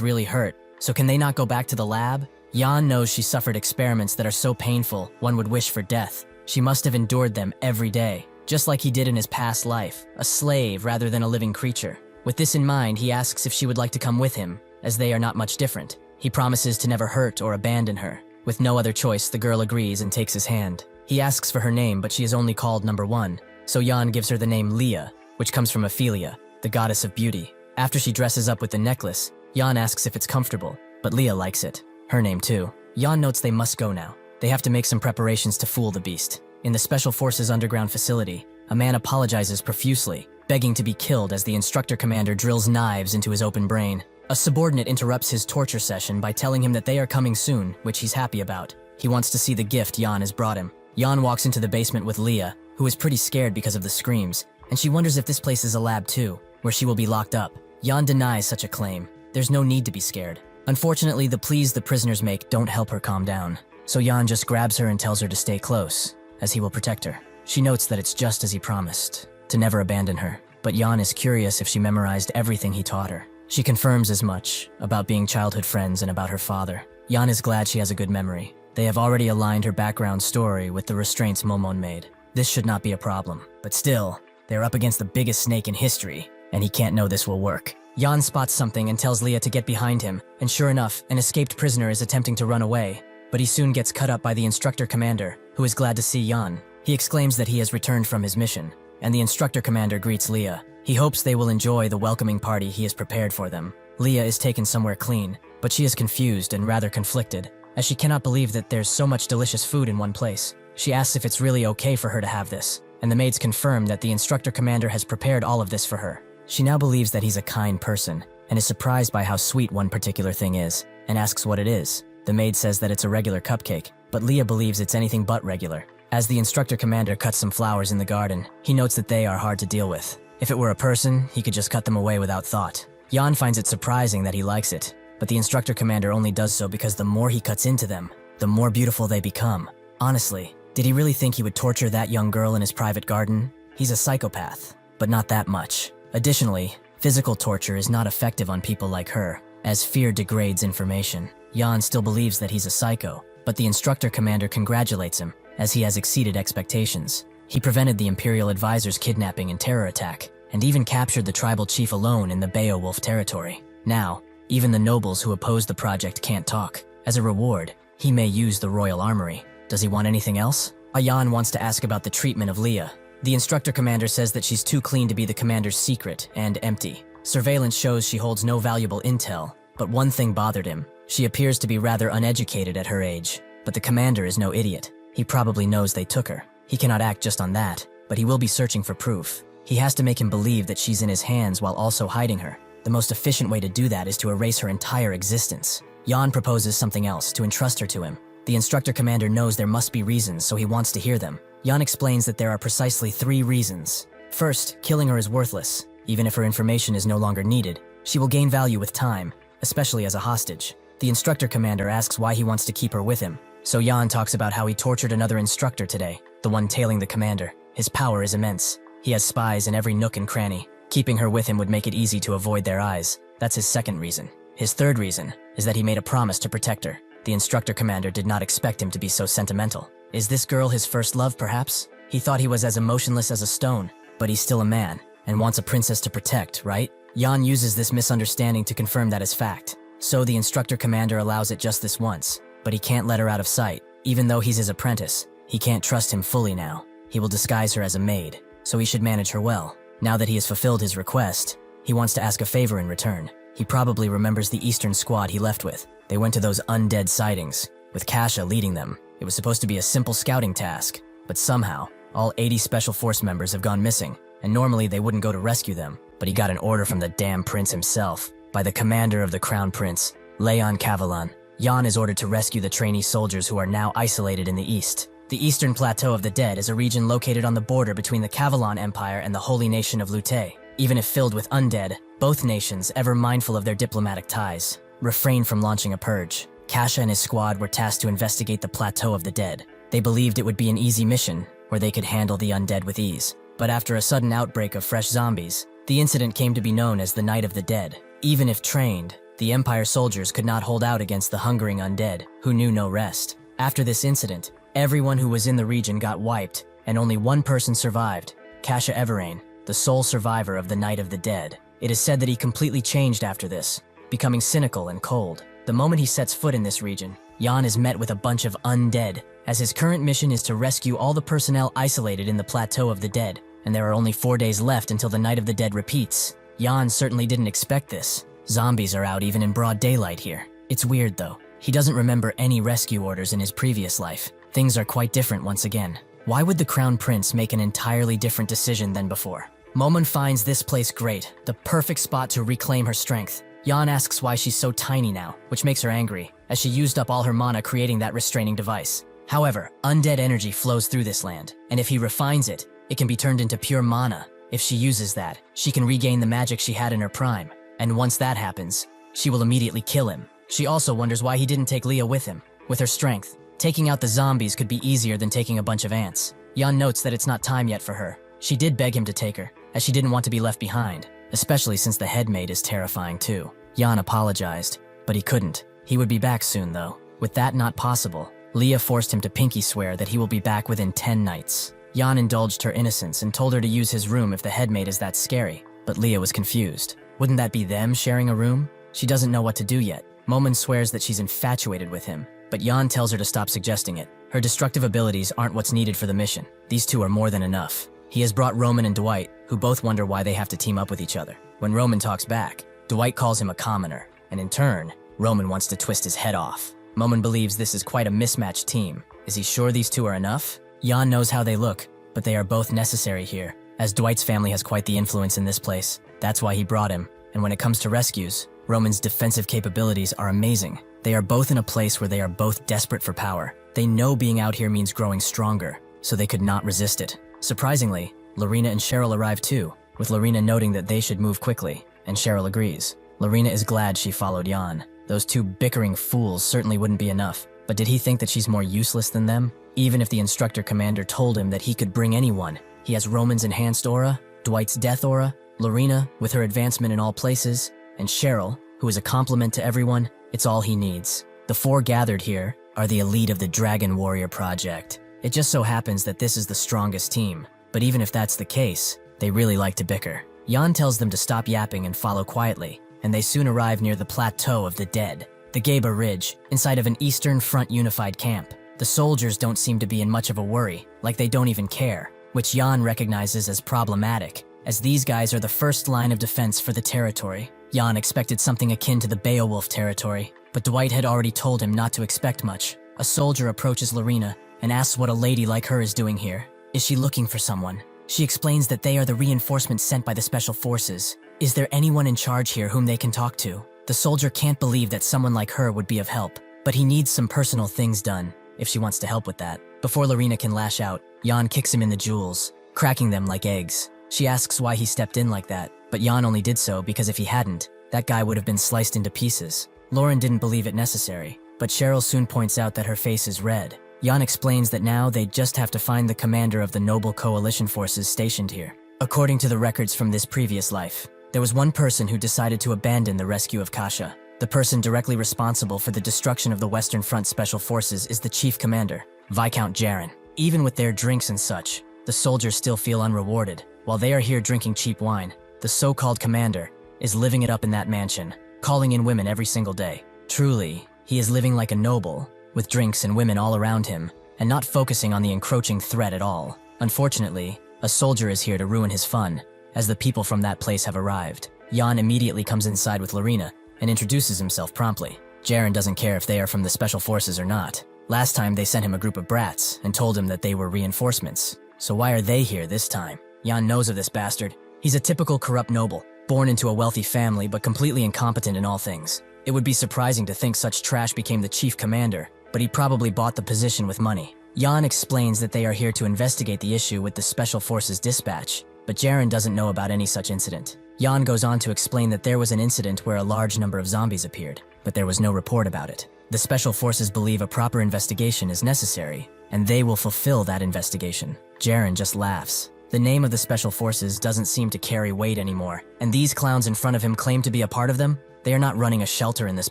really hurt, so can they not go back to the lab? Yan knows she suffered experiments that are so painful, one would wish for death. She must have endured them every day, just like he did in his past life, a slave rather than a living creature. With this in mind, he asks if she would like to come with him, as they are not much different. He promises to never hurt or abandon her. With no other choice, the girl agrees and takes his hand. He asks for her name, but she is only called number 1, so Yan gives her the name Leah, which comes from Ophelia, the goddess of beauty. After she dresses up with the necklace, Yan asks if it's comfortable, but Leah likes it. Her name too. Yan notes they must go now. They have to make some preparations to fool the beast. In the Special Forces underground facility, a man apologizes profusely, begging to be killed as the instructor commander drills knives into his open brain. A subordinate interrupts his torture session by telling him that they are coming soon, which he's happy about. He wants to see the gift Yan has brought him. Yan walks into the basement with Leah, who is pretty scared because of the screams, and she wonders if this place is a lab too, where she will be locked up. Yan denies such a claim. There's no need to be scared. Unfortunately, the pleas the prisoners make don't help her calm down, so Yan just grabs her and tells her to stay close, as he will protect her. She notes that it's just as he promised, to never abandon her, but Yan is curious if she memorized everything he taught her. She confirms as much, about being childhood friends and about her father. Yan is glad she has a good memory. They have already aligned her background story with the restraints Momon made. This should not be a problem, but still, they're up against the biggest snake in history, and he can't know this will work. Yan spots something and tells Leah to get behind him, and sure enough, an escaped prisoner is attempting to run away, but he soon gets cut up by the instructor commander, who is glad to see Yan. He exclaims that he has returned from his mission, and the instructor commander greets Leah. He hopes they will enjoy the welcoming party he has prepared for them. Leah is taken somewhere clean, but she is confused and rather conflicted, as she cannot believe that there's so much delicious food in one place. She asks if it's really okay for her to have this, and the maids confirm that the instructor commander has prepared all of this for her. She now believes that he's a kind person, and is surprised by how sweet one particular thing is, and asks what it is. The maid says that it's a regular cupcake, but Leah believes it's anything but regular. As the instructor commander cuts some flowers in the garden, he notes that they are hard to deal with. If it were a person, he could just cut them away without thought. Yan finds it surprising that he likes it, but the instructor commander only does so because the more he cuts into them, the more beautiful they become. Honestly, did he really think he would torture that young girl in his private garden? He's a psychopath, but not that much. Additionally, physical torture is not effective on people like her, as fear degrades information. Yan still believes that he's a psycho, but the instructor commander congratulates him, as he has exceeded expectations. He prevented the Imperial advisor's kidnapping and terror attack, and even captured the tribal chief alone in the Beowulf territory. Now, even the nobles who oppose the project can't talk. As a reward, he may use the royal armory. Does he want anything else? Yan wants to ask about the treatment of Leah. The instructor commander says that she's too clean to be the commander's secret and empty. Surveillance shows she holds no valuable intel, but one thing bothered him. She appears to be rather uneducated at her age, but the commander is no idiot. He probably knows they took her. He cannot act just on that, but he will be searching for proof. He has to make him believe that she's in his hands while also hiding her. The most efficient way to do that is to erase her entire existence. Yan proposes something else, to entrust her to him. The instructor commander knows there must be reasons, so he wants to hear them. Yan explains that there are precisely 3 reasons. First, killing her is worthless. Even if her information is no longer needed, she will gain value with time, especially as a hostage. The instructor commander asks why he wants to keep her with him. So Yan talks about how he tortured another instructor today, the one tailing the commander. His power is immense. He has spies in every nook and cranny. Keeping her with him would make it easy to avoid their eyes. That's his second reason. His third reason is that he made a promise to protect her. The instructor commander did not expect him to be so sentimental. Is this girl his first love, perhaps? He thought he was as emotionless as a stone, but he's still a man, and wants a princess to protect, right? Jan uses this misunderstanding to confirm that as fact. So the instructor commander allows it just this once, but he can't let her out of sight. Even though he's his apprentice, he can't trust him fully now. He will disguise her as a maid, so he should manage her well. Now that he has fulfilled his request, he wants to ask a favor in return. He probably remembers the Eastern squad he left with. They went to those undead sightings, with Kasha leading them. It was supposed to be a simple scouting task, but somehow, all 80 Special Force members have gone missing, and normally they wouldn't go to rescue them, but he got an order from the damn prince himself, by the commander of the Crown Prince, Leon Cavalan. Jan is ordered to rescue the trainee soldiers who are now isolated in the east. The Eastern Plateau of the Dead is a region located on the border between the Cavalan Empire and the holy nation of Lute. Even if filled with undead, both nations, ever mindful of their diplomatic ties, refrained from launching a purge. Kasha and his squad were tasked to investigate the Plateau of the Dead. They believed it would be an easy mission, where they could handle the undead with ease. But after a sudden outbreak of fresh zombies, the incident came to be known as the Night of the Dead. Even if trained, the Empire soldiers could not hold out against the hungering undead, who knew no rest. After this incident, everyone who was in the region got wiped, and only one person survived, Kasha Everain, the sole survivor of the Night of the Dead. It is said that he completely changed after this, becoming cynical and cold. The moment he sets foot in this region, Jan is met with a bunch of undead, as his current mission is to rescue all the personnel isolated in the Plateau of the Dead, and there are only 4 days left until the Night of the Dead repeats. Jan certainly didn't expect this. Zombies are out even in broad daylight here. It's weird though. He doesn't remember any rescue orders in his previous life. Things are quite different once again. Why would the Crown Prince make an entirely different decision than before? Momon finds this place great, the perfect spot to reclaim her strength. Jan asks why she's so tiny now, which makes her angry, as she used up all her mana creating that restraining device. However, undead energy flows through this land, and if he refines it, it can be turned into pure mana. If she uses that, she can regain the magic she had in her prime, and once that happens, she will immediately kill him. She also wonders why he didn't take Leah with him. With her strength, taking out the zombies could be easier than taking a bunch of ants. Jan notes that it's not time yet for her. She did beg him to take her, as she didn't want to be left behind, especially since the headmaid is terrifying too. Jan apologized, but he couldn't. He would be back soon though. With that not possible, Leah forced him to pinky swear that he will be back within 10 nights. Jan indulged her innocence and told her to use his room if the headmaid is that scary, but Leah was confused. Wouldn't that be them sharing a room? She doesn't know what to do yet. Momon swears that she's infatuated with him, but Jan tells her to stop suggesting it. Her destructive abilities aren't what's needed for the mission. These two are more than enough. He has brought Roman and Dwight, who both wonder why they have to team up with each other. When Roman talks back, Dwight calls him a commoner, and in turn, Roman wants to twist his head off. Momon believes this is quite a mismatched team. Is he sure these two are enough? Jan knows how they look, but they are both necessary here, as Dwight's family has quite the influence in this place. That's why he brought him, and when it comes to rescues, Roman's defensive capabilities are amazing. They are both in a place where they are both desperate for power. They know being out here means growing stronger, so they could not resist it. Surprisingly, Lorena and Cheryl arrive too, with Lorena noting that they should move quickly, and Cheryl agrees. Lorena is glad she followed Jan. Those two bickering fools certainly wouldn't be enough, but did he think that she's more useless than them? Even if the instructor commander told him that he could bring anyone, he has Roman's enhanced aura, Dwight's death aura, Lorena with her advancement in all places, and Cheryl, who is a complement to everyone. It's all he needs. The four gathered here are the elite of the Dragon Warrior Project. It just so happens that this is the strongest team, but even if that's the case, they really like to bicker. Jan tells them to stop yapping and follow quietly, and they soon arrive near the Plateau of the Dead, the Geba Ridge, inside of an Eastern Front unified camp. The soldiers don't seem to be in much of a worry, like they don't even care, which Jan recognizes as problematic, as these guys are the first line of defense for the territory. Jan expected something akin to the Beowulf territory, but Dwight had already told him not to expect much. A soldier approaches Lorena and asks what a lady like her is doing here. Is she looking for someone? She explains that they are the reinforcements sent by the Special Forces. Is there anyone in charge here whom they can talk to? The soldier can't believe that someone like her would be of help, but he needs some personal things done, if she wants to help with that. Before Lorena can lash out, Jan kicks him in the jewels, cracking them like eggs. She asks why he stepped in like that, but Jan only did so because if he hadn't, that guy would have been sliced into pieces. Lauren didn't believe it necessary, but Cheryl soon points out that her face is red. Jan explains that now they just have to find the commander of the noble coalition forces stationed here. According to the records from this previous life, there was one person who decided to abandon the rescue of Kasha. The person directly responsible for the destruction of the Western Front Special Forces is the Chief Commander, Viscount Jaren. Even with their drinks and such, the soldiers still feel unrewarded. While they are here drinking cheap wine, the so-called commander is living it up in that mansion, calling in women every single day. Truly, he is living like a noble, with drinks and women all around him, and not focusing on the encroaching threat at all. Unfortunately, a soldier is here to ruin his fun, as the people from that place have arrived. Jan immediately comes inside with Lorena and introduces himself promptly. Jaren doesn't care if they are from the Special Forces or not. Last time they sent him a group of brats and told him that they were reinforcements. So why are they here this time? Jan knows of this bastard. He's a typical corrupt noble, born into a wealthy family but completely incompetent in all things. It would be surprising to think such trash became the chief commander, but he probably bought the position with money. Jan explains that they are here to investigate the issue with the Special Forces dispatch, but Jaren doesn't know about any such incident. Jan goes on to explain that there was an incident where a large number of zombies appeared, but there was no report about it. The Special Forces believe a proper investigation is necessary, and they will fulfill that investigation. Jaren just laughs. The name of the Special Forces doesn't seem to carry weight anymore, and these clowns in front of him claim to be a part of them? They are not running a shelter in this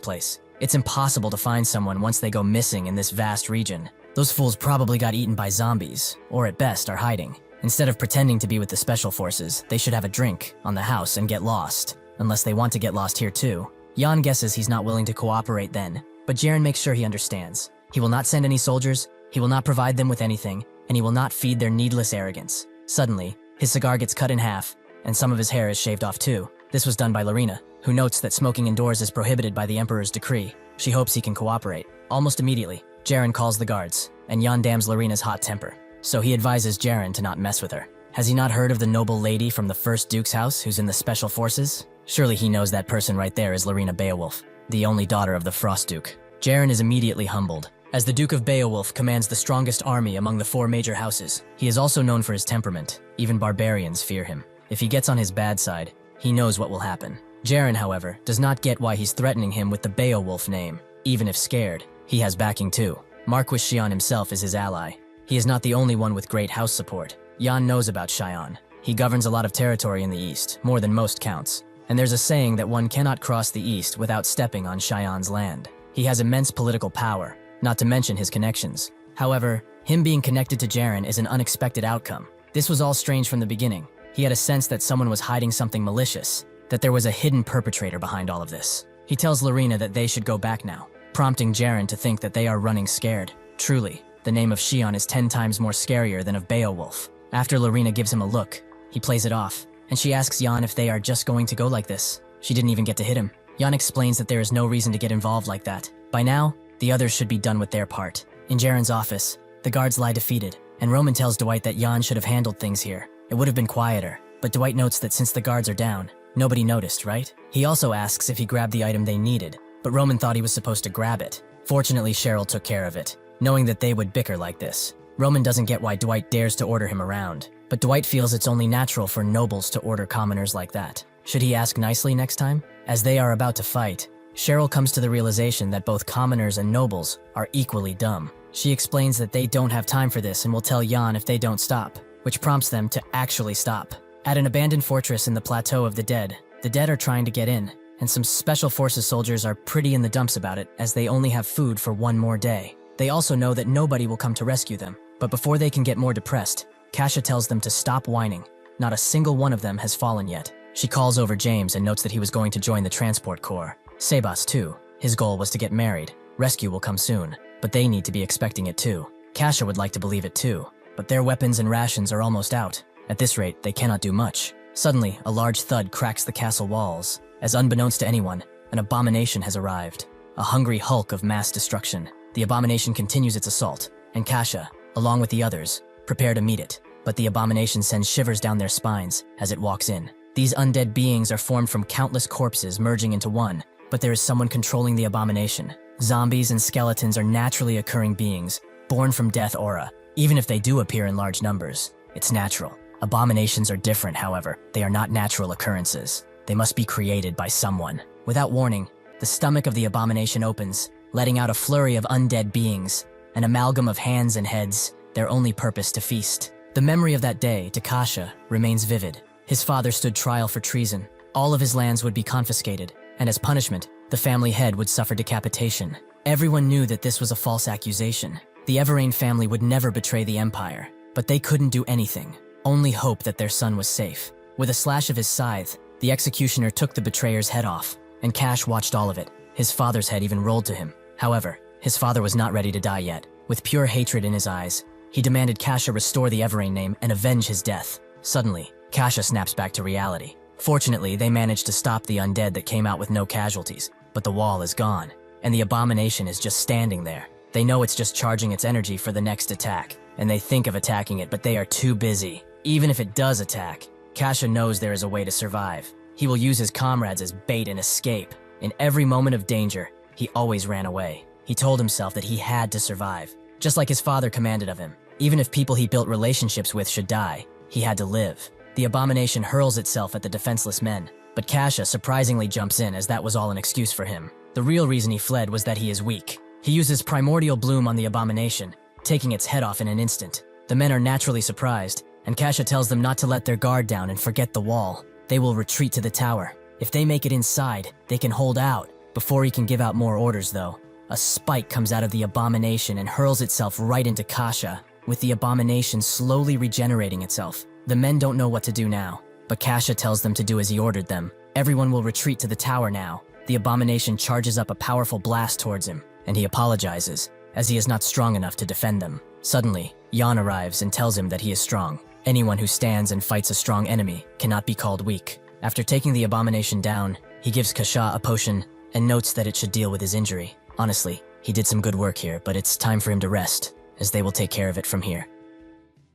place. It's impossible to find someone once they go missing in this vast region. Those fools probably got eaten by zombies, or at best are hiding. Instead of pretending to be with the Special Forces, they should have a drink on the house and get lost, unless they want to get lost here too. Jan guesses he's not willing to cooperate then, but Jaren makes sure he understands. He will not send any soldiers, he will not provide them with anything, and he will not feed their needless arrogance. Suddenly, his cigar gets cut in half, and some of his hair is shaved off too. This was done by Lorena, who notes that smoking indoors is prohibited by the Emperor's decree. She hopes he can cooperate. Almost immediately, Jaren calls the guards, and Jan damns Lorena's hot temper. So he advises Jaren to not mess with her. Has he not heard of the noble lady from the first Duke's house who's in the Special Forces? Surely he knows that person right there is Lorena Beowulf, the only daughter of the Frost Duke. Jaren is immediately humbled, as the Duke of Beowulf commands the strongest army among the 4 major houses. He is also known for his temperament. Even barbarians fear him. If he gets on his bad side, he knows what will happen. Jaren, however, does not get why he's threatening him with the Beowulf name. Even if scared, he has backing too. Marquis Xian himself is his ally. He is not the only one with great house support. Jan knows about Xian. He governs a lot of territory in the east, more than most counts. And there's a saying that one cannot cross the east without stepping on Xian's land. He has immense political power, not to mention his connections. However, him being connected to Jaren is an unexpected outcome. This was all strange from the beginning. He had a sense that someone was hiding something malicious, that there was a hidden perpetrator behind all of this. He tells Lorena that they should go back now, prompting Jaren to think that they are running scared. Truly, the name of Xian is 10 times more scarier than of Beowulf. After Lorena gives him a look, he plays it off, and she asks Jan if they are just going to go like this. She didn't even get to hit him. Jan explains that there is no reason to get involved like that. By now, the others should be done with their part. In Jaren's office, the guards lie defeated, and Roman tells Dwight that Jan should have handled things here. It would have been quieter, but Dwight notes that since the guards are down, nobody noticed, right? He also asks if he grabbed the item they needed, but Roman thought he was supposed to grab it. Fortunately, Cheryl took care of it, knowing that they would bicker like this. Roman doesn't get why Dwight dares to order him around, but Dwight feels it's only natural for nobles to order commoners like that. Should he ask nicely next time? As they are about to fight, Cheryl comes to the realization that both commoners and nobles are equally dumb. She explains that they don't have time for this and will tell Jan if they don't stop, which prompts them to actually stop. At an abandoned fortress in the Plateau of the Dead are trying to get in, and some Special Forces soldiers are pretty in the dumps about it as they only have food for 1 more day. They also know that nobody will come to rescue them, but before they can get more depressed, Kasha tells them to stop whining. Not a single one of them has fallen yet. She calls over James and notes that he was going to join the Transport Corps. Sebas too. His goal was to get married. Rescue will come soon, but they need to be expecting it too. Kasha would like to believe it too, but their weapons and rations are almost out. At this rate, they cannot do much. Suddenly, a large thud cracks the castle walls, as unbeknownst to anyone, an abomination has arrived. A hungry hulk of mass destruction. The abomination continues its assault, and Kasha, along with the others, prepare to meet it. But the abomination sends shivers down their spines as it walks in. These undead beings are formed from countless corpses merging into one, but there is someone controlling the abomination. Zombies and skeletons are naturally occurring beings, born from death aura. Even if they do appear in large numbers, it's natural. Abominations are different, however. They are not natural occurrences. They must be created by someone. Without warning, the stomach of the abomination opens, letting out a flurry of undead beings, an amalgam of hands and heads, their only purpose to feast. The memory of that day, to Kasha, remains vivid. His father stood trial for treason. All of his lands would be confiscated, and as punishment, the family head would suffer decapitation. Everyone knew that this was a false accusation. The Everain family would never betray the Empire, but they couldn't do anything, only hope that their son was safe. With a slash of his scythe, the executioner took the betrayer's head off, and Cash watched all of it. His father's head even rolled to him. However, his father was not ready to die yet. With pure hatred in his eyes, he demanded Kasha restore the Everain name and avenge his death. Suddenly, Kasha snaps back to reality. Fortunately, they managed to stop the undead that came out with no casualties, but the wall is gone, and the abomination is just standing there. They know it's just charging its energy for the next attack, and they think of attacking it, but they are too busy. Even if it does attack, Kasha knows there is a way to survive. He will use his comrades as bait and escape. In every moment of danger, he always ran away. He told himself that he had to survive, just like his father commanded of him. Even if people he built relationships with should die, he had to live. The abomination hurls itself at the defenseless men, but Kasha surprisingly jumps in as that was all an excuse for him. The real reason he fled was that he is weak. He uses primordial bloom on the abomination, taking its head off in an instant. The men are naturally surprised, and Kasha tells them not to let their guard down and forget the wall. They will retreat to the tower. If they make it inside, they can hold out. Before he can give out more orders though, a spike comes out of the abomination and hurls itself right into Kasha, with the abomination slowly regenerating itself. The men don't know what to do now, but Kasha tells them to do as he ordered them. Everyone will retreat to the tower now. The abomination charges up a powerful blast towards him, and he apologizes, as he is not strong enough to defend them. Suddenly, Jan arrives and tells him that he is strong. Anyone who stands and fights a strong enemy cannot be called weak. After taking the abomination down, he gives Kasha a potion and notes that it should deal with his injury. Honestly, he did some good work here, but it's time for him to rest, as they will take care of it from here.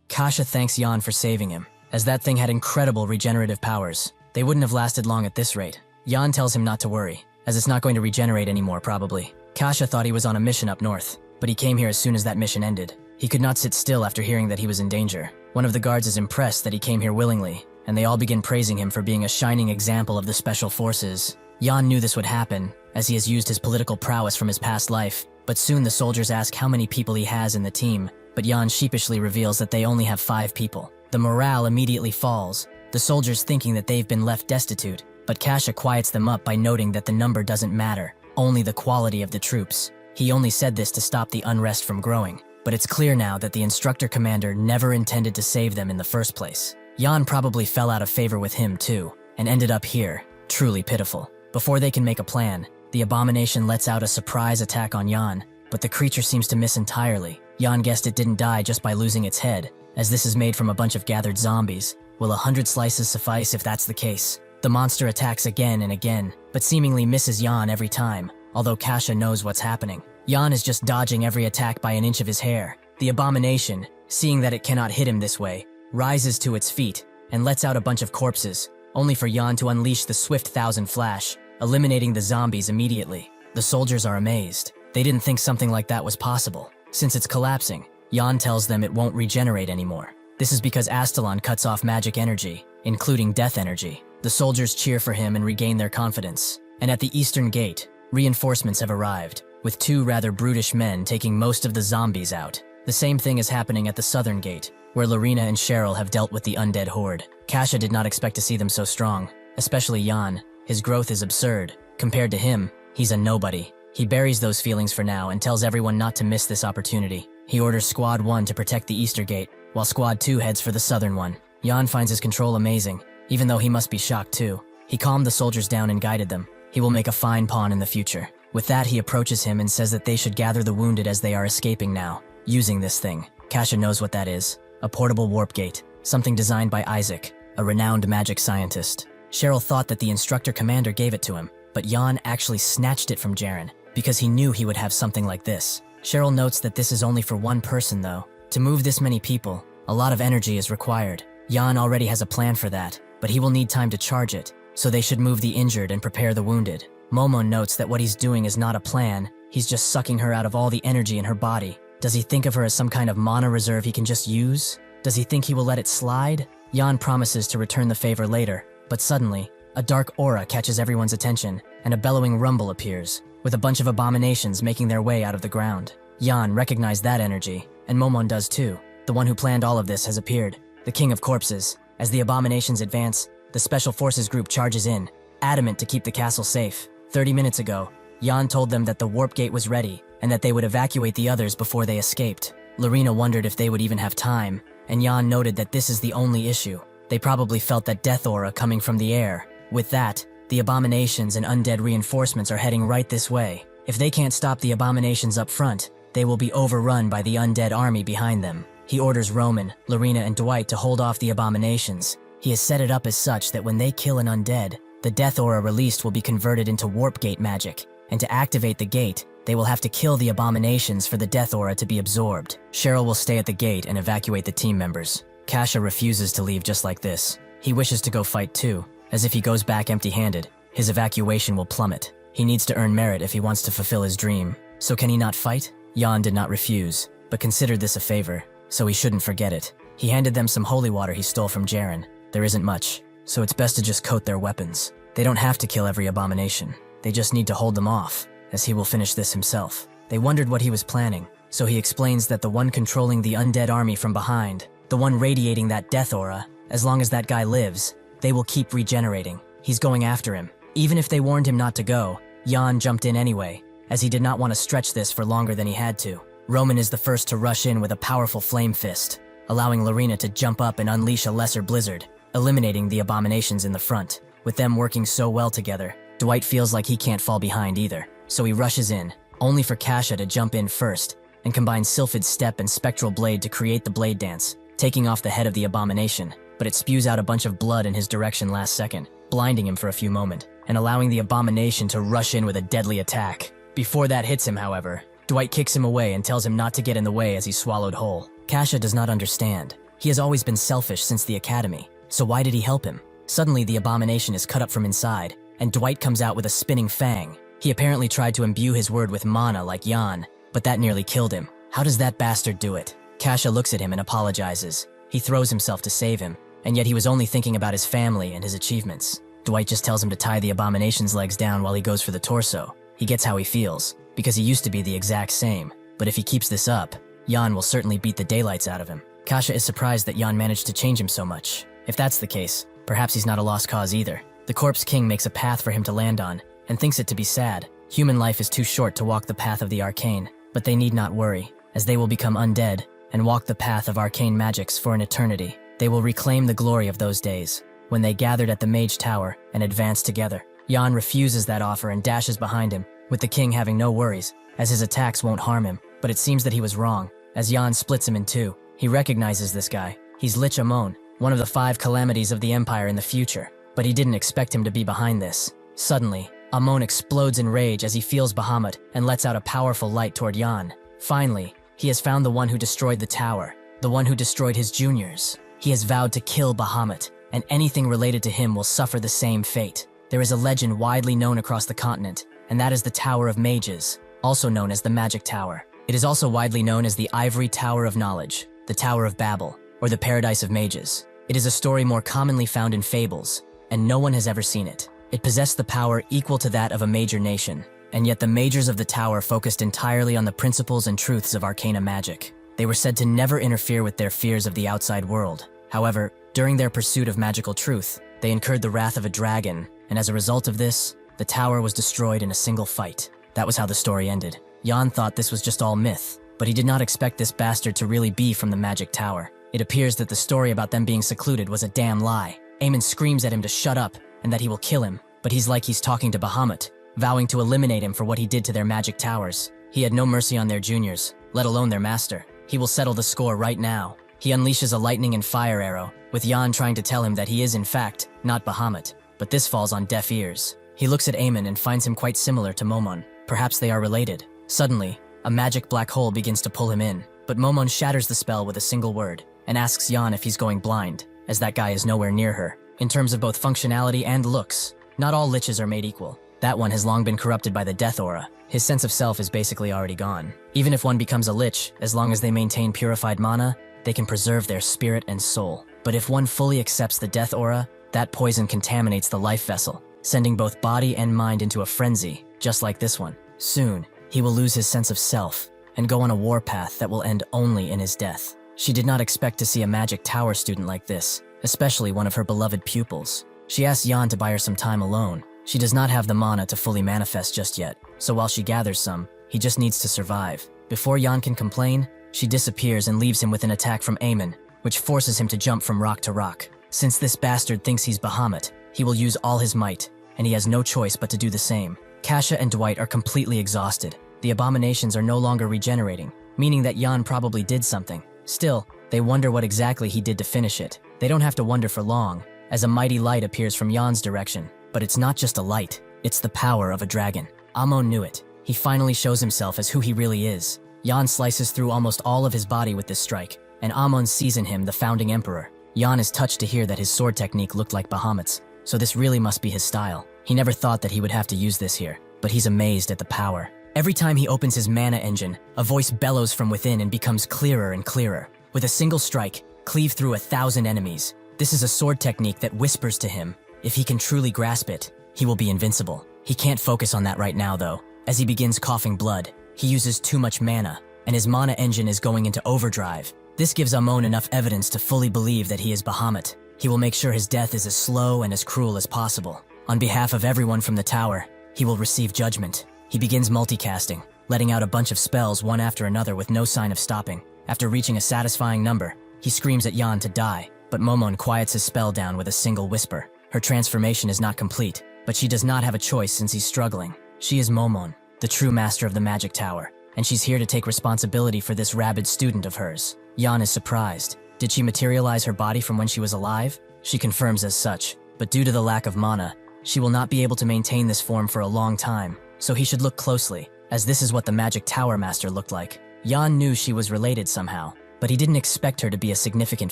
Kasha thanks Jan for saving him, as that thing had incredible regenerative powers. They wouldn't have lasted long at this rate. Jan tells him not to worry, as it's not going to regenerate anymore probably. Kasha thought he was on a mission up north, but he came here as soon as that mission ended. He could not sit still after hearing that he was in danger. One of the guards is impressed that he came here willingly, and they all begin praising him for being a shining example of the special forces. Jan knew this would happen, as he has used his political prowess from his past life, but soon the soldiers ask how many people he has in the team, but Jan sheepishly reveals that they only have 5 people. The morale immediately falls, the soldiers thinking that they've been left destitute, but Kasha quiets them up by noting that the number doesn't matter, only the quality of the troops. He only said this to stop the unrest from growing, but it's clear now that the instructor commander never intended to save them in the first place. Jan probably fell out of favor with him too, and ended up here, truly pitiful. Before they can make a plan, the abomination lets out a surprise attack on Jan, but the creature seems to miss entirely. Jan guessed it didn't die just by losing its head, as this is made from a bunch of gathered zombies. Will 100 slices suffice if that's the case? The monster attacks again and again, but seemingly misses Jan every time, although Kasha knows what's happening. Jan is just dodging every attack by an inch of his hair. The abomination, seeing that it cannot hit him this way, rises to its feet and lets out a bunch of corpses, only for Jan to unleash the swift thousand flash, eliminating the zombies immediately. The soldiers are amazed. They didn't think something like that was possible. Since it's collapsing, Jan tells them it won't regenerate anymore. This is because Astalon cuts off magic energy, including death energy. The soldiers cheer for him and regain their confidence. And at the eastern gate, reinforcements have arrived, with 2 rather brutish men taking most of the zombies out. The same thing is happening at the southern gate, where Lorena and Cheryl have dealt with the undead horde. Kasha did not expect to see them so strong, especially Jan. His growth is absurd. Compared to him, he's a nobody. He buries those feelings for now and tells everyone not to miss this opportunity. He orders Squad 1 to protect the Easter Gate, while Squad 2 heads for the southern one. Jan finds his control amazing, even though he must be shocked too. He calmed the soldiers down and guided them. He will make a fine pawn in the future. With that, he approaches him and says that they should gather the wounded as they are escaping now, using this thing. Kasha knows what that is. A portable warp gate, something designed by Isaac, a renowned magic scientist. Cheryl thought that the instructor commander gave it to him, but Jan actually snatched it from Jaren, because he knew he would have something like this. Cheryl notes that this is only for one person though. To move this many people, a lot of energy is required. Jan already has a plan for that, but he will need time to charge it, so they should move the injured and prepare the wounded. Momo notes that what he's doing is not a plan, he's just sucking her out of all the energy in her body. Does he think of her as some kind of mana reserve he can just use? Does he think he will let it slide? Jan promises to return the favor later, but suddenly, a dark aura catches everyone's attention, and a bellowing rumble appears, with a bunch of abominations making their way out of the ground. Jan recognized that energy, and Momon does too. The one who planned all of this has appeared, the King of Corpses. As the abominations advance, the Special Forces group charges in, adamant to keep the castle safe. 30 minutes ago, Jan told them that the warp gate was ready and that they would evacuate the others before they escaped. Lorena wondered if they would even have time, and Jan noted that this is the only issue. They probably felt that death aura coming from the air. With that, the abominations and undead reinforcements are heading right this way. If they can't stop the abominations up front, they will be overrun by the undead army behind them. He orders Roman, Lorena, and Dwight to hold off the abominations. He has set it up as such that when they kill an undead, the death aura released will be converted into warp gate magic, and to activate the gate, they will have to kill the abominations for the death aura to be absorbed. Cheryl will stay at the gate and evacuate the team members. Kasha refuses to leave just like this. He wishes to go fight too, as if he goes back empty-handed, his evacuation will plummet. He needs to earn merit if he wants to fulfill his dream. So can he not fight? Jan did not refuse, but considered this a favor, so he shouldn't forget it. He handed them some holy water he stole from Jaren. There isn't much, so it's best to just coat their weapons. They don't have to kill every abomination. They just need to hold them off, as he will finish this himself. They wondered what he was planning, so he explains that the one controlling the undead army from behind, the one radiating that death aura, as long as that guy lives, they will keep regenerating. He's going after him. Even if they warned him not to go, Jan jumped in anyway, as he did not want to stretch this for longer than he had to. Roman is the first to rush in with a powerful flame fist, allowing Lorena to jump up and unleash a lesser blizzard, eliminating the abominations in the front. With them working so well together, Dwight feels like he can't fall behind either, so he rushes in, only for Kasha to jump in first, and combine Sylphid's Step and Spectral Blade to create the blade dance, taking off the head of the abomination, but it spews out a bunch of blood in his direction last second, blinding him for a few moments, and allowing the abomination to rush in with a deadly attack. Before that hits him, however, Dwight kicks him away and tells him not to get in the way as he's swallowed whole. Kasha does not understand. He has always been selfish since the academy, so why did he help him? Suddenly the abomination is cut up from inside, and Dwight comes out with a spinning fang. He apparently tried to imbue his word with mana like Jan, but that nearly killed him. How does that bastard do it? Kasha looks at him and apologizes. He throws himself to save him, and yet he was only thinking about his family and his achievements. Dwight just tells him to tie the abomination's legs down while he goes for the torso. He gets how he feels, because he used to be the exact same, but if he keeps this up, Jan will certainly beat the daylights out of him. Kasha is surprised that Jan managed to change him so much. If that's the case, perhaps he's not a lost cause either. The Corpse King makes a path for him to land on, and thinks it to be sad. Human life is too short to walk the path of the arcane, but they need not worry, as they will become undead, and walk the path of arcane magics for an eternity. They will reclaim the glory of those days, when they gathered at the Mage Tower and advanced together. Jan refuses that offer and dashes behind him, with the king having no worries, as his attacks won't harm him. But it seems that he was wrong, as Jan splits him in two. He recognizes this guy. He's Lich Amon, one of the 5 calamities of the Empire in the future, but he didn't expect him to be behind this. Suddenly, Amon explodes in rage as he feels Bahamut and lets out a powerful light toward Jan. Finally, he has found the one who destroyed the tower, the one who destroyed his juniors. He has vowed to kill Bahamut, and anything related to him will suffer the same fate. There is a legend widely known across the continent, and that is the Tower of Mages, also known as the Magic Tower. It is also widely known as the Ivory Tower of Knowledge, the Tower of Babel, or the Paradise of Mages. It is a story more commonly found in fables, and no one has ever seen it. It possessed the power equal to that of a major nation, and yet the Magers of the tower focused entirely on the principles and truths of arcana magic. They were said to never interfere with their fears of the outside world. However, during their pursuit of magical truth, they incurred the wrath of a dragon, and as a result of this, the tower was destroyed in a single fight. That was how the story ended. Jan thought this was just all myth, but he did not expect this bastard to really be from the Magic Tower. It appears that the story about them being secluded was a damn lie. Eamon screams at him to shut up and that he will kill him, but he's like he's talking to Bahamut, vowing to eliminate him for what he did to their magic towers. He had no mercy on their juniors, let alone their master. He will settle the score right now. He unleashes a lightning and fire arrow, with Jan trying to tell him that he is in fact not Bahamut, but this falls on deaf ears. He looks at Eamon and finds him quite similar to Momon. Perhaps they are related. Suddenly, a magic black hole begins to pull him in, but Momon shatters the spell with a single word, and asks Jan if he's going blind, as that guy is nowhere near her. In terms of both functionality and looks, not all liches are made equal. That one has long been corrupted by the death aura. His sense of self is basically already gone. Even if one becomes a lich, as long as they maintain purified mana, they can preserve their spirit and soul. But if one fully accepts the death aura, that poison contaminates the life vessel, sending both body and mind into a frenzy, just like this one. Soon, he will lose his sense of self and go on a warpath that will end only in his death. She did not expect to see a magic tower student like this, especially one of her beloved pupils. She asks Yan to buy her some time alone. She does not have the mana to fully manifest just yet, so while she gathers some, he just needs to survive. Before Yan can complain, she disappears and leaves him with an attack from Amon, which forces him to jump from rock to rock. Since this bastard thinks he's Bahamut, he will use all his might, and he has no choice but to do the same. Kasha and Dwight are completely exhausted. The abominations are no longer regenerating, meaning that Yan probably did something. Still, they wonder what exactly he did to finish it. They don't have to wonder for long, as a mighty light appears from Yan's direction. But it's not just a light, it's the power of a dragon. Amon knew it. He finally shows himself as who he really is. Yan slices through almost all of his body with this strike, and Amon sees in him the founding emperor. Yan is touched to hear that his sword technique looked like Bahamut's, so this really must be his style. He never thought that he would have to use this here, but he's amazed at the power. Every time he opens his mana engine, a voice bellows from within and becomes clearer and clearer. With a single strike, cleave through 1,000 enemies. This is a sword technique that whispers to him. If he can truly grasp it, he will be invincible. He can't focus on that right now though. As he begins coughing blood, he uses too much mana, and his mana engine is going into overdrive. This gives Amon enough evidence to fully believe that he is Bahamut. He will make sure his death is as slow and as cruel as possible. On behalf of everyone from the tower, he will receive judgment. He begins multicasting, letting out a bunch of spells one after another with no sign of stopping. After reaching a satisfying number, he screams at Yan to die, but Momon quiets his spell down with a single whisper. Her transformation is not complete, but she does not have a choice since he's struggling. She is Momon, the true master of the magic tower, and she's here to take responsibility for this rabid student of hers. Yan is surprised. Did she materialize her body from when she was alive? She confirms as such, but due to the lack of mana, she will not be able to maintain this form for a long time, so he should look closely, as this is what the magic tower master looked like. Yan knew she was related somehow, but he didn't expect her to be a significant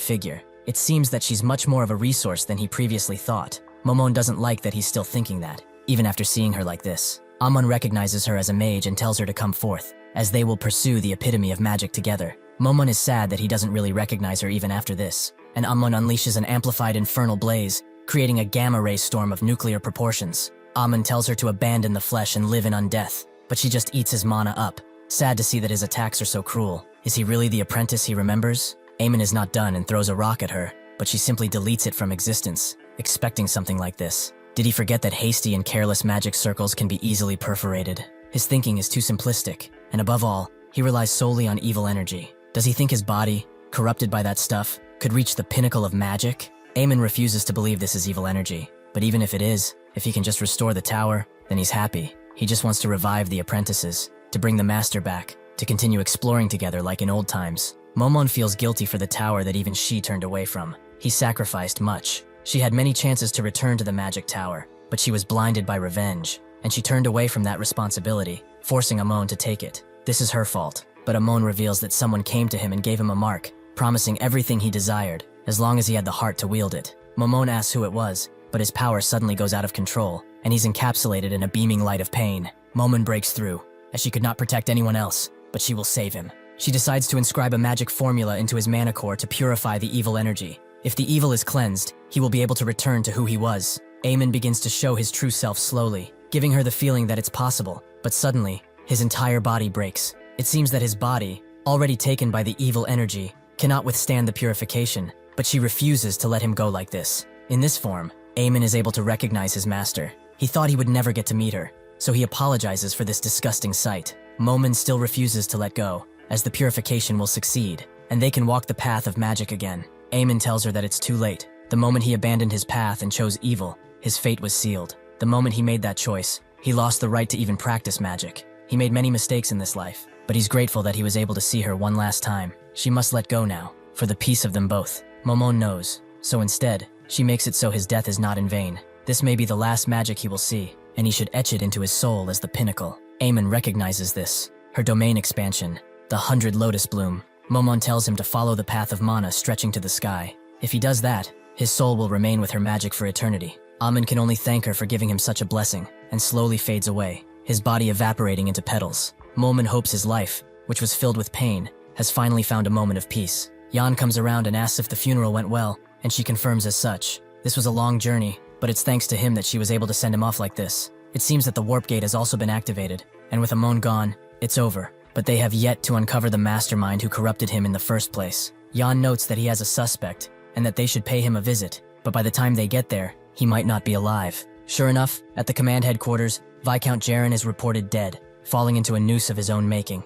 figure. It seems that she's much more of a resource than he previously thought. Momon doesn't like that he's still thinking that, even after seeing her like this. Amon recognizes her as a mage and tells her to come forth, as they will pursue the epitome of magic together. Momon is sad that he doesn't really recognize her even after this, and Amon unleashes an amplified infernal blaze, creating a gamma-ray storm of nuclear proportions. Amon tells her to abandon the flesh and live in undeath, but she just eats his mana up. Sad to see that his attacks are so cruel. Is he really the apprentice he remembers? Amon is not done and throws a rock at her, but she simply deletes it from existence, expecting something like this. Did he forget that hasty and careless magic circles can be easily perforated? His thinking is too simplistic, and above all, he relies solely on evil energy. Does he think his body, corrupted by that stuff, could reach the pinnacle of magic? Amon refuses to believe this is evil energy, but even if it is, if he can just restore the tower, then he's happy. He just wants to revive the apprentices, to bring the master back, to continue exploring together like in old times. Momon feels guilty for the tower that even she turned away from. He sacrificed much. She had many chances to return to the magic tower, but she was blinded by revenge, and she turned away from that responsibility, forcing Amon to take it. This is her fault, but Amon reveals that someone came to him and gave him a mark, promising everything he desired, as long as he had the heart to wield it. Momon asks who it was, but his power suddenly goes out of control, and he's encapsulated in a beaming light of pain. Momon breaks through, as she could not protect anyone else, but she will save him. She decides to inscribe a magic formula into his mana core to purify the evil energy. If the evil is cleansed, he will be able to return to who he was. Amon begins to show his true self slowly, giving her the feeling that it's possible, but suddenly, his entire body breaks. It seems that his body, already taken by the evil energy, cannot withstand the purification, but she refuses to let him go like this. In this form, Amon is able to recognize his master. He thought he would never get to meet her, so he apologizes for this disgusting sight. Momon still refuses to let go, as the purification will succeed, and they can walk the path of magic again. Amon tells her that it's too late. The moment he abandoned his path and chose evil, his fate was sealed. The moment he made that choice, he lost the right to even practice magic. He made many mistakes in this life, but he's grateful that he was able to see her one last time. She must let go now, for the peace of them both. Momon knows, so instead, she makes it so his death is not in vain. This may be the last magic he will see, and he should etch it into his soul as the pinnacle. Amon recognizes this, her domain expansion, the 100 lotus bloom. Momon tells him to follow the path of mana stretching to the sky. If he does that, his soul will remain with her magic for eternity. Amon can only thank her for giving him such a blessing, and slowly fades away, his body evaporating into petals. Momon hopes his life, which was filled with pain, has finally found a moment of peace. Yan comes around and asks if the funeral went well, and she confirms as such. This was a long journey, but it's thanks to him that she was able to send him off like this. It seems that the warp gate has also been activated, and with Amon gone, it's over. But they have yet to uncover the mastermind who corrupted him in the first place. Jan notes that he has a suspect, and that they should pay him a visit, but by the time they get there, he might not be alive. Sure enough, at the command headquarters, Viscount Jaren is reported dead, falling into a noose of his own making.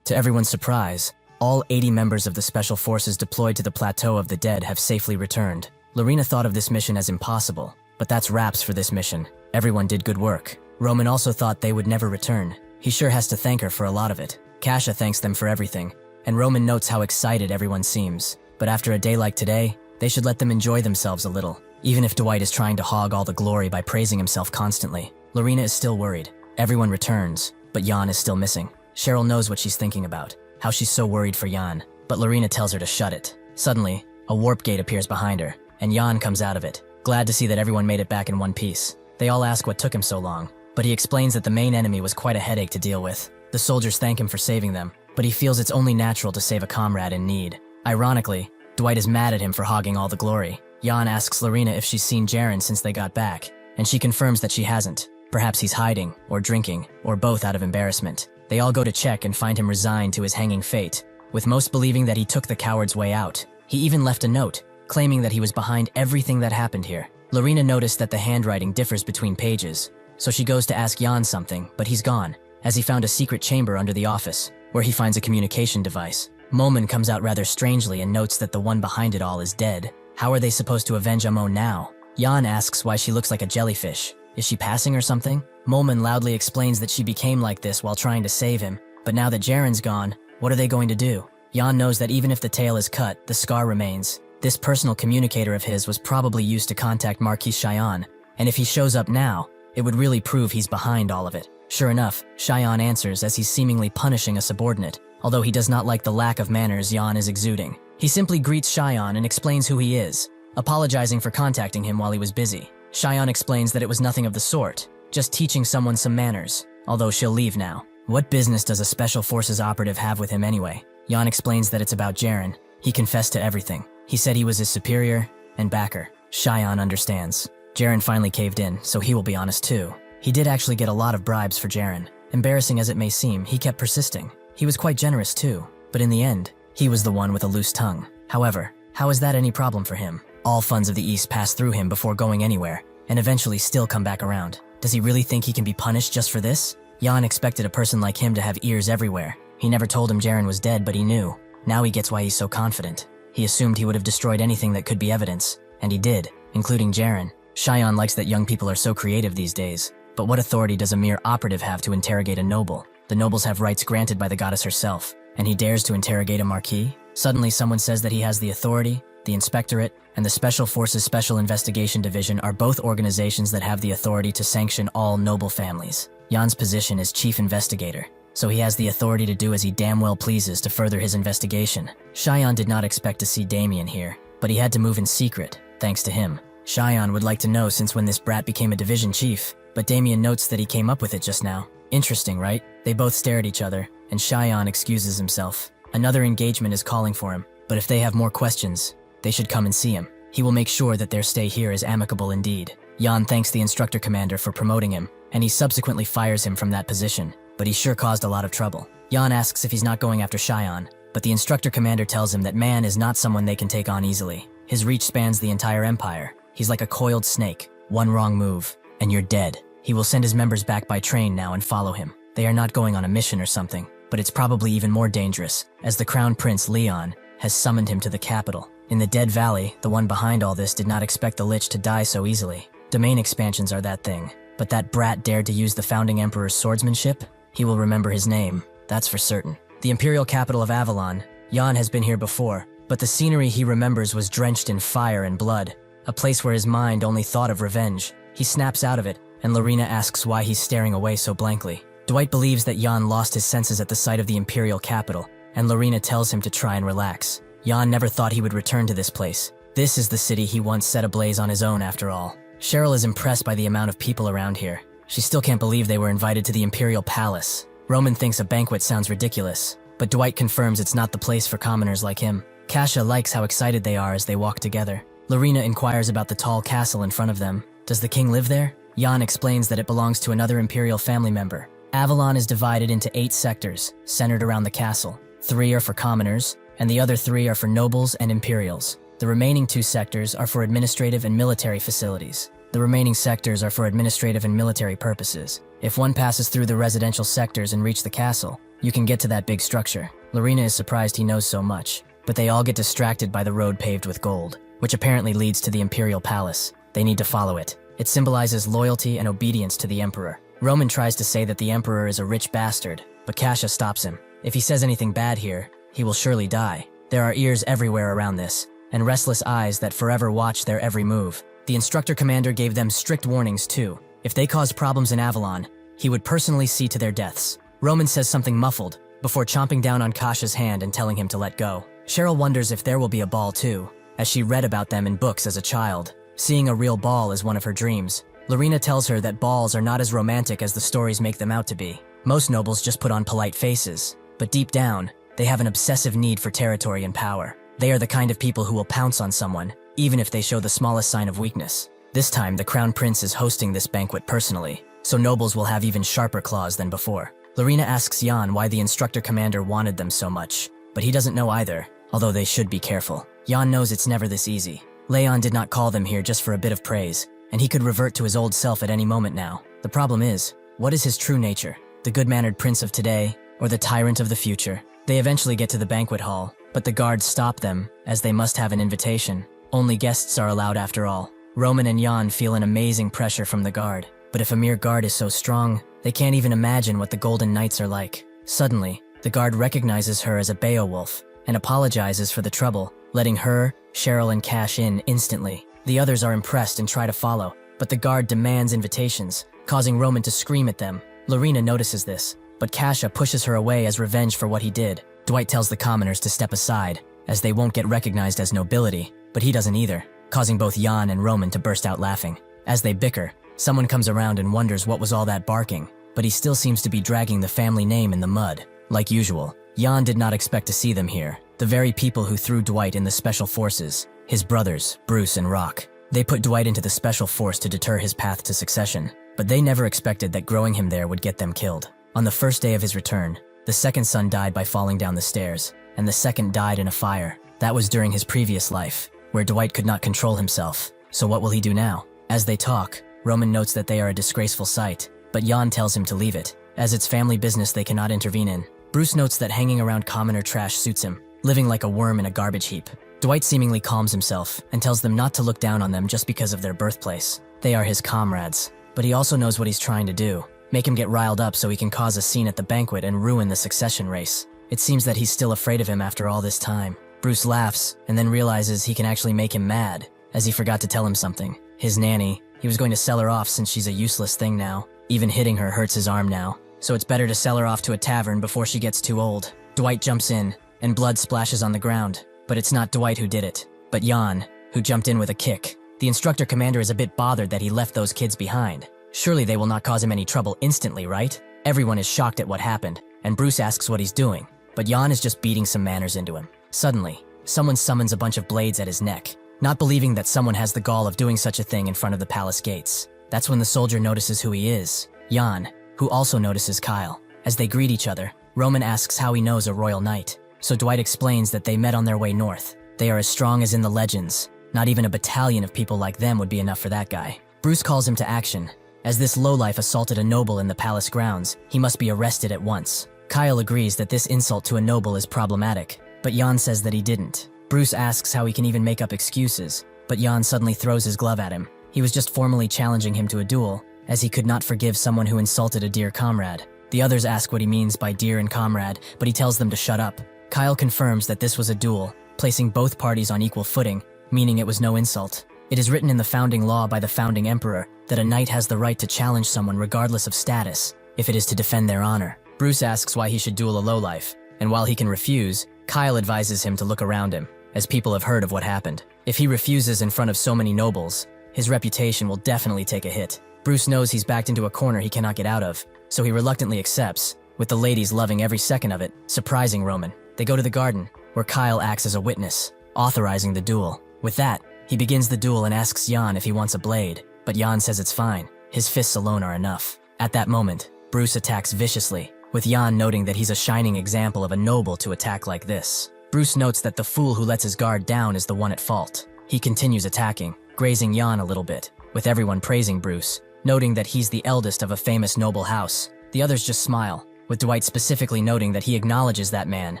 To everyone's surprise, all 80 members of the Special Forces deployed to the Plateau of the Dead have safely returned. Lorena thought of this mission as impossible, but that's wraps for this mission. Everyone did good work. Roman also thought they would never return. He sure has to thank her for a lot of it. Kasia thanks them for everything, and Roman notes how excited everyone seems. But after a day like today, they should let them enjoy themselves a little, even if Dwight is trying to hog all the glory by praising himself constantly. Lorena is still worried. Everyone returns, but Jan is still missing. Cheryl knows what she's thinking about, how she's so worried for Jan, but Lorena tells her to shut it. Suddenly, a warp gate appears behind her, and Jan comes out of it, glad to see that everyone made it back in one piece. They all ask what took him so long, but he explains that the main enemy was quite a headache to deal with. The soldiers thank him for saving them, but he feels it's only natural to save a comrade in need. Ironically, Dwight is mad at him for hogging all the glory. Jan asks Lorena if she's seen Jaren since they got back, and she confirms that she hasn't. Perhaps he's hiding, or drinking, or both out of embarrassment. They all go to check and find him resigned to his hanging fate, with most believing that he took the coward's way out. He even left a note, claiming that he was behind everything that happened here. Lorena noticed that the handwriting differs between pages, so she goes to ask Jan something, but he's gone, as he found a secret chamber under the office, where he finds a communication device. Momin comes out rather strangely and notes that the one behind it all is dead. How are they supposed to avenge Amo now? Jan asks why she looks like a jellyfish. Is she passing or something? Momin loudly explains that she became like this while trying to save him, but now that Jaren's gone, what are they going to do? Jan knows that even if the tail is cut, the scar remains. This personal communicator of his was probably used to contact Marquis Cheyenne, and if he shows up now, it would really prove he's behind all of it. Sure enough, Cheyenne answers as he's seemingly punishing a subordinate, although he does not like the lack of manners Jan is exuding. He simply greets Cheyenne and explains who he is, apologizing for contacting him while he was busy. Cheyenne explains that it was nothing of the sort, just teaching someone some manners, although she'll leave now. What business does a Special Forces operative have with him anyway? Jan explains that it's about Jaren. He confessed to everything. He said he was his superior and backer. Cheyenne understands. Jaren finally caved in, so he will be honest too. He did actually get a lot of bribes for Jaren. Embarrassing as it may seem, he kept persisting. He was quite generous too, but in the end, he was the one with a loose tongue. However, how is that any problem for him? All funds of the East pass through him before going anywhere, and eventually still come back around. Does he really think he can be punished just for this? Jan expected a person like him to have ears everywhere. He never told him Jaren was dead, but he knew. Now he gets why he's so confident. He assumed he would have destroyed anything that could be evidence, and he did, including Jaren. Cheyenne likes that young people are so creative these days, but what authority does a mere operative have to interrogate a noble? The nobles have rights granted by the goddess herself, and he dares to interrogate a marquis? Suddenly someone says that he has the authority. The Inspectorate and the Special Forces Special Investigation Division are both organizations that have the authority to sanction all noble families. Jan's position is Chief Investigator, so he has the authority to do as he damn well pleases to further his investigation. Cheyenne did not expect to see Damien here, but he had to move in secret, thanks to him. Cheyenne would like to know since when this brat became a division chief, but Damien notes that he came up with it just now. Interesting, right? They both stare at each other, and Cheyenne excuses himself. Another engagement is calling for him, but if they have more questions, they should come and see him. He will make sure that their stay here is amicable indeed. Jan thanks the instructor commander for promoting him, and he subsequently fires him from that position, but he sure caused a lot of trouble. Jan asks if he's not going after Cheyenne, but the instructor commander tells him that man is not someone they can take on easily. His reach spans the entire empire. He's like a coiled snake. One wrong move, and you're dead. He will send his members back by train now and follow him. They are not going on a mission or something, but it's probably even more dangerous, as the Crown Prince, Leon, has summoned him to the capital. In the Dead Valley, the one behind all this did not expect the Lich to die so easily. Domain expansions are that thing, but that brat dared to use the founding emperor's swordsmanship? He will remember his name, that's for certain. The imperial capital of Avalon, Jan has been here before, but the scenery he remembers was drenched in fire and blood, a place where his mind only thought of revenge. He snaps out of it, and Lorena asks why he's staring away so blankly. Dwight believes that Jan lost his senses at the sight of the imperial capital, and Lorena tells him to try and relax. Jan never thought he would return to this place. This is the city he once set ablaze on his own after all. Cheryl is impressed by the amount of people around here. She still can't believe they were invited to the imperial palace. Roman thinks a banquet sounds ridiculous, but Dwight confirms it's not the place for commoners like him. Kasia likes how excited they are as they walk together. Lorena inquires about the tall castle in front of them. Does the king live there? Jan explains that it belongs to another imperial family member. Avalon is divided into 8 sectors, centered around the castle. 3 are for commoners, and the other 3 are for nobles and imperials. The remaining 2 sectors are for administrative and military facilities. The remaining sectors are for administrative and military purposes. If one passes through the residential sectors and reach the castle, you can get to that big structure. Lorena is surprised he knows so much, but they all get distracted by the road paved with gold, which apparently leads to the imperial palace. They need to follow it. It symbolizes loyalty and obedience to the emperor. Roman tries to say that the emperor is a rich bastard, but Kasha stops him. If he says anything bad here, he will surely die. There are ears everywhere around this, and restless eyes that forever watch their every move. The instructor commander gave them strict warnings too. If they caused problems in Avalon, he would personally see to their deaths. Roman says something muffled, before chomping down on Kasha's hand and telling him to let go. Cheryl wonders if there will be a ball too, as she read about them in books as a child. Seeing a real ball is one of her dreams. Lorena tells her that balls are not as romantic as the stories make them out to be. Most nobles just put on polite faces, but deep down, they have an obsessive need for territory and power. They are the kind of people who will pounce on someone, even if they show the smallest sign of weakness. This time, the crown prince is hosting this banquet personally, so nobles will have even sharper claws than before. Lorena asks Jan why the instructor commander wanted them so much, but he doesn't know either, although they should be careful. Jan knows it's never this easy. Leon did not call them here just for a bit of praise, and he could revert to his old self at any moment now. The problem is, what is his true nature? The good-mannered prince of today, or the tyrant of the future? They eventually get to the banquet hall, but the guards stop them, as they must have an invitation. Only guests are allowed after all. Roman and Jan feel an amazing pressure from the guard, but if a mere guard is so strong, they can't even imagine what the Golden Knights are like. Suddenly, the guard recognizes her as a Beowulf, and apologizes for the trouble, letting her, Cheryl, and Cash in instantly. The others are impressed and try to follow, but the guard demands invitations, causing Roman to scream at them. Lorena notices this, but Kasha pushes her away as revenge for what he did. Dwight tells the commoners to step aside, as they won't get recognized as nobility, but he doesn't either, causing both Jan and Roman to burst out laughing. As they bicker, someone comes around and wonders what was all that barking, but he still seems to be dragging the family name in the mud. Like usual, Jan did not expect to see them here, the very people who threw Dwight in the special forces, his brothers, Bruce and Rock. They put Dwight into the special force to deter his path to succession, but they never expected that growing him there would get them killed. On the first day of his return, the second son died by falling down the stairs, and the second died in a fire. That was during his previous life, where Dwight could not control himself. So what will he do now? As they talk, Roman notes that they are a disgraceful sight, but Jan tells him to leave it, as it's family business they cannot intervene in. Bruce notes that hanging around commoner trash suits him, living like a worm in a garbage heap. Dwight seemingly calms himself and tells them not to look down on them just because of their birthplace. They are his comrades, but he also knows what he's trying to do, make him get riled up so he can cause a scene at the banquet and ruin the succession race. It seems that he's still afraid of him after all this time. Bruce laughs and then realizes he can actually make him mad, as he forgot to tell him something. His nanny, he was going to sell her off since she's a useless thing now. Even hitting her hurts his arm now, so it's better to sell her off to a tavern before she gets too old. Dwight jumps in, and blood splashes on the ground, but it's not Dwight who did it, but Jan, who jumped in with a kick. The instructor commander is a bit bothered that he left those kids behind. Surely they will not cause him any trouble instantly, right? Everyone is shocked at what happened, and Bruce asks what he's doing, but Jan is just beating some manners into him. Suddenly, someone summons a bunch of blades at his neck, not believing that someone has the gall of doing such a thing in front of the palace gates. That's when the soldier notices who he is, Jan, who also notices Kyle. As they greet each other, Roman asks how he knows a royal knight, so Dwight explains that they met on their way north. They are as strong as in the legends. Not even a battalion of people like them would be enough for that guy. Bruce calls him to action. As this lowlife assaulted a noble in the palace grounds, he must be arrested at once. Kyle agrees that this insult to a noble is problematic, but Jan says that he didn't. Bruce asks how he can even make up excuses, but Jan suddenly throws his glove at him. He was just formally challenging him to a duel, as he could not forgive someone who insulted a dear comrade. The others ask what he means by dear and comrade, but he tells them to shut up. Kyle confirms that this was a duel, placing both parties on equal footing, meaning it was no insult. It is written in the founding law by the founding emperor that a knight has the right to challenge someone regardless of status, if it is to defend their honor. Bruce asks why he should duel a lowlife, and while he can refuse, Kyle advises him to look around him, as people have heard of what happened. If he refuses in front of so many nobles, his reputation will definitely take a hit. Bruce knows he's backed into a corner he cannot get out of, so he reluctantly accepts, with the ladies loving every second of it, surprising Roman. They go to the garden, where Kyle acts as a witness, authorizing the duel. With that, he begins the duel and asks Jan if he wants a blade, but Jan says it's fine. His fists alone are enough. At that moment, Bruce attacks viciously, with Jan noting that he's a shining example of a noble to attack like this. Bruce notes that the fool who lets his guard down is the one at fault. He continues attacking, grazing Jan a little bit, with everyone praising Bruce, noting that he's the eldest of a famous noble house. The others just smile, with Dwight specifically noting that he acknowledges that man,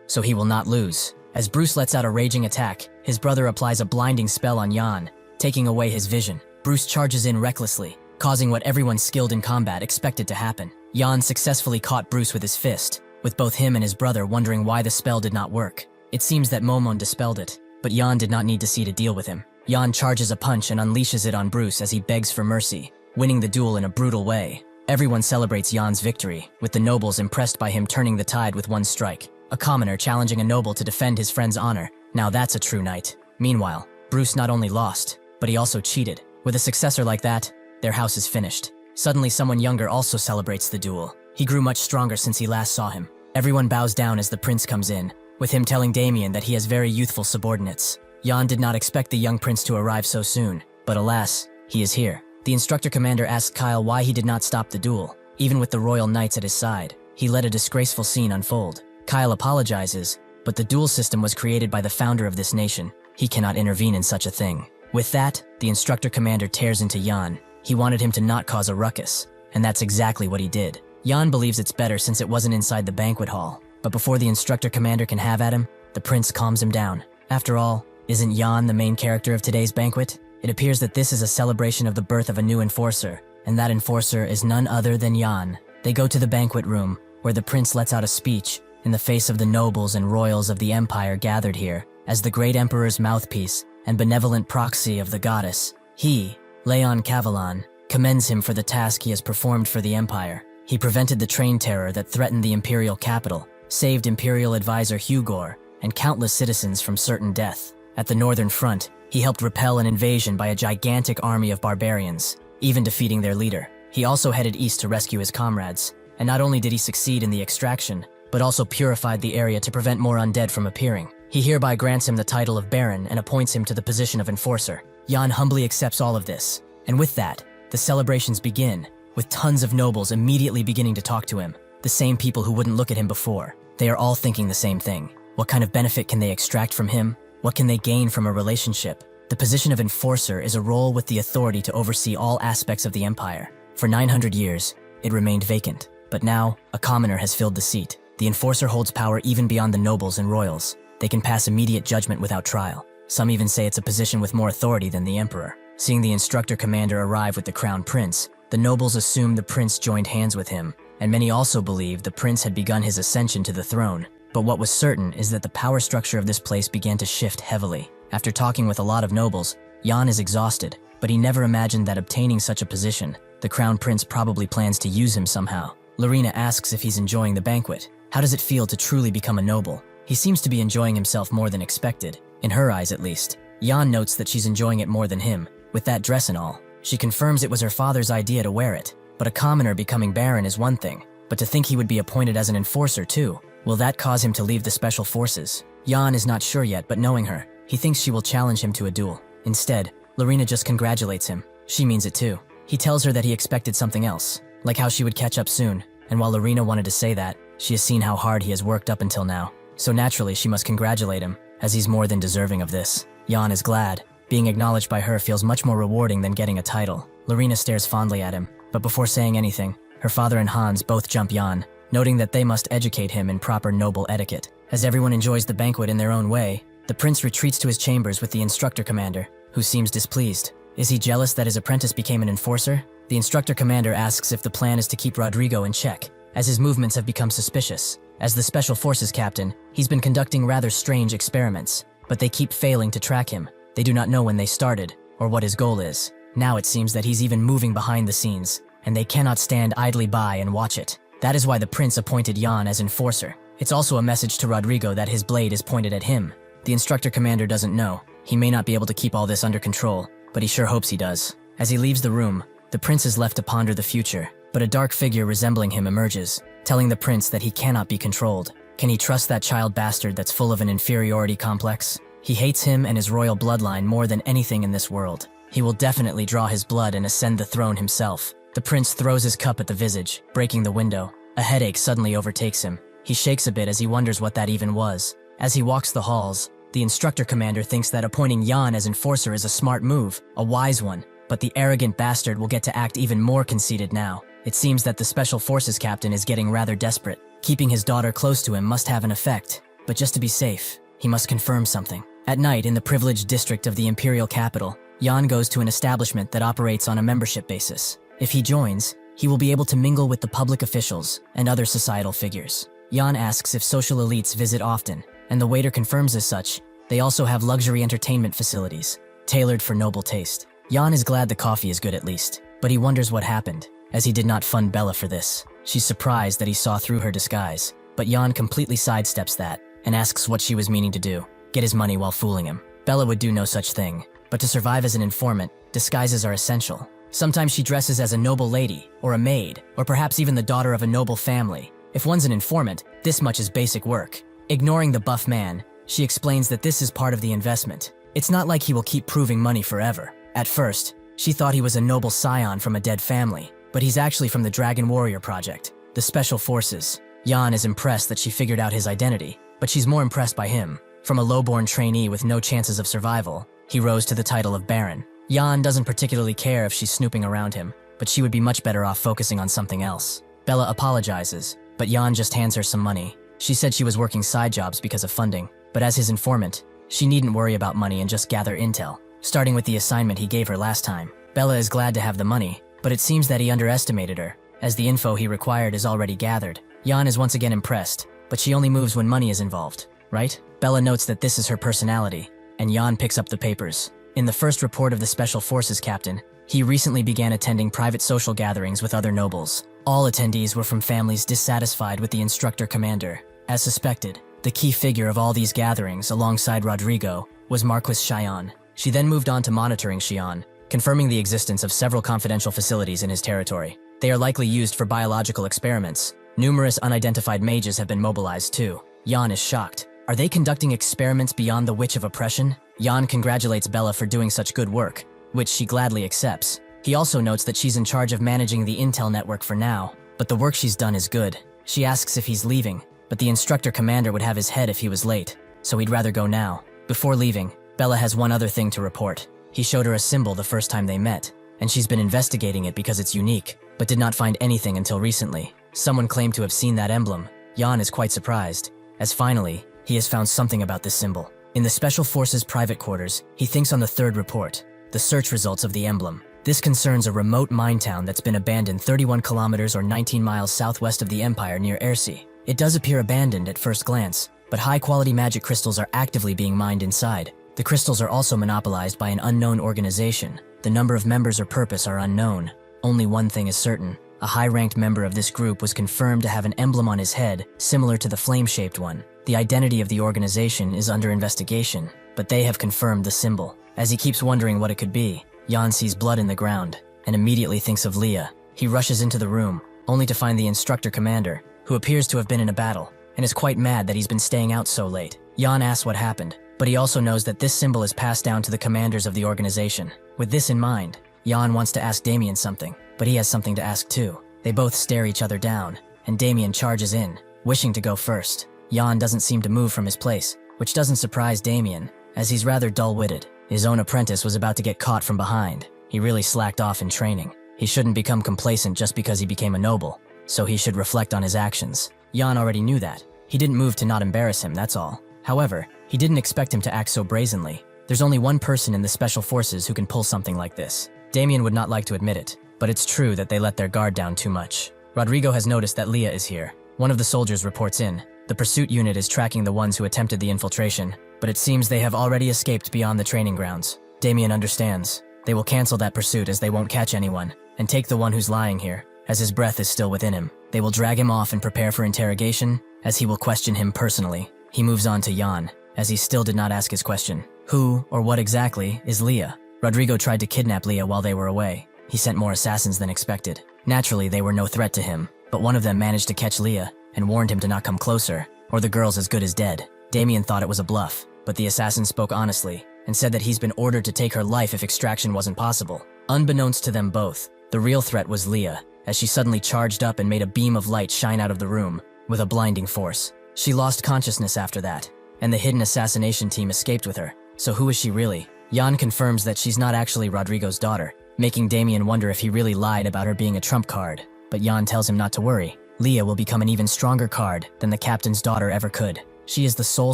so he will not lose. As Bruce lets out a raging attack, his brother applies a blinding spell on Jan, taking away his vision. Bruce charges in recklessly, causing what everyone skilled in combat expected to happen. Jan successfully caught Bruce with his fist, with both him and his brother wondering why the spell did not work. It seems that Momon dispelled it, but Jan did not need to see to deal with him. Jan charges a punch and unleashes it on Bruce as he begs for mercy, winning the duel in a brutal way. Everyone celebrates Jan's victory, with the nobles impressed by him turning the tide with one strike. A commoner challenging a noble to defend his friend's honor. Now that's a true knight. Meanwhile, Bruce not only lost, but he also cheated. With a successor like that, their house is finished. Suddenly someone younger also celebrates the duel. He grew much stronger since he last saw him. Everyone bows down as the prince comes in, with him telling Damien that he has very youthful subordinates. Jan did not expect the young prince to arrive so soon, but alas, he is here. The instructor commander asked Kyle why he did not stop the duel. Even with the royal knights at his side, he let a disgraceful scene unfold. Kyle apologizes, but the duel system was created by the founder of this nation. He cannot intervene in such a thing. With that, the instructor commander tears into Jan. He wanted him to not cause a ruckus, and that's exactly what he did. Jan believes it's better since it wasn't inside the banquet hall, but before the instructor commander can have at him, the prince calms him down. After all, isn't Jan the main character of today's banquet? It appears that this is a celebration of the birth of a new enforcer, and that enforcer is none other than Jan. They go to the banquet room, where the prince lets out a speech in the face of the nobles and royals of the empire gathered here, as the great emperor's mouthpiece and benevolent proxy of the goddess. He, Leon Cavalan, commends him for the task he has performed for the empire. He prevented the train terror that threatened the imperial capital, saved imperial advisor Hugor, and countless citizens from certain death. At the northern front, he helped repel an invasion by a gigantic army of barbarians, even defeating their leader. He also headed east to rescue his comrades, and not only did he succeed in the extraction, but also purified the area to prevent more undead from appearing. He hereby grants him the title of Baron and appoints him to the position of enforcer. Jan humbly accepts all of this, and with that, the celebrations begin, with tons of nobles immediately beginning to talk to him, the same people who wouldn't look at him before. They are all thinking the same thing. What kind of benefit can they extract from him? What can they gain from a relationship? The position of enforcer is a role with the authority to oversee all aspects of the empire. For 900 years, it remained vacant, but now, a commoner has filled the seat. The enforcer holds power even beyond the nobles and royals. They can pass immediate judgment without trial. Some even say it's a position with more authority than the emperor. Seeing the instructor commander arrive with the crown prince, the nobles assume the prince joined hands with him, and many also believe the prince had begun his ascension to the throne. But what was certain is that the power structure of this place began to shift heavily. After talking with a lot of nobles, Jan is exhausted, but he never imagined that obtaining such a position, the crown prince probably plans to use him somehow. Lorena asks if he's enjoying the banquet. How does it feel to truly become a noble? He seems to be enjoying himself more than expected, in her eyes at least. Jan notes that she's enjoying it more than him, with that dress and all. She confirms it was her father's idea to wear it, but a commoner becoming baron is one thing, but to think he would be appointed as an enforcer too. Will that cause him to leave the special forces? Jan is not sure yet, but knowing her, he thinks she will challenge him to a duel. Instead, Lorena just congratulates him. She means it too. He tells her that he expected something else, like how she would catch up soon, and while Lorena wanted to say that, she has seen how hard he has worked up until now. So naturally, she must congratulate him, as he's more than deserving of this. Jan is glad. Being acknowledged by her feels much more rewarding than getting a title. Lorena stares fondly at him, but before saying anything, her father and Hans both jump Jan, noting that they must educate him in proper noble etiquette. As everyone enjoys the banquet in their own way, the prince retreats to his chambers with the instructor commander, who seems displeased. Is he jealous that his apprentice became an enforcer? The instructor commander asks if the plan is to keep Rodrigo in check, as his movements have become suspicious. As the Special Forces captain, he's been conducting rather strange experiments, but they keep failing to track him. They do not know when they started, or what his goal is. Now it seems that he's even moving behind the scenes, and they cannot stand idly by and watch it. That is why the prince appointed Jan as enforcer. It's also a message to Rodrigo that his blade is pointed at him. The instructor commander doesn't know. He may not be able to keep all this under control, but he sure hopes he does. As he leaves the room, the prince is left to ponder the future, but a dark figure resembling him emerges, telling the prince that he cannot be controlled. Can he trust that child bastard that's full of an inferiority complex? He hates him and his royal bloodline more than anything in this world. He will definitely draw his blood and ascend the throne himself. The prince throws his cup at the visage, breaking the window. A headache suddenly overtakes him. He shakes a bit as he wonders what that even was. As he walks the halls, the instructor commander thinks that appointing Yan as enforcer is a smart move, a wise one, but the arrogant bastard will get to act even more conceited now. It seems that the Special Forces captain is getting rather desperate. Keeping his daughter close to him must have an effect, but just to be safe, he must confirm something. At night, in the privileged district of the imperial capital, Yan goes to an establishment that operates on a membership basis. If he joins, he will be able to mingle with the public officials and other societal figures. Yan asks if social elites visit often, and the waiter confirms as such. They also have luxury entertainment facilities, tailored for noble taste. Yan is glad the coffee is good at least, but he wonders what happened, as he did not fund Bella for this. She's surprised that he saw through her disguise, but Yan completely sidesteps that and asks what she was meaning to do, get his money while fooling him. Bella would do no such thing, but to survive as an informant, disguises are essential. Sometimes she dresses as a noble lady, or a maid, or perhaps even the daughter of a noble family. If one's an informant, this much is basic work. Ignoring the buff man, she explains that this is part of the investment. It's not like he will keep proving money forever. At first, she thought he was a noble scion from a dead family, but he's actually from the Dragon Warrior Project, the Special Forces. Yan is impressed that she figured out his identity, but she's more impressed by him. From a low-born trainee with no chances of survival, he rose to the title of Baron. Yan doesn't particularly care if she's snooping around him, but she would be much better off focusing on something else. Bella apologizes, but Yan just hands her some money. She said she was working side jobs because of funding, but as his informant, she needn't worry about money and just gather intel. Starting with the assignment he gave her last time, Bella is glad to have the money, but it seems that he underestimated her, as the info he required is already gathered. Yan is once again impressed, but she only moves when money is involved, right? Bella notes that this is her personality, and Yan picks up the papers. In the first report of the Special Forces captain, he recently began attending private social gatherings with other nobles. All attendees were from families dissatisfied with the instructor commander. As suspected, the key figure of all these gatherings, alongside Rodrigo, was Marquis Xian. She then moved on to monitoring Xian, confirming the existence of several confidential facilities in his territory. They are likely used for biological experiments. Numerous unidentified mages have been mobilized too. Yan is shocked. Are they conducting experiments beyond the Witch of Oppression? Yan congratulates Bella for doing such good work, which she gladly accepts. He also notes that she's in charge of managing the intel network for now, but the work she's done is good. She asks if he's leaving, but the instructor commander would have his head if he was late, so he'd rather go now. Before leaving, Bella has one other thing to report. He showed her a symbol the first time they met, and she's been investigating it because it's unique, but did not find anything until recently. Someone claimed to have seen that emblem. Yan is quite surprised, as finally, he has found something about this symbol. In the Special Forces private quarters, he thinks on the third report, the search results of the emblem. This concerns a remote mine town that's been abandoned 31 kilometers or 19 miles southwest of the Empire near Eleceed. It does appear abandoned at first glance, but high-quality magic crystals are actively being mined inside. The crystals are also monopolized by an unknown organization. The number of members or purpose are unknown. Only one thing is certain. A high-ranked member of this group was confirmed to have an emblem on his head, similar to the flame-shaped one. The identity of the organization is under investigation, but they have confirmed the symbol. As he keeps wondering what it could be, Yan sees blood in the ground, and immediately thinks of Leah. He rushes into the room, only to find the instructor commander, who appears to have been in a battle, and is quite mad that he's been staying out so late. Yan asks what happened, but he also knows that this symbol is passed down to the commanders of the organization. With this in mind, Yan wants to ask Damien something, but he has something to ask too. They both stare each other down, and Damien charges in, wishing to go first. Yan doesn't seem to move from his place, which doesn't surprise Damien, as he's rather dull-witted. His own apprentice was about to get caught from behind. He really slacked off in training. He shouldn't become complacent just because he became a noble, so he should reflect on his actions. Yan already knew that. He didn't move to not embarrass him, that's all. However, he didn't expect him to act so brazenly. There's only one person in the Special Forces who can pull something like this. Damien would not like to admit it, but it's true that they let their guard down too much. Rodrigo has noticed that Leah is here. One of the soldiers reports in. The pursuit unit is tracking the ones who attempted the infiltration, but it seems they have already escaped beyond the training grounds. Damien understands. They will cancel that pursuit as they won't catch anyone, and take the one who's lying here, as his breath is still within him. They will drag him off and prepare for interrogation, as he will question him personally. He moves on to Yan, as he still did not ask his question. Who, or what exactly, is Leah? Rodrigo tried to kidnap Leah while they were away. He sent more assassins than expected. Naturally, they were no threat to him, but one of them managed to catch Leah, and warned him to not come closer, or the girl's as good as dead. Damien thought it was a bluff, but the assassin spoke honestly, and said that he's been ordered to take her life if extraction wasn't possible. Unbeknownst to them both, the real threat was Leah, as she suddenly charged up and made a beam of light shine out of the room, with a blinding force. She lost consciousness after that. and the hidden assassination team escaped with her. So who is she really? Jan confirms that she's not actually Rodrigo's daughter, making Damien wonder if he really lied about her being a trump card. But Jan tells him not to worry. Leah will become an even stronger card than the captain's daughter ever could. She is the sole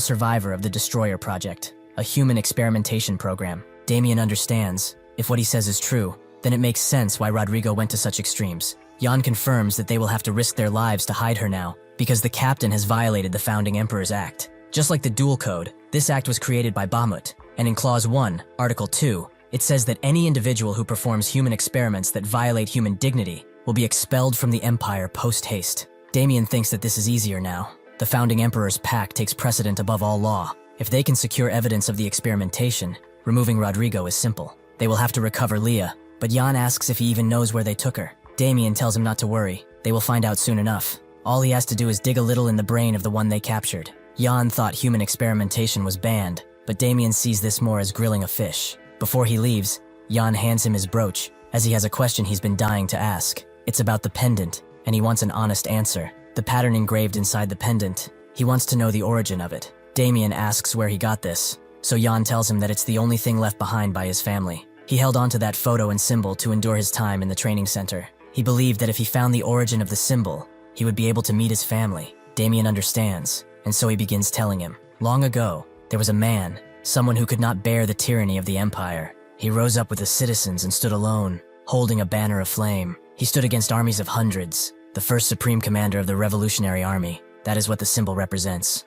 survivor of the Destroyer Project, a human experimentation program. Damien understands. If what he says is true, then it makes sense why Rodrigo went to such extremes. Jan confirms that they will have to risk their lives to hide her now, because the captain has violated the Founding Emperor's Act. Just like the Dual Code, this act was created by Bahamut, and in Clause 1, Article 2, it says that any individual who performs human experiments that violate human dignity will be expelled from the Empire post-haste. Damien thinks that this is easier now. The Founding Emperor's pact takes precedent above all law. If they can secure evidence of the experimentation, removing Rodrigo is simple. They will have to recover Leah, but Jan asks if he even knows where they took her. Damien tells him not to worry. They will find out soon enough. All he has to do is dig a little in the brain of the one they captured. Jan thought human experimentation was banned, but Damien sees this more as grilling a fish. Before he leaves, Jan hands him his brooch, as he has a question he's been dying to ask. It's about the pendant, and he wants an honest answer. The pattern engraved inside the pendant, he wants to know the origin of it. Damien asks where he got this, so Jan tells him that it's the only thing left behind by his family. He held on to that photo and symbol to endure his time in the training center. He believed that if he found the origin of the symbol, he would be able to meet his family. Damien understands, and so he begins telling him. Long ago, there was a man, someone who could not bear the tyranny of the Empire. He rose up with the citizens and stood alone, holding a banner of flame. He stood against armies of hundreds, the first supreme commander of the Revolutionary Army. That is what the symbol represents.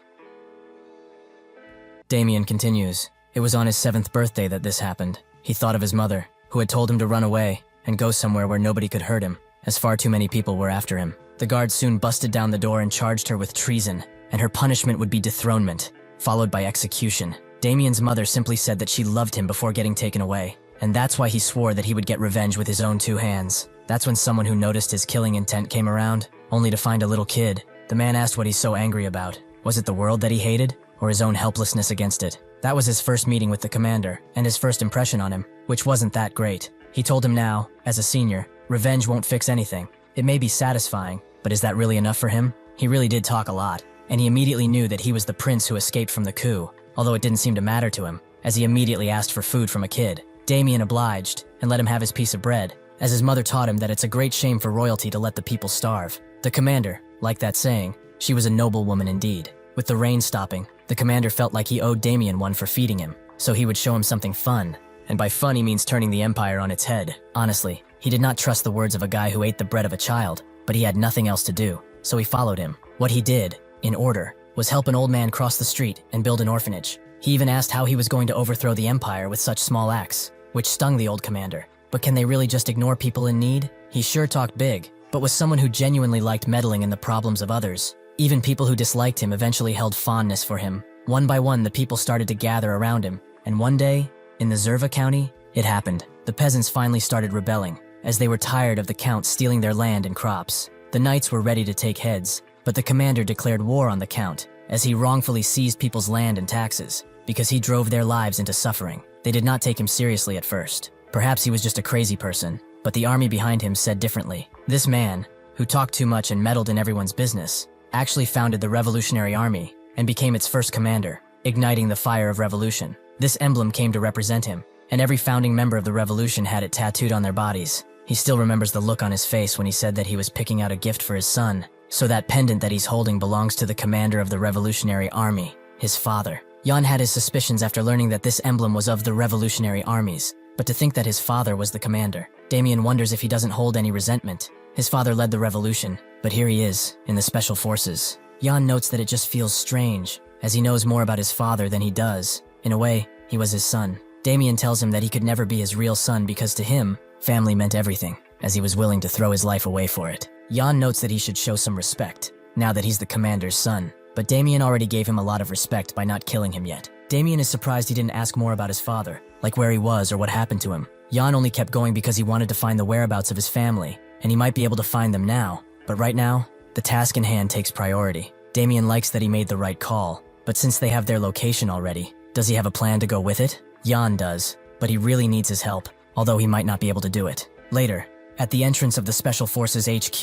Damien continues. It was on his 7th birthday that this happened. He thought of his mother, who had told him to run away and go somewhere where nobody could hurt him, as far too many people were after him. The guards soon busted down the door and charged her with treason, and her punishment would be dethronement, followed by execution. Damien's mother simply said that she loved him before getting taken away, and that's why he swore that he would get revenge with his own 2 hands. That's when someone who noticed his killing intent came around, only to find a little kid. The man asked what he's so angry about. Was it the world that he hated, or his own helplessness against it? That was his first meeting with the commander, and his first impression on him, which wasn't that great. He told him now, as a senior, revenge won't fix anything. It may be satisfying, but is that really enough for him? He really did talk a lot, and he immediately knew that he was the prince who escaped from the coup, although it didn't seem to matter to him, as he immediately asked for food from a kid. Damien obliged, and let him have his piece of bread, as his mother taught him that it's a great shame for royalty to let the people starve. The commander, like that saying, she was a noble woman indeed. With the rain stopping, the commander felt like he owed Damien one for feeding him, so he would show him something fun. And by fun he means turning the empire on its head. Honestly, he did not trust the words of a guy who ate the bread of a child, but he had nothing else to do, so he followed him. What he did, in order, was help an old man cross the street and build an orphanage. He even asked how he was going to overthrow the empire with such small acts, which stung the old commander. But can they really just ignore people in need? He sure talked big, but was someone who genuinely liked meddling in the problems of others. Even people who disliked him eventually held fondness for him. One by one, the people started to gather around him, and one day, in the Zerva County, it happened. The peasants finally started rebelling, as they were tired of the Count stealing their land and crops. The knights were ready to take heads, but the commander declared war on the Count, as he wrongfully seized people's land and taxes, because he drove their lives into suffering. They did not take him seriously at first. Perhaps he was just a crazy person, but the army behind him said differently. This man, who talked too much and meddled in everyone's business, actually founded the Revolutionary Army and became its first commander, igniting the fire of revolution. This emblem came to represent him, and every founding member of the revolution had it tattooed on their bodies. He still remembers the look on his face when he said that he was picking out a gift for his son. So that pendant that he's holding belongs to the commander of the Revolutionary Army, his father. Jan had his suspicions after learning that this emblem was of the revolutionary armies, but to think that his father was the commander. Damien wonders if he doesn't hold any resentment. His father led the revolution, but here he is, in the special forces. Jan notes that it just feels strange, as he knows more about his father than he does. In a way, he was his son. Damien tells him that he could never be his real son because to him, family meant everything, as he was willing to throw his life away for it. Jan notes that he should show some respect, now that he's the commander's son, but Damien already gave him a lot of respect by not killing him yet. Damien is surprised he didn't ask more about his father, like where he was or what happened to him. Jan only kept going because he wanted to find the whereabouts of his family, and he might be able to find them now, but right now, the task in hand takes priority. Damien likes that he made the right call, but since they have their location already, does he have a plan to go with it? Jan does, but he really needs his help, although he might not be able to do it. Later, at the entrance of the Special Forces HQ,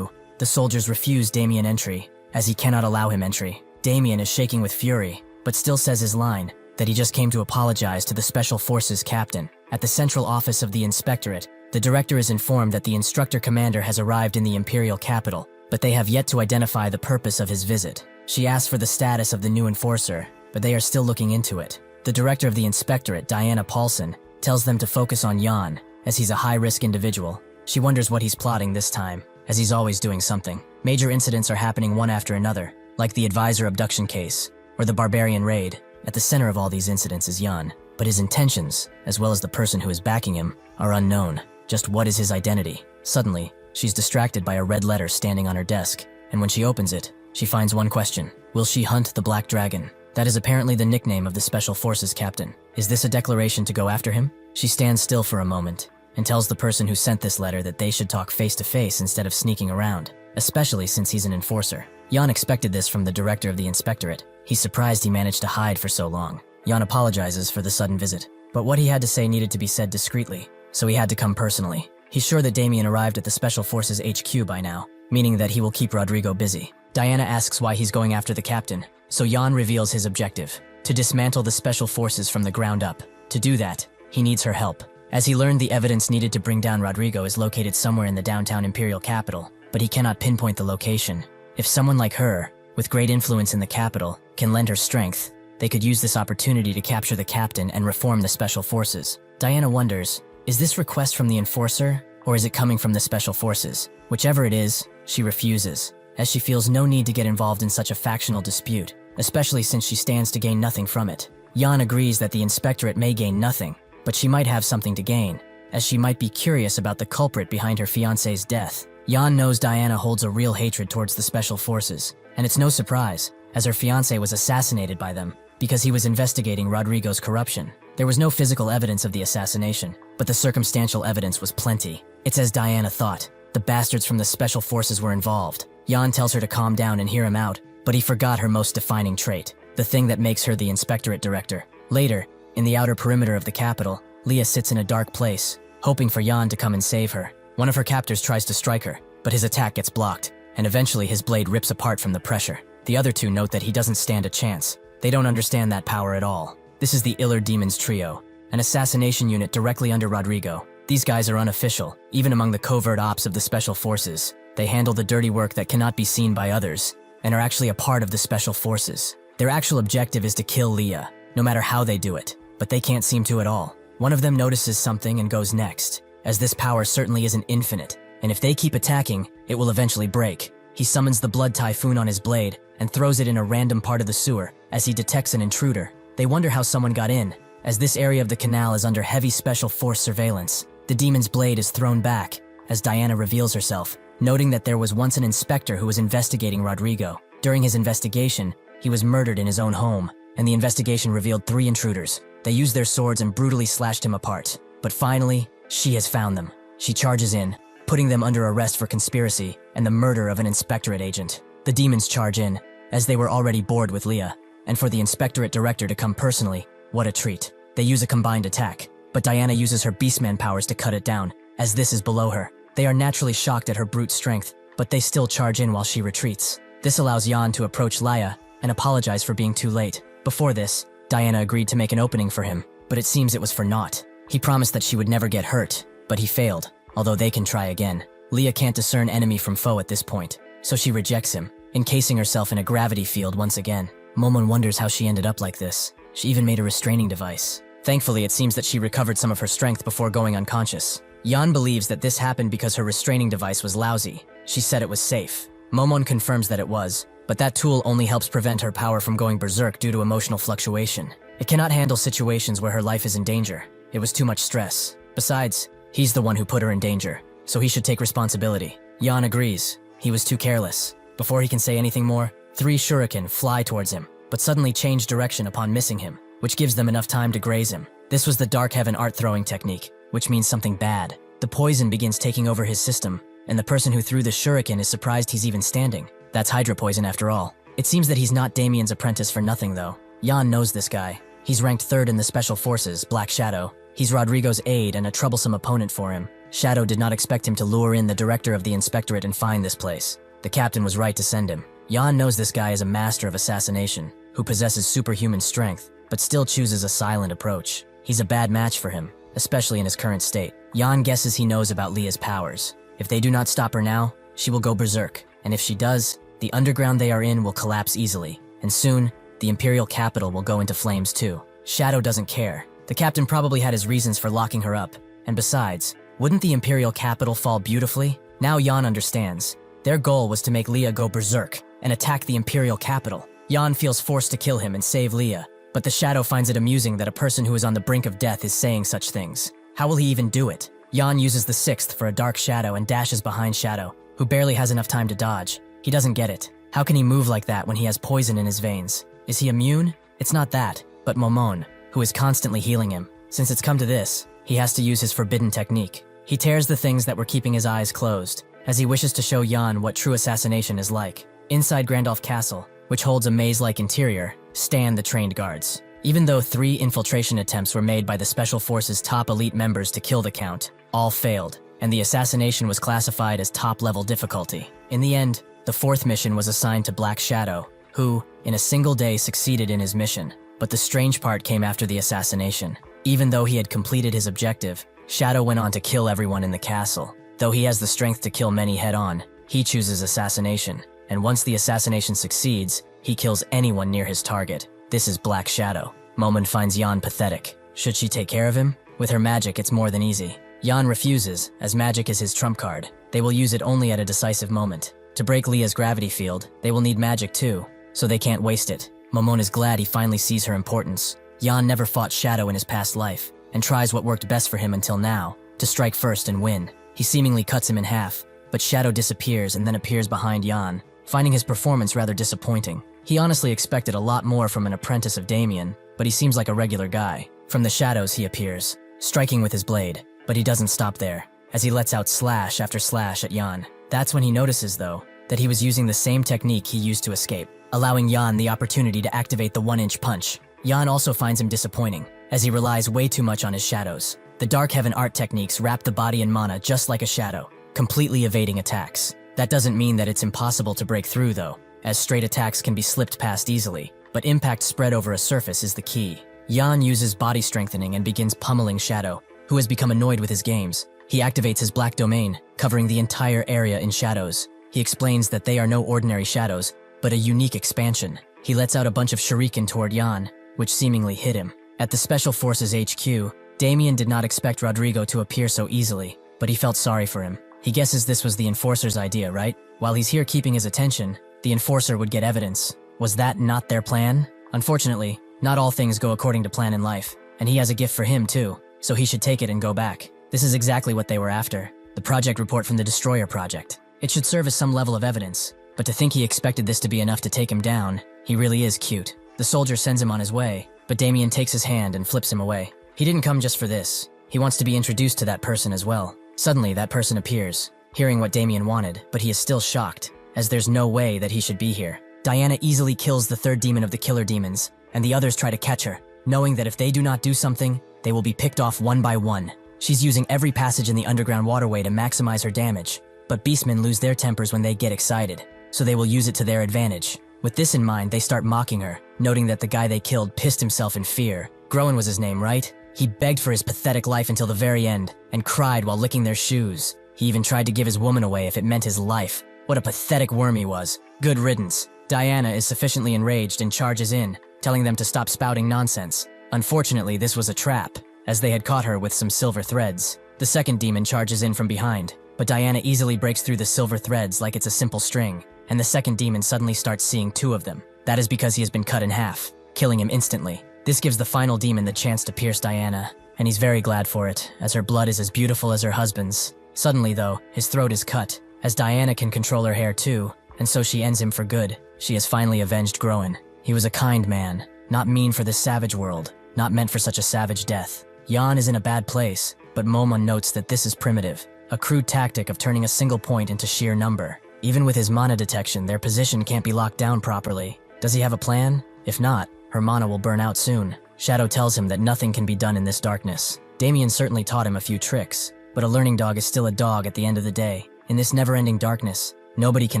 the soldiers refuse Damien entry, as he cannot allow him entry. Damien is shaking with fury, but still says his line, that he just came to apologize to the Special Forces captain. At the central office of the inspectorate, the director is informed that the instructor commander has arrived in the imperial capital, but they have yet to identify the purpose of his visit. She asks for the status of the new enforcer, but they are still looking into it. The director of the inspectorate, Diana Paulson, tells them to focus on Jan, as he's a high-risk individual. She wonders what he's plotting this time, as he's always doing something. Major incidents are happening one after another, like the advisor abduction case, or the barbarian raid. At the center of all these incidents is Jan, but his intentions, as well as the person who is backing him, are unknown. Just what is his identity? Suddenly, she's distracted by a red letter standing on her desk, and when she opens it, she finds one question. Will she hunt the Black Dragon? That is apparently the nickname of the Special Forces captain. Is this a declaration to go after him? She stands still for a moment, and tells the person who sent this letter that they should talk face to face instead of sneaking around, especially since he's an enforcer. Jan expected this from the director of the inspectorate. He's surprised he managed to hide for so long. Jan apologizes for the sudden visit, but what he had to say needed to be said discreetly, so he had to come personally. He's sure that Damien arrived at the Special Forces HQ by now, meaning that he will keep Rodrigo busy. Diana asks why he's going after the captain, so Jan reveals his objective: to dismantle the Special Forces from the ground up. To do that, he needs her help. As he learned, the evidence needed to bring down Rodrigo is located somewhere in the downtown imperial capital, but he cannot pinpoint the location. If someone like her, with great influence in the capital, can lend her strength, they could use this opportunity to capture the captain and reform the Special Forces. Diana wonders, is this request from the enforcer, or is it coming from the Special Forces? Whichever it is, she refuses, as she feels no need to get involved in such a factional dispute, especially since she stands to gain nothing from it. Jan agrees that the inspectorate may gain nothing, but she might have something to gain, as she might be curious about the culprit behind her fiancé's death. Jan knows Diana holds a real hatred towards the Special Forces, and it's no surprise, as her fiancé was assassinated by them, because he was investigating Rodrigo's corruption. There was no physical evidence of the assassination, but the circumstantial evidence was plenty. It's as Diana thought. The bastards from the Special Forces were involved. Jan tells her to calm down and hear him out, but he forgot her most defining trait, the thing that makes her the inspectorate director. Later, in the outer perimeter of the capital, Leah sits in a dark place, hoping for Jan to come and save her. One of her captors tries to strike her, but his attack gets blocked, and eventually his blade rips apart from the pressure. The other two note that he doesn't stand a chance. They don't understand that power at all. This is the Iller Demons Trio, an assassination unit directly under Rodrigo. These guys are unofficial, even among the covert ops of the Special Forces. They handle the dirty work that cannot be seen by others, and are actually a part of the Special Forces. Their actual objective is to kill Leah, no matter how they do it, but they can't seem to at all. One of them notices something and goes next, as this power certainly isn't infinite, and if they keep attacking, it will eventually break. He summons the Blood Typhoon on his blade and throws it in a random part of the sewer as he detects an intruder. They wonder how someone got in, as this area of the canal is under heavy Special Force surveillance. The demon's blade is thrown back, as Diana reveals herself, noting that there was once an inspector who was investigating Rodrigo. During his investigation, he was murdered in his own home, and the investigation revealed 3 intruders. They used their swords and brutally slashed him apart. But finally, she has found them. She charges in, putting them under arrest for conspiracy and the murder of an inspectorate agent. The demons charge in, as they were already bored with Leah, and for the inspectorate director to come personally, what a treat. They use a combined attack, but Diana uses her beastman powers to cut it down, as this is below her. They are naturally shocked at her brute strength, but they still charge in while she retreats. This allows Jan to approach Leia and apologize for being too late. Before this, Diana agreed to make an opening for him, but it seems it was for naught. He promised that she would never get hurt, but he failed, although they can try again. Leah can't discern enemy from foe at this point, so she rejects him, encasing herself in a gravity field once again. Momon wonders how she ended up like this. She even made a restraining device. Thankfully, it seems that she recovered some of her strength before going unconscious. Jan believes that this happened because her restraining device was lousy. She said it was safe. Momon confirms that it was, but that tool only helps prevent her power from going berserk due to emotional fluctuation. It cannot handle situations where her life is in danger. It was too much stress. Besides, he's the one who put her in danger, so he should take responsibility. Jan agrees. He was too careless. Before he can say anything more, 3 shuriken fly towards him, but suddenly change direction upon missing him, which gives them enough time to graze him. This was the Dark Heaven art throwing technique, which means something bad. The poison begins taking over his system, and the person who threw the shuriken is surprised he's even standing. That's Hydra poison after all. It seems that he's not Damien's apprentice for nothing though. Jan knows this guy. He's ranked 3rd in the Special Forces, Black Shadow. He's Rodrigo's aide and a troublesome opponent for him. Shadow did not expect him to lure in the director of the inspectorate and find this place. The captain was right to send him. Jan knows this guy is a master of assassination. who possesses superhuman strength, but still chooses a silent approach. He's a bad match for him, especially in his current state. Jan guesses he knows about Leah's powers. If they do not stop her now, she will go berserk, and if she does, the underground they are in will collapse easily, and soon, the Imperial capital will go into flames too. Shadow doesn't care. The captain probably had his reasons for locking her up, and besides, wouldn't the Imperial capital fall beautifully? Now Jan understands. Their goal was to make Leah go berserk and attack the Imperial capital. Jan feels forced to kill him and save Leah, but the Shadow finds it amusing that a person who is on the brink of death is saying such things. How will he even do it? Jan uses the 6th for a dark shadow and dashes behind Shadow, who barely has enough time to dodge. He doesn't get it. How can he move like that when he has poison in his veins? Is he immune? It's not that, but Momon, who is constantly healing him. Since it's come to this, he has to use his forbidden technique. He tears the things that were keeping his eyes closed, as he wishes to show Jan what true assassination is like. Inside Grandolph Castle, which holds a maze-like interior, stand the trained guards. Even though 3 infiltration attempts were made by the Special Forces' top elite members to kill the Count, all failed, and the assassination was classified as top-level difficulty. In the end, the 4th mission was assigned to Black Shadow, who, in a single day, succeeded in his mission. But the strange part came after the assassination. Even though he had completed his objective, Shadow went on to kill everyone in the castle. Though he has the strength to kill many head-on, he chooses assassination. And once the assassination succeeds, he kills anyone near his target. This is Black Shadow. Momon finds Jan pathetic. Should she take care of him? With her magic, it's more than easy. Jan refuses, as magic is his trump card. They will use it only at a decisive moment. To break Leah's gravity field, they will need magic too, so they can't waste it. Momon is glad he finally sees her importance. Jan never fought Shadow in his past life, and tries what worked best for him until now, to strike first and win. He seemingly cuts him in half, but Shadow disappears and then appears behind Jan, finding his performance rather disappointing. He honestly expected a lot more from an apprentice of Damien, but he seems like a regular guy. From the shadows he appears, striking with his blade, but he doesn't stop there, as he lets out slash after slash at Jan. That's when he notices, though, that he was using the same technique he used to escape, allowing Jan the opportunity to activate the 1-inch punch. Jan also finds him disappointing, as he relies way too much on his shadows. The Dark Heaven art techniques wrap the body in mana just like a shadow, completely evading attacks. That doesn't mean that it's impossible to break through, though, as straight attacks can be slipped past easily, but impact spread over a surface is the key. Jan uses body strengthening and begins pummeling Shadow, who has become annoyed with his games. He activates his black domain, covering the entire area in shadows. He explains that they are no ordinary shadows, but a unique expansion. He lets out a bunch of shuriken toward Jan, which seemingly hit him. At the Special Forces HQ, Damien did not expect Rodrigo to appear so easily, but he felt sorry for him. He guesses this was the Enforcer's idea, right? While he's here keeping his attention, the Enforcer would get evidence. Was that not their plan? Unfortunately, not all things go according to plan in life, and he has a gift for him too, so he should take it and go back. This is exactly what they were after, the project report from the Destroyer Project. It should serve as some level of evidence, but to think he expected this to be enough to take him down, he really is cute. The soldier sends him on his way, but Damien takes his hand and flips him away. He didn't come just for this. He wants to be introduced to that person as well. Suddenly, that person appears, hearing what Damien wanted, but he is still shocked, as there's no way that he should be here. Diana easily kills the 3rd demon of the killer demons, and the others try to catch her, knowing that if they do not do something, they will be picked off one by one. She's using every passage in the underground waterway to maximize her damage, but beastmen lose their tempers when they get excited, so they will use it to their advantage. With this in mind, they start mocking her, noting that the guy they killed pissed himself in fear. Groen was his name, right? He begged for his pathetic life until the very end, and cried while licking their shoes. He even tried to give his woman away if it meant his life. What a pathetic worm he was. Good riddance. Diana is sufficiently enraged and charges in, telling them to stop spouting nonsense. Unfortunately, this was a trap, as they had caught her with some silver threads. The 2nd demon charges in from behind, but Diana easily breaks through the silver threads like it's a simple string, and the 2nd demon suddenly starts seeing 2 of them. That is because he has been cut in half, killing him instantly. This gives the final demon the chance to pierce Diana, and he's very glad for it, as her blood is as beautiful as her husband's. Suddenly, though, his throat is cut, as Diana can control her hair too, and so she ends him for good. She has finally avenged Groen. He was a kind man, not mean for this savage world, not meant for such a savage death. Jan is in a bad place, but Momon notes that this is primitive, a crude tactic of turning a single point into sheer number. Even with his mana detection, their position can't be locked down properly. Does he have a plan? If not, her mana will burn out soon. Shadow tells him that nothing can be done in this darkness. Damien certainly taught him a few tricks, but a learning dog is still a dog at the end of the day. In this never-ending darkness, nobody can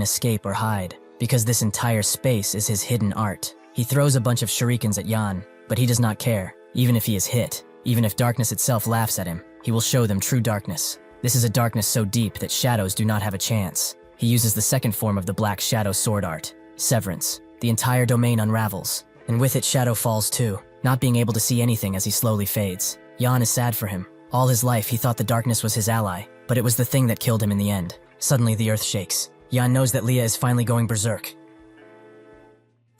escape or hide, because this entire space is his hidden art. He throws a bunch of shurikens at Yan, but he does not care. Even if he is hit, even if darkness itself laughs at him, he will show them true darkness. This is a darkness so deep that shadows do not have a chance. He uses the second form of the black shadow sword art, Severance. The entire domain unravels, and with it Shadow falls too, not being able to see anything as he slowly fades. Yan is sad for him. All his life he thought the darkness was his ally, but it was the thing that killed him in the end. Suddenly the earth shakes. Yan knows that Leah is finally going berserk.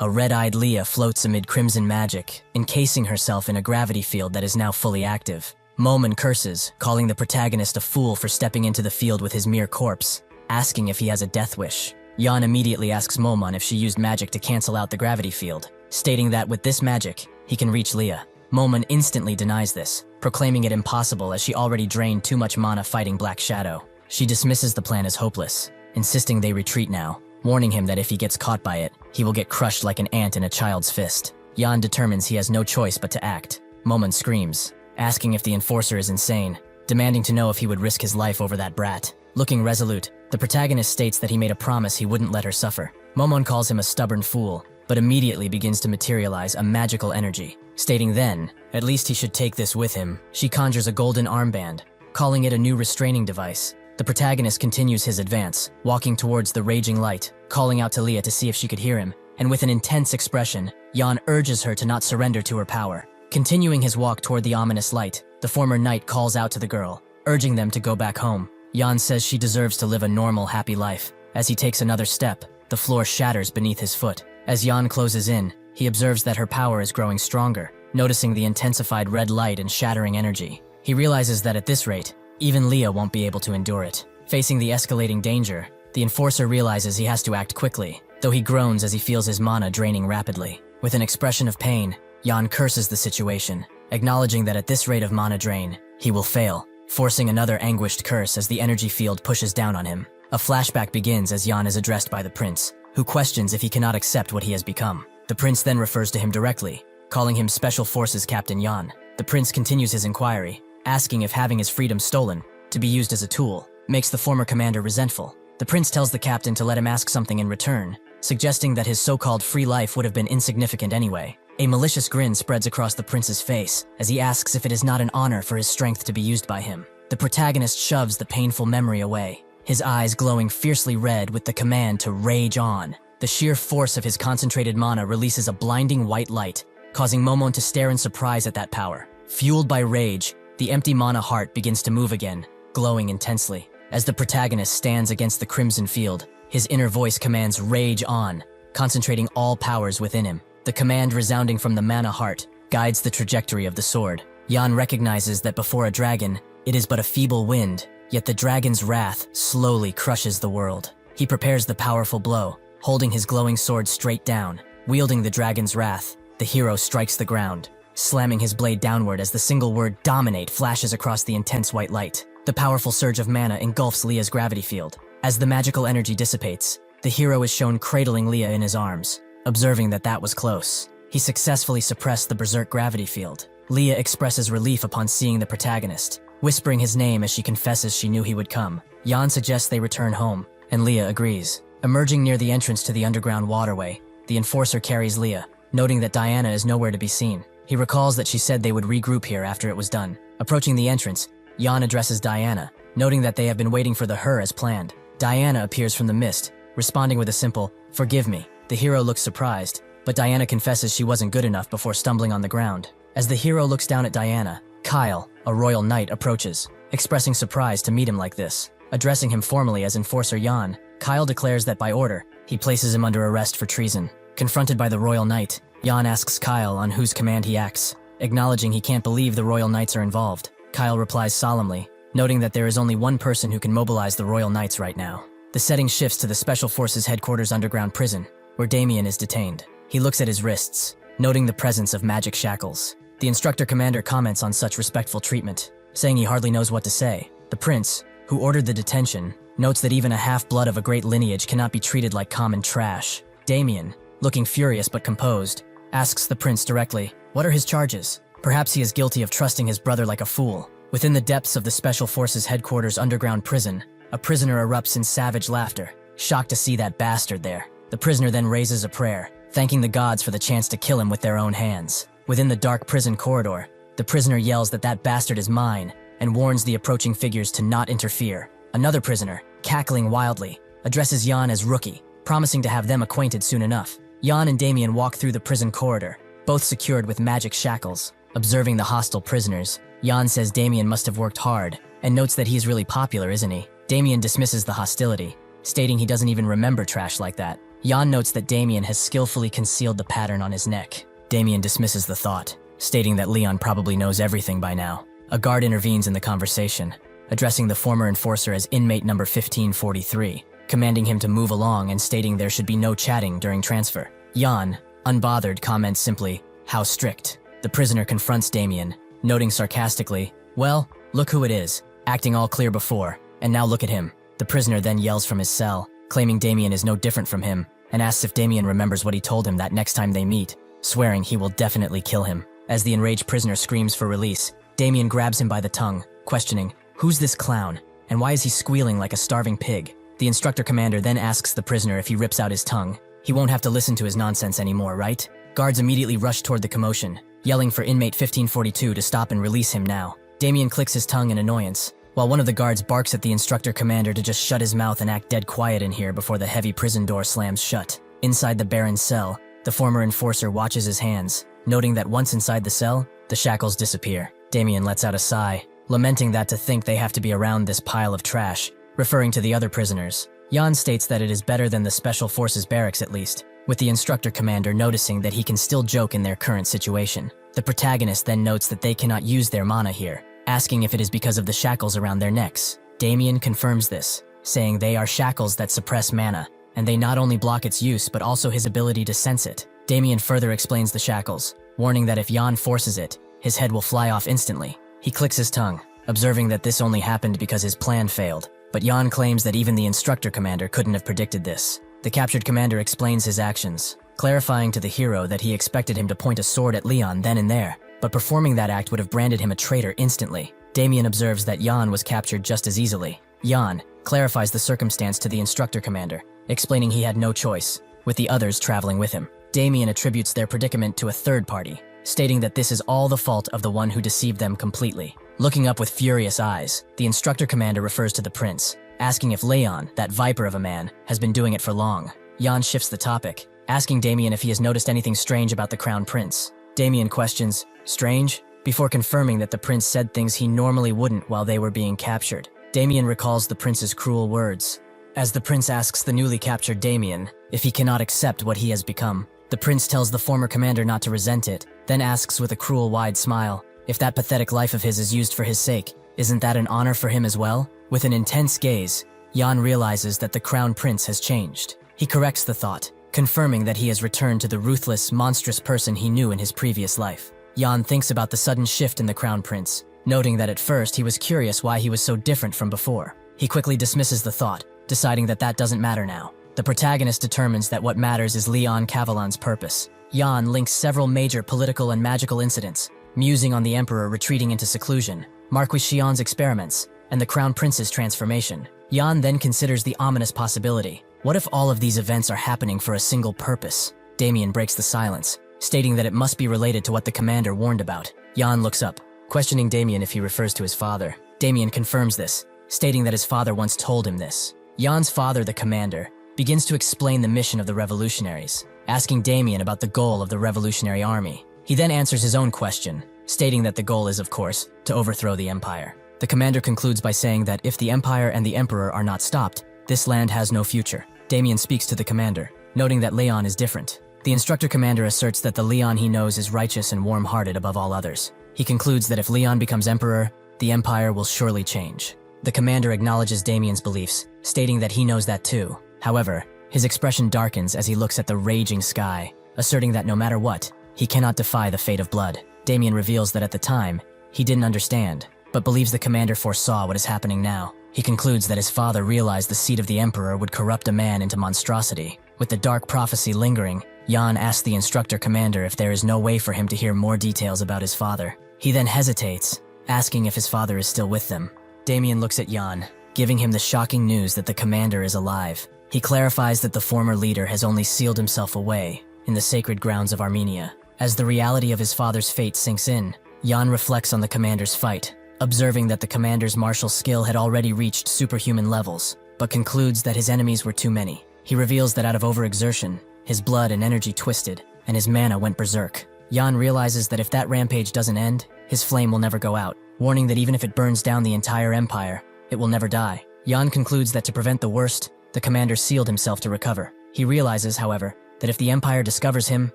A red-eyed Leah floats amid crimson magic, encasing herself in a gravity field that is now fully active. Momon curses, calling the protagonist a fool for stepping into the field with his mere corpse, asking if he has a death wish. Yan immediately asks Momon if she used magic to cancel out the gravity field, stating that with this magic, he can reach Leah. Momon instantly denies this, proclaiming it impossible as she already drained too much mana fighting Black Shadow. She dismisses the plan as hopeless, insisting they retreat now, warning him that if he gets caught by it, he will get crushed like an ant in a child's fist. Yan determines he has no choice but to act. Momon screams, asking if the enforcer is insane, demanding to know if he would risk his life over that brat. Looking resolute, the protagonist states that he made a promise he wouldn't let her suffer. Momon calls him a stubborn fool, but immediately begins to materialize a magical energy, stating then, at least he should take this with him. She conjures a golden armband, calling it a new restraining device. The protagonist continues his advance, walking towards the raging light, calling out to Leah to see if she could hear him, and with an intense expression, Yan urges her to not surrender to her power. Continuing his walk toward the ominous light, the former knight calls out to the girl, urging them to go back home. Yan says she deserves to live a normal, happy life. As he takes another step, the floor shatters beneath his foot. As Yan closes in, he observes that her power is growing stronger, noticing the intensified red light and shattering energy. He realizes that at this rate, even Leah won't be able to endure it. Facing the escalating danger, the enforcer realizes he has to act quickly, though he groans as he feels his mana draining rapidly. With an expression of pain, Yan curses the situation, acknowledging that at this rate of mana drain, he will fail, forcing another anguished curse as the energy field pushes down on him. A flashback begins as Yan is addressed by the prince, who questions if he cannot accept what he has become. The prince then refers to him directly, calling him Special Forces Captain Yan. The prince continues his inquiry, asking if having his freedom stolen, to be used as a tool, makes the former commander resentful. The prince tells the captain to let him ask something in return, suggesting that his so-called free life would have been insignificant anyway. A malicious grin spreads across the prince's face as he asks if it is not an honor for his strength to be used by him. The protagonist shoves the painful memory away, his eyes glowing fiercely red with the command to rage on. The sheer force of his concentrated mana releases a blinding white light, causing Momon to stare in surprise at that power. Fueled by rage, the empty mana heart begins to move again, glowing intensely. As the protagonist stands against the crimson field, his inner voice commands rage on, concentrating all powers within him. The command resounding from the mana heart guides the trajectory of the sword. Yan recognizes that before a dragon, it is but a feeble wind, yet the dragon's wrath slowly crushes the world. He prepares the powerful blow, holding his glowing sword straight down. Wielding the dragon's wrath, the hero strikes the ground, slamming his blade downward as the single word dominate flashes across the intense white light. The powerful surge of mana engulfs Leah's gravity field. As the magical energy dissipates, the hero is shown cradling Leah in his arms. Observing that was close, he successfully suppressed the berserk gravity field. Leah expresses relief upon seeing the protagonist, whispering his name as she confesses she knew he would come. Yan suggests they return home, and Leah agrees. Emerging near the entrance to the underground waterway, the enforcer carries Leah, noting that Diana is nowhere to be seen. He recalls that she said they would regroup here after it was done. Approaching the entrance, Yan addresses Diana, noting that they have been waiting for the her as planned. Diana appears from the mist, responding with a simple, "Forgive me." The hero looks surprised, but Diana confesses she wasn't good enough before stumbling on the ground. As the hero looks down at Diana, Kyle, a royal knight, approaches, expressing surprise to meet him like this. Addressing him formally as Enforcer Yan, Kyle declares that by order, he places him under arrest for treason. Confronted by the royal knight, Yan asks Kyle on whose command he acts, acknowledging he can't believe the royal knights are involved. Kyle replies solemnly, noting that there is only one person who can mobilize the royal knights right now. The setting shifts to the Special Forces headquarters underground prison, where Damien is detained. He looks at his wrists, noting the presence of magic shackles. The instructor commander comments on such respectful treatment, saying he hardly knows what to say. The prince, who ordered the detention, notes that even a half-blood of a great lineage cannot be treated like common trash. Damien, looking furious but composed, asks the prince directly, what are his charges? Perhaps he is guilty of trusting his brother like a fool. Within the depths of the Special Forces headquarters underground prison, a prisoner erupts in savage laughter, shocked to see that bastard there. The prisoner then raises a prayer, thanking the gods for the chance to kill him with their own hands. Within the dark prison corridor, the prisoner yells that that bastard is mine and warns the approaching figures to not interfere. Another prisoner, cackling wildly, addresses Jan as Rookie, promising to have them acquainted soon enough. Jan and Damien walk through the prison corridor, both secured with magic shackles. Observing the hostile prisoners, Jan says Damien must have worked hard and notes that he's really popular, isn't he? Damien dismisses the hostility, stating he doesn't even remember trash like that. Jan notes that Damien has skillfully concealed the pattern on his neck. Damien dismisses the thought, stating that Leon probably knows everything by now. A guard intervenes in the conversation, addressing the former enforcer as inmate number 1543, commanding him to move along and stating there should be no chatting during transfer. Jan, unbothered, comments simply, "How strict?" The prisoner confronts Damien, noting sarcastically, "Well, look who it is, acting all clear before, and now look at him." The prisoner then yells from his cell, claiming Damien is no different from him, and asks if Damien remembers what he told him that next time they meet, swearing he will definitely kill him. As the enraged prisoner screams for release, Damien grabs him by the tongue, questioning, "Who's this clown, and why is he squealing like a starving pig?" The instructor commander then asks the prisoner if he rips out his tongue. He won't have to listen to his nonsense anymore, right? Guards immediately rush toward the commotion, yelling for inmate 1542 to stop and release him now. Damien clicks his tongue in annoyance, while one of the guards barks at the instructor commander to just shut his mouth and act dead quiet in here before the heavy prison door slams shut. Inside the Baron's cell, the former enforcer watches his hands, noting that once inside the cell, the shackles disappear. Damien lets out a sigh, lamenting that to think they have to be around this pile of trash, referring to the other prisoners. Jan states that it is better than the Special Forces barracks at least, with the instructor commander noticing that he can still joke in their current situation. The protagonist then notes that they cannot use their mana here, asking if it is because of the shackles around their necks. Damien confirms this, saying they are shackles that suppress mana, and they not only block its use but also his ability to sense it. Damien further explains the shackles, warning that if Jan forces it, his head will fly off instantly. He clicks his tongue, observing that this only happened because his plan failed, but Jan claims that even the instructor commander couldn't have predicted this. The captured commander explains his actions, clarifying to the hero that he expected him to point a sword at Leon then and there, but performing that act would have branded him a traitor instantly. Damien observes that Jan was captured just as easily. Jan clarifies the circumstance to the instructor commander, explaining he had no choice, with the others traveling with him. Damien attributes their predicament to a third party, stating that this is all the fault of the one who deceived them completely. Looking up with furious eyes, the instructor commander refers to the prince, asking if Leon, that viper of a man, has been doing it for long. Jan shifts the topic, asking Damien if he has noticed anything strange about the crown prince. Damien questions, "Strange?" before confirming that the prince said things he normally wouldn't while they were being captured. Damien recalls the prince's cruel words, as the prince asks the newly captured Damien if he cannot accept what he has become. The prince tells the former commander not to resent it, then asks with a cruel wide smile, if that pathetic life of his is used for his sake, isn't that an honor for him as well? With an intense gaze, Jan realizes that the crown prince has changed. He corrects the thought, confirming that he has returned to the ruthless, monstrous person he knew in his previous life. Jan thinks about the sudden shift in the crown prince, noting that at first he was curious why he was so different from before. He quickly dismisses the thought, deciding that that doesn't matter now. The protagonist determines that what matters is Leon Cavalon's purpose. Jan links several major political and magical incidents, musing on the Emperor retreating into seclusion, Marquis Xion's experiments, and the Crown Prince's transformation. Jan then considers the ominous possibility. What if all of these events are happening for a single purpose? Damien breaks the silence, stating that it must be related to what the commander warned about. Jan looks up, questioning Damien if he refers to his father. Damien confirms this, stating that his father once told him this. Jan's father, the commander, begins to explain the mission of the revolutionaries, asking Damien about the goal of the revolutionary army. He then answers his own question, stating that the goal is, of course, to overthrow the empire. The commander concludes by saying that if the empire and the emperor are not stopped, this land has no future. Damien speaks to the commander, noting that Leon is different. The instructor commander asserts that the Leon he knows is righteous and warm-hearted above all others. He concludes that if Leon becomes emperor, the empire will surely change. The commander acknowledges Damien's beliefs, stating that he knows that too. However, his expression darkens as he looks at the raging sky, asserting that no matter what, he cannot defy the fate of blood. Damien reveals that at the time, he didn't understand, but believes the commander foresaw what is happening now. He concludes that his father realized the seed of the emperor would corrupt a man into monstrosity. With the dark prophecy lingering, Jan asks the instructor commander if there is no way for him to hear more details about his father. He then hesitates, asking if his father is still with them. Damien looks at Jan, giving him the shocking news that the commander is alive. He clarifies that the former leader has only sealed himself away, in the sacred grounds of Armenia. As the reality of his father's fate sinks in, Jan reflects on the commander's fight, observing that the commander's martial skill had already reached superhuman levels, but concludes that his enemies were too many. He reveals that out of overexertion, his blood and energy twisted, and his mana went berserk. Jan realizes that if that rampage doesn't end, his flame will never go out, warning that even if it burns down the entire empire, it will never die. Jan concludes that to prevent the worst, the commander sealed himself to recover. He realizes, however, that if the empire discovers him,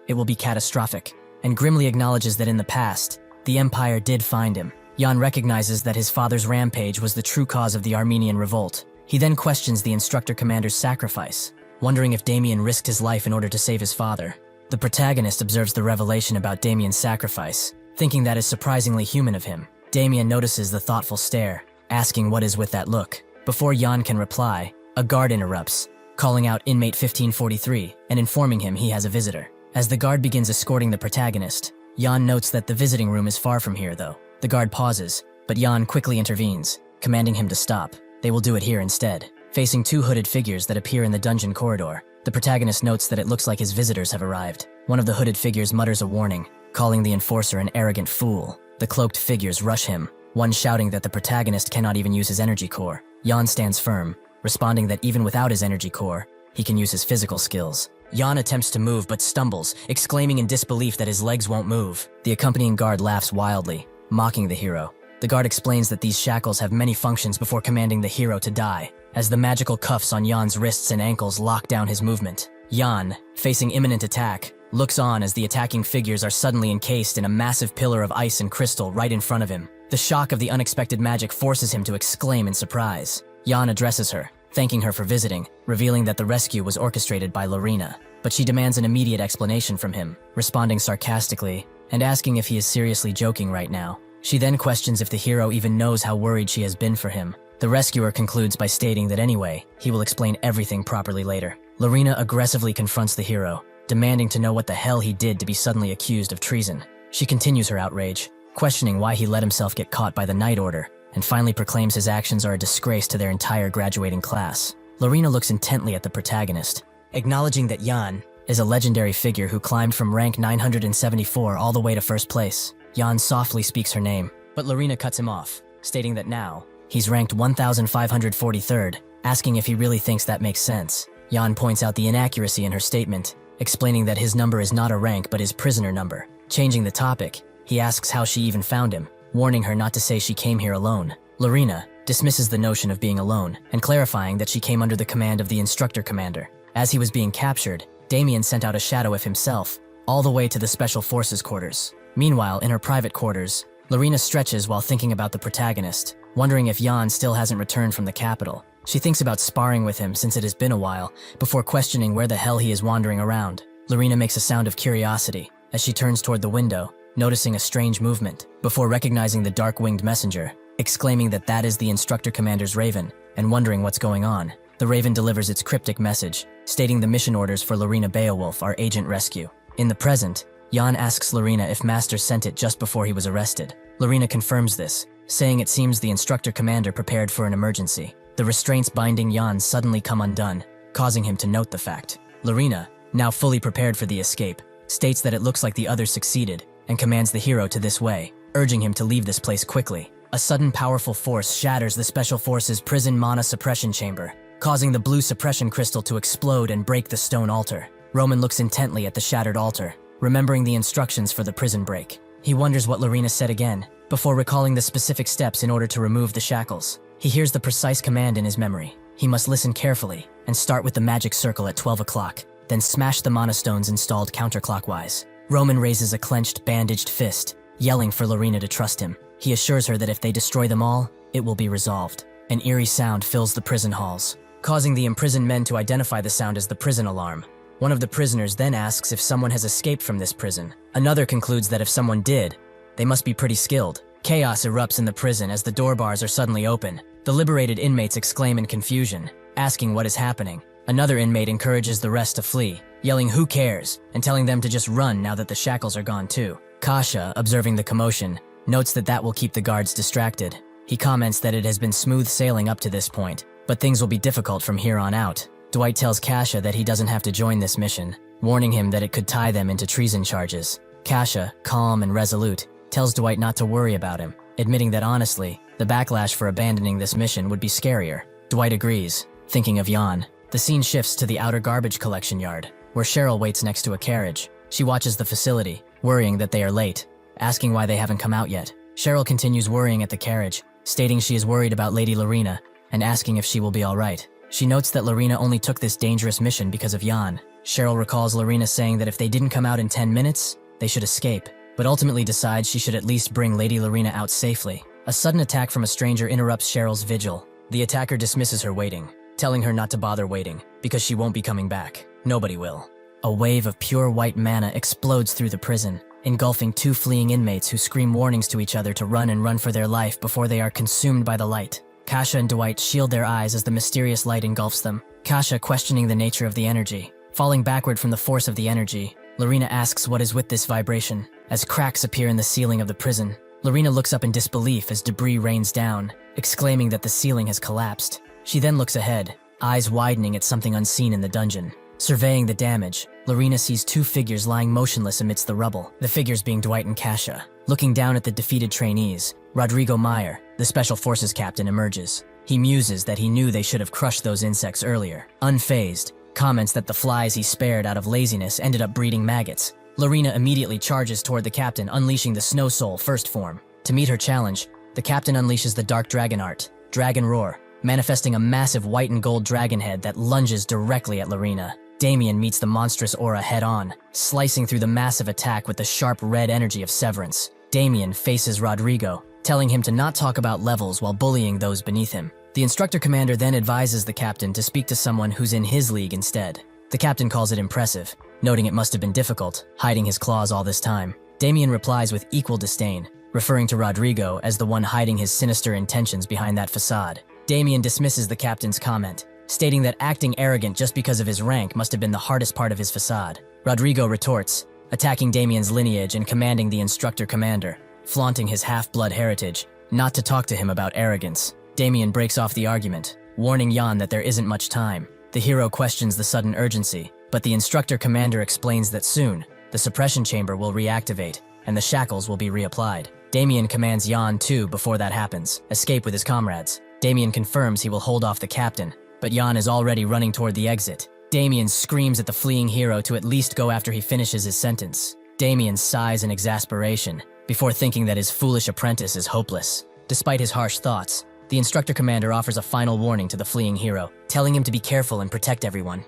it will be catastrophic, and grimly acknowledges that in the past, the empire did find him. Jan recognizes that his father's rampage was the true cause of the Armenian revolt. He then questions the instructor commander's sacrifice, wondering if Damien risked his life in order to save his father. The protagonist observes the revelation about Damien's sacrifice, thinking that is surprisingly human of him. Damien notices the thoughtful stare, asking what is with that look. Before Jan can reply, a guard interrupts, calling out inmate 1543 and informing him he has a visitor. As the guard begins escorting the protagonist, Jan notes that the visiting room is far from here though. The guard pauses, but Jan quickly intervenes, commanding him to stop. They will do it here instead. Facing two hooded figures that appear in the dungeon corridor, the protagonist notes that it looks like his visitors have arrived. One of the hooded figures mutters a warning, calling the enforcer an arrogant fool. The cloaked figures rush him, one shouting that the protagonist cannot even use his energy core. Jan stands firm, responding that even without his energy core, he can use his physical skills. Jan attempts to move but stumbles, exclaiming in disbelief that his legs won't move. The accompanying guard laughs wildly, mocking the hero. The guard explains that these shackles have many functions before commanding the hero to die, as the magical cuffs on Jan's wrists and ankles lock down his movement. Jan, facing imminent attack, looks on as the attacking figures are suddenly encased in a massive pillar of ice and crystal right in front of him. The shock of the unexpected magic forces him to exclaim in surprise. Jan addresses her, thanking her for visiting, revealing that the rescue was orchestrated by Lorena. But she demands an immediate explanation from him, responding sarcastically and asking if he is seriously joking right now. She then questions if the hero even knows how worried she has been for him. The rescuer concludes by stating that anyway, he will explain everything properly later. Lorena aggressively confronts the hero, demanding to know what the hell he did to be suddenly accused of treason. She continues her outrage, questioning why he let himself get caught by the Night Order, and finally proclaims his actions are a disgrace to their entire graduating class. Lorena looks intently at the protagonist, acknowledging that Jan is a legendary figure who climbed from rank 974 all the way to first place. Jan softly speaks her name, but Lorena cuts him off, stating that now, he's ranked 1543rd, asking if he really thinks that makes sense. Jan points out the inaccuracy in her statement, explaining that his number is not a rank but his prisoner number. Changing the topic, he asks how she even found him, warning her not to say she came here alone. Lorena dismisses the notion of being alone, and clarifying that she came under the command of the instructor commander. As he was being captured, Damien sent out a shadow of himself, all the way to the Special Forces quarters. Meanwhile, in her private quarters, Lorena stretches while thinking about the protagonist, wondering if Jan still hasn't returned from the capital. She thinks about sparring with him since it has been a while, before questioning where the hell he is wandering around. Lorena makes a sound of curiosity as she turns toward the window, noticing a strange movement, before recognizing the dark-winged messenger, exclaiming that that is the instructor commander's raven, and wondering what's going on. The raven delivers its cryptic message, stating the mission orders for Lorena Beowulf are agent rescue. In the present, Jan asks Lorena if Master sent it just before he was arrested. Lorena confirms this, saying it seems the instructor commander prepared for an emergency. The restraints binding Jan suddenly come undone, causing him to note the fact. Lorena, now fully prepared for the escape, states that it looks like the others succeeded, and commands the hero to this way, urging him to leave this place quickly. A sudden powerful force shatters the Special Forces' prison mana suppression chamber, causing the blue suppression crystal to explode and break the stone altar. Roman looks intently at the shattered altar, remembering the instructions for the prison break. He wonders what Lorena said again, before recalling the specific steps in order to remove the shackles. He hears the precise command in his memory. He must listen carefully and start with the magic circle at 12 o'clock, then smash the mana stones installed counterclockwise. Roman raises a clenched, bandaged fist, yelling for Lorena to trust him. He assures her that if they destroy them all, it will be resolved. An eerie sound fills the prison halls, causing the imprisoned men to identify the sound as the prison alarm. One of the prisoners then asks if someone has escaped from this prison. Another concludes that if someone did, they must be pretty skilled. Chaos erupts in the prison as the door bars are suddenly open. The liberated inmates exclaim in confusion, asking what is happening. Another inmate encourages the rest to flee, yelling "Who cares?" and telling them to just run now that the shackles are gone too. Kasha, observing the commotion, notes that will keep the guards distracted. He comments that it has been smooth sailing up to this point, but things will be difficult from here on out. Dwight tells Kasha that he doesn't have to join this mission, warning him that it could tie them into treason charges. Kasha, calm and resolute, tells Dwight not to worry about him, admitting that honestly, the backlash for abandoning this mission would be scarier. Dwight agrees, thinking of Jan. The scene shifts to the outer garbage collection yard, where Cheryl waits next to a carriage. She watches the facility, worrying that they are late, asking why they haven't come out yet. Cheryl continues worrying at the carriage, stating she is worried about Lady Lorena and asking if she will be alright. She notes that Lorena only took this dangerous mission because of Jan. Cheryl recalls Lorena saying that if they didn't come out in 10 minutes, they should escape, but ultimately decides she should at least bring Lady Lorena out safely. A sudden attack from a stranger interrupts Cheryl's vigil. The attacker dismisses her waiting, telling her not to bother waiting, because she won't be coming back. Nobody will. A wave of pure white mana explodes through the prison, engulfing 2 fleeing inmates who scream warnings to each other to run for their life before they are consumed by the light. Kasha and Dwight shield their eyes as the mysterious light engulfs them, Kasha questioning the nature of the energy. Falling backward from the force of the energy, Lorena asks what is with this vibration. As cracks appear in the ceiling of the prison, Lorena looks up in disbelief as debris rains down, exclaiming that the ceiling has collapsed. She then looks ahead, eyes widening at something unseen in the dungeon. Surveying the damage, Lorena sees 2 figures lying motionless amidst the rubble, the figures being Dwight and Kasha. Looking down at the defeated trainees, Rodrigo Meyer, the Special Forces captain, emerges. He muses that he knew they should have crushed those insects earlier. Unfazed, comments that the flies he spared out of laziness ended up breeding maggots. Lorena immediately charges toward the captain, unleashing the Snow Soul first form. To meet her challenge, the captain unleashes the Dark Dragon art, Dragon Roar, manifesting a massive white and gold dragon head that lunges directly at Lorena. Damien meets the monstrous aura head-on, slicing through the massive attack with the sharp red energy of Severance. Damien faces Rodrigo, telling him to not talk about levels while bullying those beneath him. The instructor commander then advises the captain to speak to someone who's in his league instead. The captain calls it impressive, noting it must have been difficult, hiding his claws all this time. Damien replies with equal disdain, referring to Rodrigo as the one hiding his sinister intentions behind that facade. Damien dismisses the captain's comment, stating that acting arrogant just because of his rank must have been the hardest part of his facade. Rodrigo retorts, attacking Damien's lineage and commanding the instructor commander, flaunting his half-blood heritage, not to talk to him about arrogance. Damien breaks off the argument, warning Jan that there isn't much time. The hero questions the sudden urgency, but the instructor commander explains that soon, the suppression chamber will reactivate, and the shackles will be reapplied. Damien commands Jan to, before that happens, escape with his comrades. Damien confirms he will hold off the captain, but Jan is already running toward the exit. Damien screams at the fleeing hero to at least go after he finishes his sentence. Damien sighs in exasperation, before thinking that his foolish apprentice is hopeless. Despite his harsh thoughts, the instructor commander offers a final warning to the fleeing hero, telling him to be careful and protect everyone.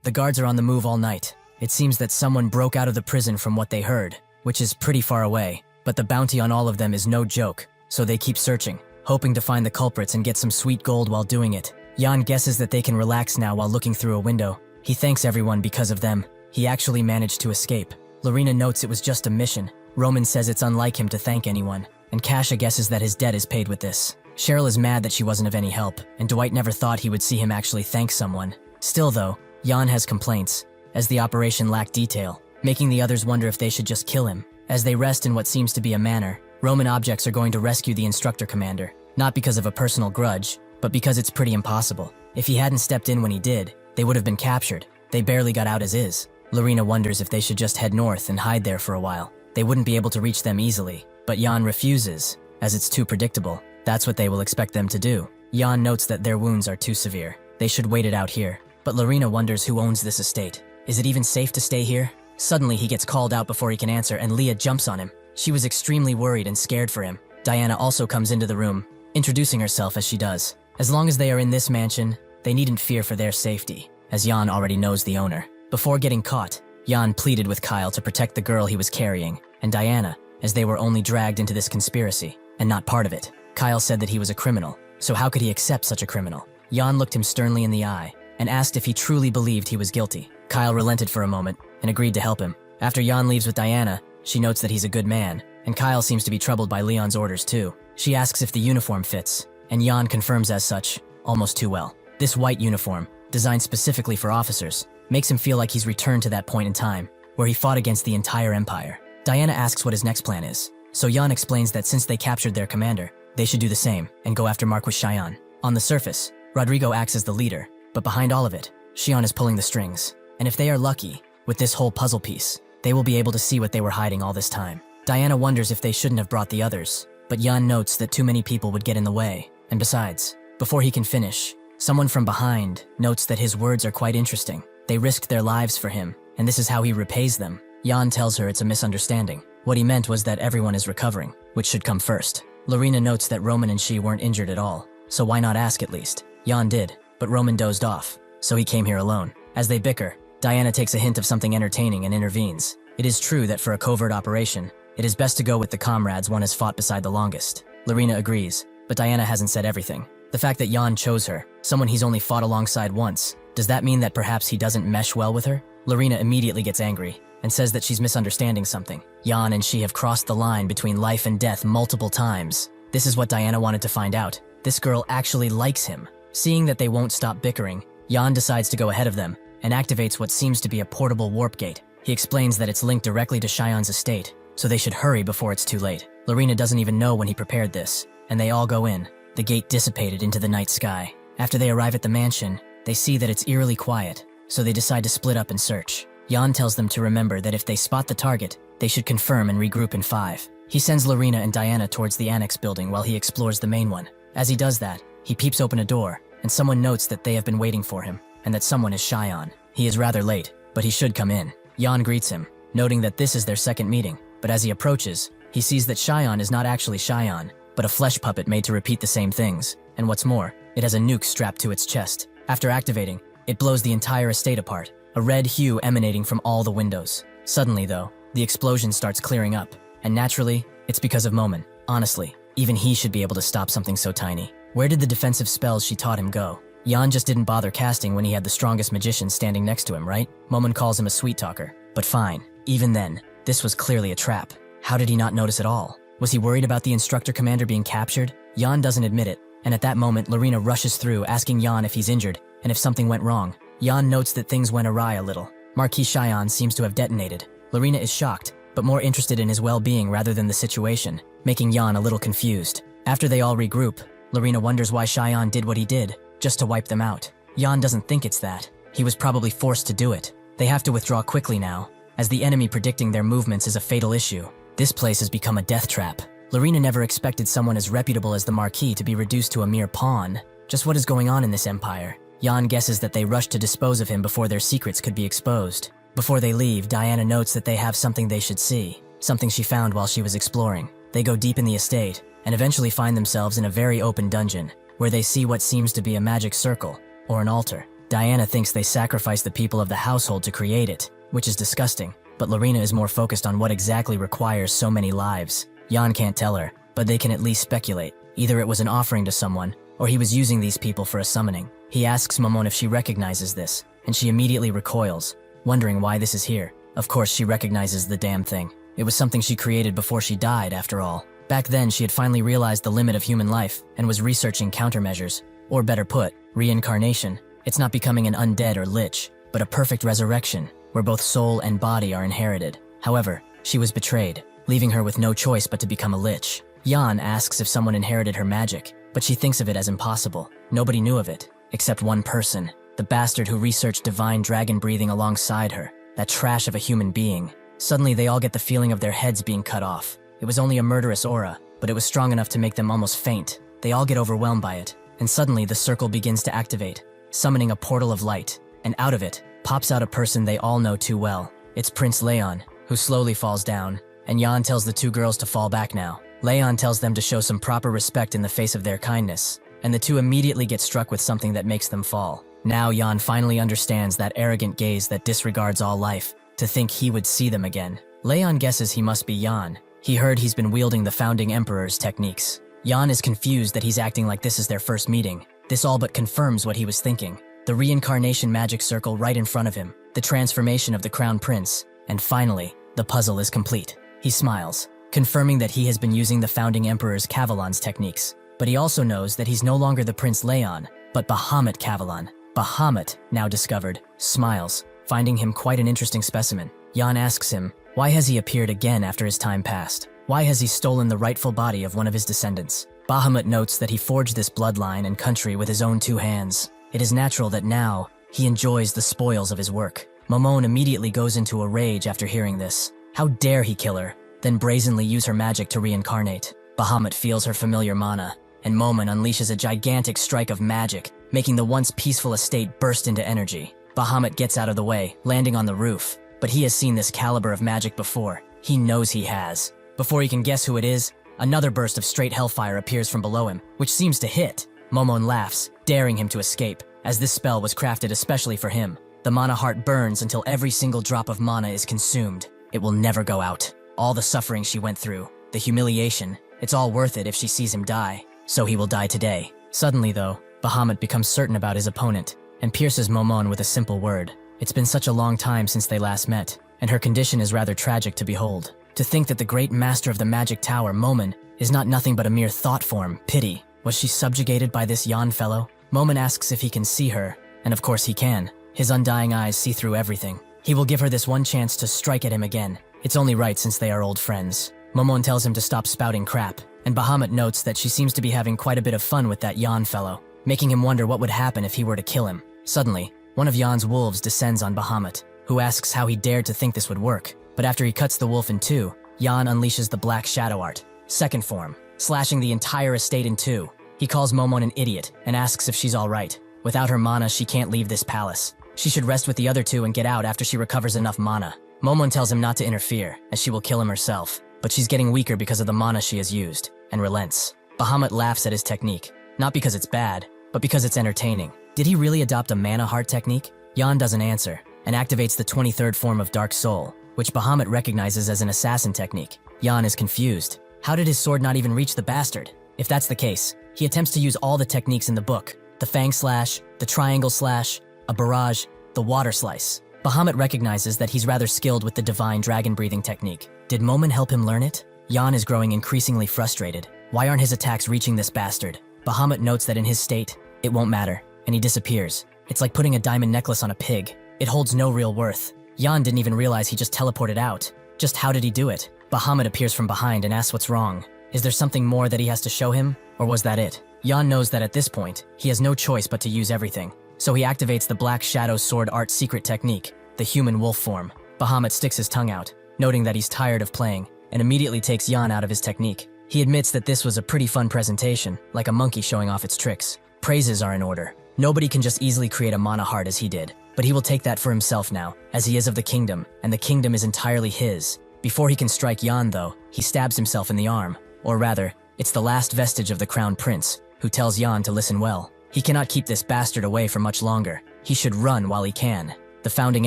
The guards are on the move all night. It seems that someone broke out of the prison from what they heard, which is pretty far away, but the bounty on all of them is no joke, so they keep searching, hoping to find the culprits and get some sweet gold while doing it. Jan guesses that they can relax now while looking through a window. He thanks everyone because of them. He actually managed to escape. Lorena notes it was just a mission. Roman says it's unlike him to thank anyone, and Kasha guesses that his debt is paid with this. Cheryl is mad that she wasn't of any help, and Dwight never thought he would see him actually thank someone. Still though, Jan has complaints, as the operation lacked detail, making the others wonder if they should just kill him. As they rest in what seems to be a manor, Roman objects are going to rescue the instructor commander, not because of a personal grudge, but because it's pretty impossible. If he hadn't stepped in when he did, they would have been captured. They barely got out as is. Lorena wonders if they should just head north and hide there for a while. They wouldn't be able to reach them easily, but Jan refuses, as it's too predictable. That's what they will expect them to do. Jan notes that their wounds are too severe. They should wait it out here. But Lorena wonders who owns this estate. Is it even safe to stay here? Suddenly he gets called out before he can answer, and Leah jumps on him. She was extremely worried and scared for him. Diana also comes into the room, introducing herself as she does. As long as they are in this mansion, they needn't fear for their safety, as Jan already knows the owner. Before getting caught, Jan pleaded with Kyle to protect the girl he was carrying, and Diana, as they were only dragged into this conspiracy, and not part of it. Kyle said that he was a criminal, so how could he accept such a criminal? Jan looked him sternly in the eye, and asked if he truly believed he was guilty. Kyle relented for a moment, and agreed to help him. After Jan leaves with Diana, she notes that he's a good man, and Kyle seems to be troubled by Leon's orders too. She asks if the uniform fits, and Jan confirms as such, almost too well. This white uniform, designed specifically for officers, makes him feel like he's returned to that point in time, where he fought against the entire empire. Diana asks what his next plan is, so Jan explains that since they captured their commander, they should do the same, and go after Marquis Cheyenne. On the surface, Rodrigo acts as the leader, but behind all of it, Shion is pulling the strings. And if they are lucky, with this whole puzzle piece, they will be able to see what they were hiding all this time. Diana wonders if they shouldn't have brought the others, but Jan notes that too many people would get in the way. And besides, before he can finish, someone from behind notes that his words are quite interesting. They risked their lives for him, and this is how he repays them. Jan tells her it's a misunderstanding. What he meant was that everyone is recovering, which should come first. Lorena notes that Roman and she weren't injured at all, so why not ask at least? Jan did, but Roman dozed off, so he came here alone. As they bicker, Diana takes a hint of something entertaining and intervenes. It is true that for a covert operation, it is best to go with the comrades one has fought beside the longest. Lorena agrees, but Diana hasn't said everything. The fact that Jan chose her, someone he's only fought alongside once, does that mean that perhaps he doesn't mesh well with her? Lorena immediately gets angry and says that she's misunderstanding something. Jan and she have crossed the line between life and death multiple times. This is what Diana wanted to find out. This girl actually likes him. Seeing that they won't stop bickering, Jan decides to go ahead of them and activates what seems to be a portable warp gate. He explains that it's linked directly to Cheyon's estate, so they should hurry before it's too late. Lorena doesn't even know when he prepared this, and they all go in. The gate dissipated into the night sky. After they arrive at the mansion, they see that it's eerily quiet, so they decide to split up and search. Jan tells them to remember that if they spot the target, they should confirm and regroup in 5. He sends Lorena and Diana towards the annex building while he explores the main one. As he does that, he peeps open a door, and someone notes that they have been waiting for him, and that someone is Cheyon. He is rather late, but he should come in. Jan greets him, noting that this is their second meeting, but as he approaches, he sees that Cheyon is not actually Cheyon, but a flesh puppet made to repeat the same things, and what's more, it has a nuke strapped to its chest. After activating, it blows the entire estate apart, a red hue emanating from all the windows. Suddenly though, the explosion starts clearing up, and naturally, it's because of Momen. Honestly, even he should be able to stop something so tiny. Where did the defensive spells she taught him go? Jan just didn't bother casting when he had the strongest magician standing next to him, right? Momen calls him a sweet talker, but fine. Even then, this was clearly a trap. How did he not notice at all? Was he worried about the instructor commander being captured? Jan doesn't admit it, and at that moment Lorena rushes through asking Jan if he's injured and if something went wrong. Jan notes that things went awry a little. Marquis Cheyon seems to have detonated. Lorena is shocked, but more interested in his well-being rather than the situation, making Jan a little confused. After they all regroup, Lorena wonders why Cheyon did what he did, just to wipe them out. Jan doesn't think it's that. He was probably forced to do it. They have to withdraw quickly now, as the enemy predicting their movements is a fatal issue. This place has become a death trap. Lorena never expected someone as reputable as the Marquis to be reduced to a mere pawn. Just what is going on in this empire? Jan guesses that they rushed to dispose of him before their secrets could be exposed. Before they leave, Diana notes that they have something they should see, something she found while she was exploring. They go deep in the estate, and eventually find themselves in a very open dungeon, where they see what seems to be a magic circle, or an altar. Diana thinks they sacrificed the people of the household to create it, which is disgusting, but Lorena is more focused on what exactly requires so many lives. Jan can't tell her, but they can at least speculate. Either it was an offering to someone, or he was using these people for a summoning. He asks Momon if she recognizes this, and she immediately recoils, wondering why this is here. Of course, she recognizes the damn thing. It was something she created before she died, after all. Back then, she had finally realized the limit of human life and was researching countermeasures. Or better put, reincarnation. It's not becoming an undead or lich, but a perfect resurrection, where both soul and body are inherited. However, she was betrayed, leaving her with no choice but to become a lich. Jan asks if someone inherited her magic, but she thinks of it as impossible. Nobody knew of it, except one person, the bastard who researched divine dragon breathing alongside her, that trash of a human being. Suddenly they all get the feeling of their heads being cut off. It was only a murderous aura, but it was strong enough to make them almost faint. They all get overwhelmed by it, and suddenly the circle begins to activate, summoning a portal of light, and out of it pops out a person they all know too well. It's Prince Leon, who slowly falls down, and Jan tells the two girls to fall back now. Leon tells them to show some proper respect in the face of their kindness, and the two immediately get struck with something that makes them fall. Now Jan finally understands that arrogant gaze that disregards all life, to think he would see them again. Leon guesses he must be Jan. He heard he's been wielding the founding emperor's techniques. Jan is confused that he's acting like this is their first meeting. This all but confirms what he was thinking. The reincarnation magic circle right in front of him, the transformation of the crown prince, and finally, the puzzle is complete. He smiles, confirming that he has been using the founding emperor's Cavalon's techniques. But he also knows that he's no longer the Prince Leon, but Bahamut Cavalon. Bahamut, now discovered, smiles, finding him quite an interesting specimen. Jan asks him, why has he appeared again after his time passed? Why has he stolen the rightful body of one of his descendants? Bahamut notes that he forged this bloodline and country with his own 2 hands. It is natural that now, he enjoys the spoils of his work. Momon immediately goes into a rage after hearing this. How dare he kill her, then brazenly use her magic to reincarnate. Bahamut feels her familiar mana, and Momon unleashes a gigantic strike of magic, making the once peaceful estate burst into energy. Bahamut gets out of the way, landing on the roof, but he has seen this caliber of magic before. He knows he has. Before he can guess who it is, another burst of straight hellfire appears from below him, which seems to hit. Momon laughs, daring him to escape, as this spell was crafted especially for him. The mana heart burns until every single drop of mana is consumed. It will never go out. All the suffering she went through, the humiliation, it's all worth it if she sees him die. So he will die today. Suddenly though, Bahamut becomes certain about his opponent, and pierces Momon with a simple word. It's been such a long time since they last met, and her condition is rather tragic to behold. To think that the great master of the magic tower, Momon, is not nothing but a mere thought form, pity. Was she subjugated by this Yan fellow? Momon asks if he can see her, and of course he can. His undying eyes see through everything. He will give her this one chance to strike at him again. It's only right since they are old friends. Momon tells him to stop spouting crap, and Bahamut notes that she seems to be having quite a bit of fun with that Yan fellow, making him wonder what would happen if he were to kill him. Suddenly, one of Yan's wolves descends on Bahamut, who asks how he dared to think this would work. But after he cuts the wolf in two, Yan unleashes the Black Shadow Art, second form, slashing the entire estate in two. He calls Momon an idiot and asks if she's alright. Without her mana, she can't leave this palace. She should rest with the other two and get out after she recovers enough mana. Momon tells him not to interfere, as she will kill him herself. But she's getting weaker because of the mana she has used, and relents. Bahamut laughs at his technique, not because it's bad, but because it's entertaining. Did he really adopt a mana heart technique? Yan doesn't answer, and activates the 23rd form of Dark Soul, which Bahamut recognizes as an assassin technique. Yan is confused. How did his sword not even reach the bastard? If that's the case, he attempts to use all the techniques in the book. The Fang Slash, the Triangle Slash, a Barrage, the Water Slice. Bahamut recognizes that he's rather skilled with the Divine Dragon Breathing technique. Did Momon help him learn it? Yan is growing increasingly frustrated. Why aren't his attacks reaching this bastard? Bahamut notes that in his state, it won't matter, and he disappears. It's like putting a diamond necklace on a pig. It holds no real worth. Yan didn't even realize he just teleported out. Just how did he do it? Bahamut appears from behind and asks what's wrong. Is there something more that he has to show him, or was that it? Yan knows that at this point, he has no choice but to use everything. So he activates the Black Shadow Sword Art secret technique, the human wolf form. Bahamut sticks his tongue out, noting that he's tired of playing, and immediately takes Yan out of his technique. He admits that this was a pretty fun presentation, like a monkey showing off its tricks. Praises are in order. Nobody can just easily create a mana heart as he did, but he will take that for himself now, as he is of the kingdom, and the kingdom is entirely his. Before he can strike Yan though, he stabs himself in the arm, or rather, it's the last vestige of the Crown Prince, who tells Yan to listen well. He cannot keep this bastard away for much longer. He should run while he can. The founding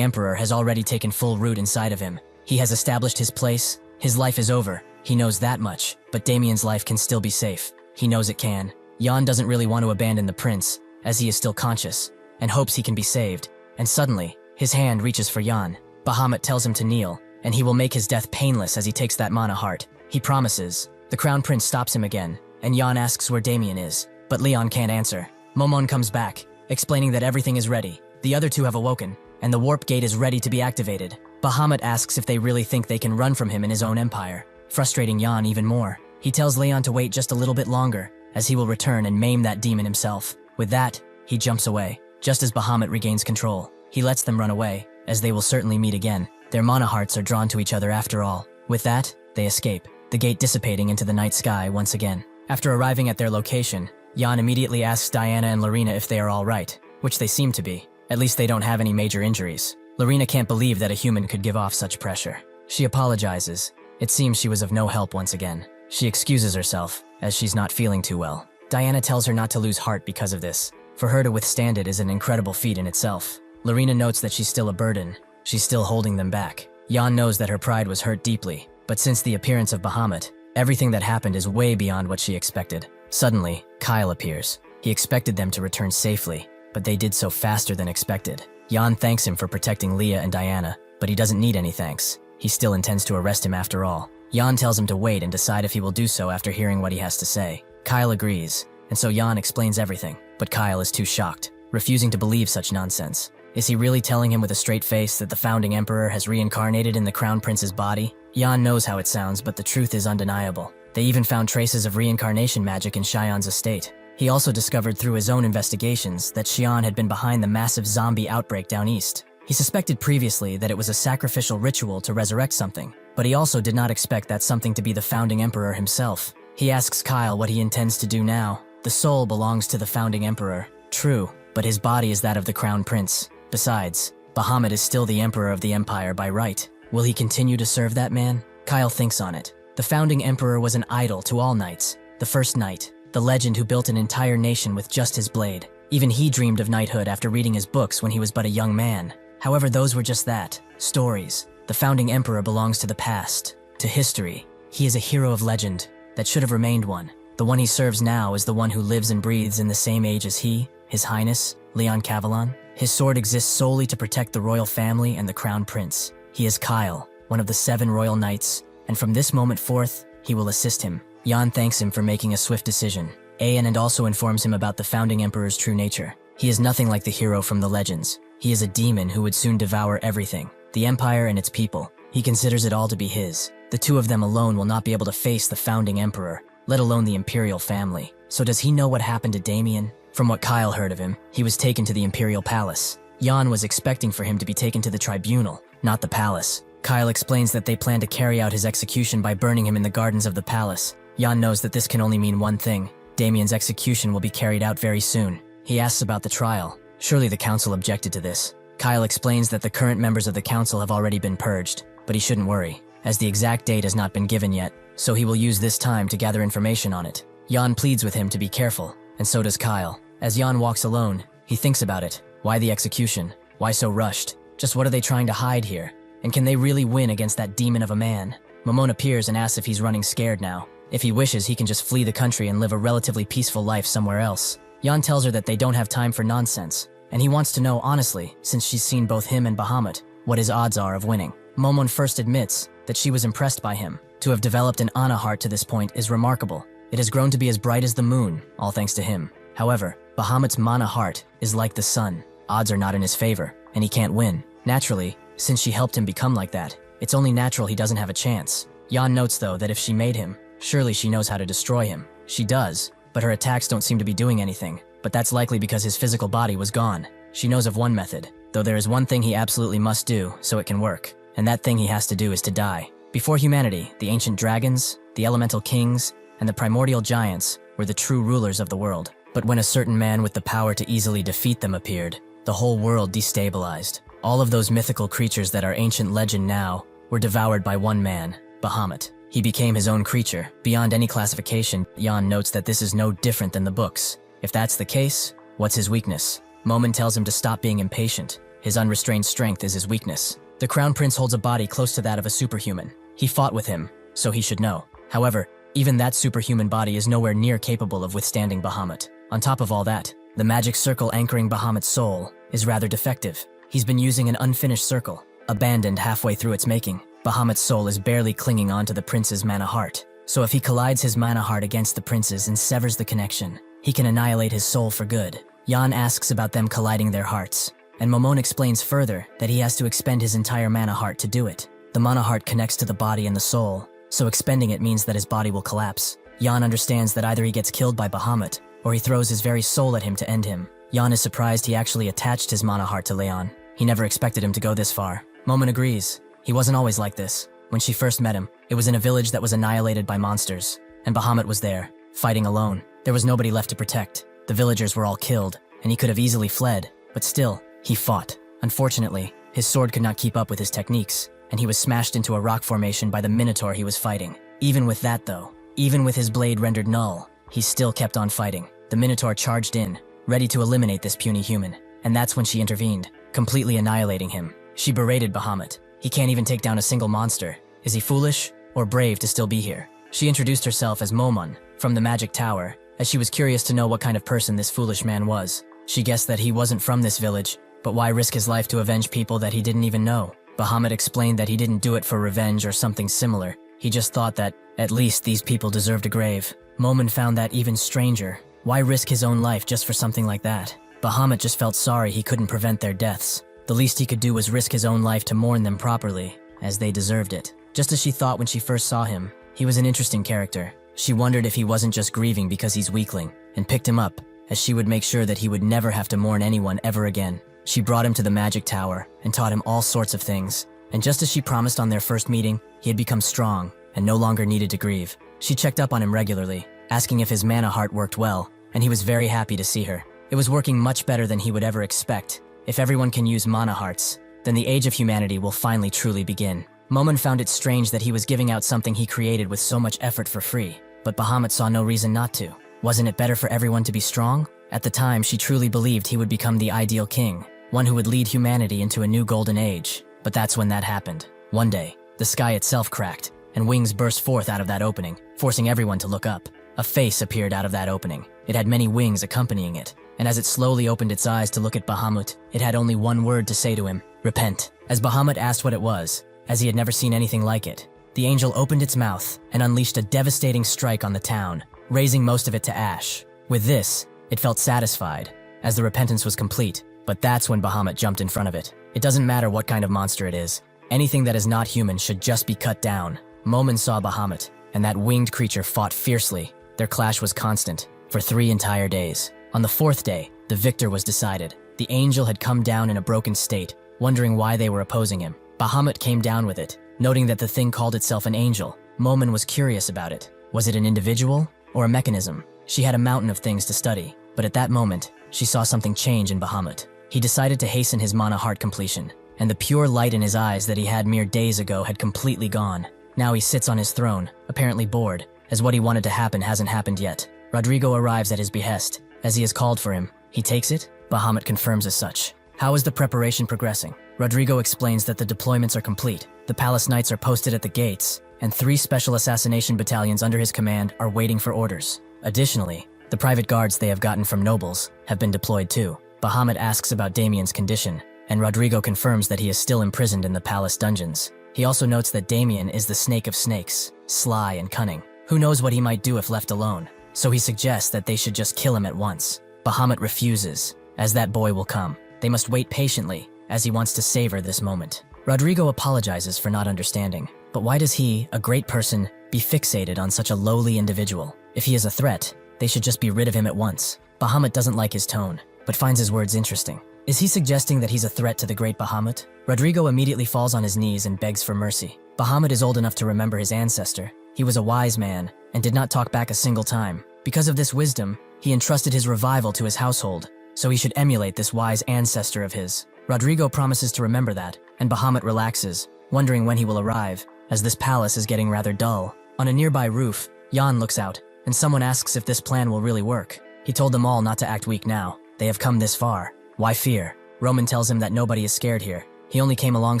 emperor has already taken full root inside of him. He has established his place. His life is over. He knows that much, but Damien's life can still be safe. He knows it can. Yan doesn't really want to abandon the prince, as he is still conscious, and hopes he can be saved. And suddenly, his hand reaches for Yan. Bahamut tells him to kneel, and he will make his death painless as he takes that mana heart. He promises. The Crown Prince stops him again, and Yan asks where Damien is, but Leon can't answer. Momon comes back, explaining that everything is ready. The other two have awoken, and the warp gate is ready to be activated. Bahamut asks if they really think they can run from him in his own empire, frustrating Yan even more. He tells Leon to wait just a little bit longer, as he will return and maim that demon himself. With that, he jumps away, just as Bahamut regains control. He lets them run away, as they will certainly meet again. Their mana hearts are drawn to each other after all. With that, they escape, the gate dissipating into the night sky once again. After arriving at their location, Yan immediately asks Diana and Lorena if they are all right, which they seem to be. At least they don't have any major injuries. Lorena can't believe that a human could give off such pressure. She apologizes. It seems she was of no help once again. She excuses herself, as she's not feeling too well. Diana tells her not to lose heart because of this. For her to withstand it is an incredible feat in itself. Lorena notes that she's still a burden. She's still holding them back. Yan knows that her pride was hurt deeply, but since the appearance of Bahamut, everything that happened is way beyond what she expected. Suddenly, Kyle appears. He expected them to return safely, but they did so faster than expected. Yan thanks him for protecting Leah and Diana, but he doesn't need any thanks. He still intends to arrest him after all. Yan tells him to wait and decide if he will do so after hearing what he has to say. Kyle agrees, and so Yan explains everything, but Kyle is too shocked, refusing to believe such nonsense. Is he really telling him with a straight face that the founding emperor has reincarnated in the Crown Prince's body? Yan knows how it sounds, but the truth is undeniable. They even found traces of reincarnation magic in Xian's estate. He also discovered through his own investigations that Xian had been behind the massive zombie outbreak down east. He suspected previously that it was a sacrificial ritual to resurrect something, but he also did not expect that something to be the founding emperor himself. He asks Kyle what he intends to do now. The soul belongs to the founding emperor. True, but his body is that of the crown prince. Besides, Bahamut is still the emperor of the empire by right. Will he continue to serve that man? Kyle thinks on it. The founding emperor was an idol to all knights. The first knight, the legend who built an entire nation with just his blade. Even he dreamed of knighthood after reading his books when he was but a young man. However, those were just that, stories. The founding emperor belongs to the past, to history. He is a hero of legend that should have remained one. The one he serves now is the one who lives and breathes in the same age as he, His Highness, Leon Cavalon. His sword exists solely to protect the royal family and the crown prince. He is Kyle, one of the 7 royal knights, and from this moment forth, he will assist him. Jan thanks him for making a swift decision. And also informs him about the founding emperor's true nature. He is nothing like the hero from the legends. He is a demon who would soon devour everything, the empire and its people. He considers it all to be his. The two of them alone will not be able to face the founding emperor, let alone the imperial family. So does he know what happened to Damien? From what Kyle heard of him, he was taken to the imperial palace. Jan was expecting for him to be taken to the tribunal, not the palace. Kyle explains that they plan to carry out his execution by burning him in the gardens of the palace. Jan knows that this can only mean one thing. Damien's execution will be carried out very soon. He asks about the trial. Surely the council objected to this. Kyle explains that the current members of the council have already been purged, but he shouldn't worry, as the exact date has not been given yet, so he will use this time to gather information on it. Jan pleads with him to be careful, and so does Kyle. As Jan walks alone, he thinks about it. Why the execution? Why so rushed? Just what are they trying to hide here? And can they really win against that demon of a man? Momon appears and asks if he's running scared now. If he wishes, he can just flee the country and live a relatively peaceful life somewhere else. Jan tells her that they don't have time for nonsense, and he wants to know honestly, since she's seen both him and Bahamut, what his odds are of winning. Momon first admits that she was impressed by him. To have developed an Anna heart to this point is remarkable. It has grown to be as bright as the moon, all thanks to him. However, Bahamut's Mana heart is like the sun. Odds are not in his favor, and he can't win. Naturally, since she helped him become like that, it's only natural he doesn't have a chance. Jan notes though that if she made him, surely she knows how to destroy him. She does, but her attacks don't seem to be doing anything. But that's likely because his physical body was gone. She knows of one method, though there is one thing he absolutely must do so it can work. And that thing he has to do is to die. Before humanity, the ancient dragons, the elemental kings, and the primordial giants were the true rulers of the world. But when a certain man with the power to easily defeat them appeared, the whole world destabilized. All of those mythical creatures that are ancient legend now were devoured by one man, Bahamut. He became his own creature, beyond any classification. Jan notes that this is no different than the books. If that's the case, what's his weakness? Momon tells him to stop being impatient. His unrestrained strength is his weakness. The Crown Prince holds a body close to that of a superhuman. He fought with him, so he should know. However, even that superhuman body is nowhere near capable of withstanding Bahamut. On top of all that, the magic circle anchoring Bahamut's soul is rather defective. He's been using an unfinished circle, abandoned halfway through its making. Bahamut's soul is barely clinging onto the prince's mana heart. So if he collides his mana heart against the prince's and severs the connection, he can annihilate his soul for good. Jan asks about them colliding their hearts, and Momon explains further that he has to expend his entire mana heart to do it. The mana heart connects to the body and the soul, so expending it means that his body will collapse. Jan understands that either he gets killed by Bahamut, or he throws his very soul at him to end him. Jan is surprised he actually attached his mana heart to Leon. He never expected him to go this far. Momon agrees. He wasn't always like this. When she first met him, it was in a village that was annihilated by monsters, and Bahamut was there, fighting alone. There was nobody left to protect. The villagers were all killed, and he could have easily fled, but still, he fought. Unfortunately, his sword could not keep up with his techniques, and he was smashed into a rock formation by the minotaur he was fighting. Even with that though, even with his blade rendered null, he still kept on fighting. The minotaur charged in, ready to eliminate this puny human, and that's when she intervened, completely annihilating him. She berated Bahamut. He can't even take down a single monster. Is he foolish or brave to still be here? She introduced herself as Momon, from the Magic Tower, as she was curious to know what kind of person this foolish man was. She guessed that he wasn't from this village, but why risk his life to avenge people that he didn't even know? Bahamut explained that he didn't do it for revenge or something similar. He just thought that, at least these people deserved a grave. Momon found that even stranger. Why risk his own life just for something like that? Bahamut just felt sorry he couldn't prevent their deaths. The least he could do was risk his own life to mourn them properly, as they deserved it. Just as she thought when she first saw him, he was an interesting character. She wondered if he wasn't just grieving because he's weakling, and picked him up, as she would make sure that he would never have to mourn anyone ever again. She brought him to the magic tower and taught him all sorts of things. And just as she promised on their first meeting, he had become strong and no longer needed to grieve. She checked up on him regularly, asking if his mana heart worked well, and he was very happy to see her. It was working much better than he would ever expect. If everyone can use mana hearts, then the age of humanity will finally truly begin. Momon found it strange that he was giving out something he created with so much effort for free, but Bahamut saw no reason not to. Wasn't it better for everyone to be strong? At the time, she truly believed he would become the ideal king, one who would lead humanity into a new golden age. But that's when that happened. One day, the sky itself cracked, and wings burst forth out of that opening, forcing everyone to look up. A face appeared out of that opening. It had many wings accompanying it, and as it slowly opened its eyes to look at Bahamut, it had only one word to say to him: repent. As Bahamut asked what it was, as he had never seen anything like it, the angel opened its mouth and unleashed a devastating strike on the town, raising most of it to ash. With this, it felt satisfied, as the repentance was complete, but that's when Bahamut jumped in front of it. It doesn't matter what kind of monster it is. Anything that is not human should just be cut down. Momon saw Bahamut, and that winged creature fought fiercely. Their clash was constant, for 3 entire days. On the 4th day, the victor was decided. The angel had come down in a broken state, wondering why they were opposing him. Bahamut came down with it, noting that the thing called itself an angel. Momon was curious about it. Was it an individual or a mechanism? She had a mountain of things to study, but at that moment, she saw something change in Bahamut. He decided to hasten his mana heart completion, and the pure light in his eyes that he had mere days ago had completely gone. Now he sits on his throne, apparently bored, as what he wanted to happen hasn't happened yet. Rodrigo arrives at his behest, as he has called for him. He takes it? Bahamut confirms as such. How is the preparation progressing? Rodrigo explains that the deployments are complete. The palace knights are posted at the gates, and 3 special assassination battalions under his command are waiting for orders. Additionally, the private guards they have gotten from nobles have been deployed too. Bahamut asks about Damien's condition, and Rodrigo confirms that he is still imprisoned in the palace dungeons. He also notes that Damien is the snake of snakes, sly and cunning. Who knows what he might do if left alone? So he suggests that they should just kill him at once. Bahamut refuses, as that boy will come. They must wait patiently, as he wants to savor this moment. Rodrigo apologizes for not understanding, but why does he, a great person, be fixated on such a lowly individual? If he is a threat, they should just be rid of him at once. Bahamut doesn't like his tone, but finds his words interesting. Is he suggesting that he's a threat to the great Bahamut? Rodrigo immediately falls on his knees and begs for mercy. Bahamut is old enough to remember his ancestor. He was a wise man, and did not talk back a single time. Because of this wisdom, he entrusted his revival to his household, so he should emulate this wise ancestor of his. Rodrigo promises to remember that, and Bahamut relaxes, wondering when he will arrive, as this palace is getting rather dull. On a nearby roof, Jan looks out, and someone asks if this plan will really work. He told them all not to act weak now. They have come this far. Why fear? Roman tells him that nobody is scared here. He only came along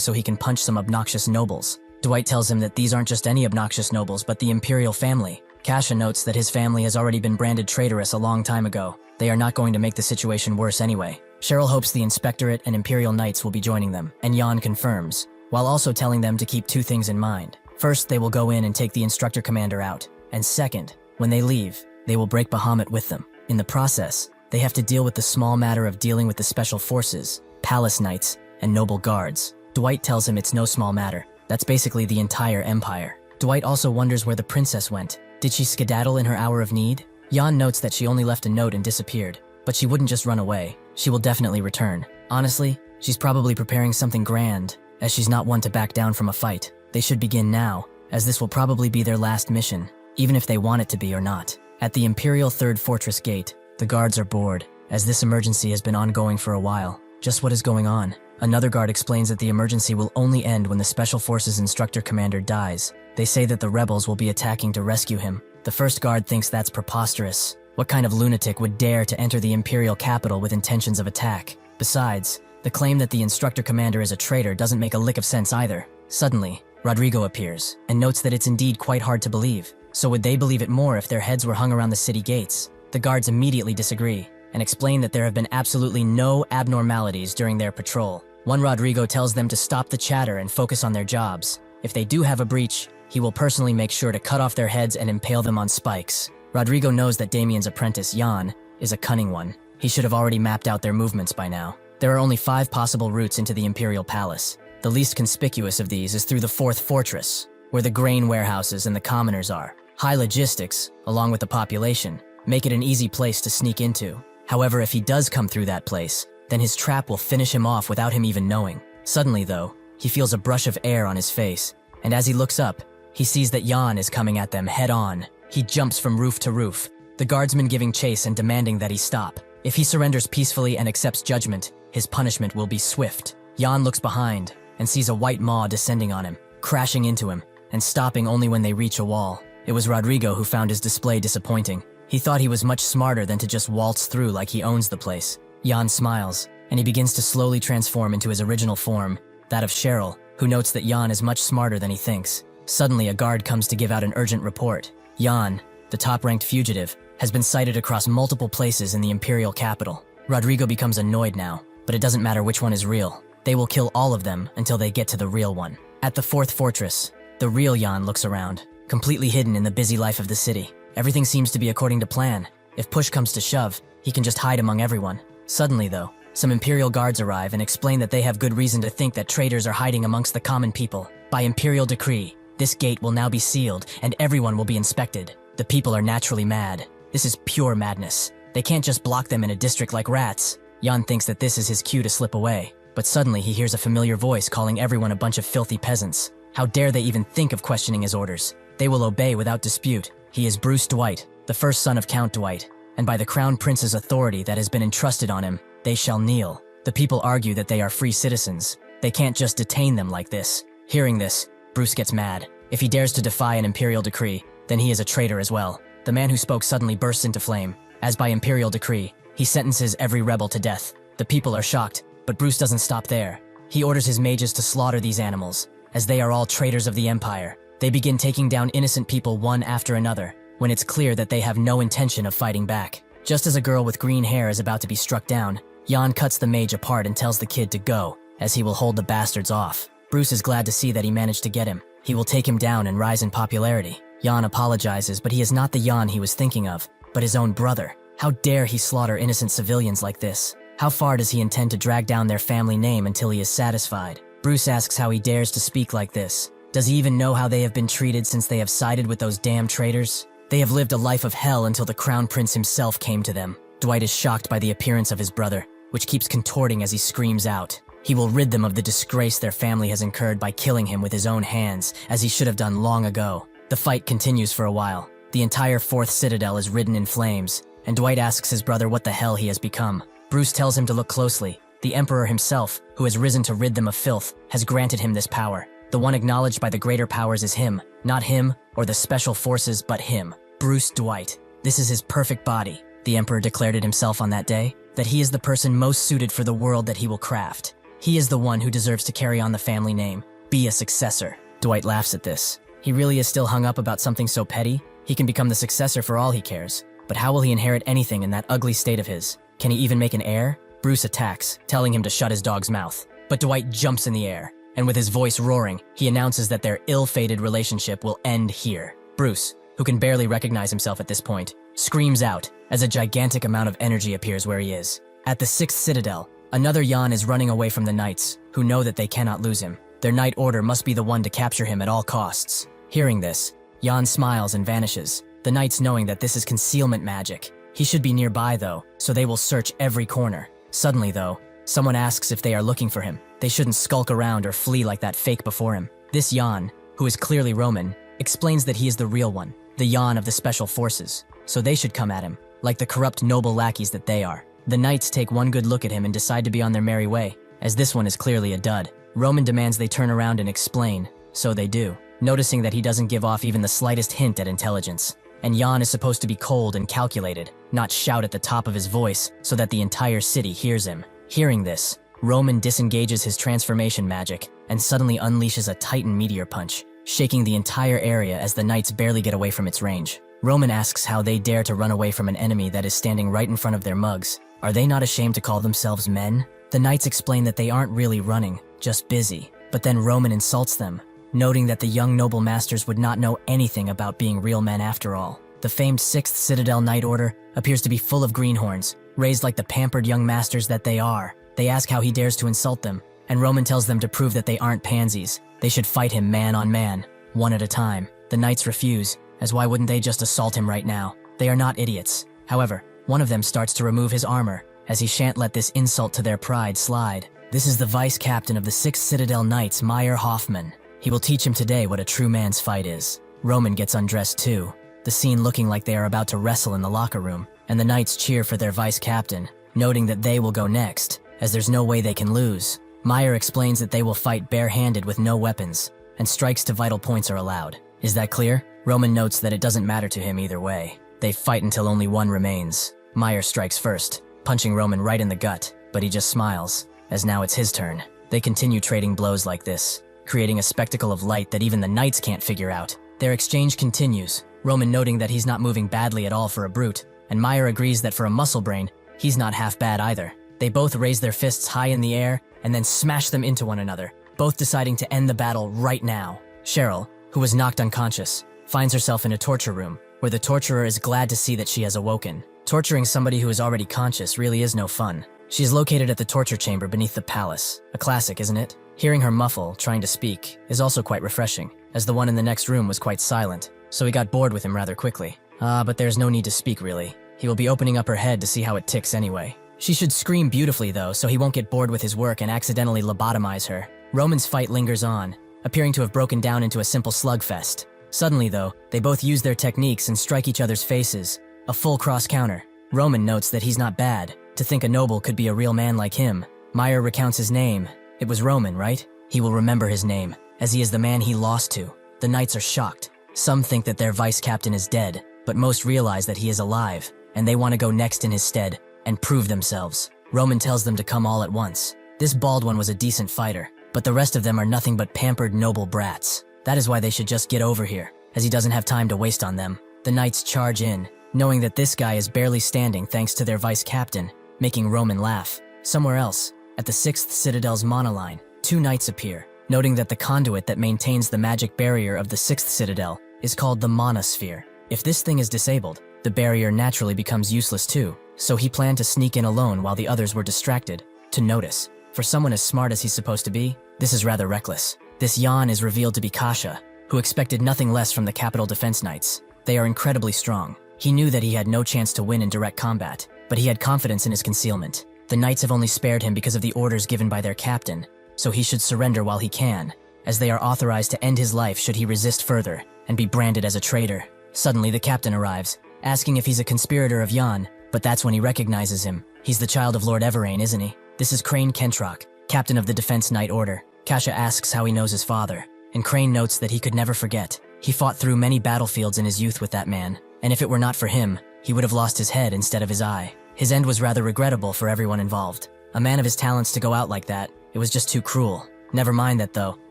so he can punch some obnoxious nobles. Dwight tells him that these aren't just any obnoxious nobles, but the imperial family. Kasha notes that his family has already been branded traitorous a long time ago. They are not going to make the situation worse anyway. Cheryl hopes the Inspectorate and Imperial Knights will be joining them, and Jan confirms, while also telling them to keep 2 things in mind. First, they will go in and take the Instructor Commander out, and second, when they leave, they will break Bahamut with them. In the process, they have to deal with the small matter of dealing with the Special Forces, Palace Knights, and Noble Guards. Dwight tells him it's no small matter. That's basically the entire Empire. Dwight also wonders where the princess went. Did she skedaddle in her hour of need? Jan notes that she only left a note and disappeared, but she wouldn't just run away. She will definitely return. Honestly, she's probably preparing something grand, as she's not one to back down from a fight. They should begin now, as this will probably be their last mission, even if they want it to be or not. At the Imperial 3rd Fortress Gate, the guards are bored, as this emergency has been ongoing for a while. Just what is going on? Another guard explains that the emergency will only end when the Special Forces Instructor Commander dies. They say that the rebels will be attacking to rescue him. The first guard thinks that's preposterous. What kind of lunatic would dare to enter the Imperial capital with intentions of attack? Besides, the claim that the Instructor Commander is a traitor doesn't make a lick of sense either. Suddenly, Rodrigo appears, and notes that it's indeed quite hard to believe. So would they believe it more if their heads were hung around the city gates? The guards immediately disagree, and explain that there have been absolutely no abnormalities during their patrol. One Rodrigo tells them to stop the chatter and focus on their jobs. If they do have a breach, he will personally make sure to cut off their heads and impale them on spikes. Rodrigo knows that Damien's apprentice, Jan, is a cunning one. He should have already mapped out their movements by now. There are only 5 possible routes into the Imperial Palace. The least conspicuous of these is through the 4th Fortress, where the grain warehouses and the commoners are. High logistics, along with the population, make it an easy place to sneak into. However, if he does come through that place, then his trap will finish him off without him even knowing. Suddenly, though, he feels a brush of air on his face, and as he looks up, he sees that Jan is coming at them head-on. He jumps from roof to roof, the guardsmen giving chase and demanding that he stop. If he surrenders peacefully and accepts judgment, his punishment will be swift. Jan looks behind and sees a white maw descending on him, crashing into him, and stopping only when they reach a wall. It was Rodrigo who found his display disappointing. He thought he was much smarter than to just waltz through like he owns the place. Jan smiles, and he begins to slowly transform into his original form, that of Cheryl, who notes that Jan is much smarter than he thinks. Suddenly, a guard comes to give out an urgent report. Jan, the top-ranked fugitive, has been sighted across multiple places in the imperial capital. Rodrigo becomes annoyed now, but it doesn't matter which one is real. They will kill all of them until they get to the real one. At the fourth fortress, the real Jan looks around, completely hidden in the busy life of the city. Everything seems to be according to plan. If push comes to shove, he can just hide among everyone. Suddenly, though, some imperial guards arrive and explain that they have good reason to think that traitors are hiding amongst the common people. By imperial decree, this gate will now be sealed and everyone will be inspected. The people are naturally mad. This is pure madness. They can't just block them in a district like rats. Jan thinks that this is his cue to slip away, but suddenly he hears a familiar voice calling everyone a bunch of filthy peasants. How dare they even think of questioning his orders? They will obey without dispute. He is Bruce Dwight, the first son of Count Dwight, and by the Crown Prince's authority that has been entrusted on him, they shall kneel. The people argue that they are free citizens. They can't just detain them like this. Hearing this, Bruce gets mad. If he dares to defy an imperial decree, then he is a traitor as well. The man who spoke suddenly bursts into flame. As by imperial decree, he sentences every rebel to death. The people are shocked, but Bruce doesn't stop there. He orders his mages to slaughter these animals, as they are all traitors of the Empire. They begin taking down innocent people one after another, when it's clear that they have no intention of fighting back. Just as a girl with green hair is about to be struck down, Jan cuts the mage apart and tells the kid to go, as he will hold the bastards off. Bruce is glad to see that he managed to get him. He will take him down and rise in popularity. Jan apologizes, but he is not the Jan he was thinking of, but his own brother. How dare he slaughter innocent civilians like this? How far does he intend to drag down their family name until he is satisfied? Bruce asks how he dares to speak like this. Does he even know how they have been treated since they have sided with those damn traitors? They have lived a life of hell until the Crown Prince himself came to them. Dwight is shocked by the appearance of his brother, which keeps contorting as he screams out. He will rid them of the disgrace their family has incurred by killing him with his own hands, as he should have done long ago. The fight continues for a while. The entire fourth citadel is ridden in flames, and Dwight asks his brother what the hell he has become. Bruce tells him to look closely. The Emperor himself, who has risen to rid them of filth, has granted him this power. The one acknowledged by the greater powers is him, not him or the special forces, but him, Bruce Dwight. This is his perfect body. The Emperor declared it himself on that day, that he is the person most suited for the world that he will craft. He is the one who deserves to carry on the family name, be a successor. Dwight laughs at this. He really is still hung up about something so petty. He can become the successor for all he cares. But how will he inherit anything in that ugly state of his? Can he even make an heir? Bruce attacks, telling him to shut his dog's mouth. But Dwight jumps in the air, and with his voice roaring, he announces that their ill-fated relationship will end here. Bruce, who can barely recognize himself at this point, screams out as a gigantic amount of energy appears where he is. At the sixth citadel, another Jan is running away from the knights, who know that they cannot lose him. Their knight order must be the one to capture him at all costs. Hearing this, Jan smiles and vanishes, the knights knowing that this is concealment magic. He should be nearby though, so they will search every corner. Suddenly though, someone asks if they are looking for him. They shouldn't skulk around or flee like that fake before him. This Jan, who is clearly Roman, explains that he is the real one, the Jan of the special forces, so they should come at him, like the corrupt noble lackeys that they are. The knights take one good look at him and decide to be on their merry way, as this one is clearly a dud. Roman demands they turn around and explain, so they do, noticing that he doesn't give off even the slightest hint at intelligence. And Jan is supposed to be cold and calculated, not shout at the top of his voice so that the entire city hears him. Hearing this, Roman disengages his transformation magic and suddenly unleashes a Titan meteor punch, shaking the entire area as the knights barely get away from its range. Roman asks how they dare to run away from an enemy that is standing right in front of their mugs. Are they not ashamed to call themselves men? The knights explain that they aren't really running, just busy. But then Roman insults them, noting that the young noble masters would not know anything about being real men after all. The famed 6th Citadel Knight Order appears to be full of greenhorns, raised like the pampered young masters that they are. They ask how he dares to insult them, and Roman tells them to prove that they aren't pansies. They should fight him man on man, one at a time. The knights refuse, as why wouldn't they just assault him right now? They are not idiots. However, one of them starts to remove his armor, as he shan't let this insult to their pride slide. This is the vice captain of the 6th Citadel Knights, Meyer Hoffman. He will teach him today what a true man's fight is. Roman gets undressed too, the scene looking like they are about to wrestle in the locker room, and the Knights cheer for their vice captain, noting that they will go next, as there's no way they can lose. Meyer explains that they will fight barehanded with no weapons, and strikes to vital points are allowed. Is that clear? Roman notes that it doesn't matter to him either way. They fight until only one remains. Meyer strikes first, punching Roman right in the gut, but he just smiles, as now it's his turn. They continue trading blows like this, creating a spectacle of light that even the Knights can't figure out. Their exchange continues, Roman noting that he's not moving badly at all for a brute, and Meyer agrees that for a muscle brain, he's not half bad either. They both raise their fists high in the air and then smash them into one another, both deciding to end the battle right now. Cheryl, who was knocked unconscious, finds herself in a torture room, where the torturer is glad to see that she has awoken. Torturing somebody who is already conscious really is no fun. She is located at the torture chamber beneath the palace. A classic, isn't it? Hearing her muffle, trying to speak, is also quite refreshing, as the one in the next room was quite silent, so he got bored with him rather quickly. But there's no need to speak really. He will be opening up her head to see how it ticks anyway. She should scream beautifully though, so he won't get bored with his work and accidentally lobotomize her. Roman's fight lingers on, appearing to have broken down into a simple slugfest. Suddenly though, they both use their techniques and strike each other's faces. A full cross counter. Roman notes that he's not bad. To think a noble could be a real man like him. Meyer recounts his name. It was Roman, right? He will remember his name, as he is the man he lost to. The Knights are shocked. Some think that their vice captain is dead, but most realize that he is alive, and they want to go next in his stead and prove themselves. Roman tells them to come all at once. This bald one was a decent fighter, but the rest of them are nothing but pampered noble brats. That is why they should just get over here, as he doesn't have time to waste on them. The Knights charge in, knowing that this guy is barely standing thanks to their vice captain, making Roman laugh. Somewhere else, at the 6th Citadel's monoline, 2 Knights appear, noting that the conduit that maintains the magic barrier of the 6th Citadel is called the Monosphere. If this thing is disabled, the barrier naturally becomes useless too, so he planned to sneak in alone while the others were distracted, to notice. For someone as smart as he's supposed to be, this is rather reckless. This Jan is revealed to be Kasha, who expected nothing less from the Capital Defense Knights. They are incredibly strong. He knew that he had no chance to win in direct combat, but he had confidence in his concealment. The Knights have only spared him because of the orders given by their captain, so he should surrender while he can, as they are authorized to end his life should he resist further and be branded as a traitor. Suddenly the captain arrives, asking if he's a conspirator of Jan, but that's when he recognizes him. He's the child of Lord Everain, isn't he? This is Crane Kentrock, captain of the Defense Knight Order. Kasha asks how he knows his father, and Crane notes that he could never forget. He fought through many battlefields in his youth with that man, and if it were not for him, he would have lost his head instead of his eye. His end was rather regrettable for everyone involved. A man of his talents to go out like that, it was just too cruel. Never mind that though,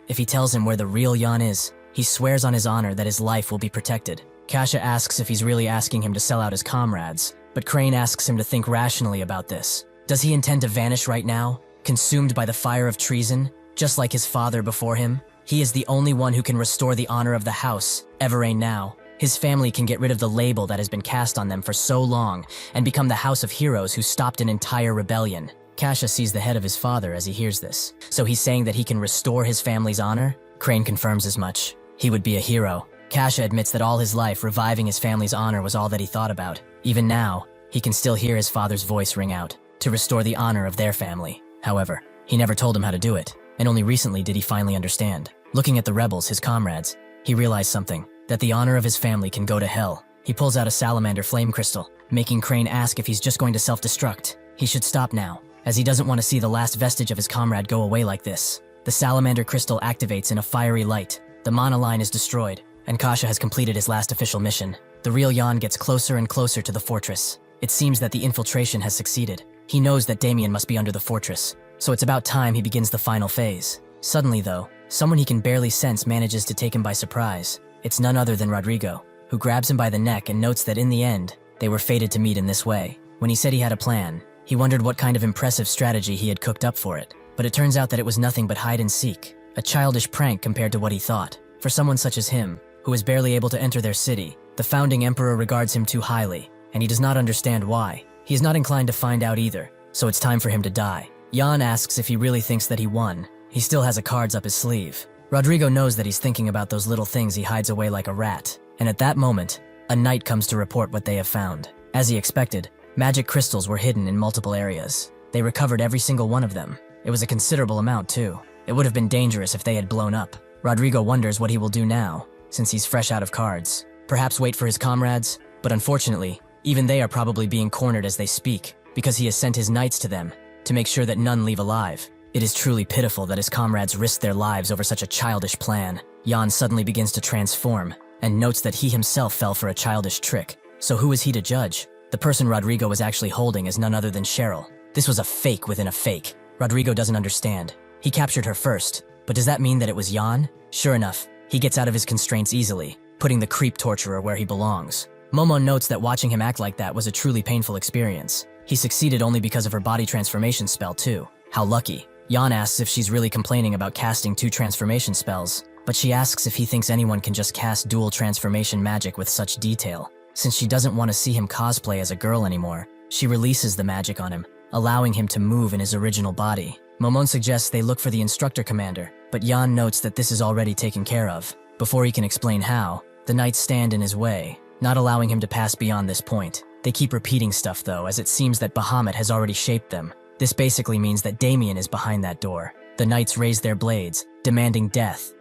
if he tells him where the real Jan is, he swears on his honor that his life will be protected. Kasha asks if he's really asking him to sell out his comrades, but Crane asks him to think rationally about this. Does he intend to vanish right now, consumed by the fire of treason, just like his father before him? He is the only one who can restore the honor of the house, Everain now. His family can get rid of the label that has been cast on them for so long and become the house of heroes who stopped an entire rebellion. Kasha sees the head of his father as he hears this. So he's saying that he can restore his family's honor? Crane confirms as much. He would be a hero. Kasha admits that all his life, reviving his family's honor was all that he thought about. Even now, he can still hear his father's voice ring out, to restore the honor of their family. However, he never told him how to do it, and only recently did he finally understand. Looking at the rebels, his comrades, he realized something, that the honor of his family can go to hell. He pulls out a salamander flame crystal, making Crane ask if he's just going to self-destruct. He should stop now, as he doesn't want to see the last vestige of his comrade go away like this. The salamander crystal activates in a fiery light. The monoline is destroyed, and Kasha has completed his last official mission. The real Jan gets closer and closer to the fortress. It seems that the infiltration has succeeded. He knows that Damien must be under the fortress, so it's about time he begins the final phase. Suddenly though, someone he can barely sense manages to take him by surprise. It's none other than Rodrigo, who grabs him by the neck and notes that in the end, they were fated to meet in this way. When he said he had a plan, he wondered what kind of impressive strategy he had cooked up for it. But it turns out that it was nothing but hide and seek, a childish prank compared to what he thought. For someone such as him, who is barely able to enter their city, the founding emperor regards him too highly, and he does not understand why. He is not inclined to find out either, so it's time for him to die. Jan asks if he really thinks that he won. He still has a cards up his sleeve. Rodrigo knows that he's thinking about those little things he hides away like a rat, and at that moment, a knight comes to report what they have found. As he expected, Magic crystals were hidden in multiple areas. They recovered every single one of them. It was a considerable amount too. It would have been dangerous if they had blown up. Rodrigo wonders what he will do now, since he's fresh out of cards. Perhaps wait for his comrades, but unfortunately, even they are probably being cornered as they speak, because he has sent his knights to them, to make sure that none leave alive. It is truly pitiful that his comrades risked their lives over such a childish plan. Jan suddenly begins to transform, and notes that he himself fell for a childish trick. So who is he to judge? The person Rodrigo was actually holding is none other than Cheryl. This was a fake within a fake. Rodrigo doesn't understand. He captured her first, but does that mean that it was Jan? Sure enough, he gets out of his constraints easily, putting the creep torturer where he belongs. Momo notes that watching him act like that was a truly painful experience. He succeeded only because of her body transformation spell too. How lucky. Jan asks if she's really complaining about casting 2 transformation spells, but she asks if he thinks anyone can just cast dual transformation magic with such detail. Since she doesn't want to see him cosplay as a girl anymore, she releases the magic on him, allowing him to move in his original body. Momon suggests they look for the instructor commander, but Jan notes that this is already taken care of. Before he can explain how, the knights stand in his way, not allowing him to pass beyond this point. They keep repeating stuff though, as it seems that Bahamut has already shaped them. This basically means that Damien is behind that door. The knights raise their blades, demanding death.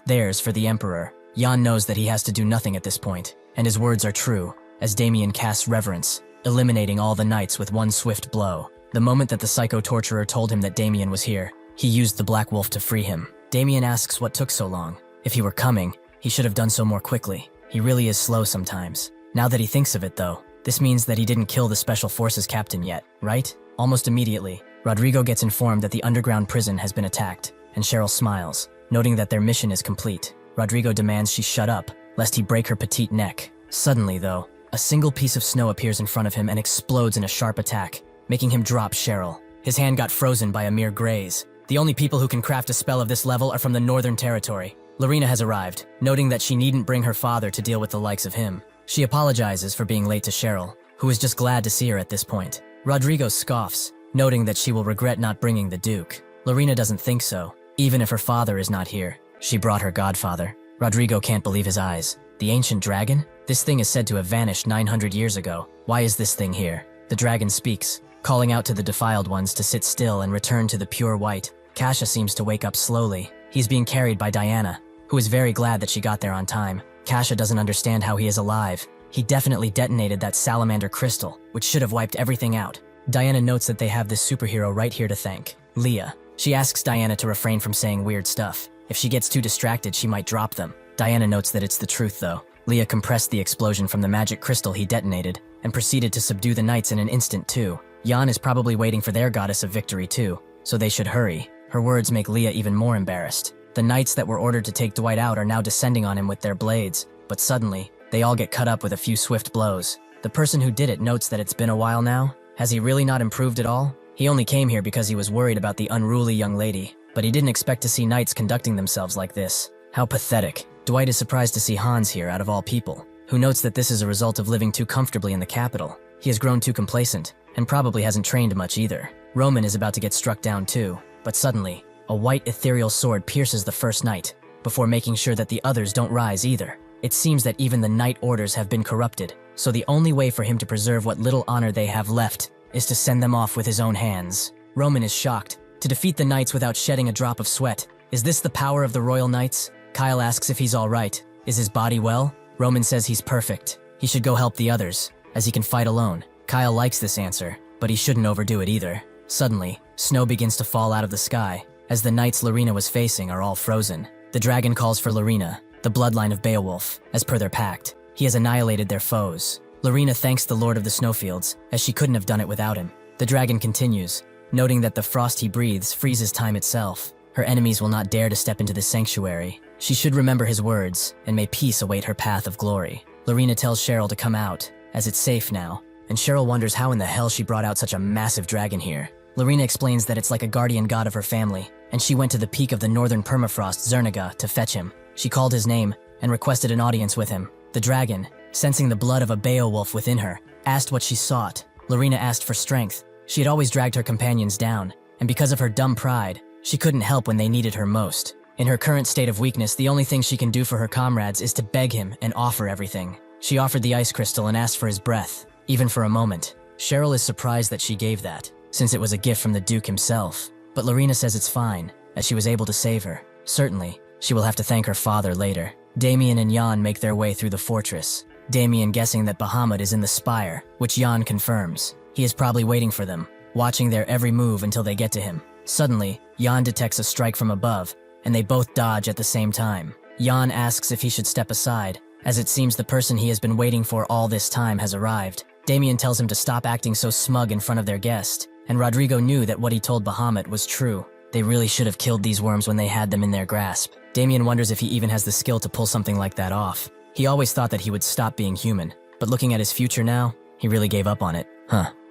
Theirs for the Emperor. Jan knows that he has to do nothing at this point, and his words are true, as Damien casts Reverence, eliminating all the knights with one swift blow. The moment that the psycho-torturer told him that Damien was here, he used the Black Wolf to free him. Damien asks what took so long. If he were coming, he should have done so more quickly. He really is slow sometimes. Now that he thinks of it though, this means that he didn't kill the Special Forces captain yet, right? Almost immediately, Rodrigo gets informed that the underground prison has been attacked, and Cheryl smiles, noting that their mission is complete. Rodrigo demands she shut up, lest he break her petite neck. Suddenly though, a single piece of snow appears in front of him and explodes in a sharp attack, making him drop Cheryl. His hand got frozen by a mere graze. The only people who can craft a spell of this level are from the Northern Territory. Lorena has arrived, noting that she needn't bring her father to deal with the likes of him. She apologizes for being late to Cheryl, who is just glad to see her at this point. Rodrigo scoffs, noting that she will regret not bringing the Duke. Lorena doesn't think so, even if her father is not here. She brought her godfather. Rodrigo can't believe his eyes. The ancient dragon? This thing is said to have vanished 900 years ago. Why is this thing here? The dragon speaks, calling out to the defiled ones to sit still and return to the pure white. Kasha seems to wake up slowly. He's being carried by Diana, who is very glad that she got there on time. Kasha doesn't understand how he is alive. He definitely detonated that salamander crystal, which should have wiped everything out. Diana notes that they have this superhero right here to thank, Leah. She asks Diana to refrain from saying weird stuff. If she gets too distracted, she might drop them. Diana notes that it's the truth though. Leah compressed the explosion from the magic crystal he detonated, and proceeded to subdue the knights in an instant too. Jan is probably waiting for their goddess of victory too, so they should hurry. Her words make Leah even more embarrassed. The knights that were ordered to take Dwight out are now descending on him with their blades, but suddenly, they all get cut up with a few swift blows. The person who did it notes that it's been a while now. Has he really not improved at all? He only came here because he was worried about the unruly young lady, but he didn't expect to see knights conducting themselves like this. How pathetic. Dwight is surprised to see Hans here out of all people, who notes that this is a result of living too comfortably in the capital. He has grown too complacent, and probably hasn't trained much either. Roman is about to get struck down too, but suddenly, a white ethereal sword pierces the first knight, before making sure that the others don't rise either. It seems that even the knight orders have been corrupted, so the only way for him to preserve what little honor they have left is to send them off with his own hands. Roman is shocked. To defeat the knights without shedding a drop of sweat. Is this the power of the royal knights? Kyle asks if he's alright. Is his body well? Roman says he's perfect. He should go help the others, as he can fight alone. Kyle likes this answer, but he shouldn't overdo it either. Suddenly, snow begins to fall out of the sky, as the knights Lorena was facing are all frozen. The dragon calls for Lorena, the bloodline of Beowulf, as per their pact. He has annihilated their foes. Lorena thanks the Lord of the Snowfields, as she couldn't have done it without him. The dragon continues, noting that the frost he breathes freezes time itself. Her enemies will not dare to step into the sanctuary. She should remember his words, and may peace await her path of glory. Lorena tells Cheryl to come out, as it's safe now, and Cheryl wonders how in the hell she brought out such a massive dragon here. Lorena explains that it's like a guardian god of her family, and she went to the peak of the northern permafrost, Zernaga, to fetch him. She called his name, and requested an audience with him. The dragon, sensing the blood of a Beowulf within her, asked what she sought. Lorena asked for strength. She had always dragged her companions down, and because of her dumb pride, she couldn't help when they needed her most. In her current state of weakness, the only thing she can do for her comrades is to beg him and offer everything. She offered the ice crystal and asked for his breath, even for a moment. Cheryl is surprised that she gave that, since it was a gift from the Duke himself. But Lorena says it's fine, as she was able to save her. Certainly, she will have to thank her father later. Damien and Jan make their way through the fortress. Damien guessing that Bahamut is in the spire, which Jan confirms. He is probably waiting for them, watching their every move until they get to him. Suddenly, Jan detects a strike from above, and they both dodge at the same time. Jan asks if he should step aside, as it seems the person he has been waiting for all this time has arrived. Damien tells him to stop acting so smug in front of their guest, and Rodrigo knew that what he told Bahamut was true. They really should have killed these worms when they had them in their grasp. Damien wonders if he even has the skill to pull something like that off. He always thought that he would stop being human, but looking at his future now, he really gave up on it.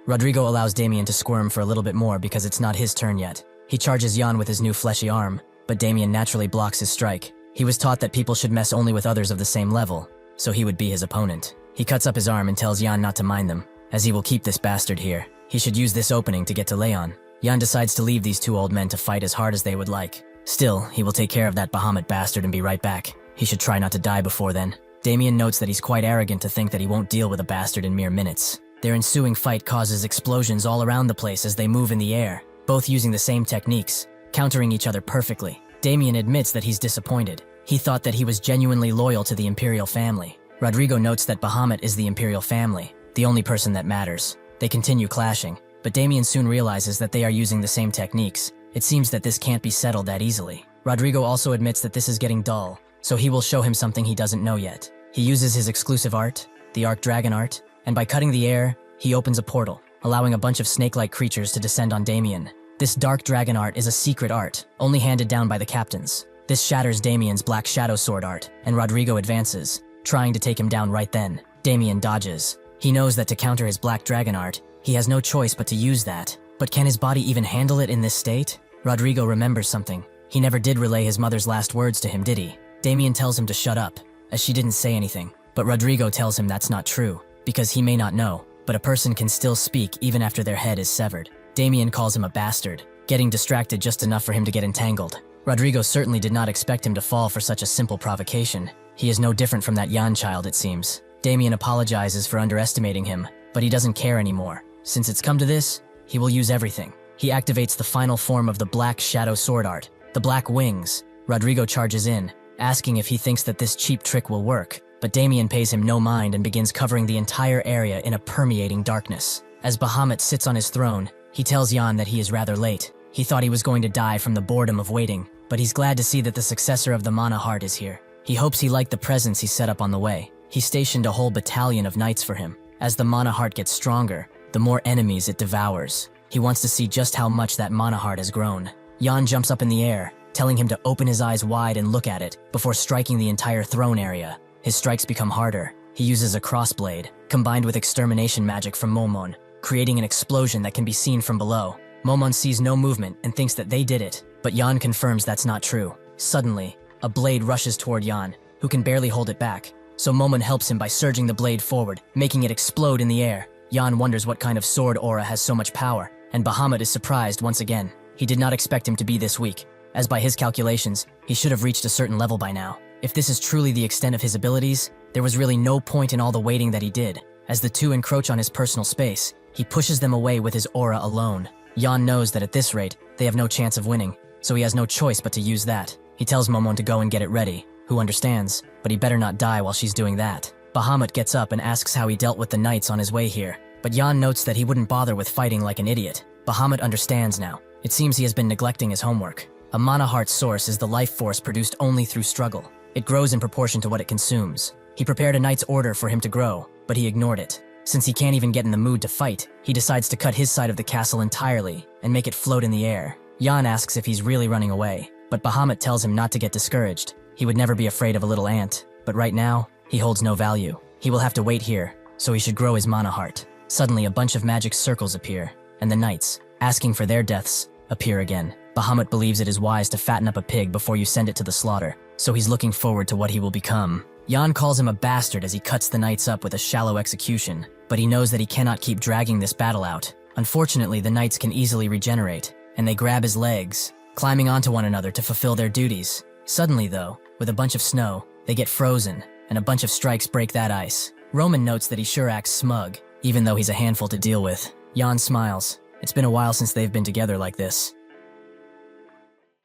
Rodrigo allows Damien to squirm for a little bit more because it's not his turn yet. He charges Jan with his new fleshy arm, but Damien naturally blocks his strike. He was taught that people should mess only with others of the same level, so he would be his opponent. He cuts up his arm and tells Jan not to mind them, as he will keep this bastard here. He should use this opening to get to Leon. Jan decides to leave these two old men to fight as hard as they would like. Still, he will take care of that Bahamut bastard and be right back. He should try not to die before then. Damien notes that he's quite arrogant to think that he won't deal with a bastard in mere minutes. Their ensuing fight causes explosions all around the place as they move in the air, both using the same techniques, countering each other perfectly. Damien admits that he's disappointed. He thought that he was genuinely loyal to the Imperial family. Rodrigo notes that Bahamut is the Imperial family, the only person that matters. They continue clashing, but Damien soon realizes that they are using the same techniques. It seems that this can't be settled that easily. Rodrigo also admits that this is getting dull, so he will show him something he doesn't know yet. He uses his exclusive art, the Arc Dragon art, and by cutting the air, he opens a portal, allowing a bunch of snake-like creatures to descend on Damien. This Dark Dragon art is a secret art, only handed down by the captains. This shatters Damien's Black Shadow Sword art, and Rodrigo advances, trying to take him down right then. Damien dodges. He knows that to counter his Black Dragon art, he has no choice but to use that. But can his body even handle it in this state? Rodrigo remembers something. He never did relay his mother's last words to him, did he? Damien tells him to shut up, as she didn't say anything. But Rodrigo tells him that's not true, because he may not know, but a person can still speak even after their head is severed. Damien calls him a bastard, getting distracted just enough for him to get entangled. Rodrigo certainly did not expect him to fall for such a simple provocation. He is no different from that Jan child, it seems. Damien apologizes for underestimating him, but he doesn't care anymore. Since it's come to this, he will use everything. He activates the final form of the Black Shadow Sword art, the Black Wings. Rodrigo charges in, asking if he thinks that this cheap trick will work, but Damien pays him no mind and begins covering the entire area in a permeating darkness. As Bahamut sits on his throne, he tells Jan that he is rather late. He thought he was going to die from the boredom of waiting, but he's glad to see that the successor of the Mana Heart is here. He hopes he liked the presents he set up on the way. He stationed a whole battalion of knights for him. As the Mana Heart gets stronger, the more enemies it devours. He wants to see just how much that Mana Heart has grown. Jan jumps up in the air, telling him to open his eyes wide and look at it before striking the entire throne area. His strikes become harder. He uses a crossblade, combined with extermination magic from Momon, creating an explosion that can be seen from below. Momon sees no movement and thinks that they did it, but Jan confirms that's not true. Suddenly, a blade rushes toward Jan, who can barely hold it back, so Momon helps him by surging the blade forward, making it explode in the air. Jan wonders what kind of sword aura has so much power, and Bahamut is surprised once again. He did not expect him to be this weak, as by his calculations, he should have reached a certain level by now. If this is truly the extent of his abilities, there was really no point in all the waiting that he did. As the two encroach on his personal space, he pushes them away with his aura alone. Jan knows that at this rate, they have no chance of winning, so he has no choice but to use that. He tells Momon to go and get it ready, who understands, but he better not die while she's doing that. Bahamut gets up and asks how he dealt with the knights on his way here, but Jan notes that he wouldn't bother with fighting like an idiot. Bahamut understands now. It seems he has been neglecting his homework. A Mana Heart source is the life force produced only through struggle. It grows in proportion to what it consumes. He prepared a knight's order for him to grow, but he ignored it. Since he can't even get in the mood to fight, he decides to cut his side of the castle entirely and make it float in the air. Jan asks if he's really running away, but Bahamut tells him not to get discouraged. He would never be afraid of a little ant, but right now, he holds no value. He will have to wait here, so he should grow his Mana Heart. Suddenly, a bunch of magic circles appear, and the knights, asking for their deaths, appear again. Bahamut believes it is wise to fatten up a pig before you send it to the slaughter, so he's looking forward to what he will become. Jan calls him a bastard as he cuts the knights up with a shallow execution, but he knows that he cannot keep dragging this battle out. Unfortunately, the knights can easily regenerate, and they grab his legs, climbing onto one another to fulfill their duties. Suddenly though, with a bunch of snow, they get frozen, and a bunch of strikes break that ice. Roman notes that he sure acts smug. even though he's a handful to deal with. Jan smiles. It's been a while since they've been together like this.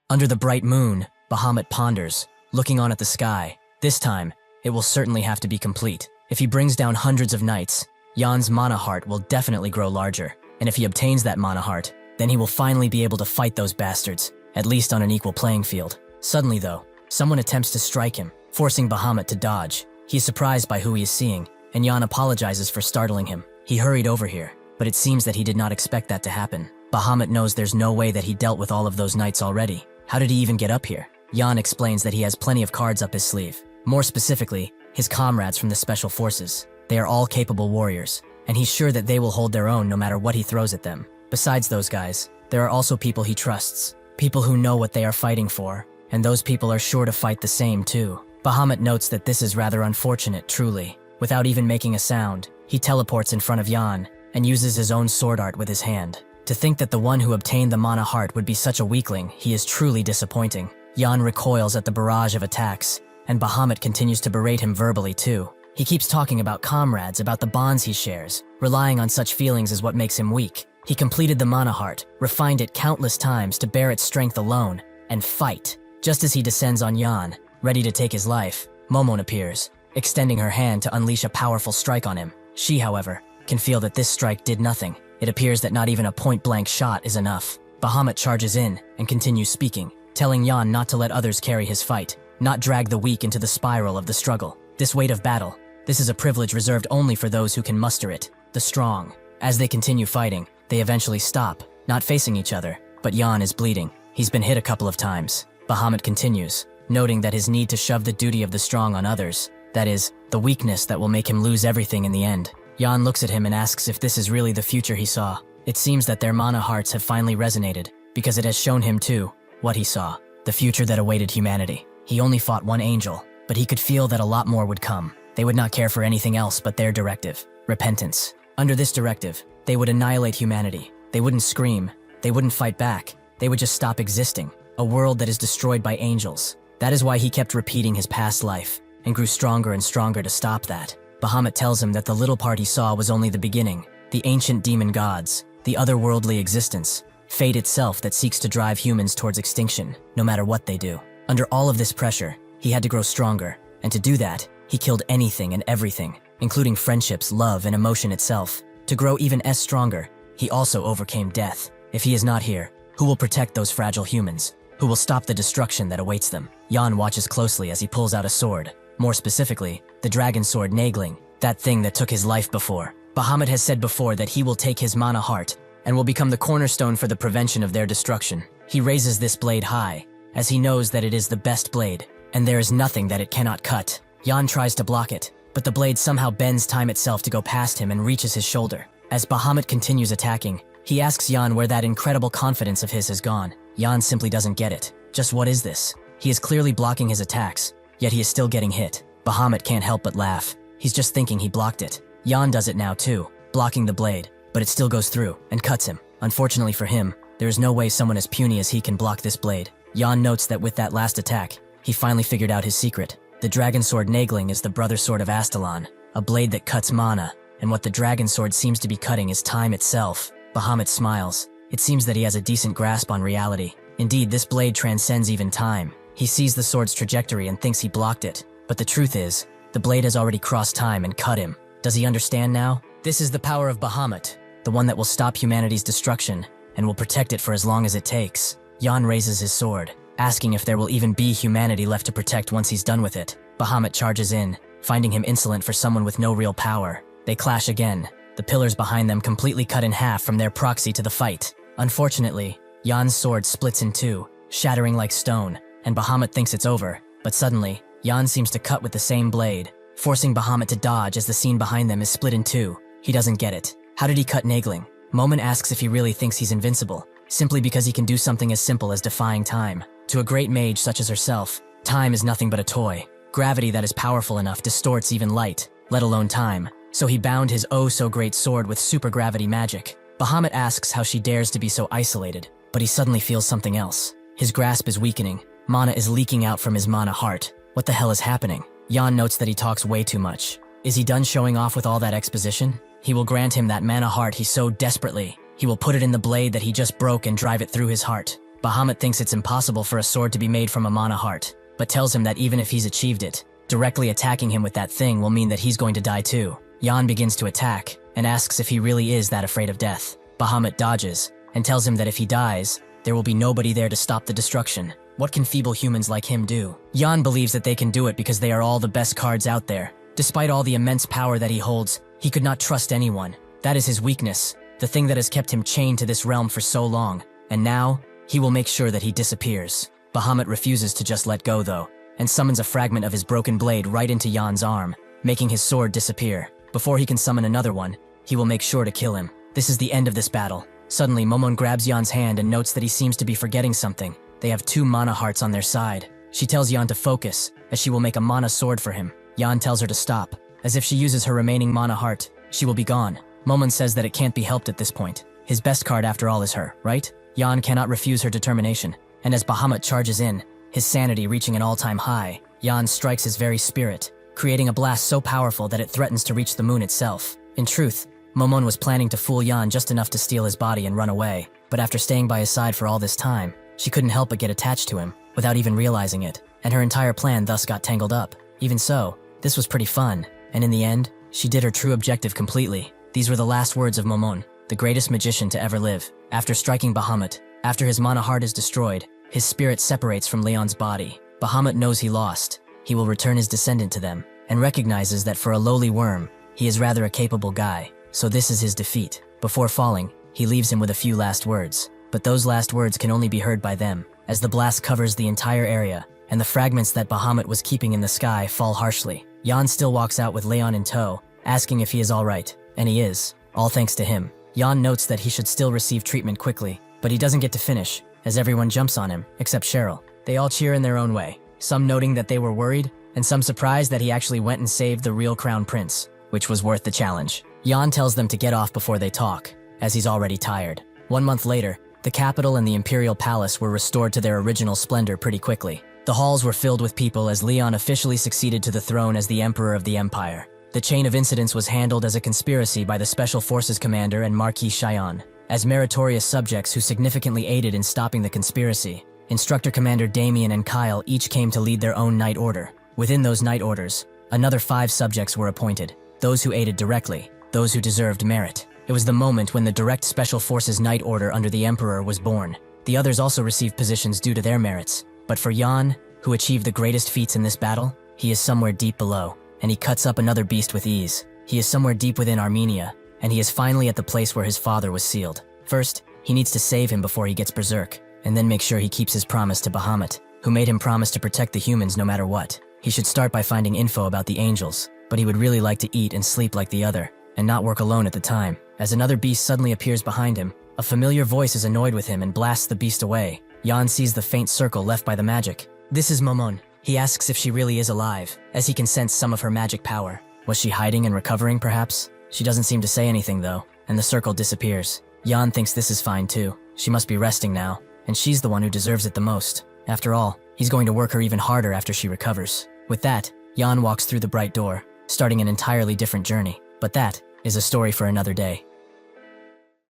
Under the bright moon, Bahamut ponders, looking on at the sky. This time, it will certainly have to be complete. If he brings down hundreds of knights, Jan's mana heart will definitely grow larger. And if he obtains that mana heart, then he will finally be able to fight those bastards, at least on an equal playing field. Suddenly though, someone attempts to strike him, forcing Bahamut to dodge. He is surprised by who he is seeing, and Jan apologizes for startling him. He hurried over here, but it seems that he did not expect that to happen. Bahamut knows there's no way that he dealt with all of those knights already. How did he even get up here? Jan explains that he has plenty of cards up his sleeve. More specifically, his comrades from the Special Forces. They are all capable warriors, and he's sure that they will hold their own no matter what he throws at them. Besides those guys, there are also people he trusts. People who know what they are fighting for, and those people are sure to fight the same too. Bahamut notes that this is rather unfortunate, truly. Without even making a sound, he teleports in front of Jan and uses his own sword art with his hand. To think that the one who obtained the mana heart would be such a weakling, he is truly disappointing. Jan recoils at the barrage of attacks, and Bahamut continues to berate him verbally too. He keeps talking about comrades, about the bonds he shares. Relying on such feelings is what makes him weak. He completed the mana heart, refined it countless times to bear its strength alone, and fight. Just as he descends on Jan, ready to take his life, Momon appears, extending her hand to unleash a powerful strike on him. She, however, can feel that this strike did nothing. It appears that not even a point-blank shot is enough. Bahamut charges in and continues speaking, telling Jan not to let others carry his fight, not drag the weak into the spiral of the struggle. This weight of battle, this is a privilege reserved only for those who can muster it, the strong. As they continue fighting, they eventually stop, not facing each other, but Jan is bleeding. He's been hit a couple of times. Bahamut continues, noting that his need to shove the duty of the strong on others, that is, the weakness that will make him lose everything in the end. Jan looks at him and asks if this is really the future he saw. It seems that their mana hearts have finally resonated, because it has shown him too, what he saw, the future that awaited humanity. He only fought one angel, but he could feel that a lot more would come. They would not care for anything else but their directive, repentance. Under this directive, they would annihilate humanity. They wouldn't scream, they wouldn't fight back, they would just stop existing. A world that is destroyed by angels. That is why he kept repeating his past life, and grew stronger and stronger to stop that. Bahamut tells him that the little part he saw was only the beginning, the ancient demon gods, the otherworldly existence, fate itself that seeks to drive humans towards extinction, no matter what they do. Under all of this pressure, he had to grow stronger, and to do that, he killed anything and everything, including friendships, love, and emotion itself. To grow even stronger, he also overcame death. If he is not here, who will protect those fragile humans? Who will stop the destruction that awaits them? Jan watches closely as he pulls out a sword. More specifically, the dragon sword Nagling, that thing that took his life before. Bahamut has said before that he will take his mana heart and will become the cornerstone for the prevention of their destruction. He raises this blade high, as he knows that it is the best blade, and there is nothing that it cannot cut. Jan tries to block it, but the blade somehow bends time itself to go past him and reaches his shoulder. As Bahamut continues attacking, he asks Jan where that incredible confidence of his has gone. Jan simply doesn't get it. Just what is this? He is clearly blocking his attacks, yet he is still getting hit. Bahamut can't help but laugh. He's just thinking he blocked it. Jan does it now too, blocking the blade, but it still goes through and cuts him. Unfortunately for him, there is no way someone as puny as he can block this blade. Jan notes that with that last attack, he finally figured out his secret. The dragon sword Nagling is the brother sword of Astalon, a blade that cuts mana, and what the dragon sword seems to be cutting is time itself. Bahamut smiles. It seems that he has a decent grasp on reality. Indeed, this blade transcends even time. He sees the sword's trajectory and thinks he blocked it. But the truth is, the blade has already crossed time and cut him. Does he understand now? This is the power of Bahamut, the one that will stop humanity's destruction and will protect it for as long as it takes. Jan raises his sword, asking if there will even be humanity left to protect once he's done with it. Bahamut charges in, finding him insolent for someone with no real power. They clash again, the pillars behind them completely cut in half from their proxy to the fight. Unfortunately, Jan's sword splits in two, shattering like stone, and Bahamut thinks it's over, but suddenly, Jan seems to cut with the same blade, forcing Bahamut to dodge as the scene behind them is split in two. He doesn't get it. How did he cut Nagling? Momon asks if he really thinks he's invincible, simply because he can do something as simple as defying time. To a great mage such as herself, time is nothing but a toy. Gravity that is powerful enough distorts even light, let alone time. So he bound his oh-so-great sword with supergravity magic. Bahamut asks how she dares to be so isolated, but he suddenly feels something else. His grasp is weakening. Mana is leaking out from his mana heart. What the hell is happening? Jan notes that he talks way too much. Is he done showing off with all that exposition? he will grant him that mana heart he so desperately. He will put it in the blade that he just broke and drive it through his heart. Bahamut thinks it's impossible for a sword to be made from a mana heart, but tells him that even if he's achieved it, directly attacking him with that thing will mean that he's going to die too. Jan begins to attack, and asks if he really is that afraid of death. Bahamut dodges, and tells him that if he dies, there will be nobody there to stop the destruction. What can feeble humans like him do? Jan believes that they can do it because they are all the best cards out there. Despite all the immense power that he holds, he could not trust anyone. That is his weakness, the thing that has kept him chained to this realm for so long. And now, he will make sure that he disappears. Bahamut refuses to just let go though, and summons a fragment of his broken blade right into Jan's arm, making his sword disappear. Before he can summon another one, he will make sure to kill him. This is the end of this battle. Suddenly, Momon grabs Jan's hand and notes that he seems to be forgetting something. They have 2 mana hearts on their side. She tells Jan to focus, as she will make a mana sword for him. Jan tells her to stop. As if she uses her remaining mana heart, she will be gone. Momon says that it can't be helped at this point. His best card after all is her, right? Jan cannot refuse her determination, and as Bahamut charges in, his sanity reaching an all-time high, Jan strikes his very spirit, creating a blast so powerful that it threatens to reach the moon itself. In truth, Momon was planning to fool Jan just enough to steal his body and run away, but after staying by his side for all this time, she couldn't help but get attached to him, without even realizing it, and her entire plan thus got tangled up. Even so, this was pretty fun, and in the end, she did her true objective completely. These were the last words of Momon, the greatest magician to ever live. After striking Bahamut, after his mana heart is destroyed, his spirit separates from Leon's body. Bahamut knows he lost. He will return his descendant to them, and recognizes that for a lowly worm, he is rather a capable guy. So this is his defeat. Before falling, he leaves him with a few last words. But those last words can only be heard by them, as the blast covers the entire area, and the fragments that Bahamut was keeping in the sky fall harshly. Jan still walks out with Leon in tow, asking if he is alright, and he is, all thanks to him. Jan notes that he should still receive treatment quickly, but he doesn't get to finish, as everyone jumps on him, except Cheryl. They all cheer in their own way, some noting that they were worried, and some surprised that he actually went and saved the real crown prince, which was worth the challenge. Jan tells them to get off before they talk, as he's already tired. 1 month later, the capital and the imperial palace were restored to their original splendor pretty quickly. The halls were filled with people as Leon officially succeeded to the throne as the emperor of the empire. The chain of incidents was handled as a conspiracy by the Special Forces Commander and Marquis Cheyenne. As meritorious subjects who significantly aided in stopping the conspiracy, Instructor Commander Damien and Kyle each came to lead their own Night Order. Within those Night Orders, another 5 subjects were appointed, those who aided directly, those who deserved merit. It was the moment when the direct Special Forces Night Order under the Emperor was born. The others also received positions due to their merits. But for Jan, who achieved the greatest feats in this battle, he is somewhere deep below, and he cuts up another beast with ease. He is somewhere deep within Armenia, and he is finally at the place where his father was sealed. First, he needs to save him before he gets berserk, and then make sure he keeps his promise to Bahamut, who made him promise to protect the humans no matter what. He should start by finding info about the angels, but he would really like to eat and sleep like the other, and not work alone at the time. As another beast suddenly appears behind him, a familiar voice is annoyed with him and blasts the beast away. Jan sees the faint circle left by the magic. This is Momon. He asks if she really is alive, as he can sense some of her magic power. Was she hiding and recovering, perhaps? She doesn't seem to say anything though, and the circle disappears. Jan thinks this is fine too. She must be resting now, and she's the one who deserves it the most. After all, he's going to work her even harder after she recovers. With that, Jan walks through the bright door, starting an entirely different journey. But that is a story for another day.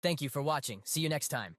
Thank you for watching. See you next time.